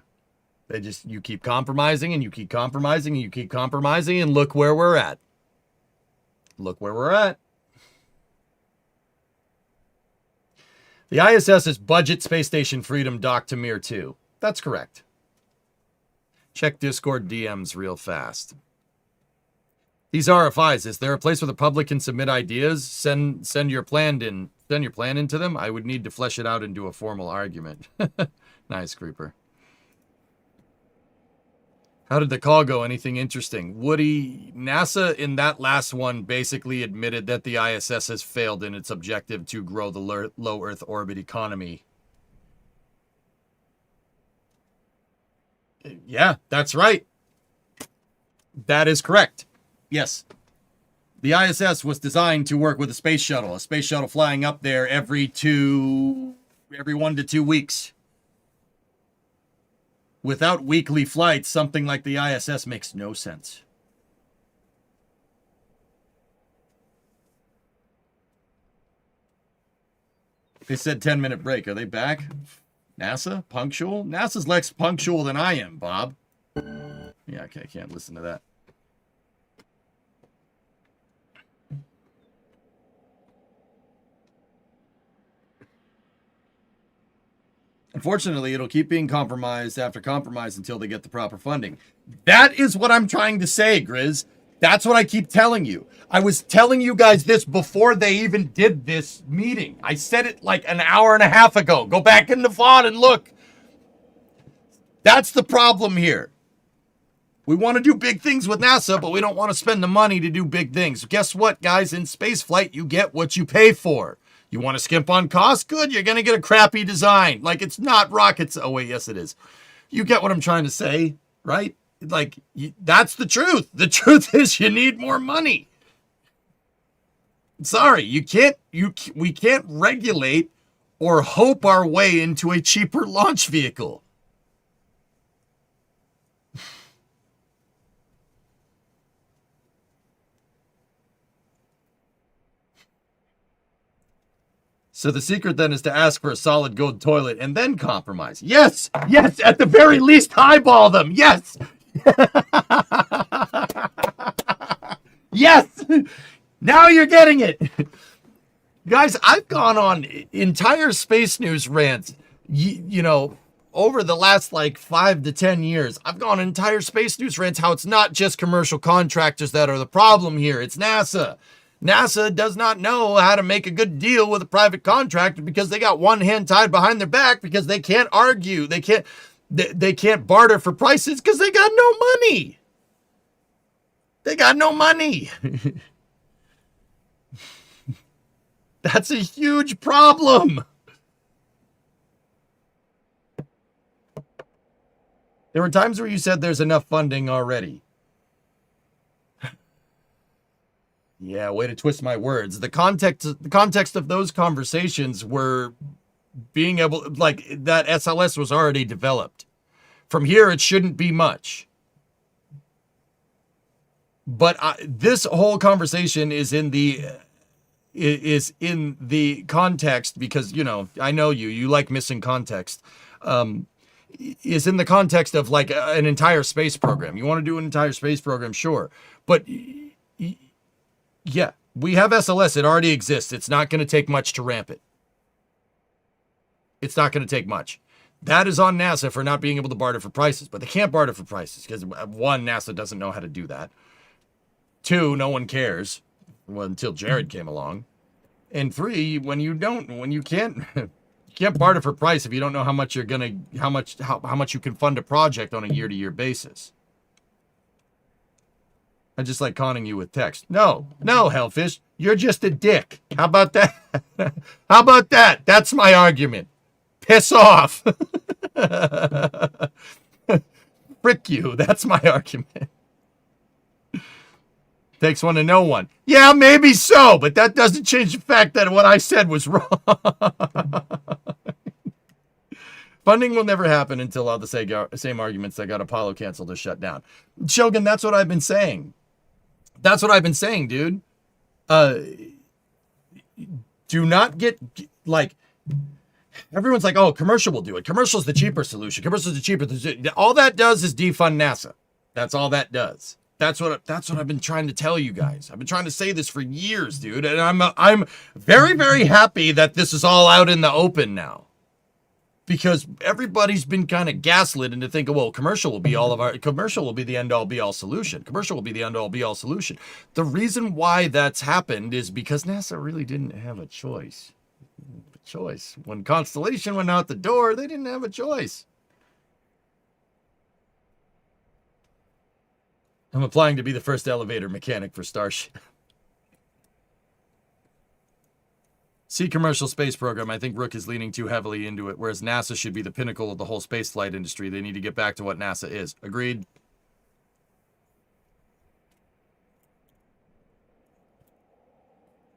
You keep compromising and you keep compromising and you keep compromising, and look where we're at. Look where we're at. The ISS's budget space station Freedom docked to Mir 2. That's correct. Check Discord DMs real fast. These RFIs, is there a place where the public can submit ideas? Send your plan into them. I would need to flesh it out and do a formal argument. Nice, Creeper. How did the call go? Anything interesting? Woody, NASA in that last one basically admitted that the ISS has failed in its objective to grow the low Earth orbit economy. Yeah, that's right. That is correct. Yes. The ISS was designed to work with a space shuttle flying up there every 1 to 2 weeks. Without weekly flights, something like the ISS makes no sense. They said 10-minute break. Are they back? NASA? Punctual? NASA's less punctual than I am, Bob. Yeah, okay, I can't listen to that. Unfortunately, it'll keep being compromised after compromise until they get the proper funding. That is what I'm trying to say, Grizz. That's what I keep telling you. I was telling you guys this before they even did this meeting. I said it like an hour and a half ago. Go back in the VOD and look. That's the problem here. We want to do big things with NASA, but we don't want to spend the money to do big things. Guess what, guys? In spaceflight, you get what you pay for. You want to skimp on cost? Good, you're going to get a crappy design. Like, it's not rockets. Oh, wait, yes, it is. You get what I'm trying to say, right? Like, that's the truth. The truth is you need more money. Sorry, we can't regulate or hope our way into a cheaper launch vehicle. So the secret then is to ask for a solid gold toilet and then compromise. Yes, yes, at the very least, highball them. Yes. Yes. Now you're getting it. Guys, I've gone on entire space news rants, you know, over the last like 5 to 10 years. I've gone on entire space news rants how it's not just commercial contractors that are the problem here. It's NASA. NASA does not know how to make a good deal with a private contractor because they got one hand tied behind their back because they can't argue. They can't barter for prices because they got no money. They got no money. That's a huge problem. There were times where you said there's enough funding already. Yeah, way to twist my words. The context of those conversations were being able, like, that SLS was already developed. From here, it shouldn't be much. But this whole conversation is in the context because, you know, I know you like missing context. Is in the context of like an entire space program. You want to do an entire space program, sure, but. Yeah, we have SLS. It already exists. It's not going to take much to ramp it. It's not going to take much. That is on NASA for not being able to barter for prices. But they can't barter for prices because, one, NASA doesn't know how to do that. Two, no one cares. Well, until Jared came along. And three, when you can't barter for price if you don't know how much how much you can fund a project on a year-to-year basis. I just like conning you with text. No, Hellfish, you're just a dick. How about that? How about that? That's my argument. Piss off. Frick you. That's my argument. Takes one to know one. Yeah, maybe so, but that doesn't change the fact that what I said was wrong. Funding will never happen until all the same arguments that got Apollo canceled or shut down. Shogun, that's what I've been saying. That's what I've been saying, dude. Do not get, like, everyone's like, oh, commercial will do it. Commercial's the cheaper solution. Commercial's the cheaper. All that does is defund NASA. That's all that does. That's what I've been trying to tell you guys. I've been trying to say this for years, dude. And I'm very, very happy that this is all out in the open now. Because everybody's been kind of gaslit into thinking, well, commercial will be the end all be all solution. Commercial will be the end all be all solution. The reason why that's happened is because NASA really didn't have a choice. When Constellation went out the door, they didn't have a choice. I'm applying to be the first elevator mechanic for Starship. See commercial space program. I think Rook is leaning too heavily into it, whereas NASA should be the pinnacle of the whole spaceflight industry. They need to get back to what NASA is. Agreed?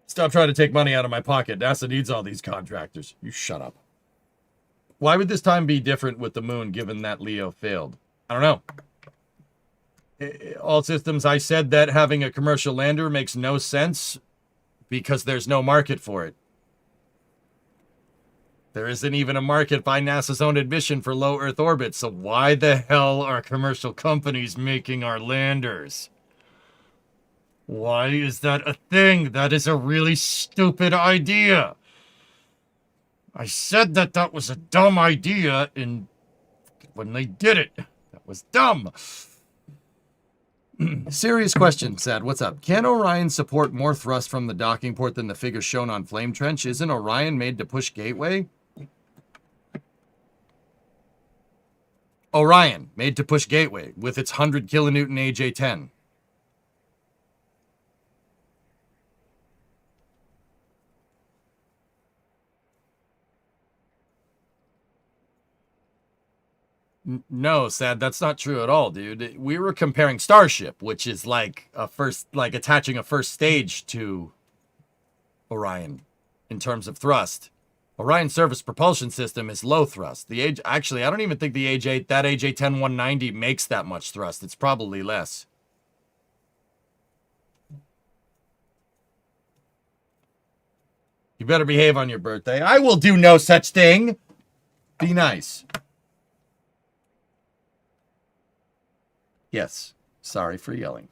Stop trying to take money out of my pocket. NASA needs all these contractors. You shut up. Why would this time be different with the moon, given that Leo failed? I don't know. All systems, I said that having a commercial lander makes no sense because there's no market for it. There isn't even a market by NASA's own admission for low Earth orbit, so why the hell are commercial companies making our landers? Why is that a thing? That is a really stupid idea. I said that was a dumb idea, and when they did it, that was dumb. Serious question, Sad. What's up? Can Orion support more thrust from the docking port than the figure shown on Flame Trench? Isn't Orion made to push Gateway? Orion, made to push Gateway with its 100 kilonewton AJ-10. No, Sad, that's not true at all, dude. We were comparing Starship, which is like attaching a first stage to Orion in terms of thrust. Orion Surface Propulsion System is low thrust. Actually, I don't even think that AJ-10 190 makes that much thrust. It's probably less. You better behave on your birthday. I will do no such thing. Be nice. Yes, sorry for yelling.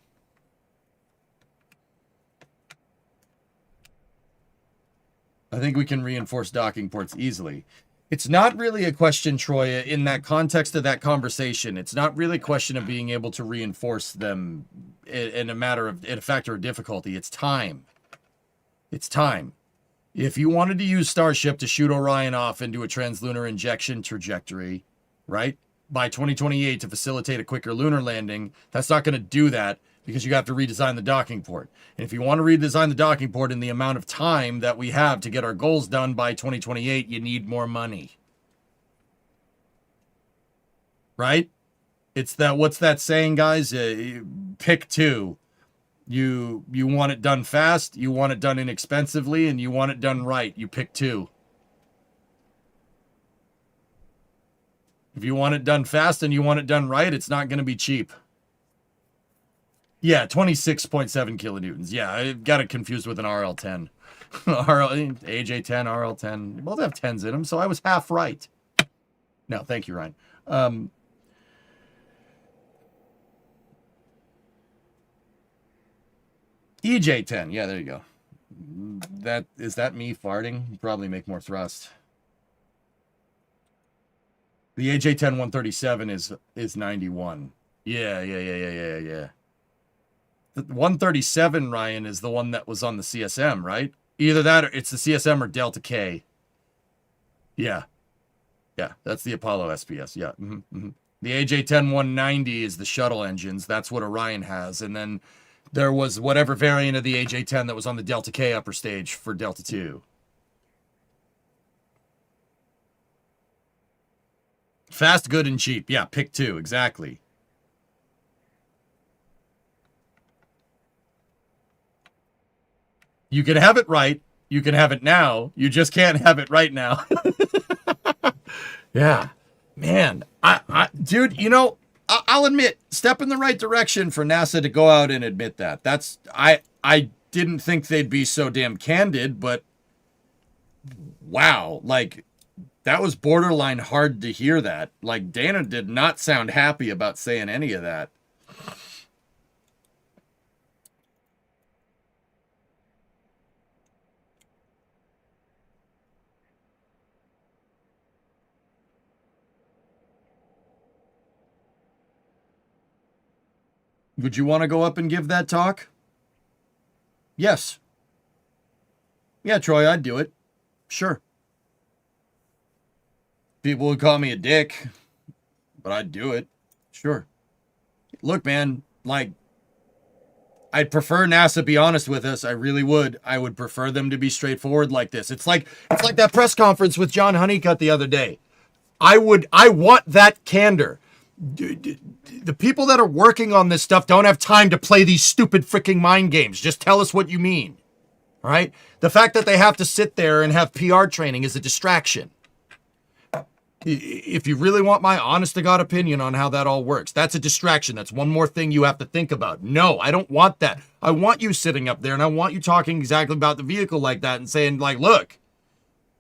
I think we can reinforce docking ports easily. It's not really a question, Troy, in that context of that conversation. It's not really a question of being able to reinforce them in a factor of difficulty. It's time. It's time. If you wanted to use Starship to shoot Orion off into a translunar injection trajectory, right? By 2028 to facilitate a quicker lunar landing, that's not going to do that because you have to redesign the docking port. And if you want to redesign the docking port in the amount of time that we have to get our goals done by 2028, you need more money. Right? It's that, what's that saying, guys? Pick two. You want it done fast, you want it done inexpensively, and you want it done right. You pick two. If you want it done fast and you want it done right, it's not going to be cheap. Yeah, 26.7 kilonewtons. Yeah, I got it confused with an RL10. AJ10, RL10. They both have 10s in them, so I was half right. No, thank you, Ryan. EJ10. Yeah, there you go. Is that me farting? You probably make more thrust. The AJ-10 137 is 91. Yeah. The 137, Ryan, is the one that was on the CSM, right? Either that or it's the CSM or Delta K. Yeah, that's the Apollo SPS. Yeah. The AJ-10 190 is the shuttle engines. That's what Orion has. And then there was whatever variant of the AJ-10 that was on the Delta K upper stage for Delta 2. Fast, good, and cheap. Yeah, pick two. Exactly. You can have it right. You can have it now. You just can't have it right now. Yeah. Man. Dude, you know, I'll admit, step in the right direction for NASA to go out and admit that. I didn't think they'd be so damn candid, but wow. Like, That was borderline hard to hear that. Like, Dana did not sound happy about saying any of that. Would you want to go up and give that talk? Yes. Yeah, Troy, I'd do it. Sure. People would call me a dick, but I'd do it. Sure. Look, man, like, I'd prefer NASA be honest with us. I really would. I would prefer them to be straightforward like this. It's like that press conference with John Honeycutt the other day. I want that candor. The people that are working on this stuff don't have time to play these stupid freaking mind games. Just tell us what you mean. All right? The fact that they have to sit there and have PR training is a distraction. If you really want my honest to God opinion on how that all works, that's a distraction. That's one more thing you have to think about. No, I don't want that. I want you sitting up there and I want you talking exactly about the vehicle like that and saying, like, look,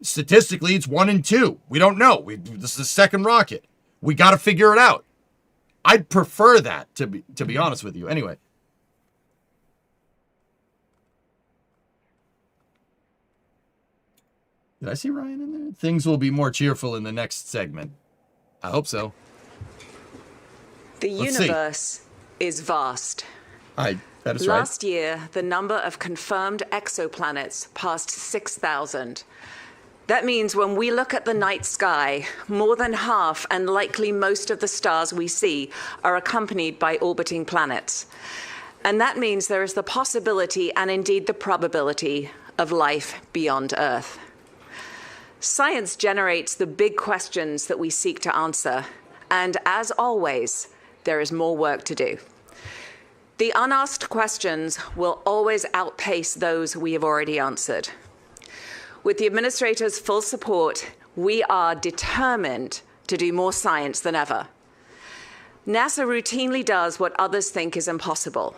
statistically, it's 1 and 2. We don't know. This is the second rocket. We got to figure it out. I'd prefer that, to be honest with you. Anyway. Did I see Ryan in there? Things will be more cheerful in the next segment. I hope so. The universe is vast. That is right. Last year, the number of confirmed exoplanets passed 6,000. That means when we look at the night sky, more than half and likely most of the stars we see are accompanied by orbiting planets. And that means there is the possibility and indeed the probability of life beyond Earth. Science generates the big questions that we seek to answer. And as always, there is more work to do. The unasked questions will always outpace those we have already answered. With the administrator's full support, we are determined to do more science than ever. NASA routinely does what others think is impossible.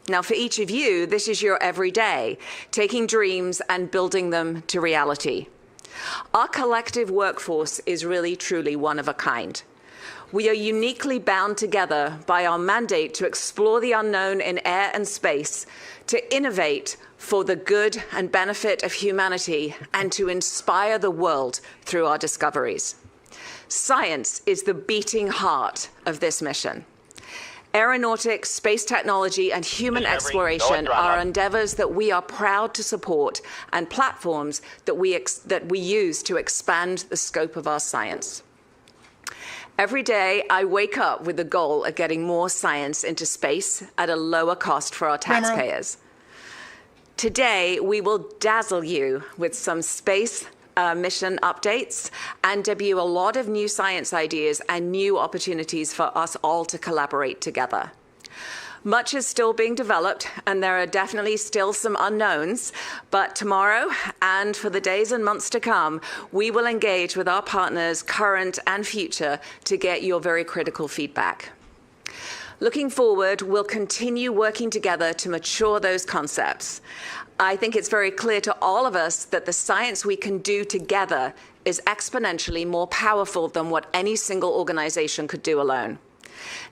Now, for each of you, this is your everyday, taking dreams and building them to reality. Our collective workforce is really, truly one of a kind. We are uniquely bound together by our mandate to explore the unknown in air and space, to innovate for the good and benefit of humanity, and to inspire the world through our discoveries. Science is the beating heart of this mission. Aeronautics, space technology, and human exploration are endeavors that we are proud to support and platforms that we use to expand the scope of our science. Every day, I wake up with the goal of getting more science into space at a lower cost for our taxpayers. Today, we will dazzle you with some space mission updates and debut a lot of new science ideas and new opportunities for us all to collaborate together. Much is still being developed, and there are definitely still some unknowns, but tomorrow and for the days and months to come, we will engage with our partners, current and future, to get your very critical feedback. Looking forward, we'll continue working together to mature those concepts. I think it's very clear to all of us that the science we can do together is exponentially more powerful than what any single organization could do alone.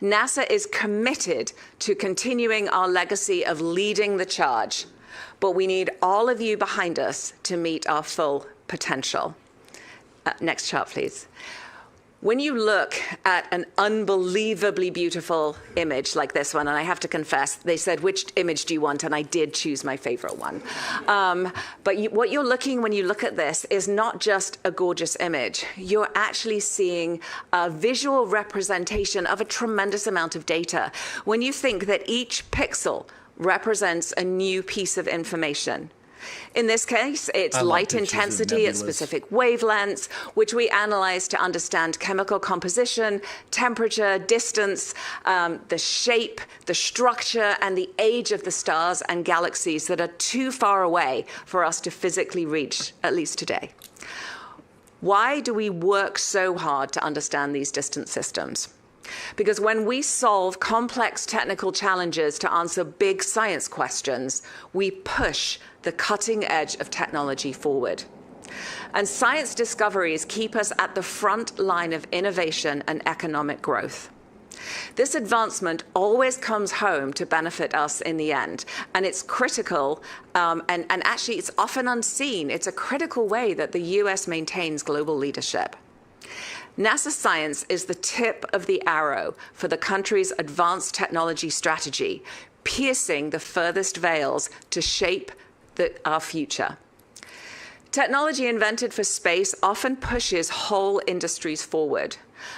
NASA is committed to continuing our legacy of leading the charge, but we need all of you behind us to meet our full potential. Next chart, please. When you look at an unbelievably beautiful image like this one, and I have to confess, they said, which image do you want? And I did choose my favorite one. But what you're looking when you look at this is not just a gorgeous image. You're actually seeing a visual representation of a tremendous amount of data. When you think that each pixel represents a new piece of information. In this case, it's light intensity at specific wavelengths, which we analyze to understand chemical composition, temperature, distance, the shape, the structure, and the age of the stars and galaxies that are too far away for us to physically reach, at least today. Why do we work so hard to understand these distant systems? Because when we solve complex technical challenges to answer big science questions, we push the cutting edge of technology forward. And science discoveries keep us at the front line of innovation and economic growth. This advancement always comes home to benefit us in the end, and it's critical, and actually it's often unseen. It's a critical way that the US maintains global leadership. NASA science is the tip of the arrow for the country's advanced technology strategy, piercing the furthest veils to shape our future. Technology invented for space often pushes whole industries forward.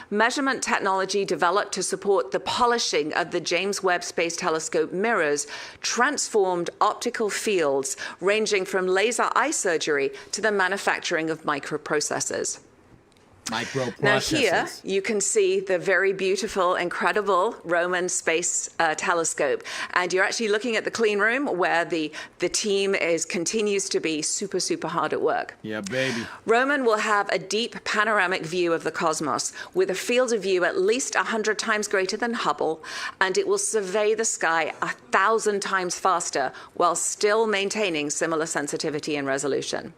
Measurement technology developed to support the polishing of the James Webb Space Telescope mirrors transformed optical fields ranging from laser eye surgery to the manufacturing of microprocessors. Now here you can see the very beautiful, incredible Roman space telescope, and you're actually looking at the clean room where the team continues to be super hard at work. Yeah, baby. Roman will have a deep panoramic view of the cosmos with a field of view at least 100 times greater than Hubble, and it will survey the sky 1,000 times faster while still maintaining similar sensitivity and resolution.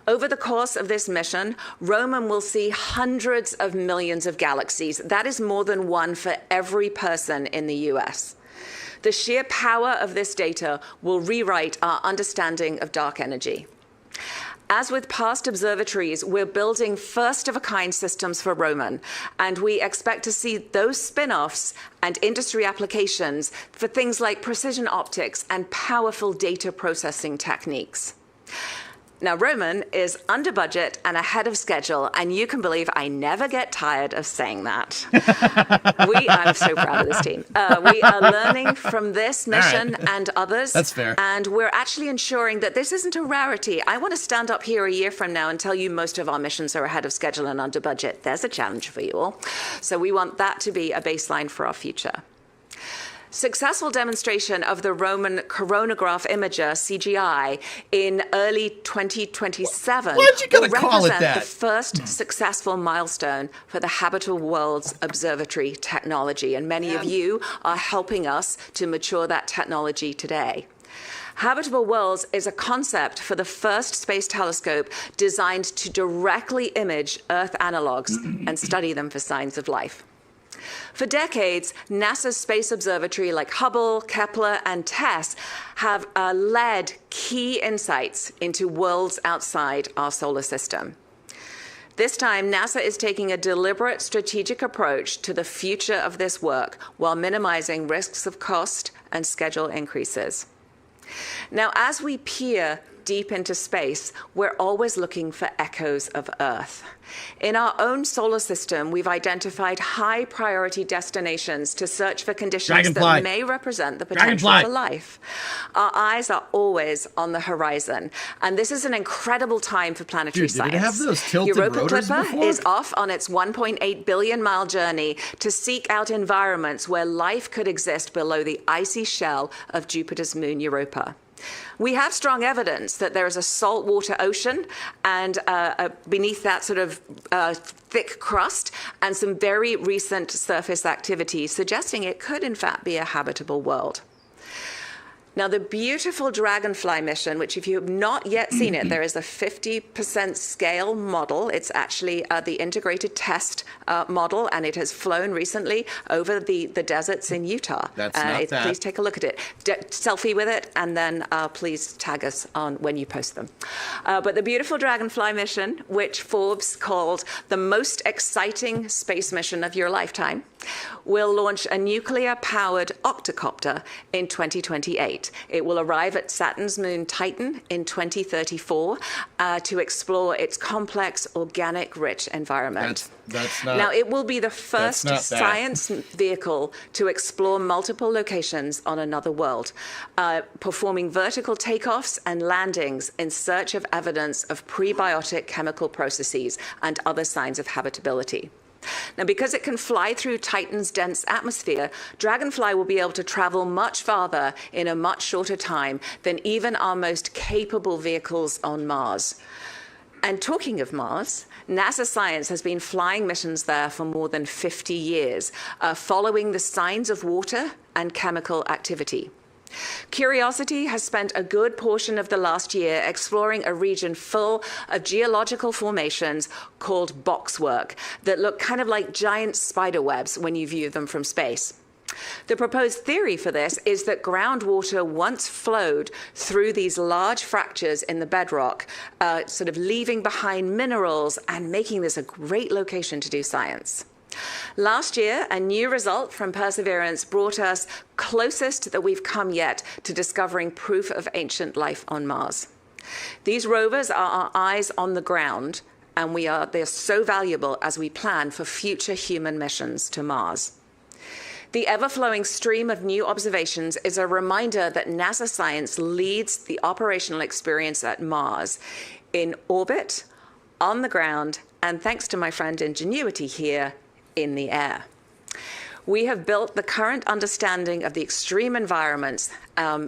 Over the course of this mission, Roman will see hundreds of millions of galaxies. That is more than one for every person in the US. The sheer power of this data will rewrite our understanding of dark energy. As with past observatories, we're building first-of-a-kind systems for Roman, and we expect to see those spin-offs and industry applications for things like precision optics and powerful data processing techniques. Now, Roman is under budget and ahead of schedule, and you can believe I never get tired of saying that. I'm so proud of this team. We are learning from this mission and others. That's fair. And we're actually ensuring that this isn't a rarity. I want to stand up here a year from now and tell you most of our missions are ahead of schedule and under budget. There's a challenge for you all. So we want that to be a baseline for our future. Successful demonstration of the Roman coronagraph imager, CGI, in early 2027 will represent the first successful milestone for the Habitable Worlds Observatory technology. And many of you are helping us to mature that technology today. Habitable Worlds is a concept for the first space telescope designed to directly image Earth analogs and study them for signs of life. For decades, NASA's space observatory like Hubble, Kepler, and TESS have led key insights into worlds outside our solar system. This time, NASA is taking a deliberate strategic approach to the future of this work while minimizing risks of cost and schedule increases. Now, as we peer deep into space, we're always looking for echoes of Earth. In our own solar system, we've identified high-priority destinations to search for conditions that may represent the potential for life. Our eyes are always on the horizon, and this is an incredible time for planetary science. Did it have those tilted Europa rotors Clipper before? is off on its 1.8 billion-mile journey to seek out environments where life could exist below the icy shell of Jupiter's moon Europa. We have strong evidence that there is a saltwater ocean and beneath that sort of thick crust and some very recent surface activity suggesting it could in fact be a habitable world. Now, the beautiful Dragonfly mission, which if you have not yet seen it, there is a 50% scale model. It's actually the integrated test model, and it has flown recently over the deserts in Utah. That's not that. Please take a look at it. Selfie with it, and then please tag us on when you post them. But the beautiful Dragonfly mission, which Forbes called the most exciting space mission of your lifetime, will launch a nuclear-powered octocopter in 2028. It will arrive at Saturn's moon Titan in 2034 to explore its complex, organic-rich environment. That's not, now, it will be the first science vehicle to explore multiple locations on another world, performing vertical takeoffs and landings in search of evidence of prebiotic chemical processes and other signs of habitability. Now, because it can fly through Titan's dense atmosphere, Dragonfly will be able to travel much farther in a much shorter time than even our most capable vehicles on Mars. And talking of Mars, NASA science has been flying missions there for more than 50 years, following the signs of water and chemical activity. Curiosity has spent a good portion of the last year exploring a region full of geological formations called boxwork that look kind of like giant spider webs when you view them from space. The proposed theory for this is that groundwater once flowed through these large fractures in the bedrock, sort of leaving behind minerals and making this a great location to do science. Last year, a new result from Perseverance brought us closest that we've come yet to discovering proof of ancient life on Mars. These rovers are our eyes on the ground, and they're so valuable as we plan for future human missions to Mars. The ever-flowing stream of new observations is a reminder that NASA science leads the operational experience at Mars in orbit, on the ground, and thanks to my friend Ingenuity here, in the air. We have built the current understanding of the extreme environments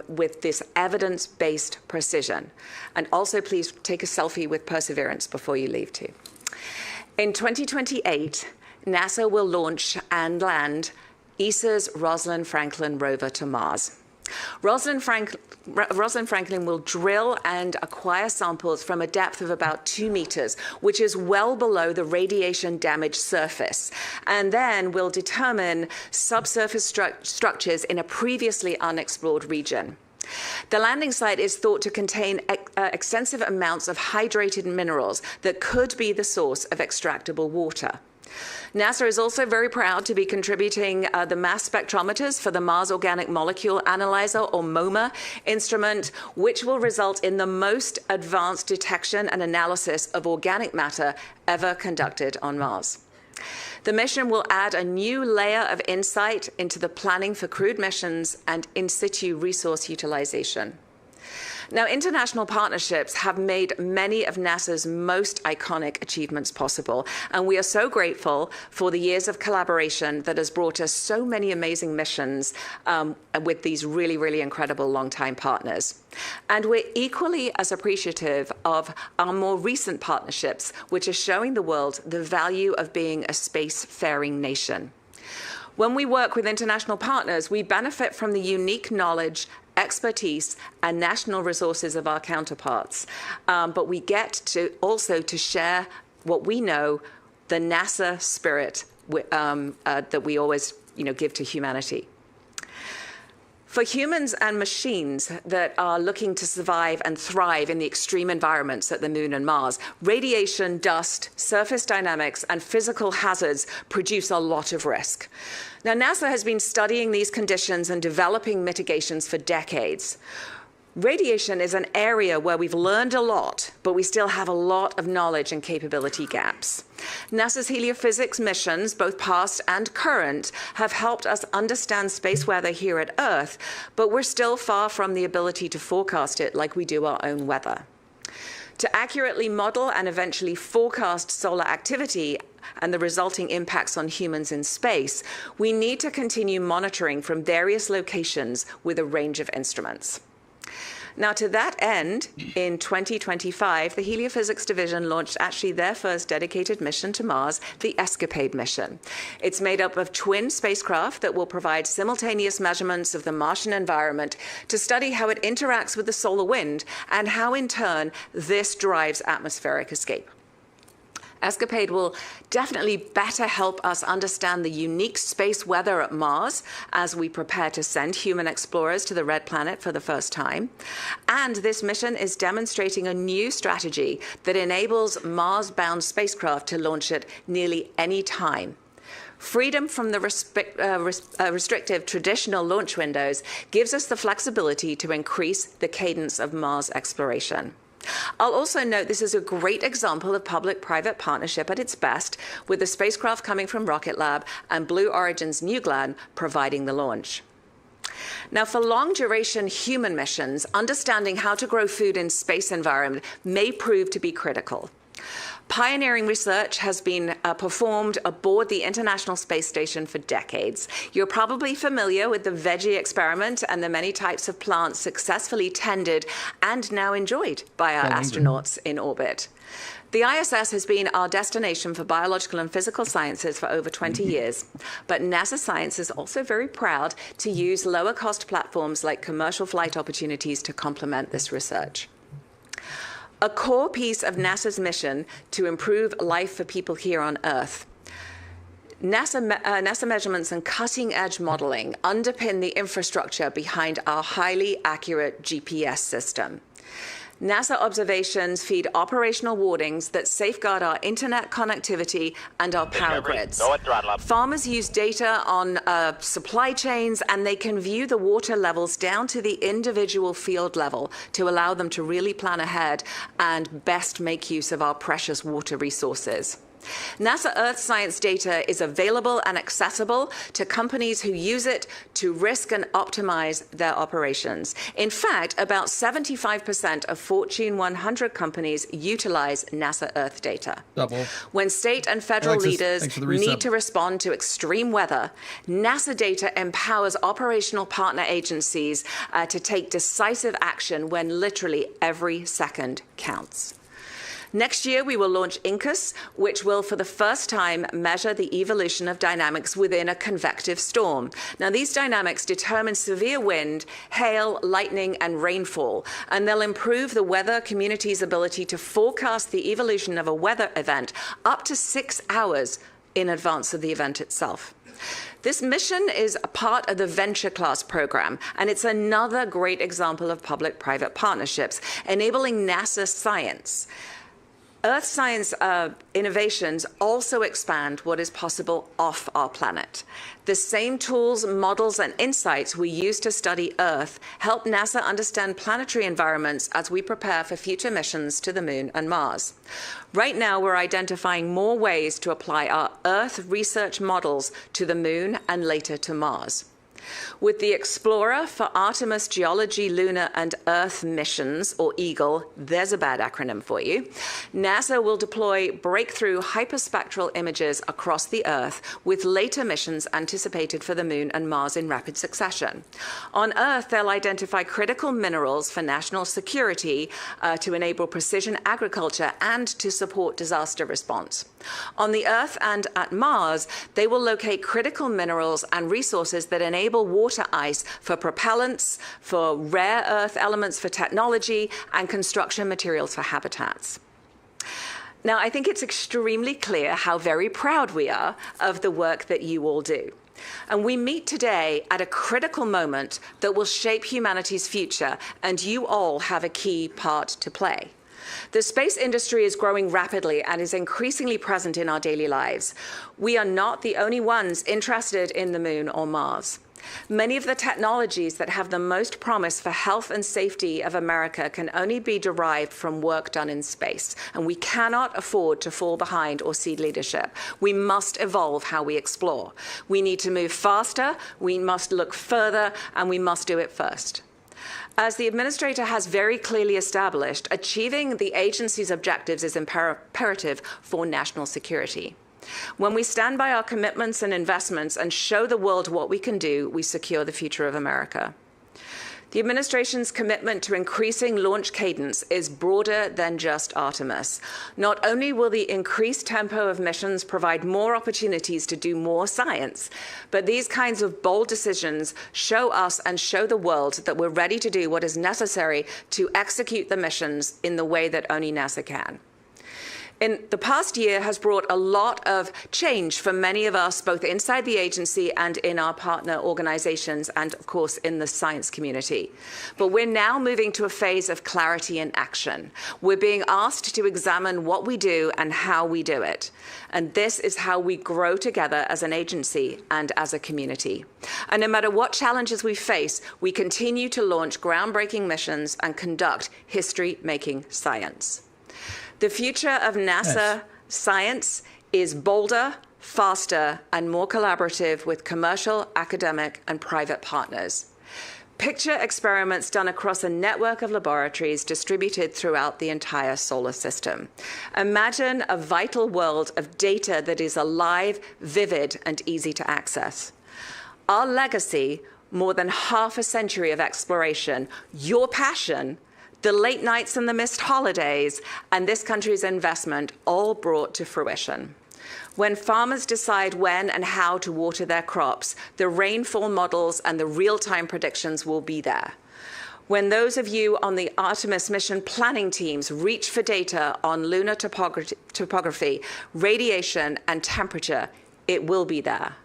with this evidence-based precision. And also, please take a selfie with Perseverance before you leave too. In 2028, NASA will launch and land ESA's Rosalind Franklin rover to Mars. Rosalind Franklin will drill and acquire samples from a depth of about 2 meters, which is well below the radiation-damaged surface, and then will determine subsurface structures in a previously unexplored region. The landing site is thought to contain extensive amounts of hydrated minerals that could be the source of extractable water. NASA is also very proud to be contributing the mass spectrometers for the Mars Organic Molecule Analyzer, or MOMA, instrument, which will result in the most advanced detection and analysis of organic matter ever conducted on Mars. The mission will add a new layer of insight into the planning for crewed missions and in situ resource utilization. Now, international partnerships have made many of NASA's most iconic achievements possible, and we are so grateful for the years of collaboration that has brought us so many amazing missions with these really, really incredible longtime partners. And we're equally as appreciative of our more recent partnerships, which are showing the world the value of being a spacefaring nation. When we work with international partners, we benefit from the unique knowledge, expertise, and national resources of our counterparts. But we get to also to share what we know, the NASA spirit that we always give to humanity. For humans and machines that are looking to survive and thrive in the extreme environments at the Moon and Mars, radiation, dust, surface dynamics, and physical hazards produce a lot of risk. Now, NASA has been studying these conditions and developing mitigations for decades. Radiation is an area where we've learned a lot, but we still have a lot of knowledge and capability gaps. NASA's heliophysics missions, both past and current, have helped us understand space weather here at Earth, but we're still far from the ability to forecast it like we do our own weather. To accurately model and eventually forecast solar activity and the resulting impacts on humans in space, we need to continue monitoring from various locations with a range of instruments. Now, to that end, in 2025, the Heliophysics Division launched actually their first dedicated mission to Mars, the ESCAPADE mission. It's made up of twin spacecraft that will provide simultaneous measurements of the Martian environment to study how it interacts with the solar wind and how, in turn, this drives atmospheric escape. ESCAPADE will definitely better help us understand the unique space weather at Mars as we prepare to send human explorers to the Red Planet for the first time. And this mission is demonstrating a new strategy that enables Mars-bound spacecraft to launch at nearly any time. Freedom from the restrictive traditional launch windows gives us the flexibility to increase the cadence of Mars exploration. I'll also note this is a great example of public-private partnership at its best, with the spacecraft coming from Rocket Lab and Blue Origin's New Glenn providing the launch. Now, for long-duration human missions, understanding how to grow food in space environment may prove to be critical. Pioneering research has been performed aboard the International Space Station for decades. You're probably familiar with the veggie experiment and the many types of plants successfully tended and now enjoyed by our astronauts in orbit. The ISS has been our destination for biological and physical sciences for over 20 years, but NASA Science is also very proud to use lower-cost platforms like commercial flight opportunities to complement this research. A core piece of NASA's mission to improve life for people here on Earth. NASA measurements and cutting-edge modeling underpin the infrastructure behind our highly accurate GPS system. NASA observations feed operational warnings that safeguard our internet connectivity and our power grids. Farmers use data on supply chains, and they can view the water levels down to the individual field level to allow them to really plan ahead and best make use of our precious water resources. NASA Earth Science data is available and accessible to companies who use it to risk and optimize their operations. In fact, about 75% of Fortune 100 companies utilize NASA Earth data. Double. When state and federal leaders need to respond to extreme weather, NASA data empowers operational partner agencies to take decisive action when literally every second counts. Next year, we will launch INCUS, which will, for the first time, measure the evolution of dynamics within a convective storm. Now, these dynamics determine severe wind, hail, lightning, and rainfall, and they'll improve the weather community's ability to forecast the evolution of a weather event up to 6 hours in advance of the event itself. This mission is a part of the Venture Class program, and it's another great example of public-private partnerships, enabling NASA science. Earth science innovations also expand what is possible off our planet. The same tools, models, and insights we use to study Earth help NASA understand planetary environments as we prepare for future missions to the Moon and Mars. Right now, we're identifying more ways to apply our Earth research models to the Moon and later to Mars. With the Explorer for Artemis Geology, Lunar, and Earth missions, or EAGLE, there's a bad acronym for you, NASA will deploy breakthrough hyperspectral images across the Earth with later missions anticipated for the Moon and Mars in rapid succession. On Earth, they'll identify critical minerals for national security to enable precision agriculture and to support disaster response. On the Earth and at Mars, they will locate critical minerals and resources that enable water ice for propellants, for rare earth elements for technology, and construction materials for habitats. Now, I think it's extremely clear how very proud we are of the work that you all do. And we meet today at a critical moment that will shape humanity's future, and you all have a key part to play. The space industry is growing rapidly and is increasingly present in our daily lives. We are not the only ones interested in the Moon or Mars. Many of the technologies that have the most promise for health and safety of America can only be derived from work done in space, and we cannot afford to fall behind or cede leadership. We must evolve how we explore. We need to move faster, we must look further, and we must do it first. As the administrator has very clearly established, achieving the agency's objectives is imperative for national security. When we stand by our commitments and investments and show the world what we can do, we secure the future of America. The administration's commitment to increasing launch cadence is broader than just Artemis. Not only will the increased tempo of missions provide more opportunities to do more science, but these kinds of bold decisions show us and show the world that we're ready to do what is necessary to execute the missions in the way that only NASA can. In the past year has brought a lot of change for many of us, both inside the agency and in our partner organizations, and of course in the science community. But we're now moving to a phase of clarity and action. We're being asked to examine what we do and how we do it. And this is how we grow together as an agency and as a community. And no matter what challenges we face, we continue to launch groundbreaking missions and conduct history-making science. The future of NASA science is bolder, faster, and more collaborative with commercial, academic, and private partners. Picture experiments done across a network of laboratories distributed throughout the entire solar system. Imagine a vital world of data that is alive, vivid, and easy to access. Our legacy, more than half a century of exploration, your passion, the late nights and the missed holidays, and this country's investment all brought to fruition. When farmers decide when and how to water their crops, the rainfall models and the real-time predictions will be there. When those of you on the Artemis mission planning teams reach for data on lunar topography, radiation, and temperature, it will be there.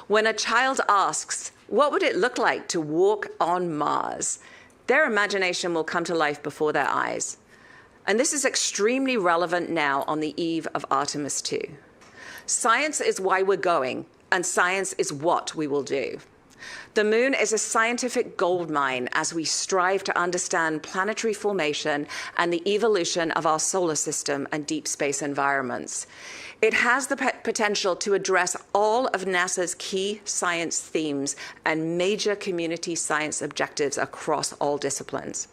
When a child asks, what would it look like to walk on Mars? Their imagination will come to life before their eyes. And this is extremely relevant now on the eve of Artemis 2. Science is why we're going, and science is what we will do. The moon is a scientific goldmine as we strive to understand planetary formation and the evolution of our solar system and deep space environments. It has the potential to address all of NASA's key science themes and major community science objectives across all disciplines.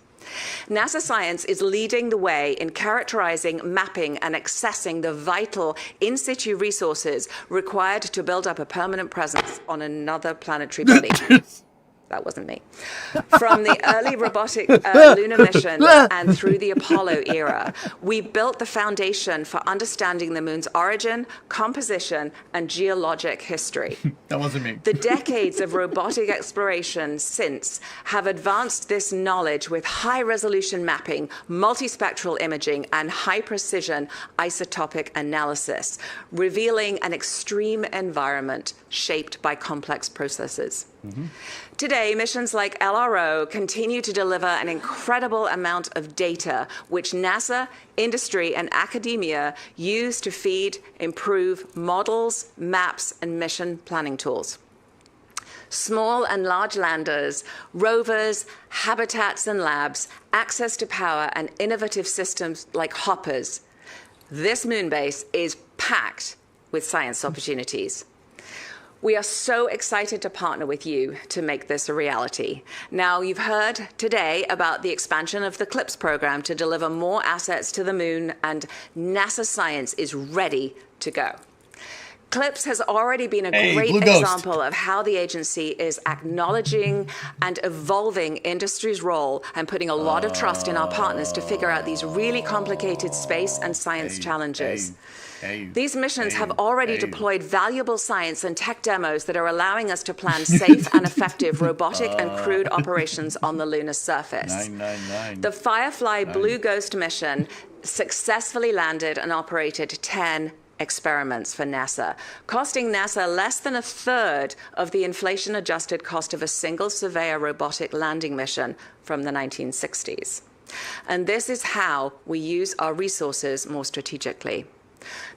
NASA science is leading the way in characterizing, mapping, and accessing the vital in situ resources required to build up a permanent presence on another planetary body. That wasn't me. From the early robotic lunar mission and through the Apollo era, we built the foundation for understanding the moon's origin, composition, and geologic history. That wasn't me. The decades of robotic exploration since have advanced this knowledge with high-resolution mapping, multispectral imaging, and high-precision isotopic analysis, revealing an extreme environment shaped by complex processes. Mm-hmm. Today, missions like LRO continue to deliver an incredible amount of data, which NASA, industry, and academia use to feed, improve models, maps, and mission planning tools. Small and large landers, rovers, habitats and labs, access to power, and innovative systems like hoppers. This moon base is packed with science opportunities. We are so excited to partner with you to make this a reality. Now, you've heard today about the expansion of the CLIPS program to deliver more assets to the moon, and NASA science is ready to go. CLIPS has already been a great example of how the agency is acknowledging and evolving industry's role and putting a lot of trust in our partners to figure out these really complicated space and science challenges. These missions have already deployed valuable science and tech demos that are allowing us to plan safe and effective robotic and crewed operations on the lunar surface. The Firefly Blue Ghost mission successfully landed and operated 10 experiments for NASA, costing NASA less than a third of the inflation-adjusted cost of a single Surveyor robotic landing mission from the 1960s. And this is how we use our resources more strategically.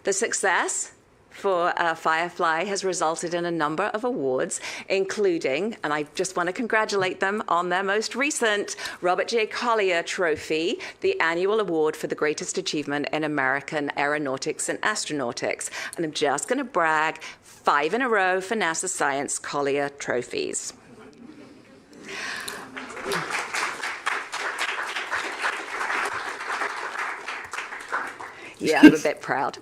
The success for Firefly has resulted in a number of awards, including, and I just want to congratulate them on their most recent Robert J. Collier Trophy, the annual award for the greatest achievement in American aeronautics and astronautics. And I'm just going to brag, 5 in a row for NASA Science Collier Trophies. Yeah, I'm a bit proud.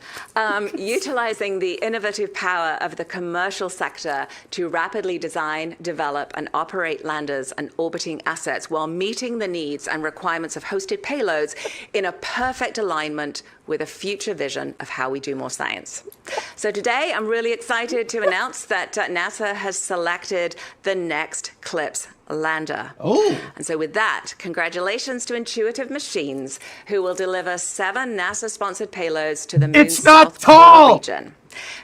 Utilizing the innovative power of the commercial sector to rapidly design, develop, and operate landers and orbiting assets while meeting the needs and requirements of hosted payloads in a perfect alignment with a future vision of how we do more science. So today, I'm really excited to announce that NASA has selected the next CLIPS lander. Oh. And so with that, congratulations to Intuitive Machines, who will deliver 7 NASA-sponsored payloads to the moon's South Polar region.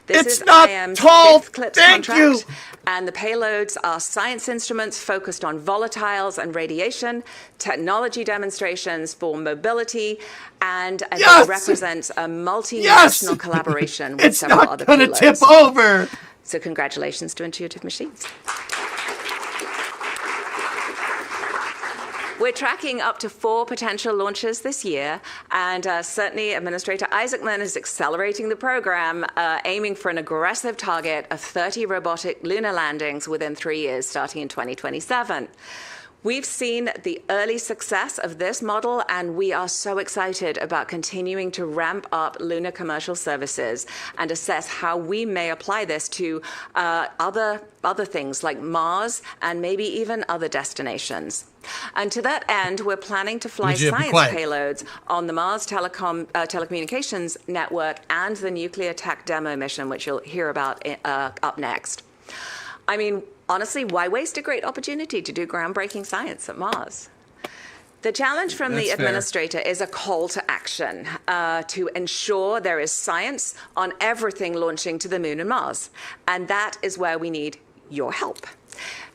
This is IM's 5th CLIPS contract, and the payloads are science instruments focused on volatiles and radiation, technology demonstrations for mobility, and it represents a multinational collaboration with several other payloads. It's not going to tip over. So congratulations to Intuitive Machines. We're tracking up to 4 potential launches this year, and certainly Administrator Isaacman is accelerating the program, aiming for an aggressive target of 30 robotic lunar landings within 3 years, starting in 2027. We've seen the early success of this model, and we are so excited about continuing to ramp up lunar commercial services and assess how we may apply this to other things like Mars and maybe even other destinations. And to that end, we're planning to fly science payloads on the Mars telecommunications network and the nuclear tech demo mission, which you'll hear about up next. I mean, honestly, why waste a great opportunity to do groundbreaking science at Mars? The challenge from the administrator is a call to action to ensure there is science on everything launching to the Moon and Mars. And that is where we need your help.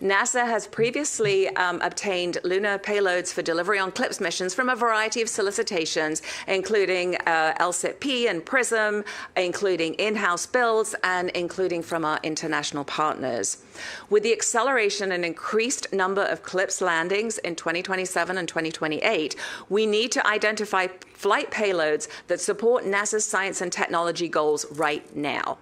NASA has previously obtained lunar payloads for delivery on CLPS missions from a variety of solicitations, including LCIP and PRISM, including in-house builds, and including from our international partners. With the acceleration and increased number of CLPS landings in 2027 and 2028, we need to identify flight payloads that support NASA's science and technology goals right now.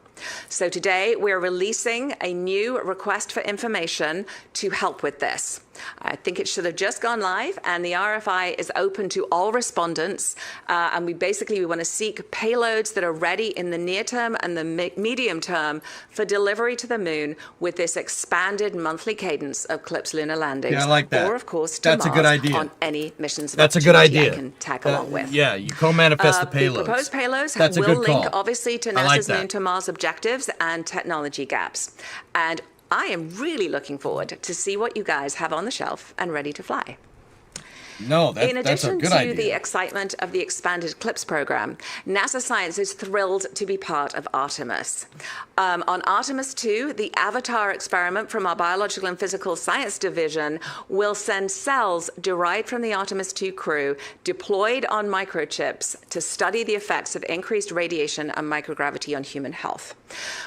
So today we're releasing a new request for information to help with this. I think it should have just gone live, and the RFI is open to all respondents. And we want to seek payloads that are ready in the near term and the medium term for delivery to the Moon with this expanded monthly cadence of CLPS lunar landings. Yeah, I like that. Or, of course, to That's Mars a good idea. on any missions of That's a good opportunity idea. I can tag along with. Yeah, you co-manifest the payloads. The proposed payloads That's a will good link, call. obviously, to I like NASA's that. Moon to Mars objectives and technology gaps. And I am really looking forward to see what you guys have on the shelf and ready to fly. No, In that's a addition good to idea. the excitement of the expanded CLPS program, NASA Science is thrilled to be part of Artemis. On Artemis 2, the Avatar experiment from our Biological and Physical Science Division will send cells derived from the Artemis 2 crew deployed on microchips to study the effects of increased radiation and microgravity on human health.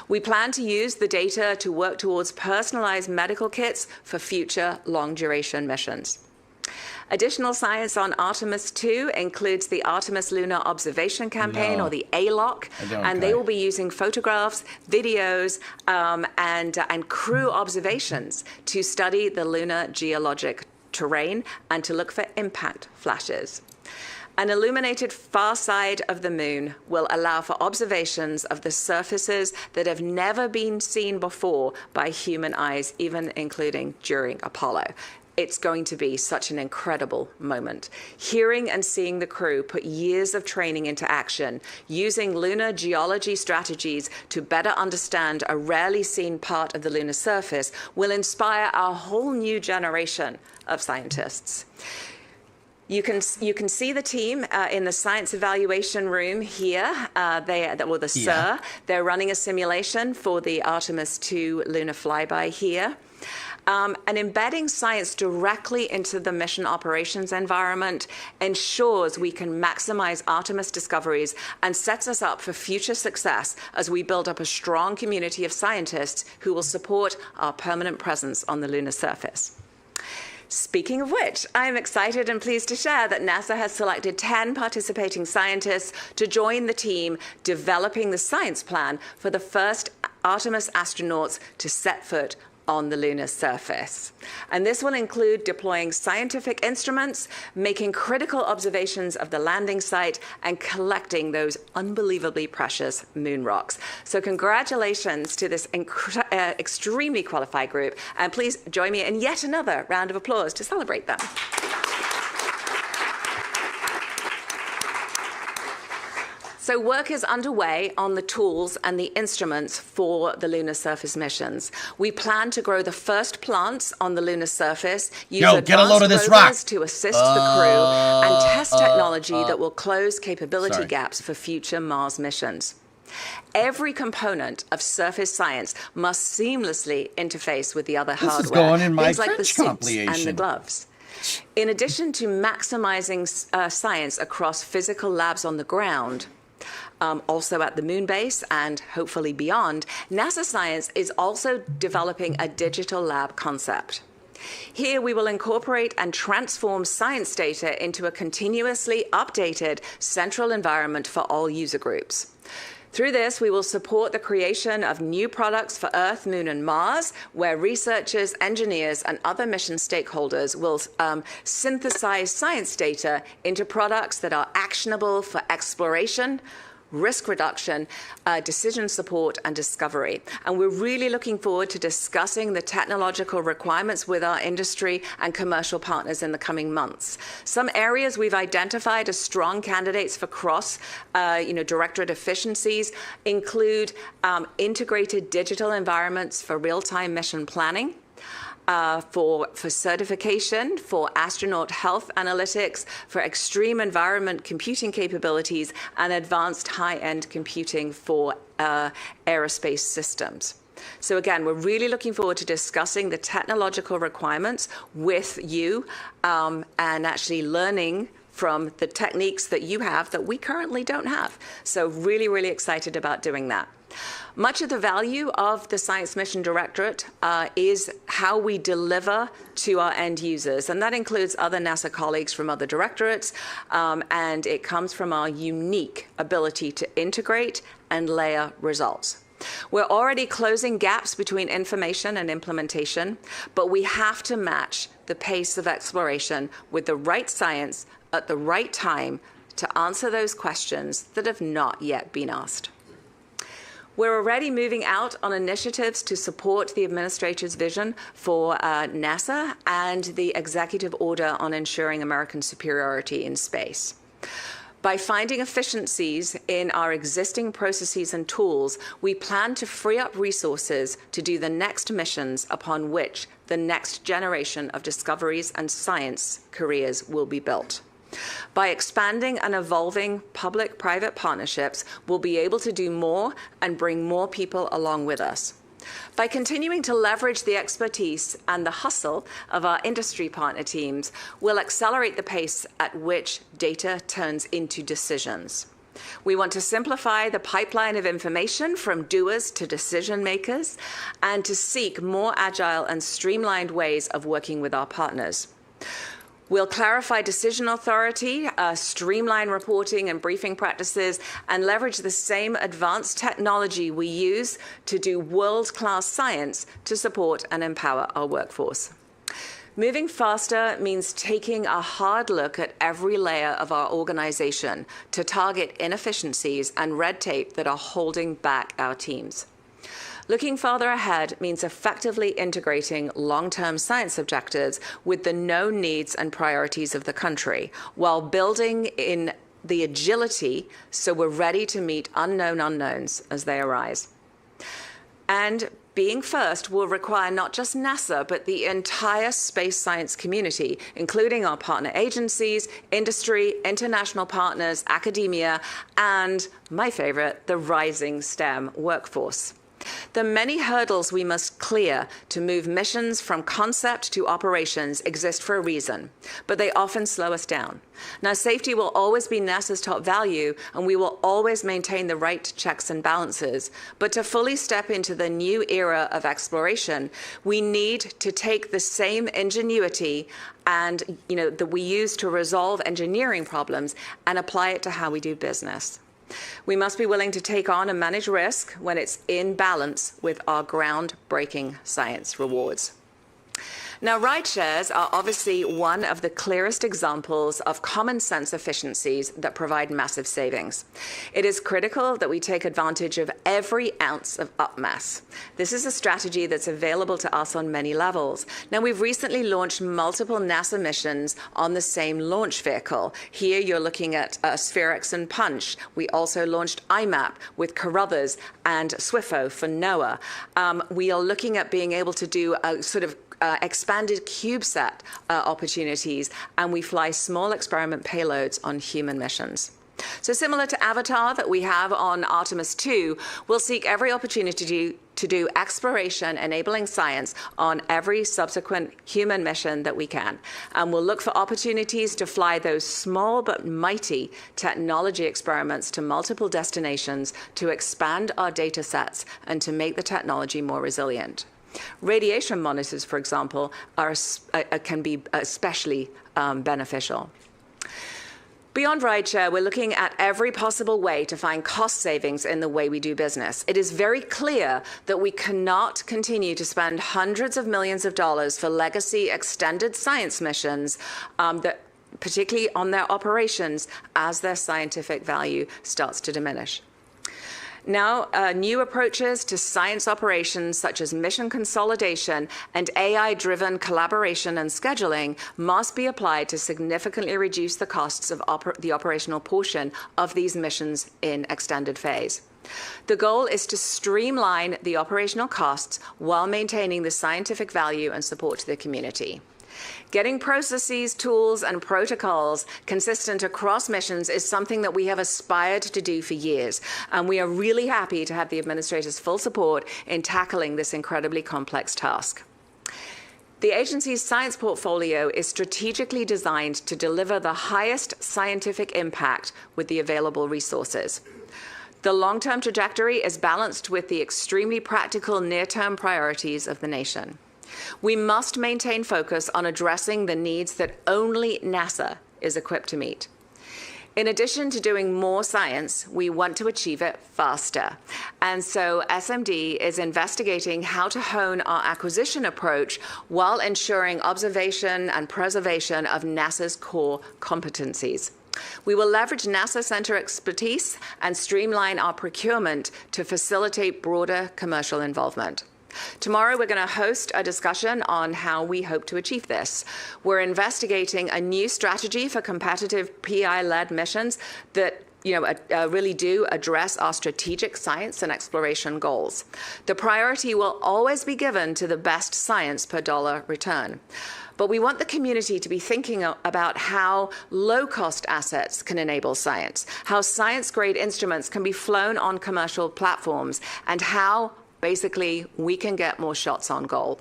We plan to use the data to work towards personalized medical kits for future long-duration missions. Additional science on Artemis 2 includes the Artemis Lunar Observation Campaign, or the ALOC, and they will be using photographs, videos, and crew observations to study the lunar geologic terrain and to look for impact flashes. An illuminated far side of the Moon will allow for observations of the surfaces that have never been seen before by human eyes, even including during Apollo. It's going to be such an incredible moment. Hearing and seeing the crew put years of training into action, using lunar geology strategies to better understand a rarely seen part of the lunar surface, will inspire a whole new generation of scientists. You can see the team in the science evaluation room here. SIR. They're running a simulation for the Artemis 2 lunar flyby here. And embedding science directly into the mission operations environment ensures we can maximize Artemis discoveries and sets us up for future success as we build up a strong community of scientists who will support our permanent presence on the lunar surface. Speaking of which, I am excited and pleased to share that NASA has selected 10 participating scientists to join the team developing the science plan for the first Artemis astronauts to set foot on the lunar surface. And this will include deploying scientific instruments, making critical observations of the landing site, and collecting those unbelievably precious moon rocks. So congratulations to this extremely qualified group, and please join me in yet another round of applause to celebrate them. So work is underway on the tools and the instruments for the lunar surface missions. We plan to grow the first plants on the lunar surface, use advanced rovers to assist the crew, and test technology that will close capability gaps for future Mars missions. Every component of surface science must seamlessly interface with the other hardware, is going in my things like the French suits compilation. and the gloves. In addition to maximizing science across physical labs on the ground, also at the moon base and hopefully beyond, NASA Science is also developing a digital lab concept. Here we will incorporate and transform science data into a continuously updated central environment for all user groups. Through this, we will support the creation of new products for Earth, Moon, and Mars, where researchers, engineers, and other mission stakeholders will synthesize science data into products that are actionable for exploration, risk reduction, decision support, and discovery. And we're really looking forward to discussing the technological requirements with our industry and commercial partners in the coming months. Some areas we've identified as strong candidates for directorate efficiencies include integrated digital environments for real-time mission planning, for certification, for astronaut health analytics, for extreme environment computing capabilities, and advanced high-end computing for aerospace systems. So again, we're really looking forward to discussing the technological requirements with you and actually learning from the techniques that you have that we currently don't have. So really, really excited about doing that. Much of the value of the Science Mission Directorate is how we deliver to our end users, and that includes other NASA colleagues from other directorates, and it comes from our unique ability to integrate and layer results. We're already closing gaps between information and implementation, but we have to match the pace of exploration with the right science at the right time to answer those questions that have not yet been asked. We're already moving out on initiatives to support the administrator's vision for NASA and the executive order on ensuring American superiority in space. By finding efficiencies in our existing processes and tools, we plan to free up resources to do the next missions upon which the next generation of discoveries and science careers will be built. By expanding and evolving public-private partnerships, we'll be able to do more and bring more people along with us. By continuing to leverage the expertise and the hustle of our industry partner teams, we'll accelerate the pace at which data turns into decisions. We want to simplify the pipeline of information from doers to decision makers and to seek more agile and streamlined ways of working with our partners. We'll clarify decision authority, streamline reporting and briefing practices, and leverage the same advanced technology we use to do world-class science to support and empower our workforce. Moving faster means taking a hard look at every layer of our organization to target inefficiencies and red tape that are holding back our teams. Looking farther ahead means effectively integrating long-term science objectives with the known needs and priorities of the country, while building in the agility so we're ready to meet unknown unknowns as they arise. And being first will require not just NASA, but the entire space science community, including our partner agencies, industry, international partners, academia, and, my favorite, the rising STEM workforce. The many hurdles we must clear to move missions from concept to operations exist for a reason, but they often slow us down. Now, safety will always be NASA's top value, and we will always maintain the right checks and balances. But to fully step into the new era of exploration, we need to take the same ingenuity and that we use to resolve engineering problems and apply it to how we do business. We must be willing to take on and manage risk when it's in balance with our groundbreaking science rewards. Now, ride shares are obviously one of the clearest examples of common sense efficiencies that provide massive savings. It is critical that we take advantage of every ounce of upmass. This is a strategy that's available to us on many levels. Now, we've recently launched multiple NASA missions on the same launch vehicle. Here you're looking at SphereX and Punch. We also launched IMAP with Carruthers and SWIFO for NOAA. We are looking at being able to do a sort of expanded CubeSat opportunities, and we fly small experiment payloads on human missions. So similar to Avatar that we have on Artemis 2, we'll seek every opportunity to do exploration enabling science on every subsequent human mission that we can. And we'll look for opportunities to fly those small but mighty technology experiments to multiple destinations to expand our data sets and to make the technology more resilient. Radiation monitors, for example, can be especially beneficial. Beyond rideshare, we're looking at every possible way to find cost savings in the way we do business. It is very clear that we cannot continue to spend hundreds of millions of dollars for legacy extended science missions, particularly on their operations, as their scientific value starts to diminish. Now, new approaches to science operations, such as mission consolidation and AI-driven collaboration and scheduling, must be applied to significantly reduce the costs of the operational portion of these missions in extended phase. The goal is to streamline the operational costs while maintaining the scientific value and support to the community. Getting processes, tools, and protocols consistent across missions is something that we have aspired to do for years, and we are really happy to have the administrator's full support in tackling this incredibly complex task. The agency's science portfolio is strategically designed to deliver the highest scientific impact with the available resources. The long-term trajectory is balanced with the extremely practical near-term priorities of the nation. We must maintain focus on addressing the needs that only NASA is equipped to meet. In addition to doing more science, we want to achieve it faster. And so SMD is investigating how to hone our acquisition approach while ensuring observation and preservation of NASA's core competencies. We will leverage NASA center expertise and streamline our procurement to facilitate broader commercial involvement. Tomorrow, we're going to host a discussion on how we hope to achieve this. We're investigating a new strategy for competitive PI-led missions that really do address our strategic science and exploration goals. The priority will always be given to the best science per dollar return. But we want the community to be thinking about how low-cost assets can enable science, how science-grade instruments can be flown on commercial platforms, and how basically, we can get more shots on goal.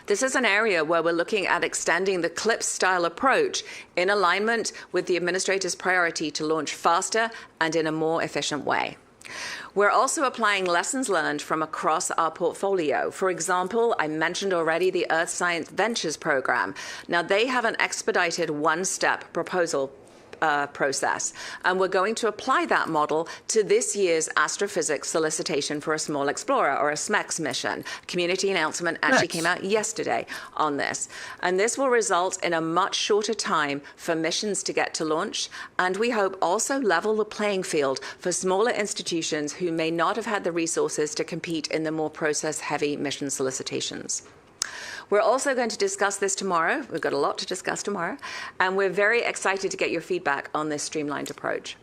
This is an area where we're looking at extending the CLIPS-style approach in alignment with the administrator's priority to launch faster and in a more efficient way. We're also applying lessons learned from across our portfolio. For example, I mentioned already the Earth Science Ventures program. Now, they have an expedited one-step proposal process, and we're going to apply that model to this year's astrophysics solicitation for a small explorer, or a SMEX mission. Community announcement actually came out yesterday on this, and this will result in a much shorter time for missions to get to launch, and we hope also level the playing field for smaller institutions who may not have had the resources to compete in the more process-heavy mission solicitations. We're also going to discuss this tomorrow. We've got a lot to discuss tomorrow, and we're very excited to get your feedback on this streamlined approach.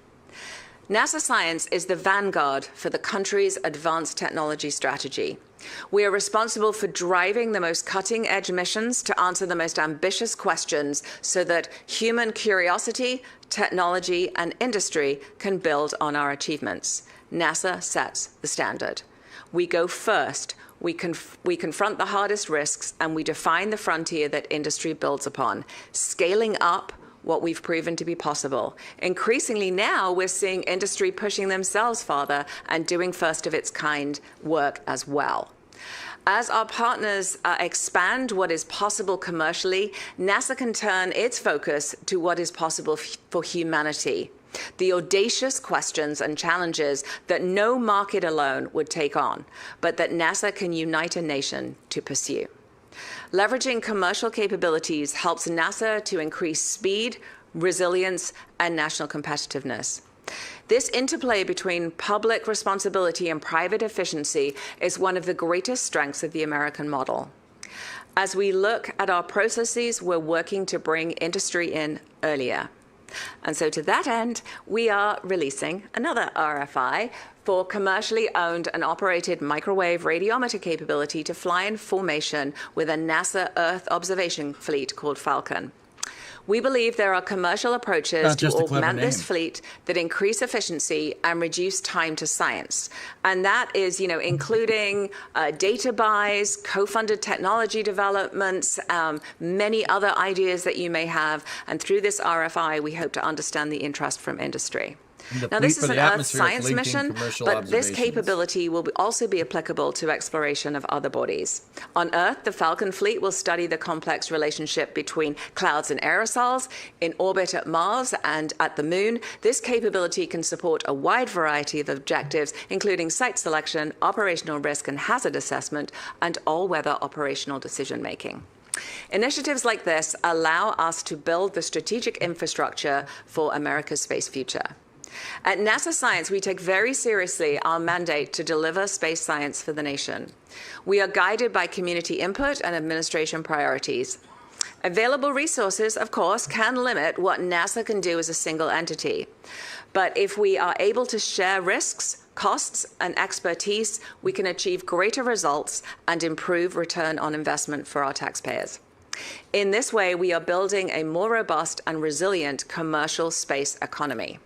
NASA Science is the vanguard for the country's advanced technology strategy. We are responsible for driving the most cutting-edge missions to answer the most ambitious questions so that human curiosity, technology, and industry can build on our achievements. NASA sets the standard. We go first. We confront the hardest risks, and we define the frontier that industry builds upon, scaling up what we've proven to be possible. Increasingly now, we're seeing industry pushing themselves farther and doing first-of-its-kind work as well. As our partners expand what is possible commercially, NASA can turn its focus to what is possible for humanity. The audacious questions and challenges that no market alone would take on, but that NASA can unite a nation to pursue. Leveraging commercial capabilities helps NASA to increase speed, resilience, and national competitiveness. This interplay between public responsibility and private efficiency is one of the greatest strengths of the American model. As we look at our processes, we're working to bring industry in earlier. And so to that end, we are releasing another RFI for commercially owned and operated microwave radiometer capability to fly in formation with a NASA Earth observation fleet called Falcon. We believe there are commercial approaches to augment this fleet that increase efficiency and reduce time to science. And that is, including data buys, co-funded technology developments, many other ideas that you may have. And through this RFI, we hope to understand the interest from industry. The Now, this fleet is for an the Earth atmospheric science linking mission, commercial but this observations. capability will also be applicable to exploration of other bodies. On Earth, the Falcon fleet will study the complex relationship between clouds and aerosols. In orbit at Mars and at the Moon, this capability can support a wide variety of objectives, including site selection, operational risk and hazard assessment, and all-weather operational decision-making. Initiatives like this allow us to build the strategic infrastructure for America's space future. At NASA Science, we take very seriously our mandate to deliver space science for the nation. We are guided by community input and administration priorities. Available resources, of course, can limit what NASA can do as a single entity. But if we are able to share risks, costs, and expertise, we can achieve greater results and improve return on investment for our taxpayers. In this way, we are building a more robust and resilient commercial space economy.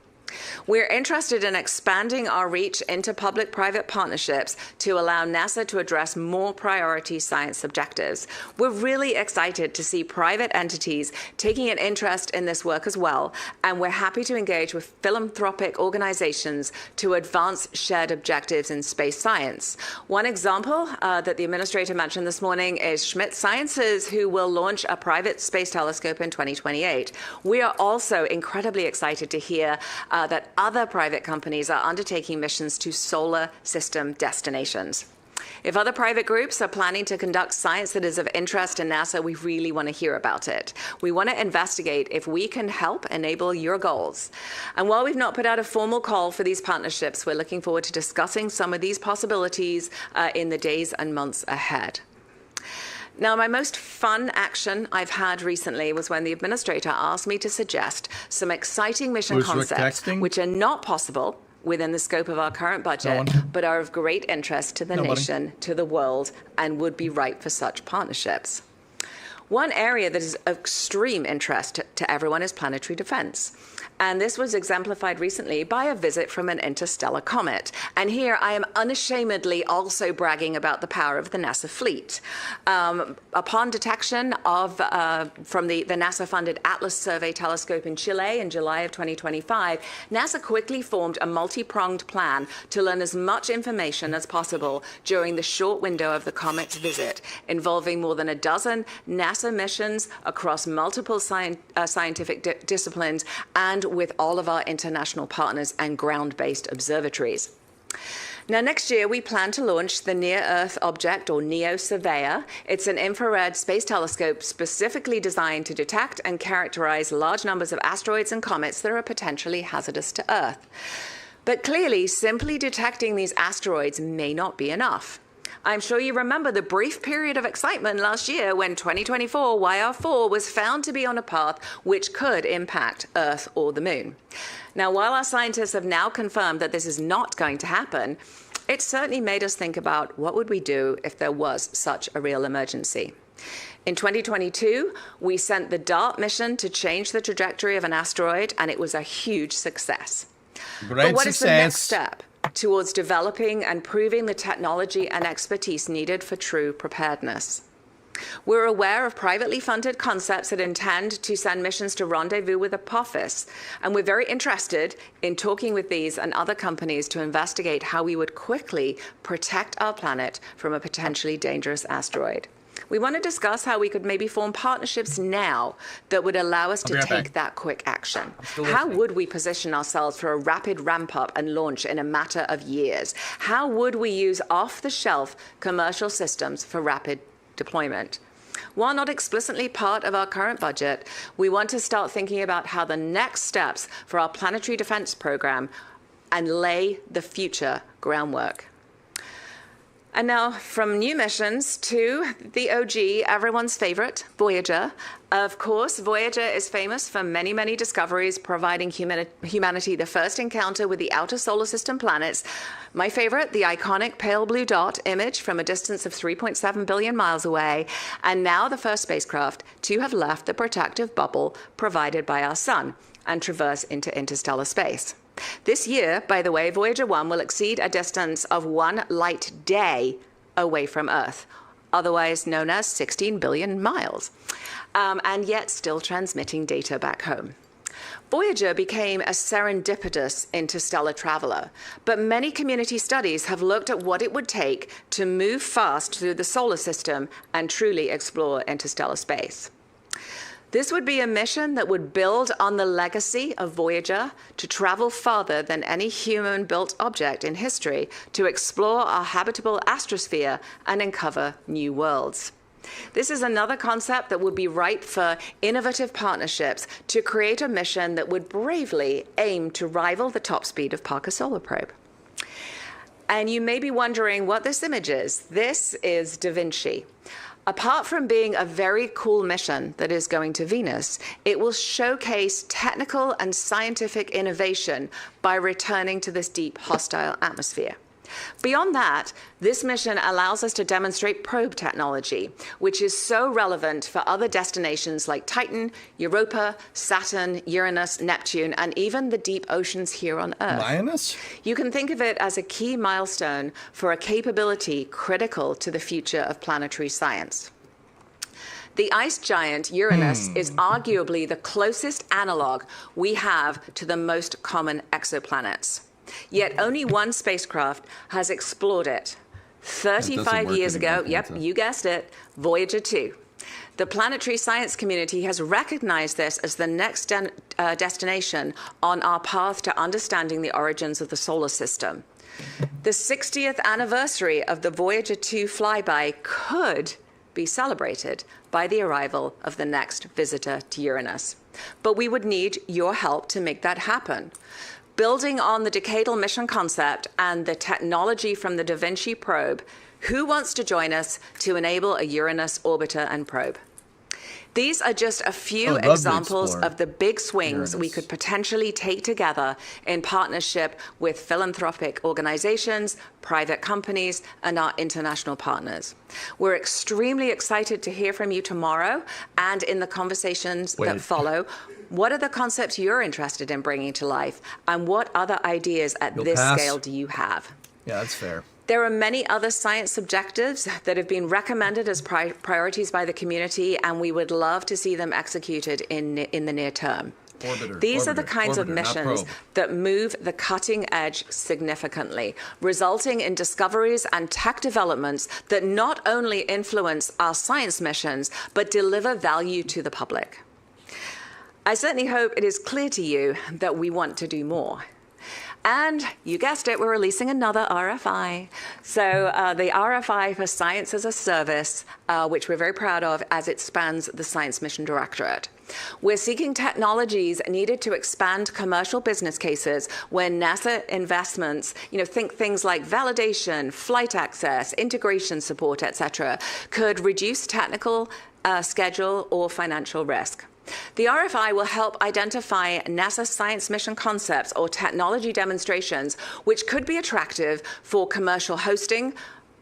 We're interested in expanding our reach into public-private partnerships to allow NASA to address more priority science objectives. We're really excited to see private entities taking an interest in this work as well, and we're happy to engage with philanthropic organizations to advance shared objectives in space science. One example that the administrator mentioned this morning is Schmidt Sciences, who will launch a private space telescope in 2028. We are also incredibly excited to hear that other private companies are undertaking missions to solar system destinations. If other private groups are planning to conduct science that is of interest in NASA, we really want to hear about it. We want to investigate if we can help enable your goals. And while we've not put out a formal call for these partnerships, we're looking forward to discussing some of these possibilities in the days and months ahead. Now, my most fun action I've had recently was when the administrator asked me to suggest some exciting mission concepts which are not possible within the scope of our current budget, but are of great interest to the nation, to the world, and would be ripe for such partnerships. One area that is of extreme interest to everyone is planetary defense. And this was exemplified recently by a visit from an interstellar comet. And here I am unashamedly also bragging about the power of the NASA fleet. Upon detection of from the NASA-funded Atlas Survey telescope in Chile in July of 2025, NASA quickly formed a multi-pronged plan to learn as much information as possible during the short window of the comet's visit, involving more than a dozen NASA missions across multiple scientific disciplines and with all of our international partners and ground-based observatories. Now, next year, we plan to launch the Near-Earth Object, or NEO Surveyor. It's an infrared space telescope specifically designed to detect and characterize large numbers of asteroids and comets that are potentially hazardous to Earth. But clearly, simply detecting these asteroids may not be enough. I'm sure you remember the brief period of excitement last year when 2024 YR4 was found to be on a path which could impact Earth or the Moon. Now, while our scientists have now confirmed that this is not going to happen, it certainly made us think about what would we do if there was such a real emergency. In 2022, we sent the DART mission to change the trajectory of an asteroid, and it was a huge success. But what is the next step towards developing and proving the technology and expertise needed for true preparedness? We're aware of privately funded concepts that intend to send missions to rendezvous with Apophis, and we're very interested in talking with these and other companies to investigate how we would quickly protect our planet from a potentially dangerous asteroid. We want to discuss how we could maybe form partnerships now that would allow us to take that quick action. How would we position ourselves for a rapid ramp-up and launch in a matter of years? How would we use off-the-shelf commercial systems for rapid deployment? While not explicitly part of our current budget, we want to start thinking about how the next steps for our planetary defense program and lay the future groundwork. And now from new missions to the OG, everyone's favorite, Voyager. Of course, Voyager is famous for many, many discoveries, providing humanity the first encounter with the outer solar system planets. My favorite, the iconic pale blue dot image from a distance of 3.7 billion miles away. And now the first spacecraft to have left the protective bubble provided by our sun and traverse into interstellar space. This year, by the way, Voyager 1 will exceed a distance of 1 light day away from Earth, otherwise known as 16 billion miles, and yet still transmitting data back home. Voyager became a serendipitous interstellar traveler, but many community studies have looked at what it would take to move fast through the solar system and truly explore interstellar space. This would be a mission that would build on the legacy of Voyager to travel farther than any human-built object in history to explore our habitable astrosphere and uncover new worlds. This is another concept that would be ripe for innovative partnerships to create a mission that would bravely aim to rival the top speed of Parker Solar Probe. And you may be wondering what this image is. This is Da Vinci. Apart from being a very cool mission that is going to Venus, it will showcase technical and scientific innovation by returning to this deep, hostile atmosphere. Beyond that, this mission allows us to demonstrate probe technology, which is so relevant for other destinations like Titan, Europa, Saturn, Uranus, Neptune, and even the deep oceans here on Earth. Lioness? You can think of it as a key milestone for a capability critical to the future of planetary science. The ice giant Uranus is arguably the closest analog we have to the most common exoplanets. Yet only one spacecraft has explored it. 35 years ago, yep, you guessed it, Voyager 2. The planetary science community has recognized this as the next destination on our path to understanding the origins of the solar system. The 60th anniversary of the Voyager 2 flyby could be celebrated by the arrival of the next visitor to Uranus. But we would need your help to make that happen. Building on the decadal mission concept and the technology from the Da Vinci probe, who wants to join us to enable a Uranus orbiter and probe? These are just a few examples of the big swings we could potentially take together in partnership with philanthropic organizations, private companies, and our international partners. We're extremely excited to hear from you tomorrow and in the conversations that follow. What are the concepts you're interested in bringing to life? And what other ideas at this scale do you have? Yeah, that's fair. There are many other science objectives that have been recommended as priorities by the community, and we would love to see them executed in the near term. These are the kinds of missions that move the cutting edge significantly, resulting in discoveries and tech developments that not only influence our science missions, but deliver value to the public. I certainly hope it is clear to you that we want to do more. And you guessed it, we're releasing another RFI. So the RFI for Science as a Service, which we're very proud of as it spans the Science Mission Directorate. We're seeking technologies needed to expand commercial business cases when NASA investments, think things like validation, flight access, integration support, etc., could reduce technical, schedule, or financial risk. The RFI will help identify NASA science mission concepts or technology demonstrations which could be attractive for commercial hosting,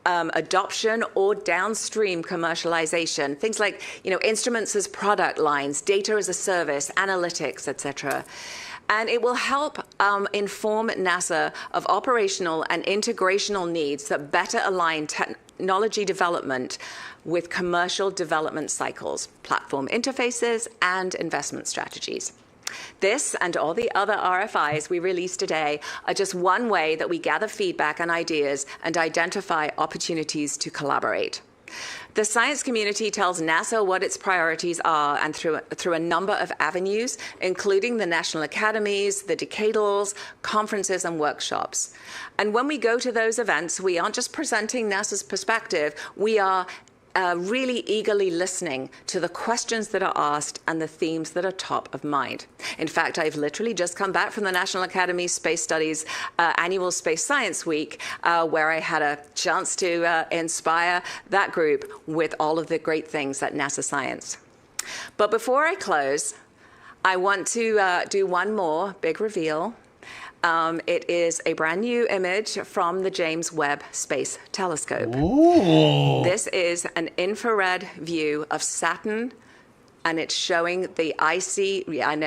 adoption, or downstream commercialization. Things like, instruments as product lines, data as a service, analytics, etc. And it will help inform NASA of operational and integrational needs that better align technology development with commercial development cycles, platform interfaces, and investment strategies. This and all the other RFIs we released today are just one way that we gather feedback and ideas and identify opportunities to collaborate. The science community tells NASA what its priorities are, and through a number of avenues, including the national academies, the decadals, conferences, and workshops. And when we go to those events, we aren't just presenting NASA's perspective, we are really eagerly listening to the questions that are asked and the themes that are top of mind. In fact, I've literally just come back from the National Academy Space Studies annual Space Science Week, where I had a chance to inspire that group with all of the great things at NASA Science. But before I close, I want to do one more big reveal. It is a brand new image from the James Webb Space Telescope. Ooh. This is an infrared view of Saturn, and it's showing the icy, I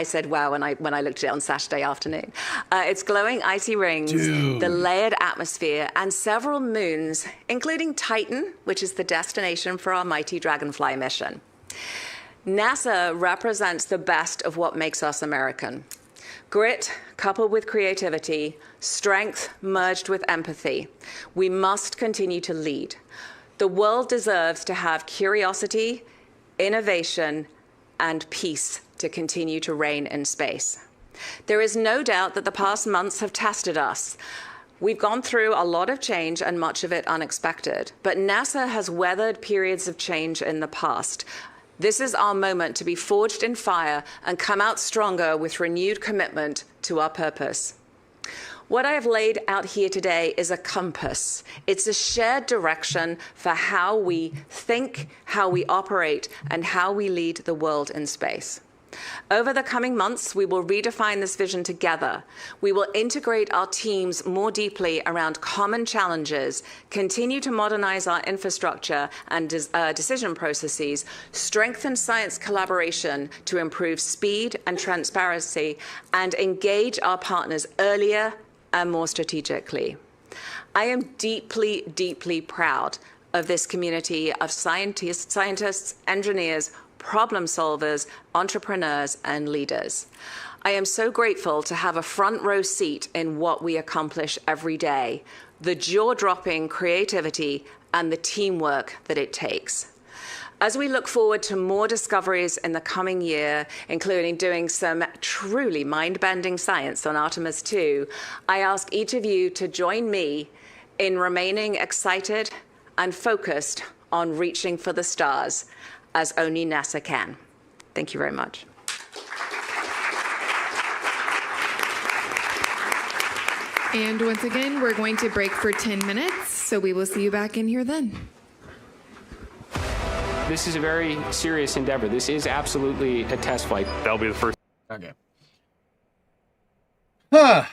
said wow when I looked at it on Saturday afternoon. It's glowing icy rings, the layered atmosphere, and several moons, including Titan, which is the destination for our mighty Dragonfly mission. NASA represents the best of what makes us American. Grit coupled with creativity, strength merged with empathy. We must continue to lead. The world deserves to have curiosity, innovation, and peace to continue to reign in space. There is no doubt that the past months have tested us. We've gone through a lot of change and much of it unexpected, but NASA has weathered periods of change in the past. This is our moment to be forged in fire and come out stronger with renewed commitment to our purpose. What I have laid out here today is a compass. It's a shared direction for how we think, how we operate, and how we lead the world in space. Over the coming months, we will redefine this vision together. We will integrate our teams more deeply around common challenges, continue to modernize our infrastructure and decision processes, strengthen science collaboration to improve speed and transparency, and engage our partners earlier and more strategically. I am deeply, deeply proud of this community of scientists, engineers, problem solvers, entrepreneurs, and leaders. I am so grateful to have a front row seat in what we accomplish every day, the jaw-dropping creativity and the teamwork that it takes. As we look forward to more discoveries in the coming year, including doing some truly mind-bending science on Artemis 2, I ask each of you to join me in remaining excited and focused on reaching for the stars, as only NASA can. Thank you very much. And once again, we're going to break for 10 minutes, so we will see you back in here then. This is a very serious endeavor. This is absolutely a test flight. That'll be the first. Okay. Huh.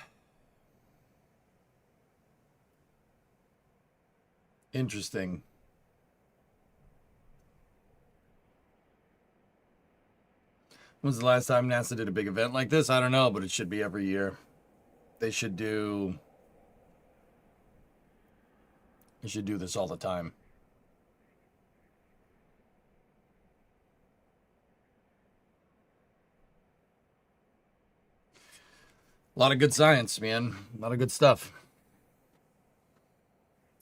Interesting. When was the last time NASA did a big event like this? I don't know, but it should be every year. They should do this all the time. A lot of good science, man. A lot of good stuff.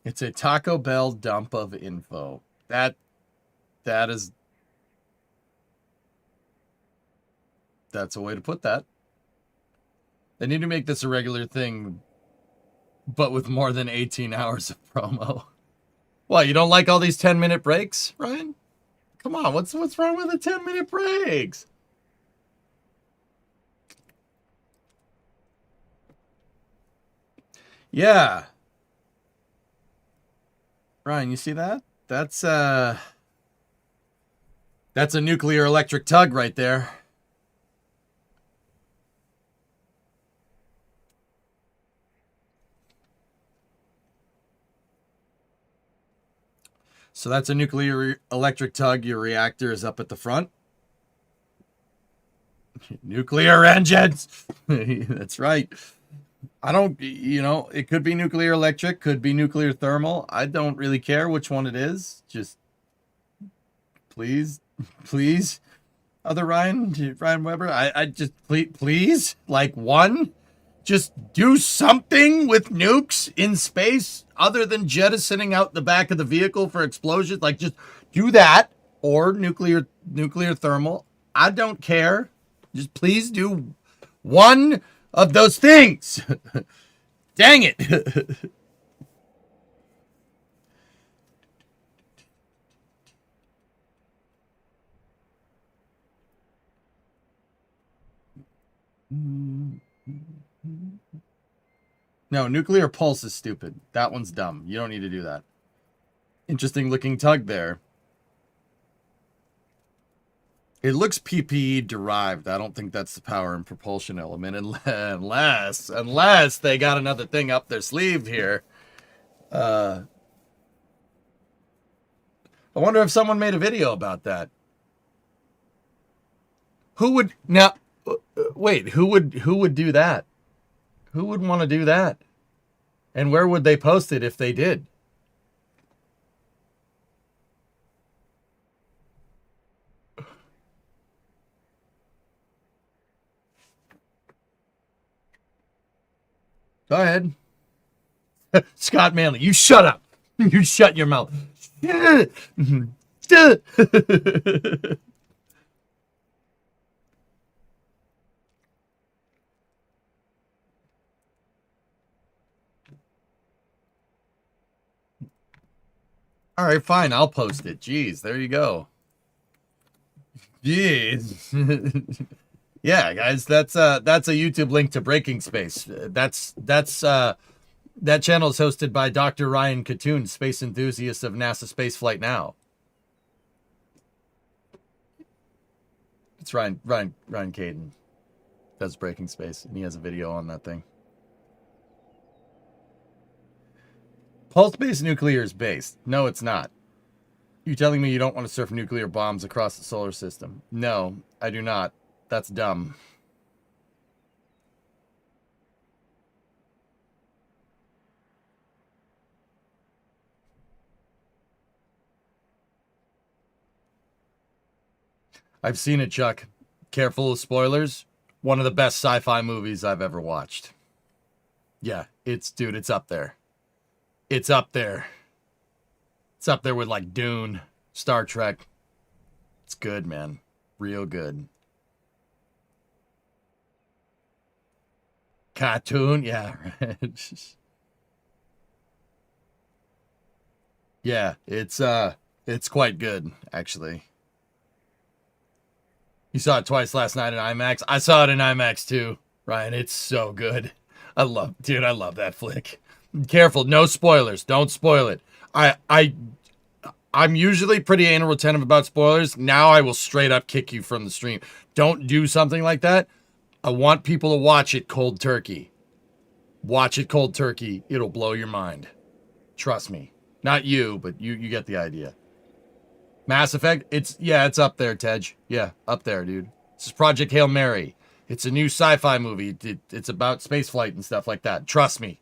It's a Taco Bell dump of info. That's a way to put that. They need to make this a regular thing, but with more than 18 hours of promo. What, you don't like all these 10-minute breaks, Ryan? Come on, what's wrong with the 10-minute breaks? Yeah. Ryan, you see that? That's a nuclear electric tug right there. So that's a nuclear electric tug. Your reactor is up at the front. Nuclear engines. That's right. I don't, it could be nuclear electric, could be nuclear thermal. I don't really care which one it is. Just please, other Ryan Weber. I just, please, like one, just do something with nukes in space other than jettisoning out the back of the vehicle for explosions. Like, just do that, or nuclear thermal. I don't care. Just please do one of those things. Dang it. No, nuclear pulse is stupid. That one's dumb. You don't need to do that. Interesting looking tug there. It looks PPE derived. I don't think that's the power and propulsion element, unless they got another thing up their sleeve here. I wonder if someone made a video about that. Who would now? Wait, who would do that? Who would want to do that? And where would they post it if they did? Go ahead. Scott Manley, you shut up. You shut your mouth. All right, fine. I'll post it. Jeez, there you go. Jeez. Yeah, guys, that's a YouTube link to Breaking Space. That channel is hosted by Dr. Ryan Katoon, space enthusiast of NASA Spaceflight Now. It's Ryan Caden does Breaking Space, and he has a video on that thing. Pulse-based nuclear is based. No, it's not. You telling me you don't want to surf nuclear bombs across the solar system? No, I do not. That's dumb. I've seen it, Chuck. Careful of spoilers. One of the best sci-fi movies I've ever watched. Yeah, it's up there. It's up there. It's up there with like Dune, Star Trek. It's good, man. Real good. Cartoon, yeah. Yeah, it's quite good, actually. You saw it twice last night in IMAX. I saw it in IMAX too, Ryan. It's so good. I love that flick. Careful, no spoilers. Don't spoil it. I'm usually pretty anal retentive about spoilers. Now I will straight up kick you from the stream. Don't do something like that. I want people to watch it cold turkey. Watch it cold turkey. It'll blow your mind. Trust me. Not you, but you get the idea. Mass Effect, it's up there, Tej. Yeah, up there, dude. This is Project Hail Mary. It's a new sci-fi movie. It's about spaceflight and stuff like that. Trust me.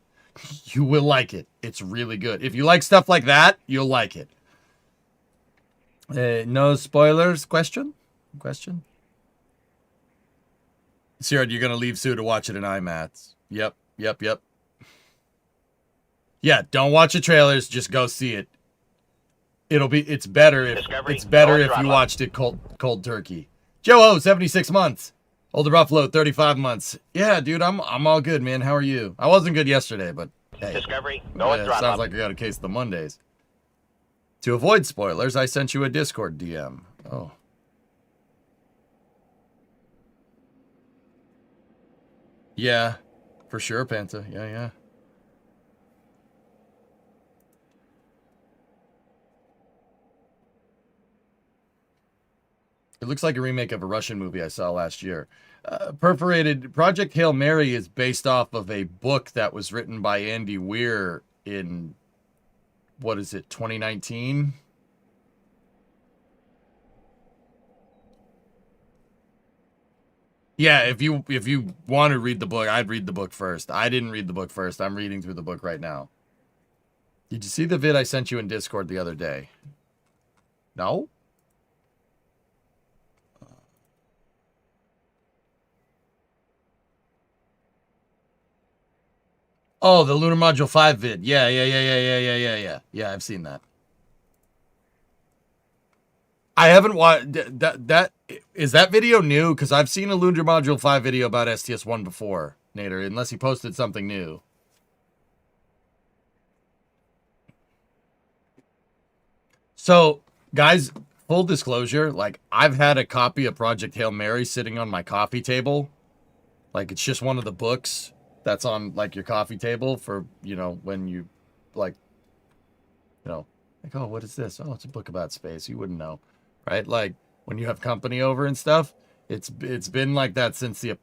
You will like it. It's really good. If you like stuff like that, you'll like it. No spoilers? Question? Sierra, you're going to leave Sue to watch it in IMAX. Yep. Yeah, don't watch the trailers. Just go see it. It's better if you watched it cold turkey. Joe, 76 months. Older Buffalo, 35 months. Yeah, dude, I'm all good, man. How are you? I wasn't good yesterday, but hey. Discovery, sounds like I got a case of the Mondays. To avoid spoilers, I sent you a Discord DM. Oh. Yeah, for sure, Panta. Yeah. It looks like a remake of a Russian movie I saw last year. Perforated Project Hail Mary is based off of a book that was written by Andy Weir in, 2019? Yeah, if you want to read the book, I'd read the book first. I didn't read the book first. I'm reading through the book right now. Did you see the vid I sent you in Discord the other day? No? Oh, the Lunar Module 5 vid. Yeah. Yeah, I've seen that. I haven't watched that. Is that video new? Because I've seen a Lunar Module 5 video about STS-1 before, Nader, unless he posted something new. So, guys, full disclosure, like, I've had a copy of Project Hail Mary sitting on my coffee table. Like, it's just one of the books that's on, like, your coffee table for, when you, like, oh, what is this? Oh, it's a book about space. You wouldn't know, right? Like, when you have company over and stuff, it's been like that since in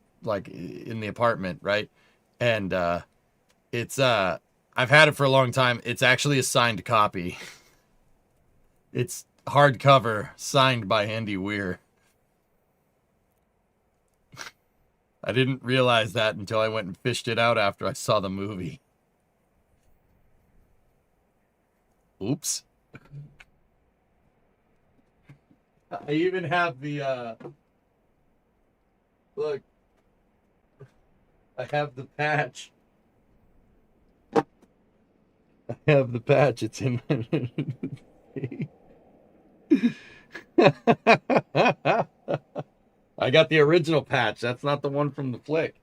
the apartment, right? And I've had it for a long time. It's actually a signed copy. It's hardcover, signed by Andy Weir. I didn't realize that until I went and fished it out after I saw the movie. Oops. I even have the, look. I have the patch I have the patch. It's in my... I got the original patch. That's not the one from the flick.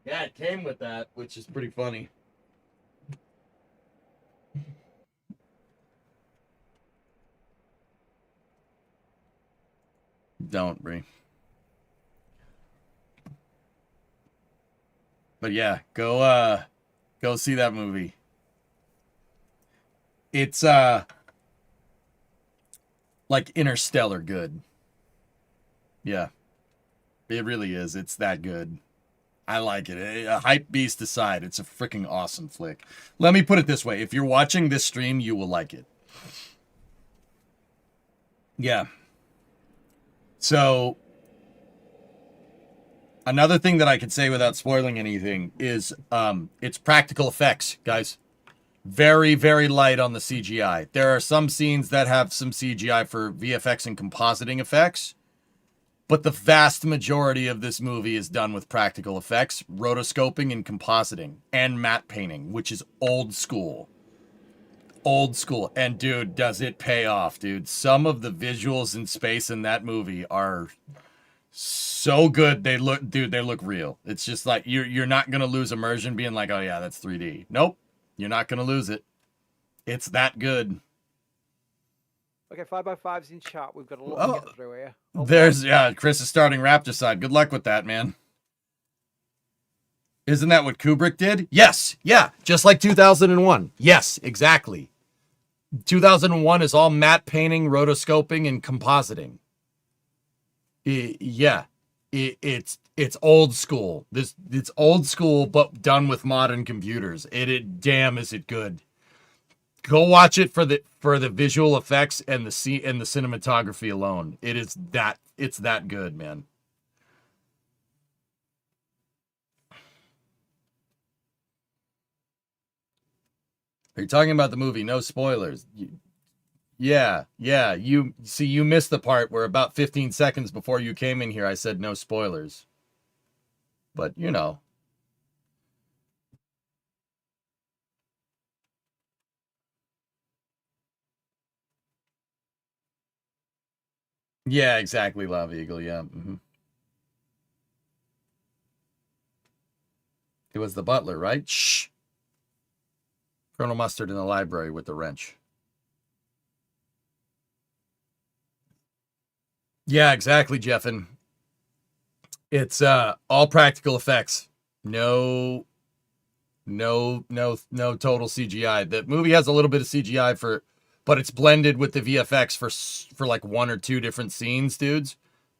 Yeah, it came with that, which is pretty funny. Don't, Bree. But yeah, go see that movie. It's like Interstellar good. Yeah. It really is. It's that good. I like it. A hype beast aside, it's a freaking awesome flick. Let me put it this way. If you're watching this stream, you will like it. Yeah. So, another thing that I could say without spoiling anything is it's practical effects, guys. Very, very light on the CGI. There are some scenes that have some CGI for VFX and compositing effects. But the vast majority of this movie is done with practical effects, rotoscoping, and compositing, and matte painting, which is old school. Old school. And, dude, does it pay off, dude. Some of the visuals in space in that movie are so good. They look real. It's just like, you're not going to lose immersion being like, oh, yeah, that's 3D. Nope. You're not going to lose it. It's that good. Okay, 5x5's in chat. We've got a lot to get through here. Chris is starting Raptor side. Good luck with that, man. Isn't that what Kubrick did? Yes. Yeah. Just like 2001. Yes, exactly. 2001 is all matte painting, rotoscoping, and compositing. It's old school. It's old school, but done with modern computers. Damn, is it good. Go watch it for the visual effects and the cinematography alone. It's that good, man. Are you talking about the movie? No spoilers. Yeah. You missed the part where about 15 seconds before you came in here, I said no spoilers. But, you know. Yeah, exactly, Lava Eagle, yeah. Mm-hmm. It was the butler, right? Shh. Colonel Mustard in the library with the wrench. Yeah, exactly, Jeffin. It's all practical effects. No total CGI. The movie has a little bit of CGI but it's blended with the VFX for like one or two different scenes, dudes.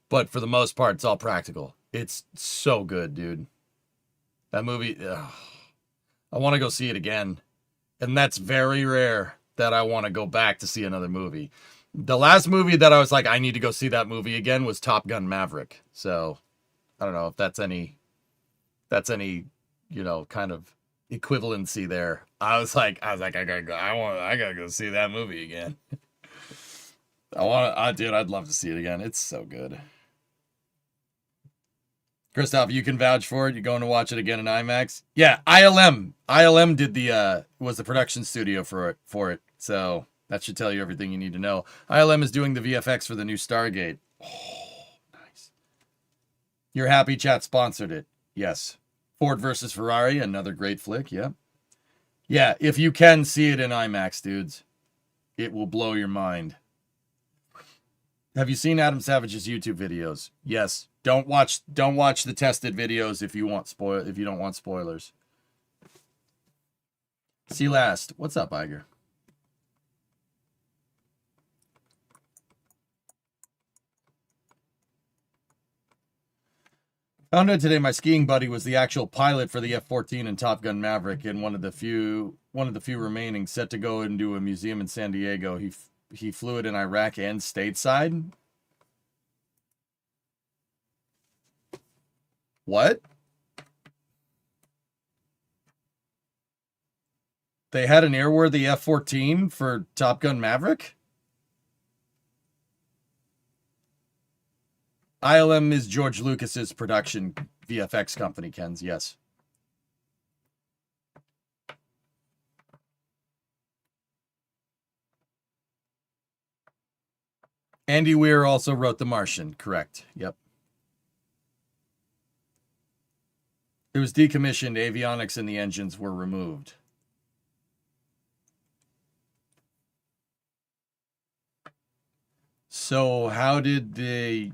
But for the most part, it's all practical. It's so good, dude. That movie, I want to go see it again. And that's very rare that I want to go back to see another movie. The last movie that I was like, I need to go see that movie again was Top Gun Maverick. So I don't know if that's any, kind of equivalency there. I gotta go see that movie again. I'd love to see it again. It's so good. Christoph, you can vouch for it. You're going to watch it again in IMAX. Yeah, ILM did was the production studio for it. So that should tell you everything you need to know. ILM is doing the VFX for the new Stargate. Oh, nice. Your Happy Chat sponsored it. Yes. Ford versus Ferrari, another great flick. Yeah. Yeah, if you can see it in IMAX, dudes, it will blow your mind. Have you seen Adam Savage's YouTube videos? Yes. Don't watch the tested videos if you don't want spoilers. See last. What's up, Iger? Found out today my skiing buddy was the actual pilot for the F-14 in Top Gun Maverick, and one of the few remaining, set to go into a museum in San Diego. He flew it in Iraq and stateside. What? They had an airworthy F-14 for Top Gun Maverick? ILM is George Lucas's production VFX company, Ken's, yes. Andy Weir also wrote The Martian, correct. Yep. It was decommissioned, avionics and the engines were removed. So how did he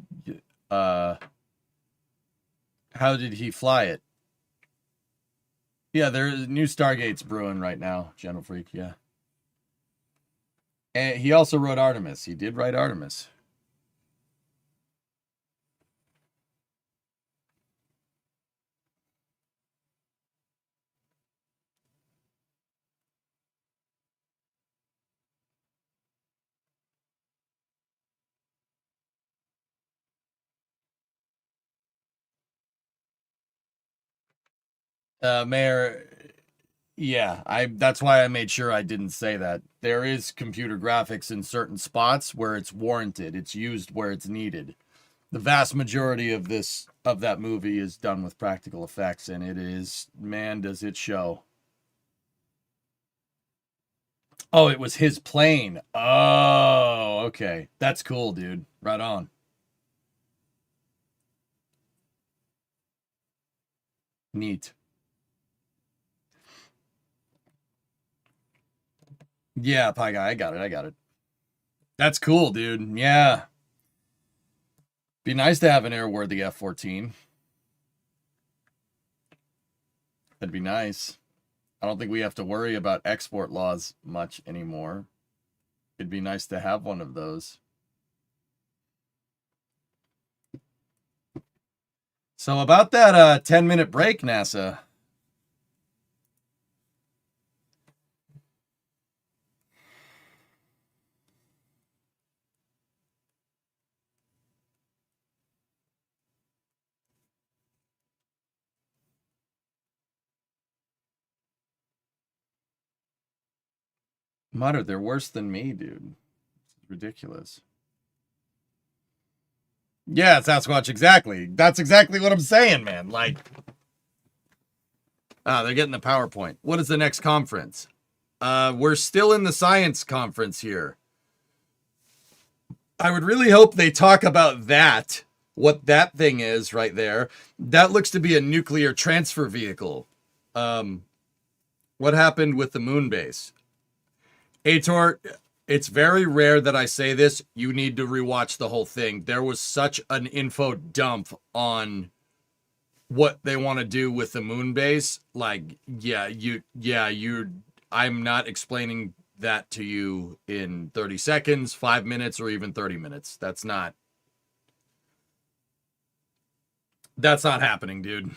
fly it? Yeah, there's new Stargates brewing right now, General Freak, yeah. And he also wrote Artemis. He did write Artemis. Mayor, yeah, that's why I made sure I didn't say that. There is computer graphics in certain spots where it's warranted. It's used where it's needed. The vast majority of that movie is done with practical effects, and it is, man, does it show. Oh, it was his plane. Oh, okay. That's cool, dude. Right on. Neat. Yeah, Pie Guy, I got it. That's cool, dude. Yeah. Be nice to have an airworthy F-14. That'd be nice. I don't think we have to worry about export laws much anymore. It'd be nice to have one of those. So about that 10-minute break, NASA. Mutter, they're worse than me, dude. It's ridiculous. Yeah, Sasquatch, exactly. That's exactly what I'm saying, man. Like, they're getting the PowerPoint. What is the next conference? We're still in the science conference here. I would really hope they talk about that, what that thing is right there. That looks to be a nuclear transfer vehicle. What happened with the moon base? Aitor, it's very rare that I say this. You need to rewatch the whole thing. There was such an info dump on what they want to do with the moon base. Like, I'm not explaining that to you in 30 seconds, 5 minutes, or even 30 minutes. That's not happening, dude.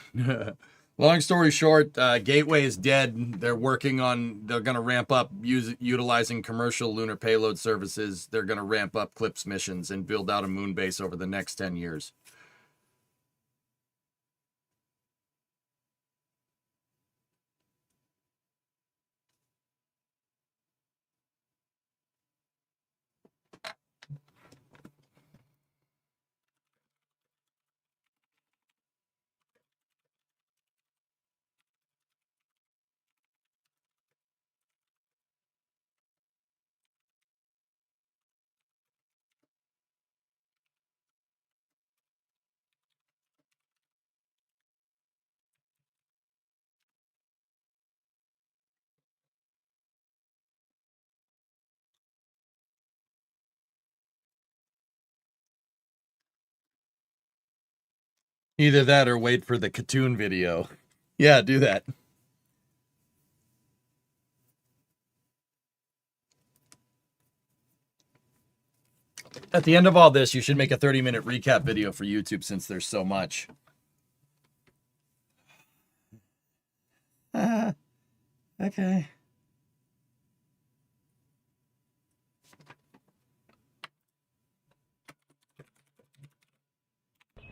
Long story short, Gateway is dead. They're going to ramp up utilizing commercial lunar payload services. They're going to ramp up CLIPS missions and build out a moon base over the next 10 years. Either that or wait for the Katoon video. Yeah, do that. At the end of all this, you should make a 30-minute recap video for YouTube since there's so much. Okay.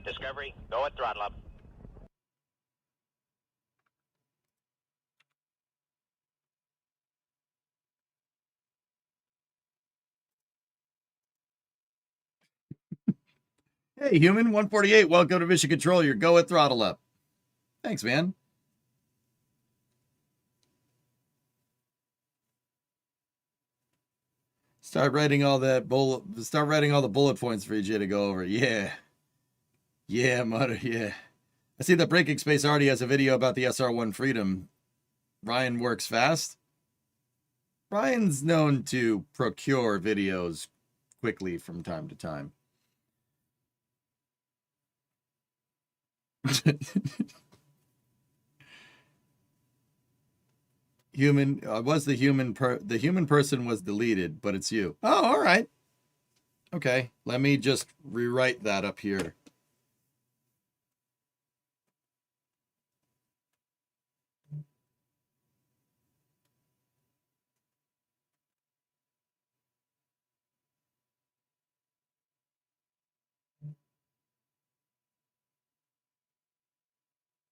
Discovery, go at throttle up. Hey, Human 148, welcome to Mission Control. Your go at throttle up. Thanks, man. Start writing all the bullet points for EJ to go over. Yeah. Yeah, Mutter, yeah. I see that Breaking Space already has a video about the SR1 Freedom. Ryan works fast. Ryan's known to procure videos quickly from time to time. The human person was deleted, but it's you. Oh, all right. Okay, let me just rewrite that up here.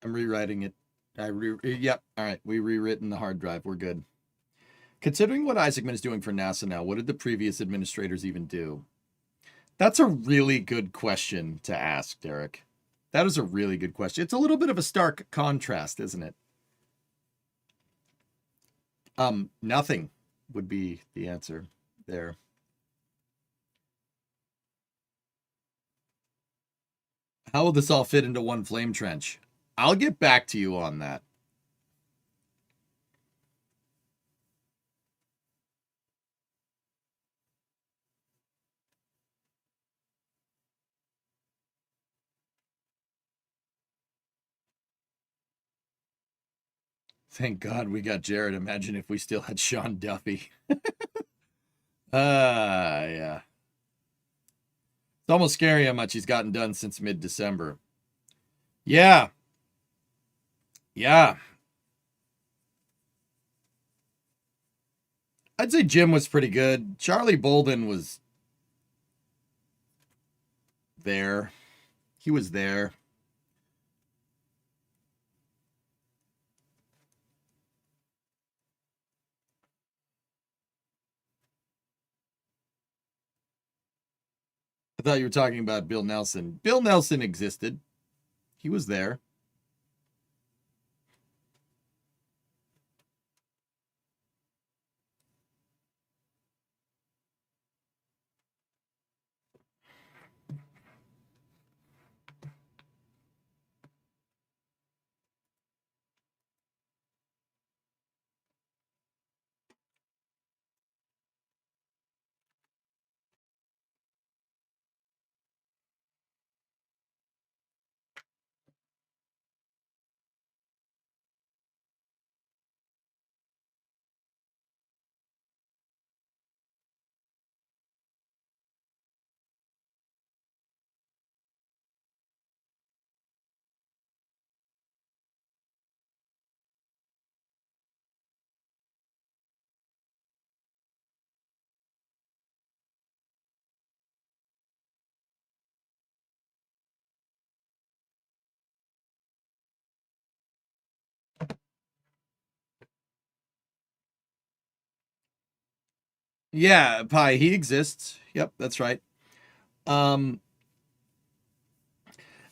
I'm rewriting it. Yep. All right. We rewritten the hard drive. We're good. Considering what Isaacman is doing for NASA now, what did the previous administrators even do? That's a really good question to ask, Derek. That is a really good question. It's a little bit of a stark contrast, isn't it? Nothing would be the answer there. How will this all fit into one flame trench? I'll get back to you on that. Thank God we got Jared. Imagine if we still had Sean Duffy. Yeah. It's almost scary how much he's gotten done since mid-December. Yeah. Yeah. I'd say Jim was pretty good. Charlie Bolden was there. He was there. I thought you were talking about Bill Nelson. Bill Nelson existed. He was there. Yeah, Pi, he exists. Yep, that's right.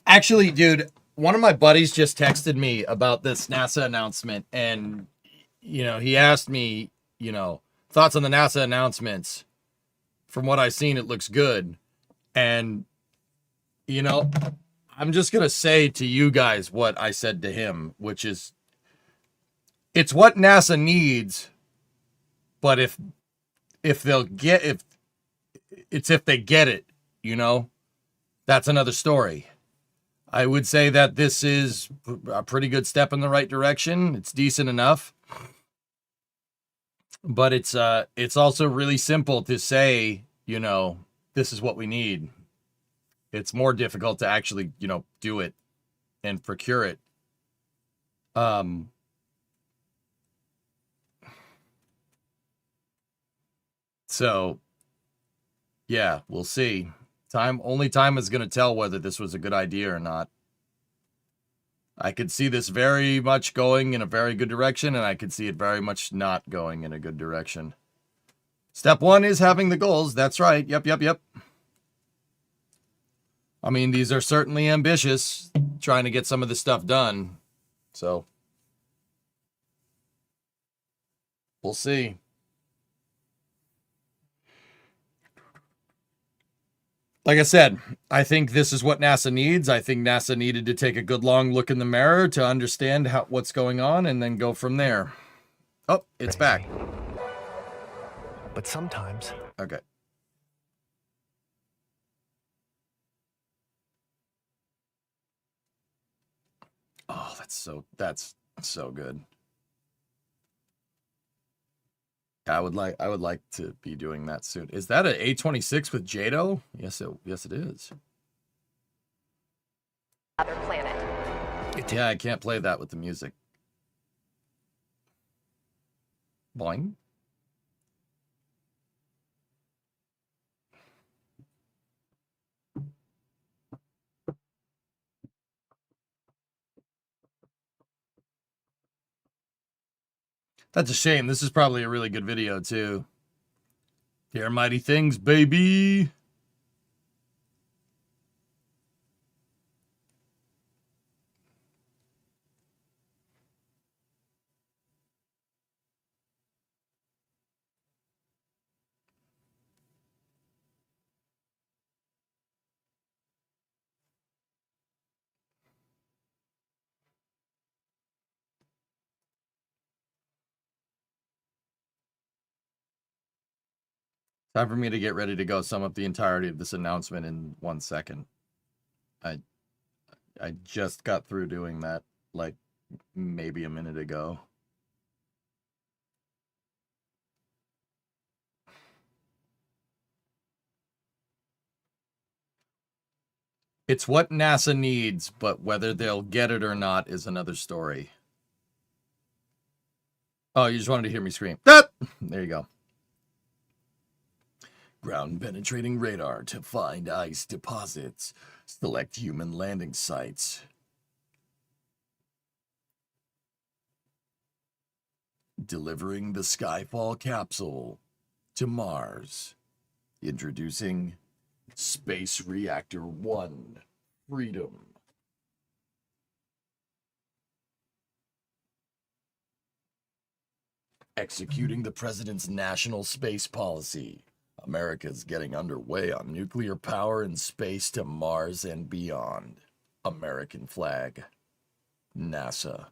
Actually, dude, one of my buddies just texted me about this NASA announcement, and he asked me, thoughts on the NASA announcements. From what I've seen, it looks good. And I'm just going to say to you guys what I said to him, which is it's what NASA needs, but if they get it, that's another story. I would say that this is a pretty good step in the right direction. It's decent enough. But it's also really simple to say, this is what we need. It's more difficult to actually, do it and procure it. So yeah, we'll see. Only time is going to tell whether this was a good idea or not. I could see this very much going in a very good direction, and I could see it very much not going in a good direction. Step one is having the goals. That's right. Yep. I mean, these are certainly ambitious, trying to get some of this stuff done. So we'll see. Like I said, I think this is what NASA needs. I think NASA needed to take a good long look in the mirror to understand what's going on and then go from there. Oh, it's back. But sometimes. Okay. Oh, that's so good. I would like to be doing that soon. Is that an A26 with Jado? Yes, it is. Other planet. Yeah, I can't play that with the music. Boing. That's a shame. This is probably a really good video, too. Hear mighty things, baby. Time for me to get ready to go sum up the entirety of this announcement in 1 second. I just got through doing that, like, maybe a minute ago. It's what NASA needs, but whether they'll get it or not is another story. Oh, you just wanted to hear me scream. Ah! There you go. Ground-penetrating radar to find ice deposits. Select human landing sites. Delivering the Skyfall capsule to Mars. Introducing Space Reactor 1 Freedom. Executing the President's national space policy. America's getting underway on nuclear power in space to Mars and beyond. American flag. NASA.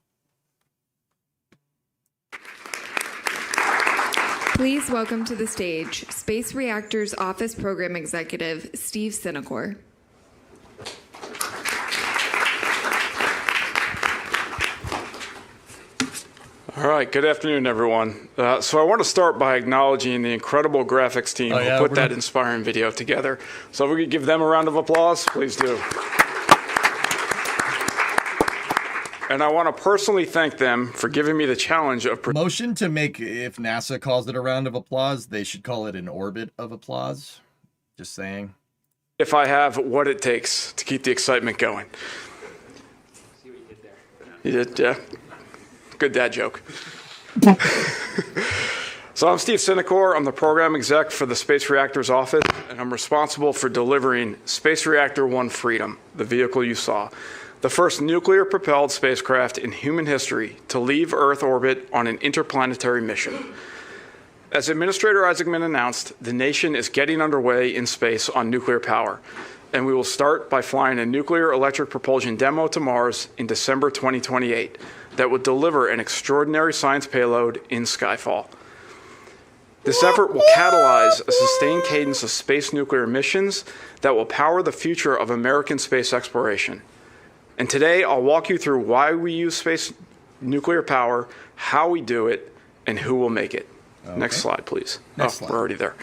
Please welcome to the stage Space Reactors Office Program Executive Steve Sinecor. All right, good afternoon, everyone. So I want to start by acknowledging the incredible graphics team who put that inspiring video together. So if we could give them a round of applause, please do. And I want to personally thank them for giving me the challenge of... Motion to make, if NASA calls it a round of applause, they should call it an orbit of applause. Just saying. If I have what it takes to keep the excitement going. See what you did there. You did, yeah. Good dad joke. So I'm Steve Sinecor. I'm the program exec for the Space Reactors Office, and I'm responsible for delivering Space Reactor 1 Freedom, the vehicle you saw, the first nuclear-propelled spacecraft in human history to leave Earth orbit on an interplanetary mission. As Administrator Isaacman announced, the nation is getting underway in space on nuclear power, and we will start by flying a nuclear electric propulsion demo to Mars in December 2028 that would deliver an extraordinary science payload in Skyfall. This effort will catalyze a sustained cadence of space nuclear missions that will power the future of American space exploration. And today, I'll walk you through why we use space nuclear power, how we do it, and who will make it. Okay. Next slide, please. Next slide. We're already there.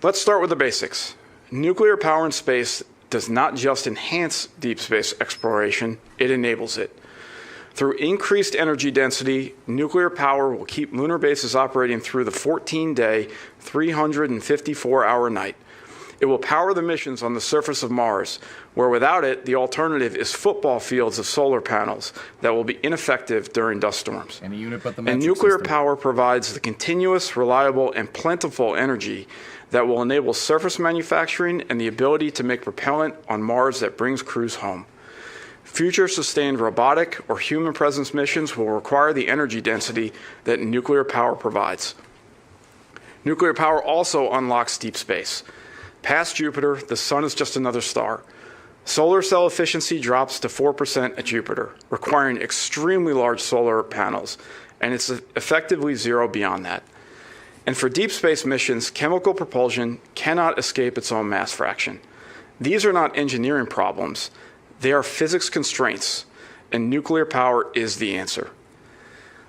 Let's start with the basics. Nuclear power in space does not just enhance deep space exploration, it enables it. Through increased energy density, nuclear power will keep lunar bases operating through the 14-day, 354-hour night. It will power the missions on the surface of Mars, where without it, the alternative is football fields of solar panels that will be ineffective during dust storms. Any unit but the and nuclear power provides the continuous, reliable, and plentiful energy that will enable surface manufacturing and the ability to make propellant on Mars that brings crews home. Future sustained robotic or human presence missions will require the energy density that nuclear power provides. Nuclear power also unlocks deep space. Past Jupiter, the sun is just another star. Solar cell efficiency drops to 4% at Jupiter, requiring extremely large solar panels, and it's effectively zero beyond that. And for deep space missions, chemical propulsion cannot escape its own mass fraction. These are not engineering problems, they are physics constraints, and nuclear power is the answer.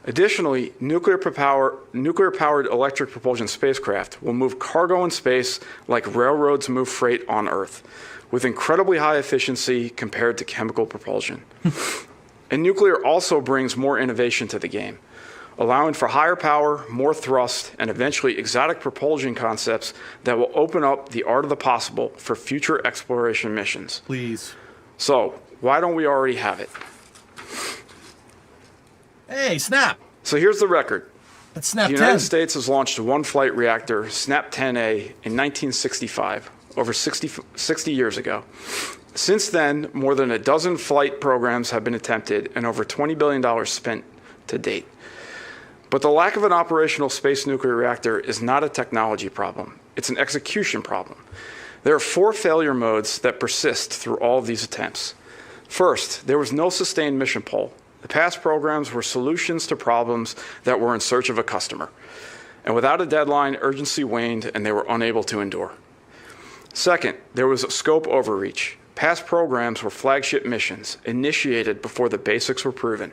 Additionally, nuclear-powered electric propulsion spacecraft will move cargo in space like railroads move freight on Earth, with incredibly high efficiency compared to chemical propulsion. And nuclear also brings more innovation to the game, allowing for higher power, more thrust, and eventually exotic propulsion concepts that will open up the art of the possible for future exploration missions. Please. So, why don't we already have it? Hey, Snap! So here's the record. That's Snap 10. The United States has launched one flight reactor, Snap 10A, in 1965, over 60 years ago. Since then, more than a dozen flight programs have been attempted and over $20 billion spent to date. But the lack of an operational space nuclear reactor is not a technology problem. It's an execution problem. There are 4 failure modes that persist through all of these attempts. First, there was no sustained mission pull. The past programs were solutions to problems that were in search of a customer. And without a deadline, urgency waned and they were unable to endure. Second, there was a scope overreach. Past programs were flagship missions, initiated before the basics were proven.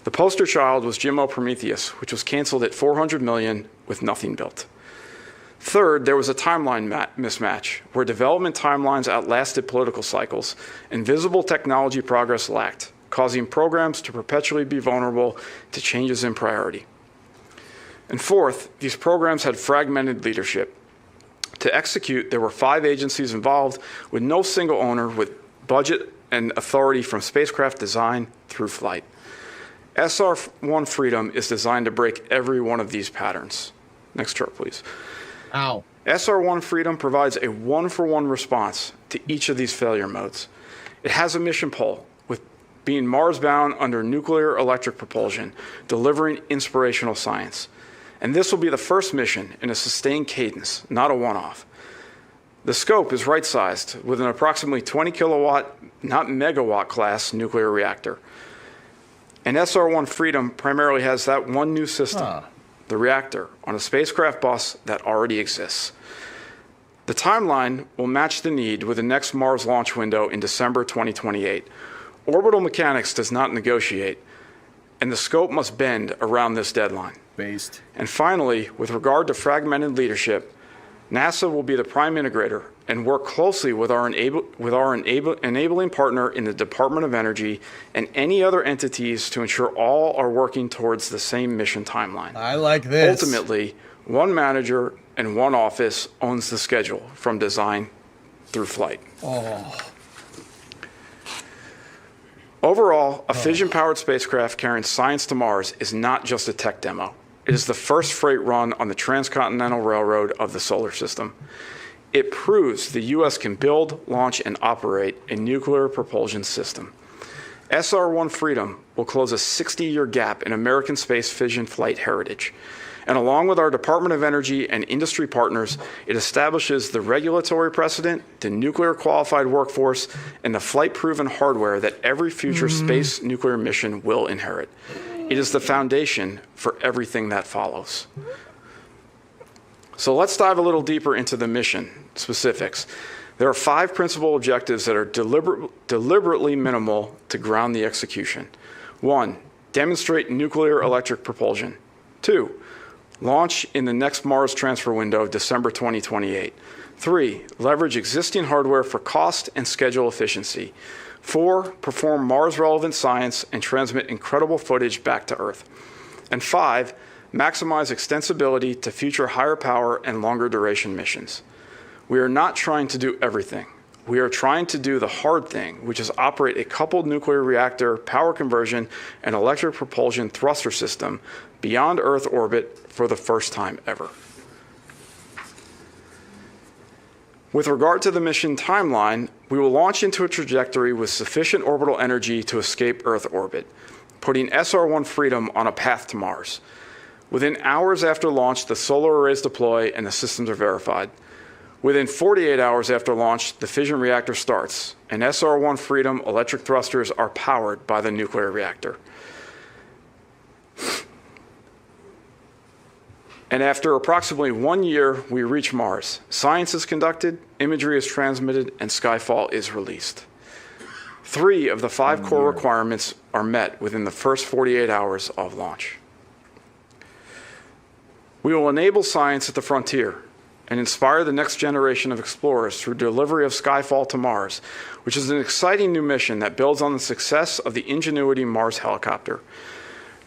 The poster child was Jimmo Prometheus, which was canceled at $400 million with nothing built. Third, there was a timeline mismatch, where development timelines outlasted political cycles and visible technology progress lacked, causing programs to perpetually be vulnerable to changes in priority. And fourth, these programs had fragmented leadership. To execute, there were 5 agencies involved, with no single owner with budget and authority from spacecraft design through flight. SR-1 Freedom is designed to break every one of these patterns. Next chart, please. Ow. SR-1 Freedom provides a one-for-one response to each of these failure modes. It has a mission pull, with being Mars-bound under nuclear electric propulsion, delivering inspirational science. And this will be the first mission in a sustained cadence, not a one-off. The scope is right-sized, with an approximately 20 kilowatt, not megawatt class nuclear reactor. And SR-1 Freedom primarily has that one new system, the reactor, on a spacecraft bus that already exists. The timeline will match the need with the next Mars launch window in December 2028. Orbital mechanics does not negotiate, and the scope must bend around this deadline. Based. And finally, with regard to fragmented leadership, NASA will be the prime integrator and work closely with our enabling partner in the Department of Energy and any other entities to ensure all are working towards the same mission timeline. I like this. Ultimately, one manager and one office owns the schedule from design through flight. Oh. Overall, a fission-powered spacecraft carrying science to Mars is not just a tech demo. It is the first freight run on the transcontinental railroad of the solar system. It proves the U.S. can build, launch, and operate a nuclear propulsion system. SR-1 Freedom will close a 60-year gap in American space fission flight heritage. And along with our Department of Energy and industry partners, it establishes the regulatory precedent, the nuclear qualified workforce, and the flight-proven hardware that every future space nuclear mission will inherit. It is the foundation for everything that follows. So let's dive a little deeper into the mission specifics. There are 5 principal objectives that are deliberately minimal to ground the execution. 1, demonstrate nuclear electric propulsion. 2, launch in the next Mars transfer window of December 2028. 3, leverage existing hardware for cost and schedule efficiency. 4, perform Mars-relevant science and transmit incredible footage back to Earth. And 5, maximize extensibility to future higher power and longer duration missions. We are not trying to do everything. We are trying to do the hard thing, which is operate a coupled nuclear reactor, power conversion, and electric propulsion thruster system beyond Earth orbit for the first time ever. With regard to the mission timeline, we will launch into a trajectory with sufficient orbital energy to escape Earth orbit, putting SR-1 Freedom on a path to Mars. Within hours after launch, the solar arrays deploy and the systems are verified. Within 48 hours after launch, the fission reactor starts, and SR-1 Freedom electric thrusters are powered by the nuclear reactor. And after approximately 1 year, we reach Mars. Science is conducted, imagery is transmitted, and Skyfall is released. 3 of the 5 core requirements are met within the first 48 hours of launch. We will enable science at the frontier and inspire the next generation of explorers through delivery of Skyfall to Mars, which is an exciting new mission that builds on the success of the Ingenuity Mars helicopter.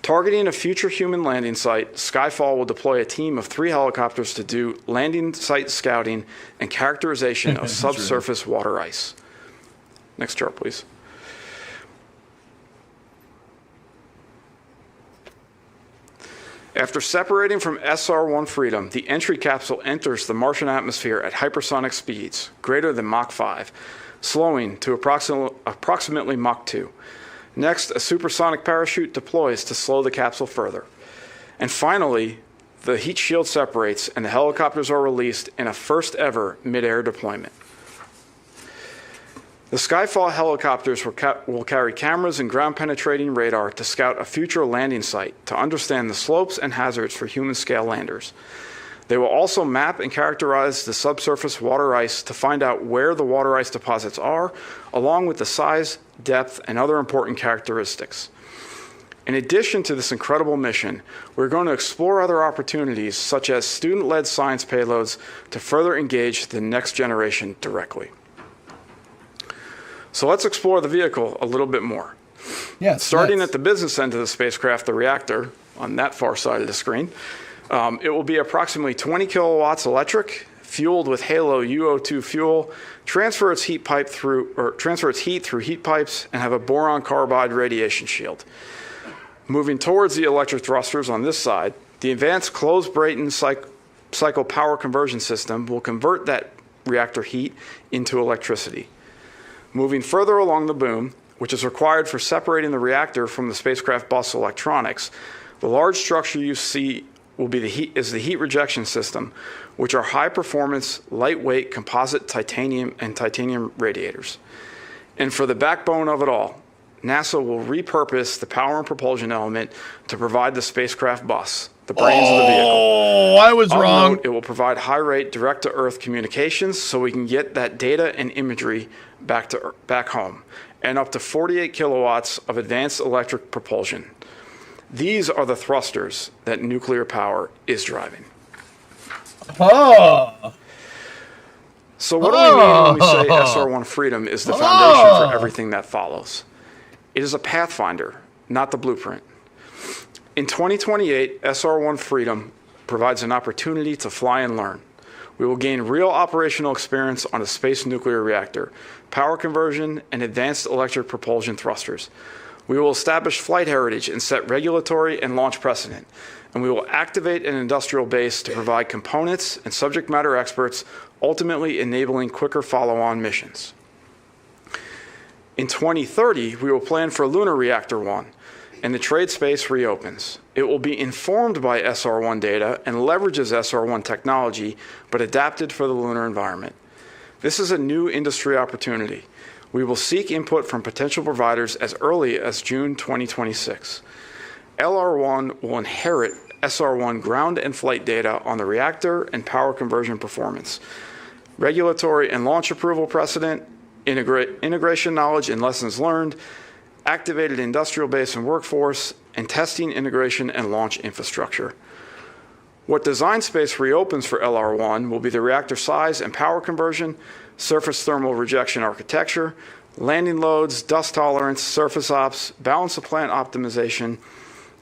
Targeting a future human landing site, Skyfall will deploy a team of 3 helicopters to do landing site scouting and characterization of subsurface water ice. Next chart, please. After separating from SR-1 Freedom, the entry capsule enters the Martian atmosphere at hypersonic speeds, greater than Mach 5, slowing to approximately Mach 2. Next, a supersonic parachute deploys to slow the capsule further. And finally, the heat shield separates and the helicopters are released in a first ever mid-air deployment. The Skyfall helicopters will carry cameras and ground-penetrating radar to scout a future landing site to understand the slopes and hazards for human-scale landers. They will also map and characterize the subsurface water ice to find out where the water ice deposits are, along with the size, depth, and other important characteristics. In addition to this incredible mission, we're going to explore other opportunities, such as student-led science payloads, to further engage the next generation directly. So let's explore the vehicle a little bit more. Yes. Starting at the business end of the spacecraft, the reactor, on that far side of the screen, it will be approximately 20 kilowatts electric, fueled with HALO UO2 fuel, transfer its heat through heat pipes, and have a boron carbide radiation shield. Moving towards the electric thrusters on this side, the advanced closed Brayton cycle power conversion system will convert that reactor heat into electricity. Moving further along the boom, which is required for separating the reactor from the spacecraft bus electronics, the large structure you see is the heat rejection system, which are high-performance, lightweight composite titanium and titanium radiators. And for the backbone of it all, NASA will repurpose the power and propulsion element to provide the spacecraft bus, the brains of the vehicle. Oh, I was wrong. Note, it will provide high-rate direct-to-Earth communications so we can get that data and imagery back home, and up to 48 kilowatts of advanced electric propulsion. These are the thrusters that nuclear power is driving. Oh. So what do we mean when we say SR-1 Freedom is the foundation for everything that follows? It is a pathfinder, not the blueprint. In 2028, SR-1 Freedom provides an opportunity to fly and learn. We will gain real operational experience on a space nuclear reactor, power conversion, and advanced electric propulsion thrusters. We will establish flight heritage and set regulatory and launch precedent. And we will activate an industrial base to provide components and subject matter experts, ultimately enabling quicker follow-on missions. In 2030, we will plan for Lunar Reactor 1, and the trade space reopens. It will be informed by SR-1 data and leverages SR-1 technology, but adapted for the lunar environment. This is a new industry opportunity. We will seek input from potential providers as early as June 2026. LR1 will inherit SR1 ground and flight data on the reactor and power conversion performance, regulatory and launch approval precedent, integration knowledge and lessons learned, activated industrial base and workforce, and testing, integration, and launch infrastructure. What design space reopens for LR1 will be the reactor size and power conversion, surface thermal rejection architecture, landing loads, dust tolerance, surface ops, balance of plant optimization,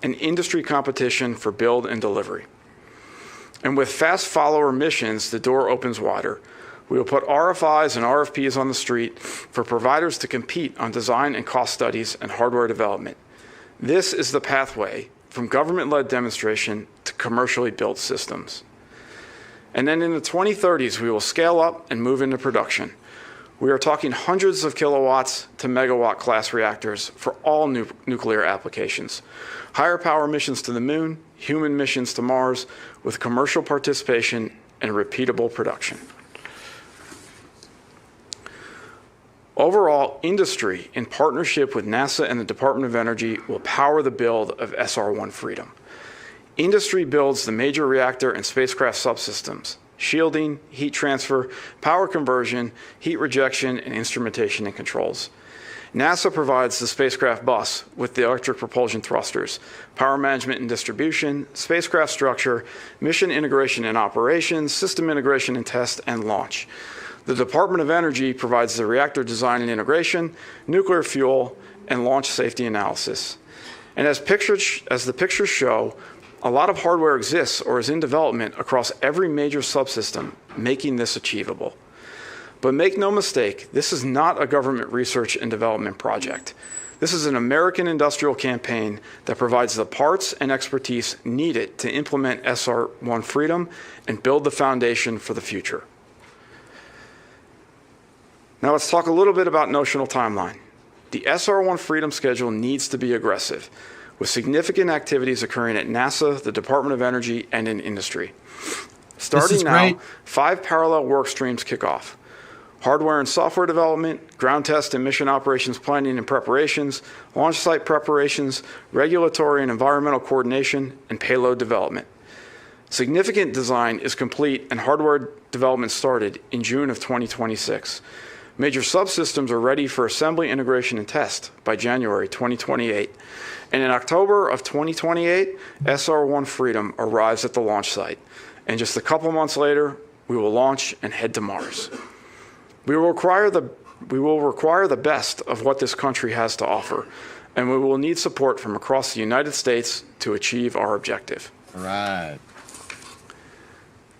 and industry competition for build and delivery. And with fast follower missions, the door opens wider. We will put RFIs and RFPs on the street for providers to compete on design and cost studies and hardware development. This is the pathway from government-led demonstration to commercially built systems. And then in the 2030s, we will scale up and move into production. We are talking hundreds of kilowatts to megawatt class reactors for all nuclear applications. Higher power missions to the moon, human missions to Mars, with commercial participation and repeatable production. Overall, industry, in partnership with NASA and the Department of Energy, will power the build of SR1 Freedom. Industry builds the major reactor and spacecraft subsystems, shielding, heat transfer, power conversion, heat rejection, and instrumentation and controls. NASA provides the spacecraft bus with the electric propulsion thrusters, power management and distribution, spacecraft structure, mission integration and operations, system integration and test, and launch. The Department of Energy provides the reactor design and integration, nuclear fuel, and launch safety analysis. And as the pictures show, a lot of hardware exists or is in development across every major subsystem, making this achievable. But make no mistake, this is not a government research and development project. This is an American industrial campaign that provides the parts and expertise needed to implement SR1 Freedom and build the foundation for the future. Now let's talk a little bit about notional timeline. The SR1 Freedom schedule needs to be aggressive, with significant activities occurring at NASA, the Department of Energy, and in industry. Starting now, 5 parallel work streams kick off. Hardware and software development, ground test and mission operations planning and preparations, launch site preparations, regulatory and environmental coordination, and payload development. Significant design is complete and hardware development started in June of 2026. Major subsystems are ready for assembly, integration, and test by January 2028. And in October of 2028, SR1 Freedom arrives at the launch site. And just a couple months later, we will launch and head to Mars. We will require the best of what this country has to offer, and we will need support from across the United States to achieve our objective. All right.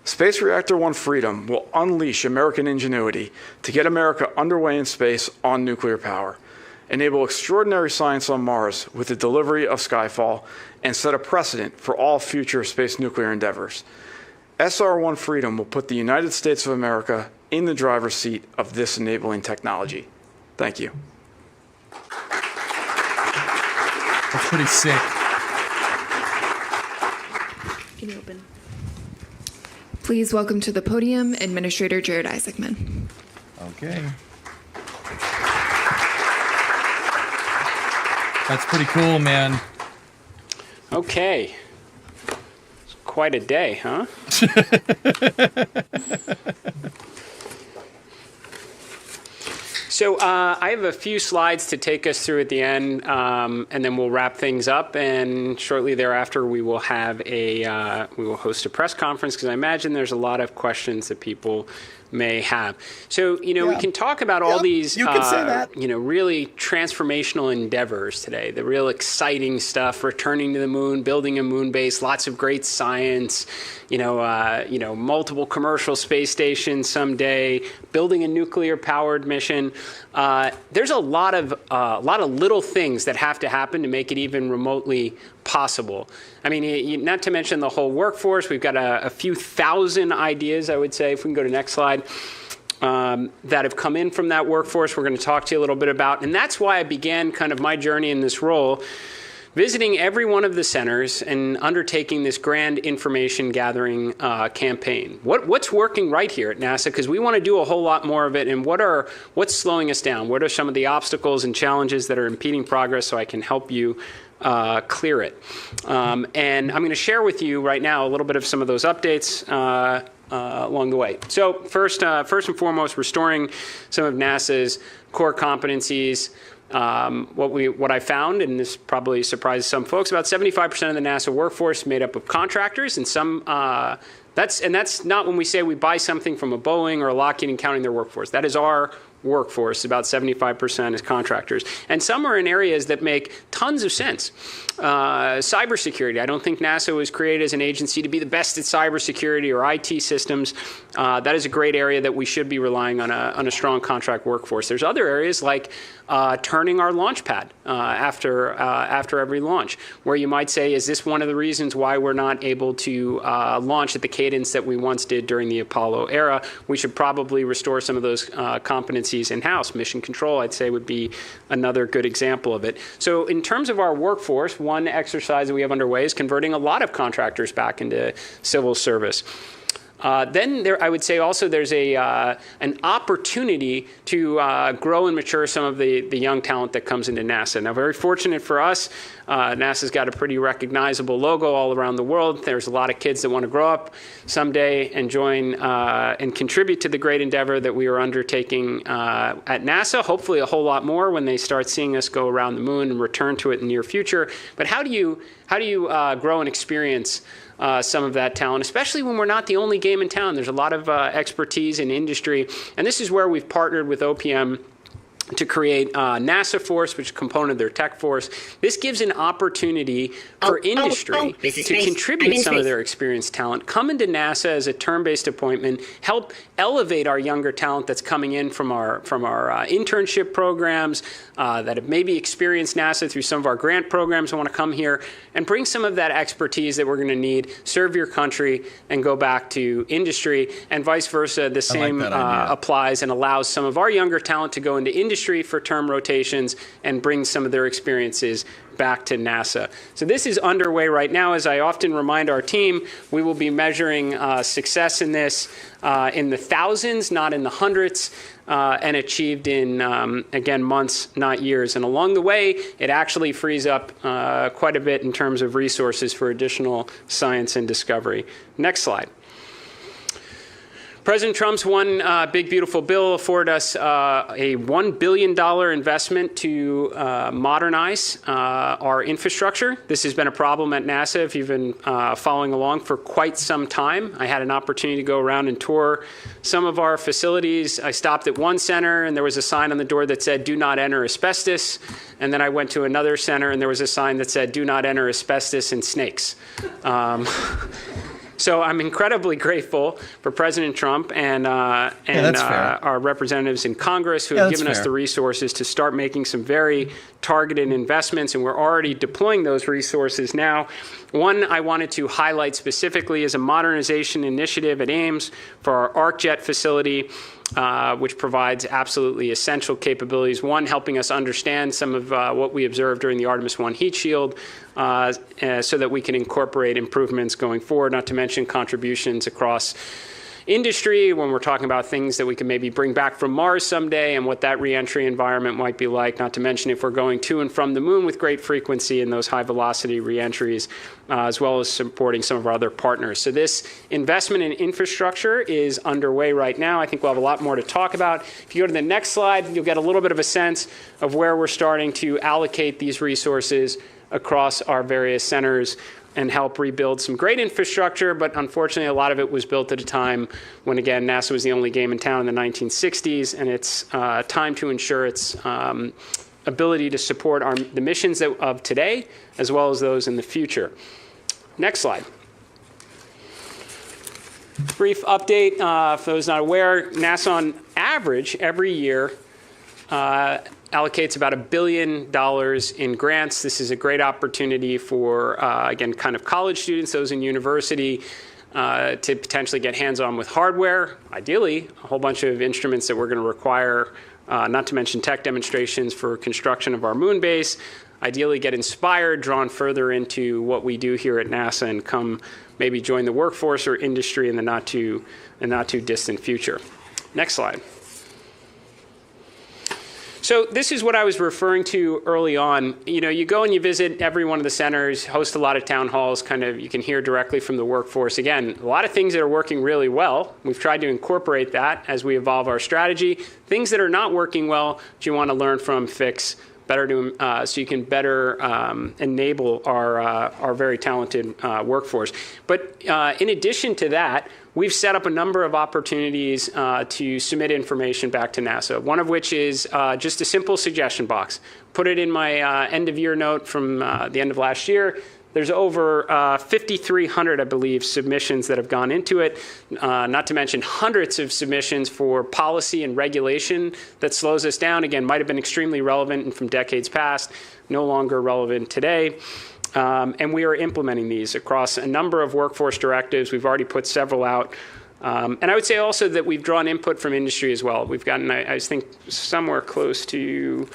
Space Reactor 1 Freedom will unleash American ingenuity to get America underway in space on nuclear power, enable extraordinary science on Mars with the delivery of Skyfall, and set a precedent for all future space nuclear endeavors. SR1 Freedom will put the United States of America in the driver's seat of this enabling technology. Thank you. That's pretty sick. Can you open? Please welcome to the podium Administrator Jared Isaacman. Okay. That's pretty cool, man. Okay. It's quite a day, huh? So I have a few slides to take us through at the end, and then we'll wrap things up. And shortly thereafter, we will have we will host a press conference, because I imagine there's a lot of questions that people may have. So, we can talk about all these, really transformational endeavors today, the real exciting stuff, returning to the moon, building a moon base, lots of great science, multiple commercial space stations someday, building a nuclear powered mission. There's a lot of little things that have to happen to make it even remotely possible. I mean, not to mention the whole workforce. We've got a few thousand ideas, I would say, if we can go to next slide, that have come in from that workforce we're going to talk to you a little bit about. And that's why I began kind of my journey in this role, visiting every one of the centers and undertaking this grand information gathering campaign. What's working right here at NASA? Because we want to do a whole lot more of it. And what's slowing us down? What are some of the obstacles and challenges that are impeding progress, so I can help you clear it? And I'm going to share with you right now a little bit of some of those updates along the way. So first and foremost, restoring some of NASA's core competencies. What I found, and this probably surprises some folks, about 75% of the NASA workforce made up of contractors, and that's not when we say we buy something from a Boeing or a Lockheed and counting their workforce. That is our workforce. About 75% is contractors. And some are in areas that make tons of sense. Cybersecurity. I don't think NASA was created as an agency to be the best at cybersecurity or IT systems. That is a great area that we should be relying on a strong contract workforce. There's other areas like turning our launch pad after every launch, where you might say, is this one of the reasons why we're not able to launch at the cadence cadence that we once did during the Apollo era. We should probably restore some of those competencies in-house. Mission control, I'd say, would be another good example of it. So in terms of our workforce, one exercise that we have underway is converting a lot of contractors back into civil service. Then I would say also there's an opportunity to grow and mature some of the young talent that comes into NASA. Now, very fortunate for us, NASA's got a pretty recognizable logo all around the world. There's a lot of kids that want to grow up someday and join and contribute to the great endeavor that we are undertaking at NASA. Hopefully a whole lot more when they start seeing us go around the moon and return to it in the near future. But how do you grow and experience some of that talent, especially when we're not the only game in town? There's a lot of expertise in industry, and this is where we've partnered with OPM to create NASA Force, which is a component of their tech force. This gives an opportunity for industry to contribute some of their experienced talent, come into NASA as a term-based appointment, help elevate our younger talent that's coming in from our internship programs that have maybe experienced NASA through some of our grant programs and want to come here and bring some of that expertise that we're going to need, serve your country, and go back to industry, and vice versa. The same applies and allows some of our younger talent to go into industry for term rotations and bring some of their experiences back to NASA. So this is underway right now. As I often remind our team, we will be measuring success in this in the thousands, not in the hundreds, and achieved in, again, months, not years. And along the way, it actually frees up quite a bit in terms of resources for additional science and discovery. Next slide. President Trump's one big, beautiful bill afforded us a $1 billion investment to modernize our infrastructure. This has been a problem at NASA if you've been following along for quite some time. I had an opportunity to go around and tour some of our facilities. I stopped at one center, and there was a sign on the door that said, "Do not enter asbestos." And then I went to another center, and there was a sign that said, "Do not enter asbestos and snakes." So I'm incredibly grateful for President Trump and our representatives in Congress who have given us the resources to start making some very targeted investments, and we're already deploying those resources now. One I wanted to highlight specifically is a modernization initiative at Ames for our ArcJet facility, which provides absolutely essential capabilities. One, helping us understand some of what we observed during the Artemis 1 heat shield so that we can incorporate improvements going forward, not to mention contributions across industry when we're talking about things that we can maybe bring back from Mars someday and what that reentry environment might be like, not to mention if we're going to and from the moon with great frequency in those high velocity reentries, as well as supporting some of our other partners. So this investment in infrastructure is underway right now. I think we'll have a lot more to talk about. If you go to the next slide, you'll get a little bit of a sense of where we're starting to allocate these resources across our various centers and help rebuild some great infrastructure, but unfortunately a lot of it was built at a time when, again, NASA was the only game in town in the 1960s, and it's time to ensure its ability to support the missions of today as well as those in the future. Next slide. Brief update, for those not aware, NASA on average every year allocates about $1 billion in grants. This is a great opportunity for, again, kind of college students, those in university, to potentially get hands-on with hardware, ideally a whole bunch of instruments that we're going to require, not to mention tech demonstrations for construction of our moon base, ideally get inspired, drawn further into what we do here at NASA, and come maybe join the workforce or industry in the not too distant future. Next slide. So this is what I was referring to early on. You know, you go and you visit every one of the centers, host a lot of town halls, kind of you can hear directly from the workforce. Again, a lot of things that are working really well. We've tried to incorporate that as we evolve our strategy. Things that are not working well, that you want to learn from, fix, better to, so you can better enable our very talented workforce. But in addition to that, we've set up a number of opportunities to submit information back to NASA, one of which is just a simple suggestion box. Put it in my end-of-year note from the end of last year. There's over 5,300, I believe, submissions that have gone into it, not to mention hundreds of submissions for policy and regulation that slows us down. Again, might have been extremely relevant and from decades past, no longer relevant today. And we are implementing these across a number of workforce directives. We've already put several out. And I would say also that we've drawn input from industry as well. We've gotten, I think, somewhere close to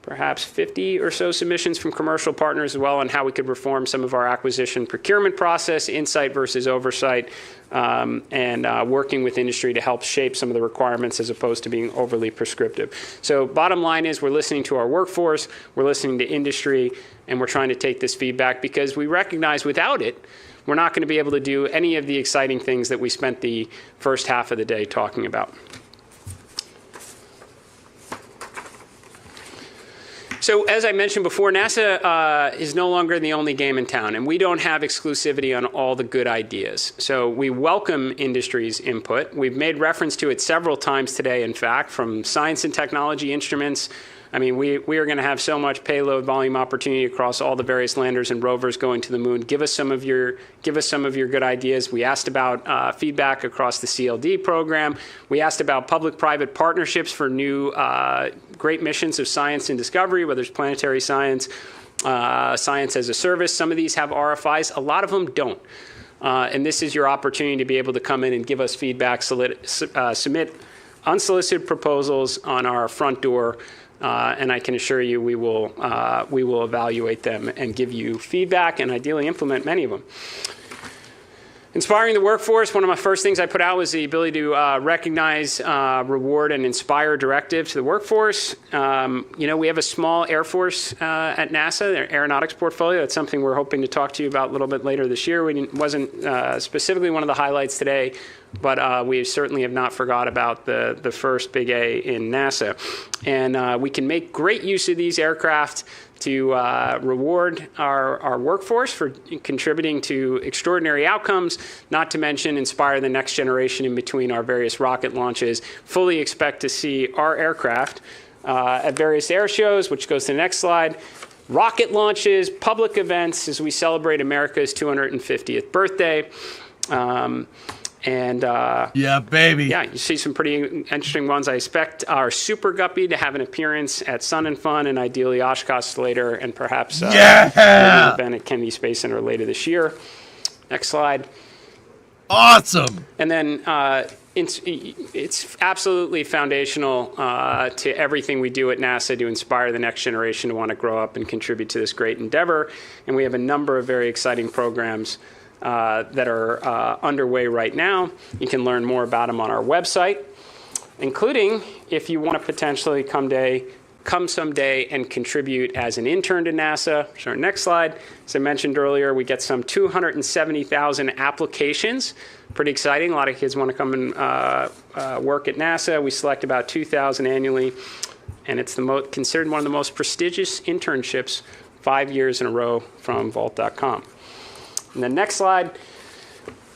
perhaps 50 or so submissions from commercial partners as well on how we could reform some of our acquisition procurement process, insight versus oversight, and working with industry to help shape some of the requirements as opposed to being overly prescriptive. So bottom line is we're listening to our workforce, we're listening to industry, and we're trying to take this feedback because we recognize without it, we're not going to be able to do any of the exciting things that we spent the first half of the day talking about. So as I mentioned before, NASA is no longer the only game in town, and we don't have exclusivity on all the good ideas. So we welcome industry's input. We've made reference to it several times today, in fact, from science and technology instruments. I mean, we are going to have so much payload volume opportunity across all the various landers and rovers going to the moon. Give us some of your good ideas. We asked about feedback across the CLD program. We asked about public-private partnerships for new great missions of science and discovery, whether it's planetary science, science as a service. Some of these have RFIs. A lot of them don't. And this is your opportunity to be able to come in and give us feedback, submit unsolicited proposals on our front door. And I can assure you we will evaluate them and give you feedback and ideally implement many of them. Inspiring the workforce, one of my first things I put out was the ability to recognize, reward, and inspire directive to the workforce. We have a small Air Force at NASA, their aeronautics portfolio. That's something we're hoping to talk to you about a little bit later this year. It wasn't specifically one of the highlights today, but we certainly have not forgot about the first big A in NASA. And we can make great use of these aircraft to reward our workforce for contributing to extraordinary outcomes, not to mention inspire the next generation in between our various rocket launches. Fully expect to see our aircraft at various air shows, which goes to the next slide, rocket launches, public events as we celebrate America's 250th birthday. Yeah, baby. Yeah, you see some pretty interesting ones. I expect our Super Guppy to have an appearance at Sun and Fun and ideally Oshkosh later and perhaps maybe an event at Kennedy Space Center later this year. Next slide. Awesome. And then it's absolutely foundational to everything we do at NASA to inspire the next generation to want to grow up and contribute to this great endeavor. And we have a number of very exciting programs that are underway right now. You can learn more about them on our website, including if you want to potentially come someday and contribute as an intern to NASA. So our next slide, as I mentioned earlier, we get some 270,000 applications. Pretty exciting. A lot of kids want to come and work at NASA. We select about 2,000 annually, and it's considered one of the most prestigious internships 5 years in a row from Vault.com. And the next slide,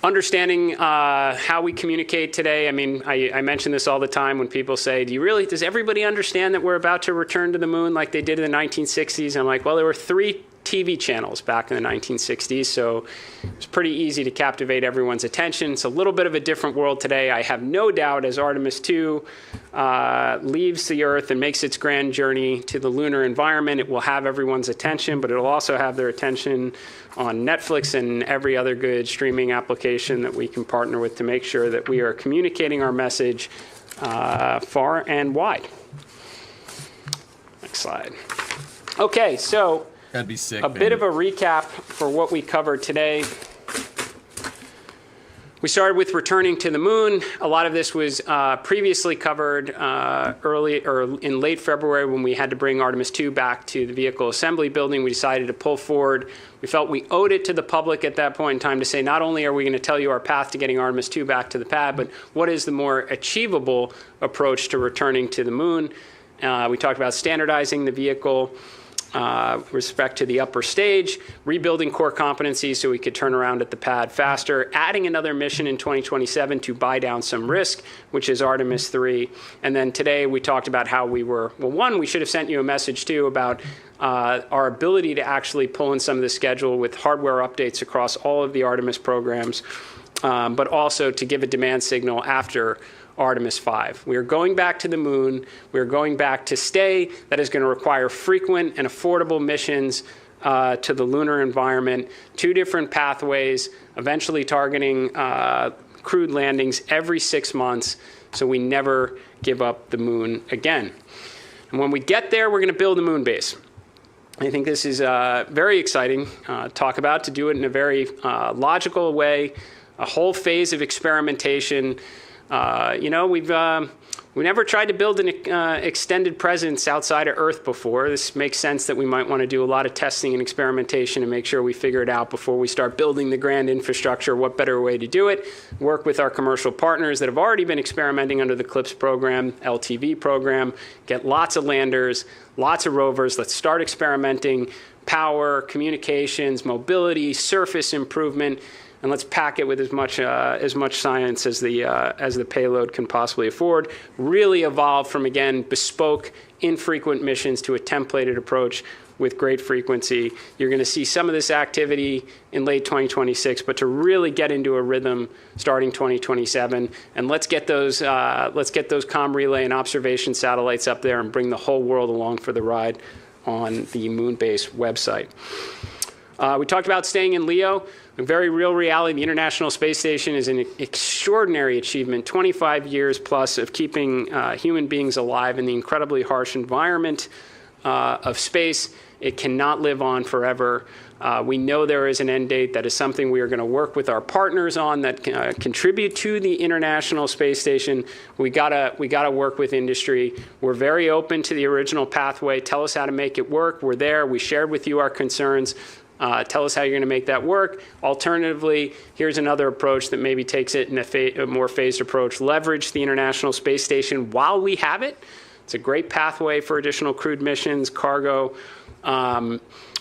understanding how we communicate today. I mean, I mention this all the time when people say, does everybody understand that we're about to return to the moon like they did in the 1960s? I'm like, well, there were 3 TV channels back in the 1960s, so it's pretty easy to captivate everyone's attention. It's a little bit of a different world today. I have no doubt as Artemis 2 leaves the Earth and makes its grand journey to the lunar environment, it will have everyone's attention, but it'll also have their attention on Netflix and every other good streaming application that we can partner with to make sure that we are communicating our message far and wide. Next slide. Okay, so that'd be sick, bit of a recap for what we covered today. We started with returning to the moon. A lot of this was previously covered in late February when we had to bring Artemis 2 back to the vehicle assembly building. We decided to pull forward. We felt we owed it to the public at that point in time to say not only are we going to tell you our path to getting Artemis 2 back to the pad, but what is the more achievable approach to returning to the moon. We talked about standardizing the vehicle, respect to the upper stage, rebuilding core competencies so we could turn around at the pad faster, adding another mission in 2027 to buy down some risk, which is Artemis 3. And then today we talked about how we were, well, one, we should have sent you a message too about our ability to actually pull in some of the schedule with hardware updates across all of the Artemis programs, but also to give a demand signal after Artemis 5. We are going back to the moon. We are going back to stay. That is going to require frequent and affordable missions to the lunar environment, 2 different pathways, eventually targeting crewed landings every 6 months, so we never give up the moon again. And when we get there, we're going to build a moon base. I think this is very exciting to talk about, to do it in a very logical way, a whole phase of experimentation. We never tried to build an extended presence outside of Earth before. This makes sense that we might want to do a lot of testing and experimentation and make sure we figure it out before we start building the grand infrastructure. What better way to do it? Work with our commercial partners that have already been experimenting under the CLIPS program, LTV program, get lots of landers, lots of rovers. Let's start experimenting power, communications, mobility, surface improvement, and let's pack it with as much science as the payload can possibly afford. Really evolve from, again, bespoke, infrequent missions to a templated approach with great frequency. You're going to see some of this activity in late 2026, but to really get into a rhythm starting 2027, and let's get those comm relay and observation satellites up there and bring the whole world along for the ride on the Moonbase website. We talked about staying in LEO. A very real reality. The International Space Station is an extraordinary achievement, 25 years plus of keeping human beings alive in the incredibly harsh environment of space. It cannot live on forever. We know there is an end date. That is something we are going to work with our partners on that contribute to the International Space Station. We gotta work with industry. We're very open to the original pathway. Tell us how to make it work. We're there. We shared with you our concerns. Tell us how you're going to make that work. Alternatively, here's another approach that maybe takes it in a more phased approach. Leverage the International Space Station while we have it. It's a great pathway for additional crewed missions, cargo.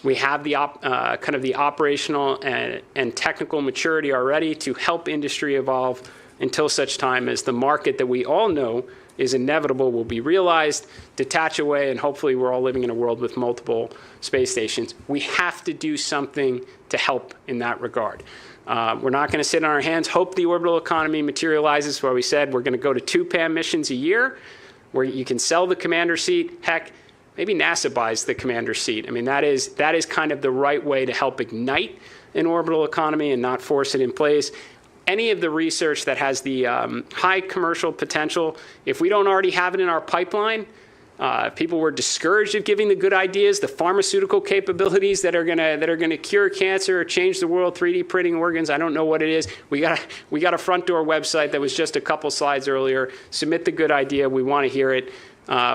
We have the kind of the operational and technical maturity already to help industry evolve until such time as the market that we all know is inevitable will be realized, detach away, and hopefully we're all living in a world with multiple space stations. We have to do something to help in that regard. We're not going to sit on our hands, hope the orbital economy materializes, where we said we're going to go to 2 PAM missions a year, where you can sell the commander seat. Heck, maybe NASA buys the commander seat. I mean, that is kind of the right way to help ignite an orbital economy and not force it in place. Any of the research that has the high commercial potential, if we don't already have it in our pipeline, if people were discouraged of giving the good ideas, the pharmaceutical capabilities that are gonna cure cancer or change the world, 3D printing organs, I don't know what it is. We got a front door website that was just a couple slides earlier. Submit the good idea. We want to hear it.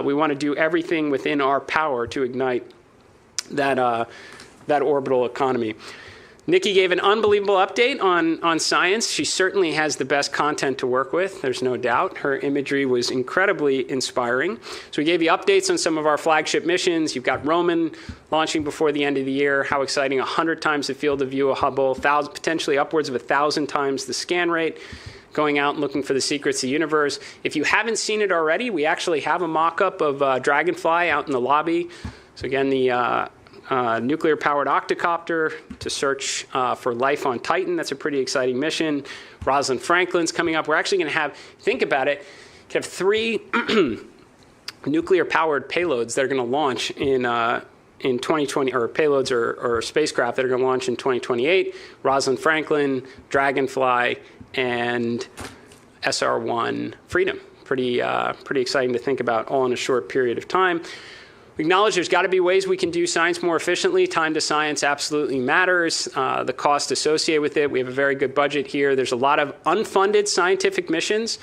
We want to do everything within our power to ignite that orbital economy. Nikki gave an unbelievable update on science. She certainly has the best content to work with, there's no doubt. Her imagery was incredibly inspiring. So we gave you updates on some of our flagship missions. You've got Roman launching before the end of the year. How exciting, 100 times the field of view of Hubble, potentially upwards of 1,000 times the scan rate, going out and looking for the secrets of the universe. If you haven't seen it already, we actually have a mock-up of Dragonfly out in the lobby. So again, the nuclear-powered octocopter to search for life on Titan. That's a pretty exciting mission. Rosalind Franklin's coming up. We're actually going to have, think about it, have 3 nuclear-powered payloads that are going to launch in 2020, or payloads or spacecraft that are going to launch in 2028. Rosalind Franklin, Dragonfly, and SR-1 Freedom. Pretty exciting to think about all in a short period of time. We acknowledge there's got to be ways we can do science more efficiently. Time to science absolutely matters. The cost associated with it. We have a very good budget here. There's a lot of unfunded scientific missions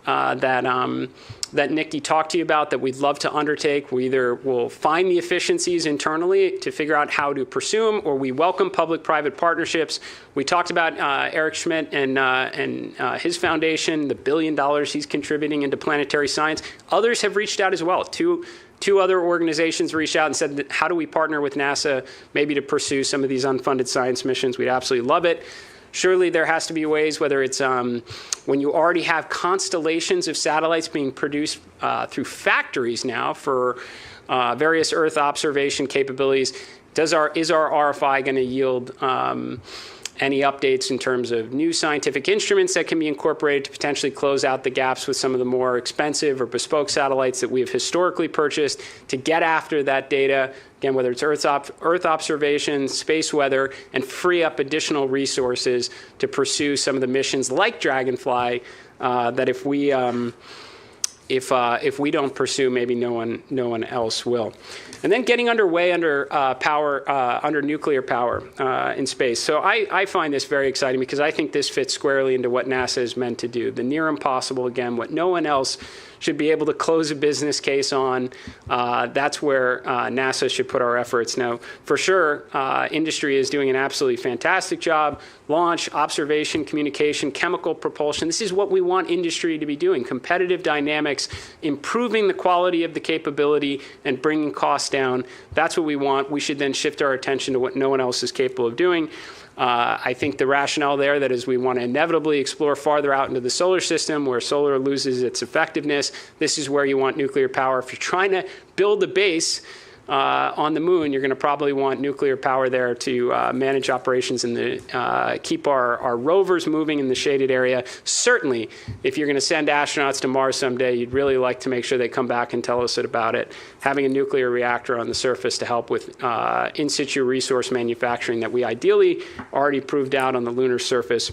that Nikki talked to you about that we'd love to undertake. We either will find the efficiencies internally to figure out how to pursue them, or we welcome public-private partnerships. We talked about Eric Schmidt and his foundation, the $1 billion he's contributing into planetary science. Others have reached out as well. Two other organizations reached out and said, how do we partner with NASA maybe to pursue some of these unfunded science missions? We'd absolutely love it. Surely there has to be ways, whether it's when you already have constellations of satellites being produced through factories now for various Earth observation capabilities, is our RFI going to yield any updates in terms of new scientific instruments that can be incorporated to potentially close out the gaps with some of the more expensive or bespoke satellites that we have historically purchased to get after that data, again, whether it's Earth observation, space weather, and free up additional resources to pursue some of the missions like Dragonfly that if we don't pursue, maybe no one else will. And then getting underway under nuclear power in space. So I find this very exciting because I think this fits squarely into what NASA is meant to do. The near impossible, again, what no one else should be able to close a business case on. That's where NASA should put our efforts. Now, for sure, industry is doing an absolutely fantastic job. Launch, observation, communication, chemical propulsion. This is what we want industry to be doing. Competitive dynamics, improving the quality of the capability and bringing costs down. That's what we want. We should then shift our attention to what no one else is capable of doing. I think the rationale there that is we want to inevitably explore farther out into the solar system where solar loses its effectiveness. This is where you want nuclear power. If you're trying to build a base on the moon, you're going to probably want nuclear power there to manage operations and keep our rovers moving in the shaded area. Certainly, if you're going to send astronauts to Mars someday, you'd really like to make sure they come back and tell us about it. Having a nuclear reactor on the surface to help with in situ resource manufacturing that we ideally already proved out on the lunar surface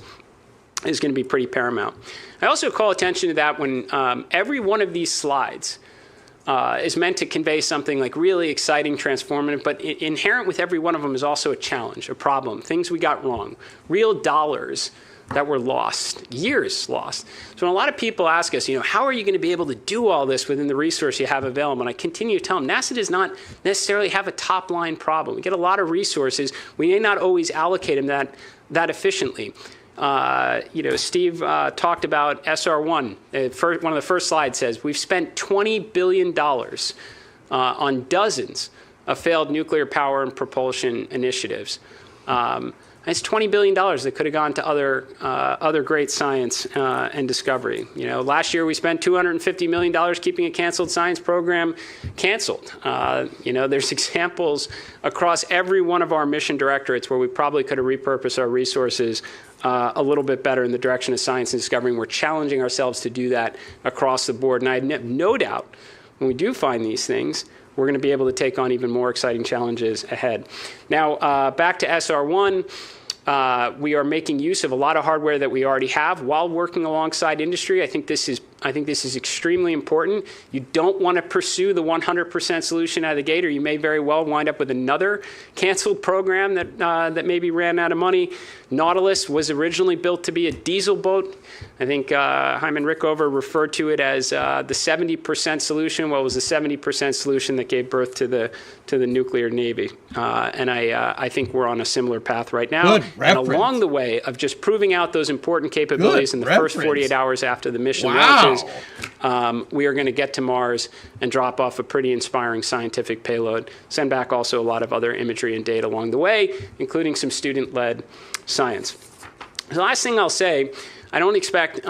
is going to be pretty paramount. I also call attention to that when every one of these slides is meant to convey something like really exciting, transformative, but inherent with every one of them is also a challenge, a problem, things we got wrong, real dollars that were lost, years lost. So when a lot of people ask us, how are you going to be able to do all this within the resource you have available? And I continue to tell them, NASA does not necessarily have a top-line problem. We get a lot of resources. We may not always allocate them that efficiently. Steve talked about SR1. One of the first slides says we've spent $20 billion on dozens of failed nuclear power and propulsion initiatives. It's $20 billion that could have gone to other great science and discovery. Last year we spent $250 million keeping a canceled science program canceled. There's examples across every one of our mission directorates where we probably could have repurposed our resources a little bit better in the direction of science and discovery. We're challenging ourselves to do that across the board. And I have no doubt when we do find these things, we're going to be able to take on even more exciting challenges ahead. Now, back to SR1. We are making use of a lot of hardware that we already have while working alongside industry. I think this is extremely important. You don't want to pursue the 100% solution out of the gate, or you may very well wind up with another canceled program that maybe ran out of money. Nautilus was originally built to be a diesel boat. I think Hyman Rickover referred to it as the 70% solution. Well, it was the 70% solution that gave birth to the nuclear Navy. And I think we're on a similar path right now. And along the way of just proving out those important capabilities in the first 48 hours after the mission launches, we are going to get to Mars and drop off a pretty inspiring scientific payload, send back also a lot of other imagery and data along the way, including some student-led science. The last thing I'll say, I don't expect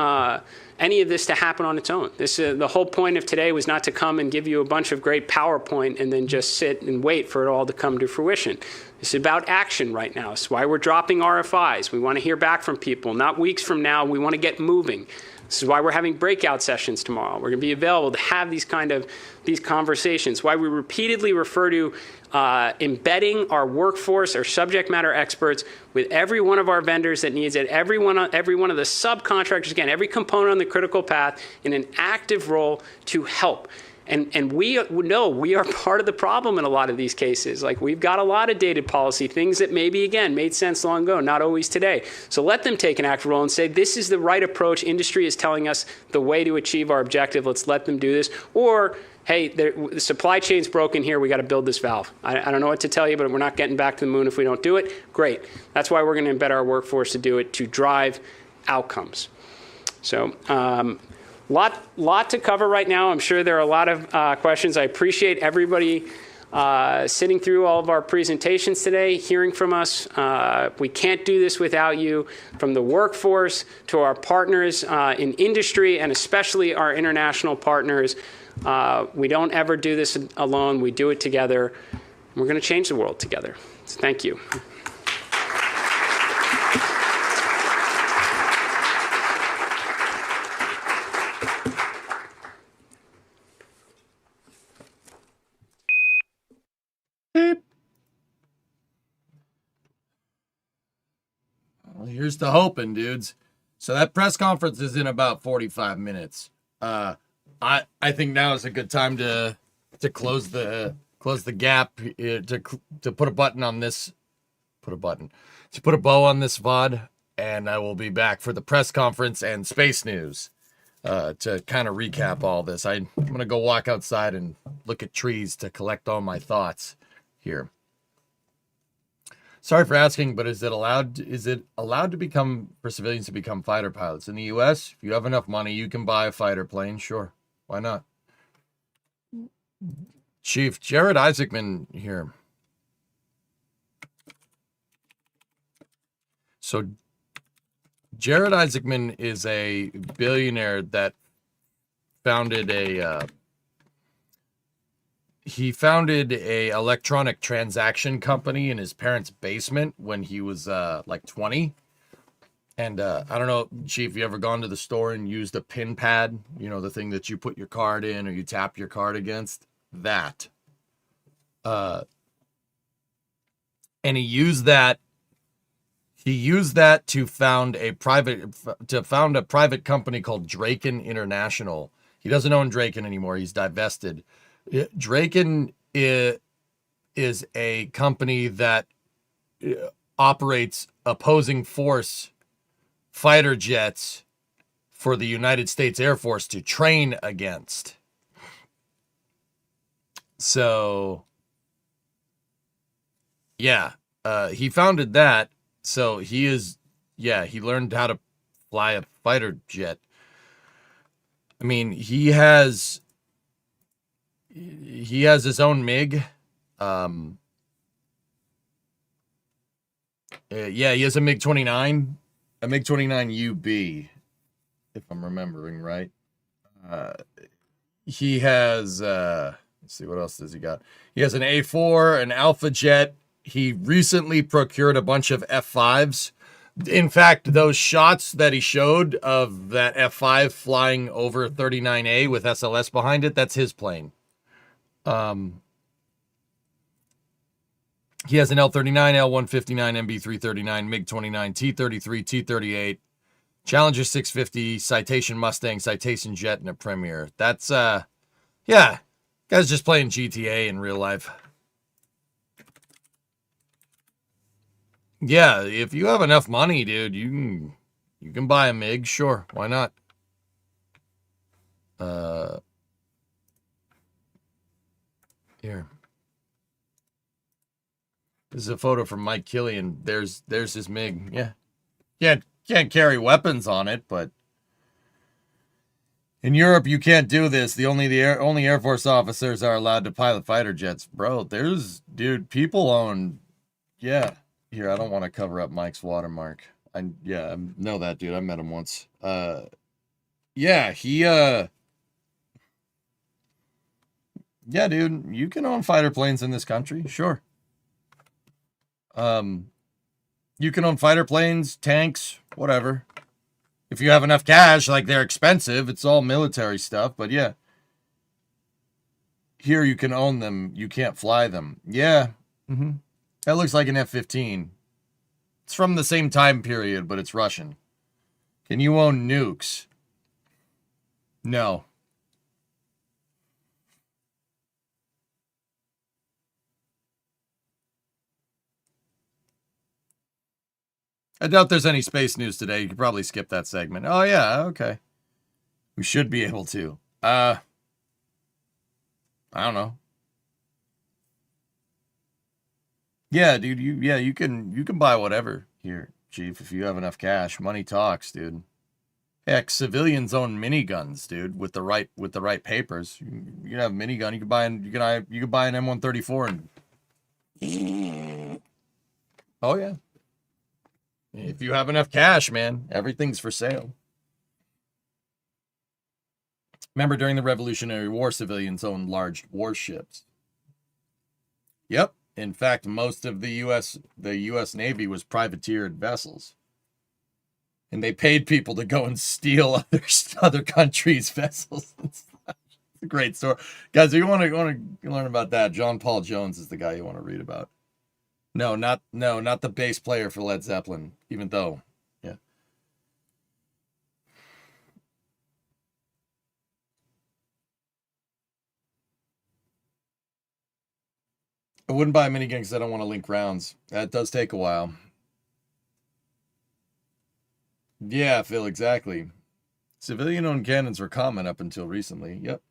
any of this to happen on its own. The whole point of today was not to come and give you a bunch of great PowerPoint and then just sit and wait for it all to come to fruition. It's about action right now. It's why we're dropping RFIs. We want to hear back from people. Not weeks from now. We want to get moving. This is why we're having breakout sessions tomorrow. We're going to be available to have these conversations. Why we repeatedly refer to embedding our workforce, our subject matter experts, with every one of our vendors that needs it, every one of the subcontractors, again, every component on the critical path in an active role to help. And we know we are part of the problem in a lot of these cases. Like, we've got a lot of dated policy, things that maybe, again, made sense long ago, not always today. So let them take an active role and say, this is the right approach. Industry is telling us the way to achieve our objective. Let's let them do this. Or, hey, the supply chain's broken here. We got to build this valve. I don't know what to tell you, but we're not getting back to the moon if we don't do it. Great. That's why we're going to embed our workforce to do it, to drive outcomes. So, lot to cover right now. I'm sure there are a lot of questions. I appreciate everybody sitting through all of our presentations today, hearing from us. We can't do this without you, from the workforce to our partners in industry, and especially our international partners. We don't ever do this alone. We do it together. We're going to change the world together. So thank you. Here's to hoping, dudes. So that press conference is in about 45 minutes. I think now is a good time to close the gap, to put a button on this, to put a bow on this VOD, and I will be back for the press conference and space news to kind of recap all this. I'm gonna go walk outside and look at trees to collect all my thoughts here. Sorry for asking, but is it allowed to become, for civilians to become fighter pilots in the U.S.? If you have enough money, you can buy a fighter plane. Sure, why not? Chief Jared Isaacman here. So Jared Isaacman is a billionaire that founded a electronic transaction company in his parents' basement when he was like 20. And I don't know, Chief, you ever gone to the store and used a pin pad? You know, the thing that you put your card in or you tap your card against? That. And he used that to found a private company called Draken International. He doesn't own Draken anymore. He's divested. Draken is a company that operates opposing force fighter jets for the United States Air Force to train against. So, yeah, he founded that. So he learned how to fly a fighter jet. I mean, he has his own MiG. He has a MiG-29, a MiG-29 UB, if I'm remembering right. He has, let's see, what else does he got? He has an A4, an Alpha Jet. He recently procured a bunch of F5s. In fact, those shots that he showed of that F5 flying over 39A with SLS behind it, that's his plane. He has an L-39, L-159, MB-339, MiG-29, T-33, T-38, Challenger 650, Citation Mustang, Citation Jet, and a Premier. That's, yeah, guys just playing GTA in real life. Yeah, if you have enough money, dude, you can buy a MiG, sure, why not? Here. This is a photo from Mike Killian. There's his MiG. Yeah. Can't carry weapons on it, but in Europe you can't do this. Only Air Force officers are allowed to pilot fighter jets. Bro, people own, yeah. Here, I don't want to cover up Mike's watermark. I know that dude. I met him once. Yeah, dude, you can own fighter planes in this country, sure. You can own fighter planes, tanks, whatever. If you have enough cash, like they're expensive, it's all military stuff, but yeah. Here you can own them, you can't fly them. Yeah. Mm-hmm. That looks like an F-15. It's from the same time period, but it's Russian. Can you own nukes? No. I doubt there's any space news today. You could probably skip that segment. Oh, yeah, okay. We should be able to. I don't know. Yeah, dude, you can buy whatever here, Chief, if you have enough cash. Money talks, dude. Heck, civilians own miniguns, dude, with the right papers. You can have a minigun. You can buy an M134 and oh yeah. If you have enough cash, man, everything's for sale. Remember, during the Revolutionary War, civilians owned large warships. Yep. In fact, most of the U.S. Navy was privateered vessels. And they paid people to go and steal other countries' vessels. It's a great story. Guys, if you want to learn about that, John Paul Jones is the guy you want to read about. No, not the bass player for Led Zeppelin, even though, yeah. I wouldn't buy a minigun because I don't want to link rounds. That does take a while. Yeah, Phil, exactly. Civilian-owned cannons were common up until recently. Yep.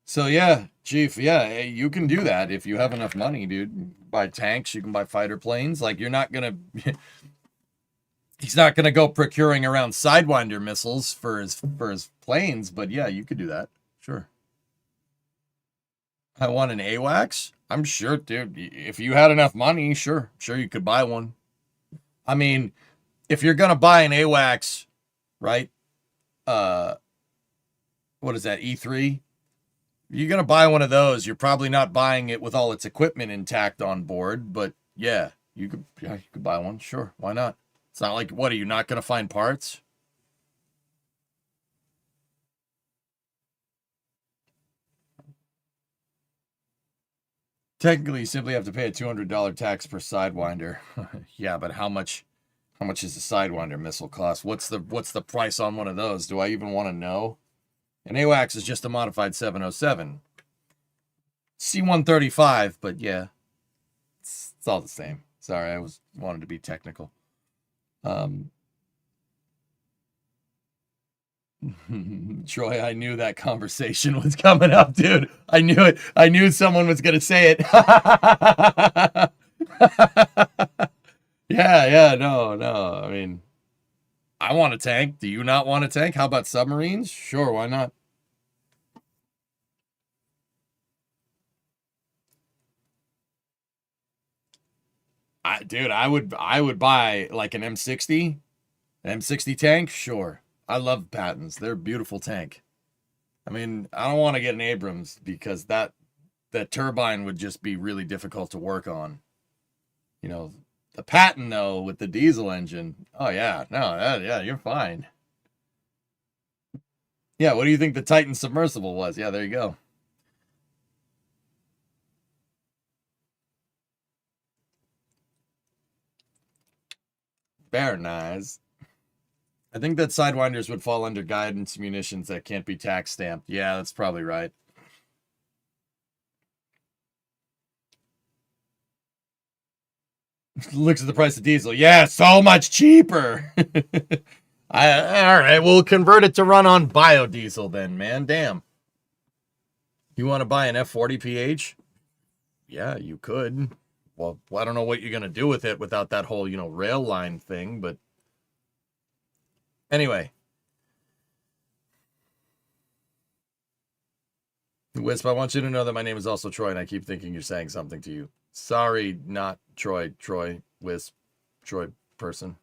So yeah, Chief, yeah, you can do that if you have enough money, dude. Buy tanks, you can buy fighter planes. Like, you're not gonna... He's not gonna go procuring around Sidewinder missiles for his planes, but yeah, you could do that. Sure. I want an AWACS? I'm sure, dude. If you had enough money, sure you could buy one. I mean, if you're gonna buy an AWACS, right? What is that, E3? You're going to buy one of those. You're probably not buying it with all its equipment intact on board, but yeah, you could buy one. Sure, why not? It's not like, what, are you not going to find parts? Technically, you simply have to pay a $200 tax per Sidewinder. Yeah, but how much does a Sidewinder missile cost? What's the price on one of those? Do I even want to know? An AWACS is just a modified 707. C-135, but yeah. It's all the same. Sorry, I wanted to be technical. Troy, I knew that conversation was coming up, dude. I knew it. I knew someone was going to say it. Yeah, no. I mean, I want a tank. Do you not want a tank? How about submarines? Sure, why not? Dude, I would buy like an M60. An M60 tank? Sure. I love Pattons. They're a beautiful tank. I mean, I don't want to get an Abrams because that turbine would just be really difficult to work on. You know, the Patton, though, with the diesel engine. Oh, yeah. No, yeah, you're fine. Yeah, what do you think the Titan submersible was? Yeah, there you go. Very nice. I think that Sidewinders would fall under guidance munitions that can't be tax stamped. Yeah, that's probably right. Looks at the price of diesel. Yeah, so much cheaper. All right, we'll convert it to run on biodiesel then, man. Damn. You want to buy an F40PH? Yeah, you could. Well, I don't know what you're going to do with it without that whole, rail line thing, but anyway. Wisp, I want you to know that my name is also Troy, and I keep thinking you're saying something to you. Sorry, not Troy. Troy, Wisp, Troy person.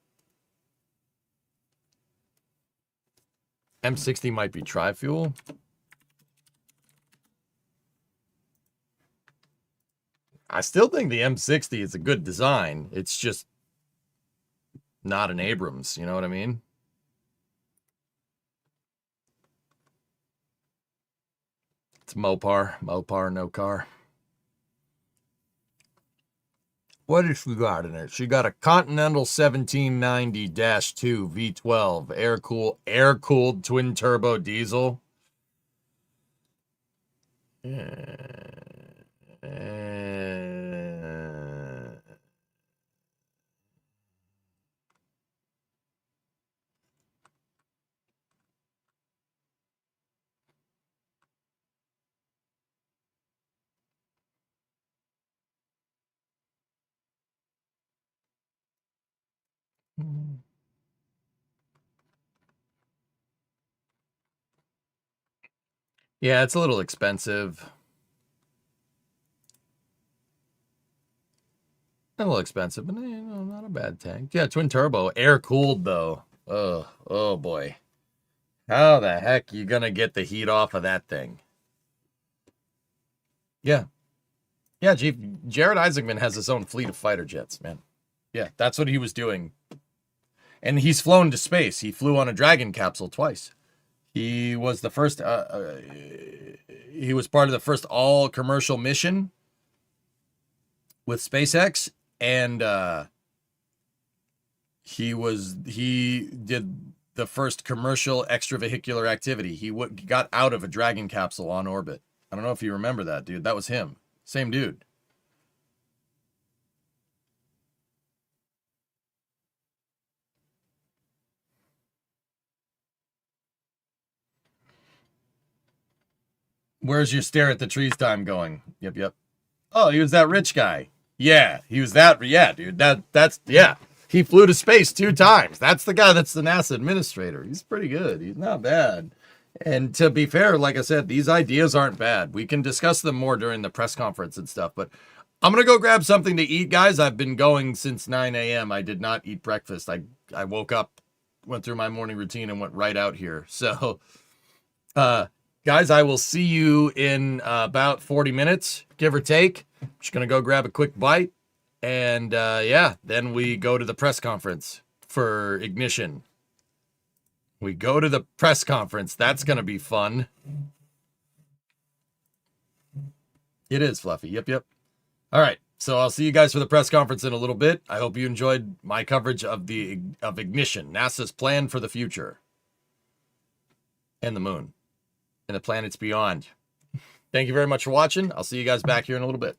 M60 might be tri-fuel. I still think the M60 is a good design. It's just not an Abrams, you know what I mean? It's Mopar, no car. What does she got in it? She got a Continental 1790-2 V12 air-cooled twin-turbo diesel. Yeah, it's a little expensive. A little expensive, but not a bad tank. Yeah, twin turbo, air cooled though. Oh boy. How the heck are you gonna get the heat off of that thing? Yeah. Yeah, Chief, Jared Isaacman has his own fleet of fighter jets, man. Yeah, that's what he was doing. And he's flown to space. He flew on a Dragon capsule twice. He was the first, he was part of the first all-commercial mission with SpaceX, and he did the first commercial extravehicular activity. He got out of a Dragon capsule on orbit. I don't know if you remember that, dude. That was him. Same dude. Where's your stare at the trees time going? Yep. Oh, he was that rich guy. Yeah, he was that. Yeah, dude. That's yeah. He flew to space 2 times. That's the guy that's the NASA administrator. He's pretty good. He's not bad. And to be fair, like I said, these ideas aren't bad. We can discuss them more during the press conference and stuff. But I'm going to go grab something to eat, guys. I've been going since 9 a.m. I did not eat breakfast. I woke up, went through my morning routine, and went right out here. So, guys, I will see you in about 40 minutes, give or take. I'm just going to go grab a quick bite. And, yeah, then we go to the press conference for ignition. We go to the press conference. That's going to be fun. It is, Fluffy. Yep. All right. So I'll see you guys for the press conference in a little bit. I hope you enjoyed my coverage of ignition, NASA's plan for the future. And the moon. And the planets beyond. Thank you very much for watching. I'll see you guys back here in a little bit.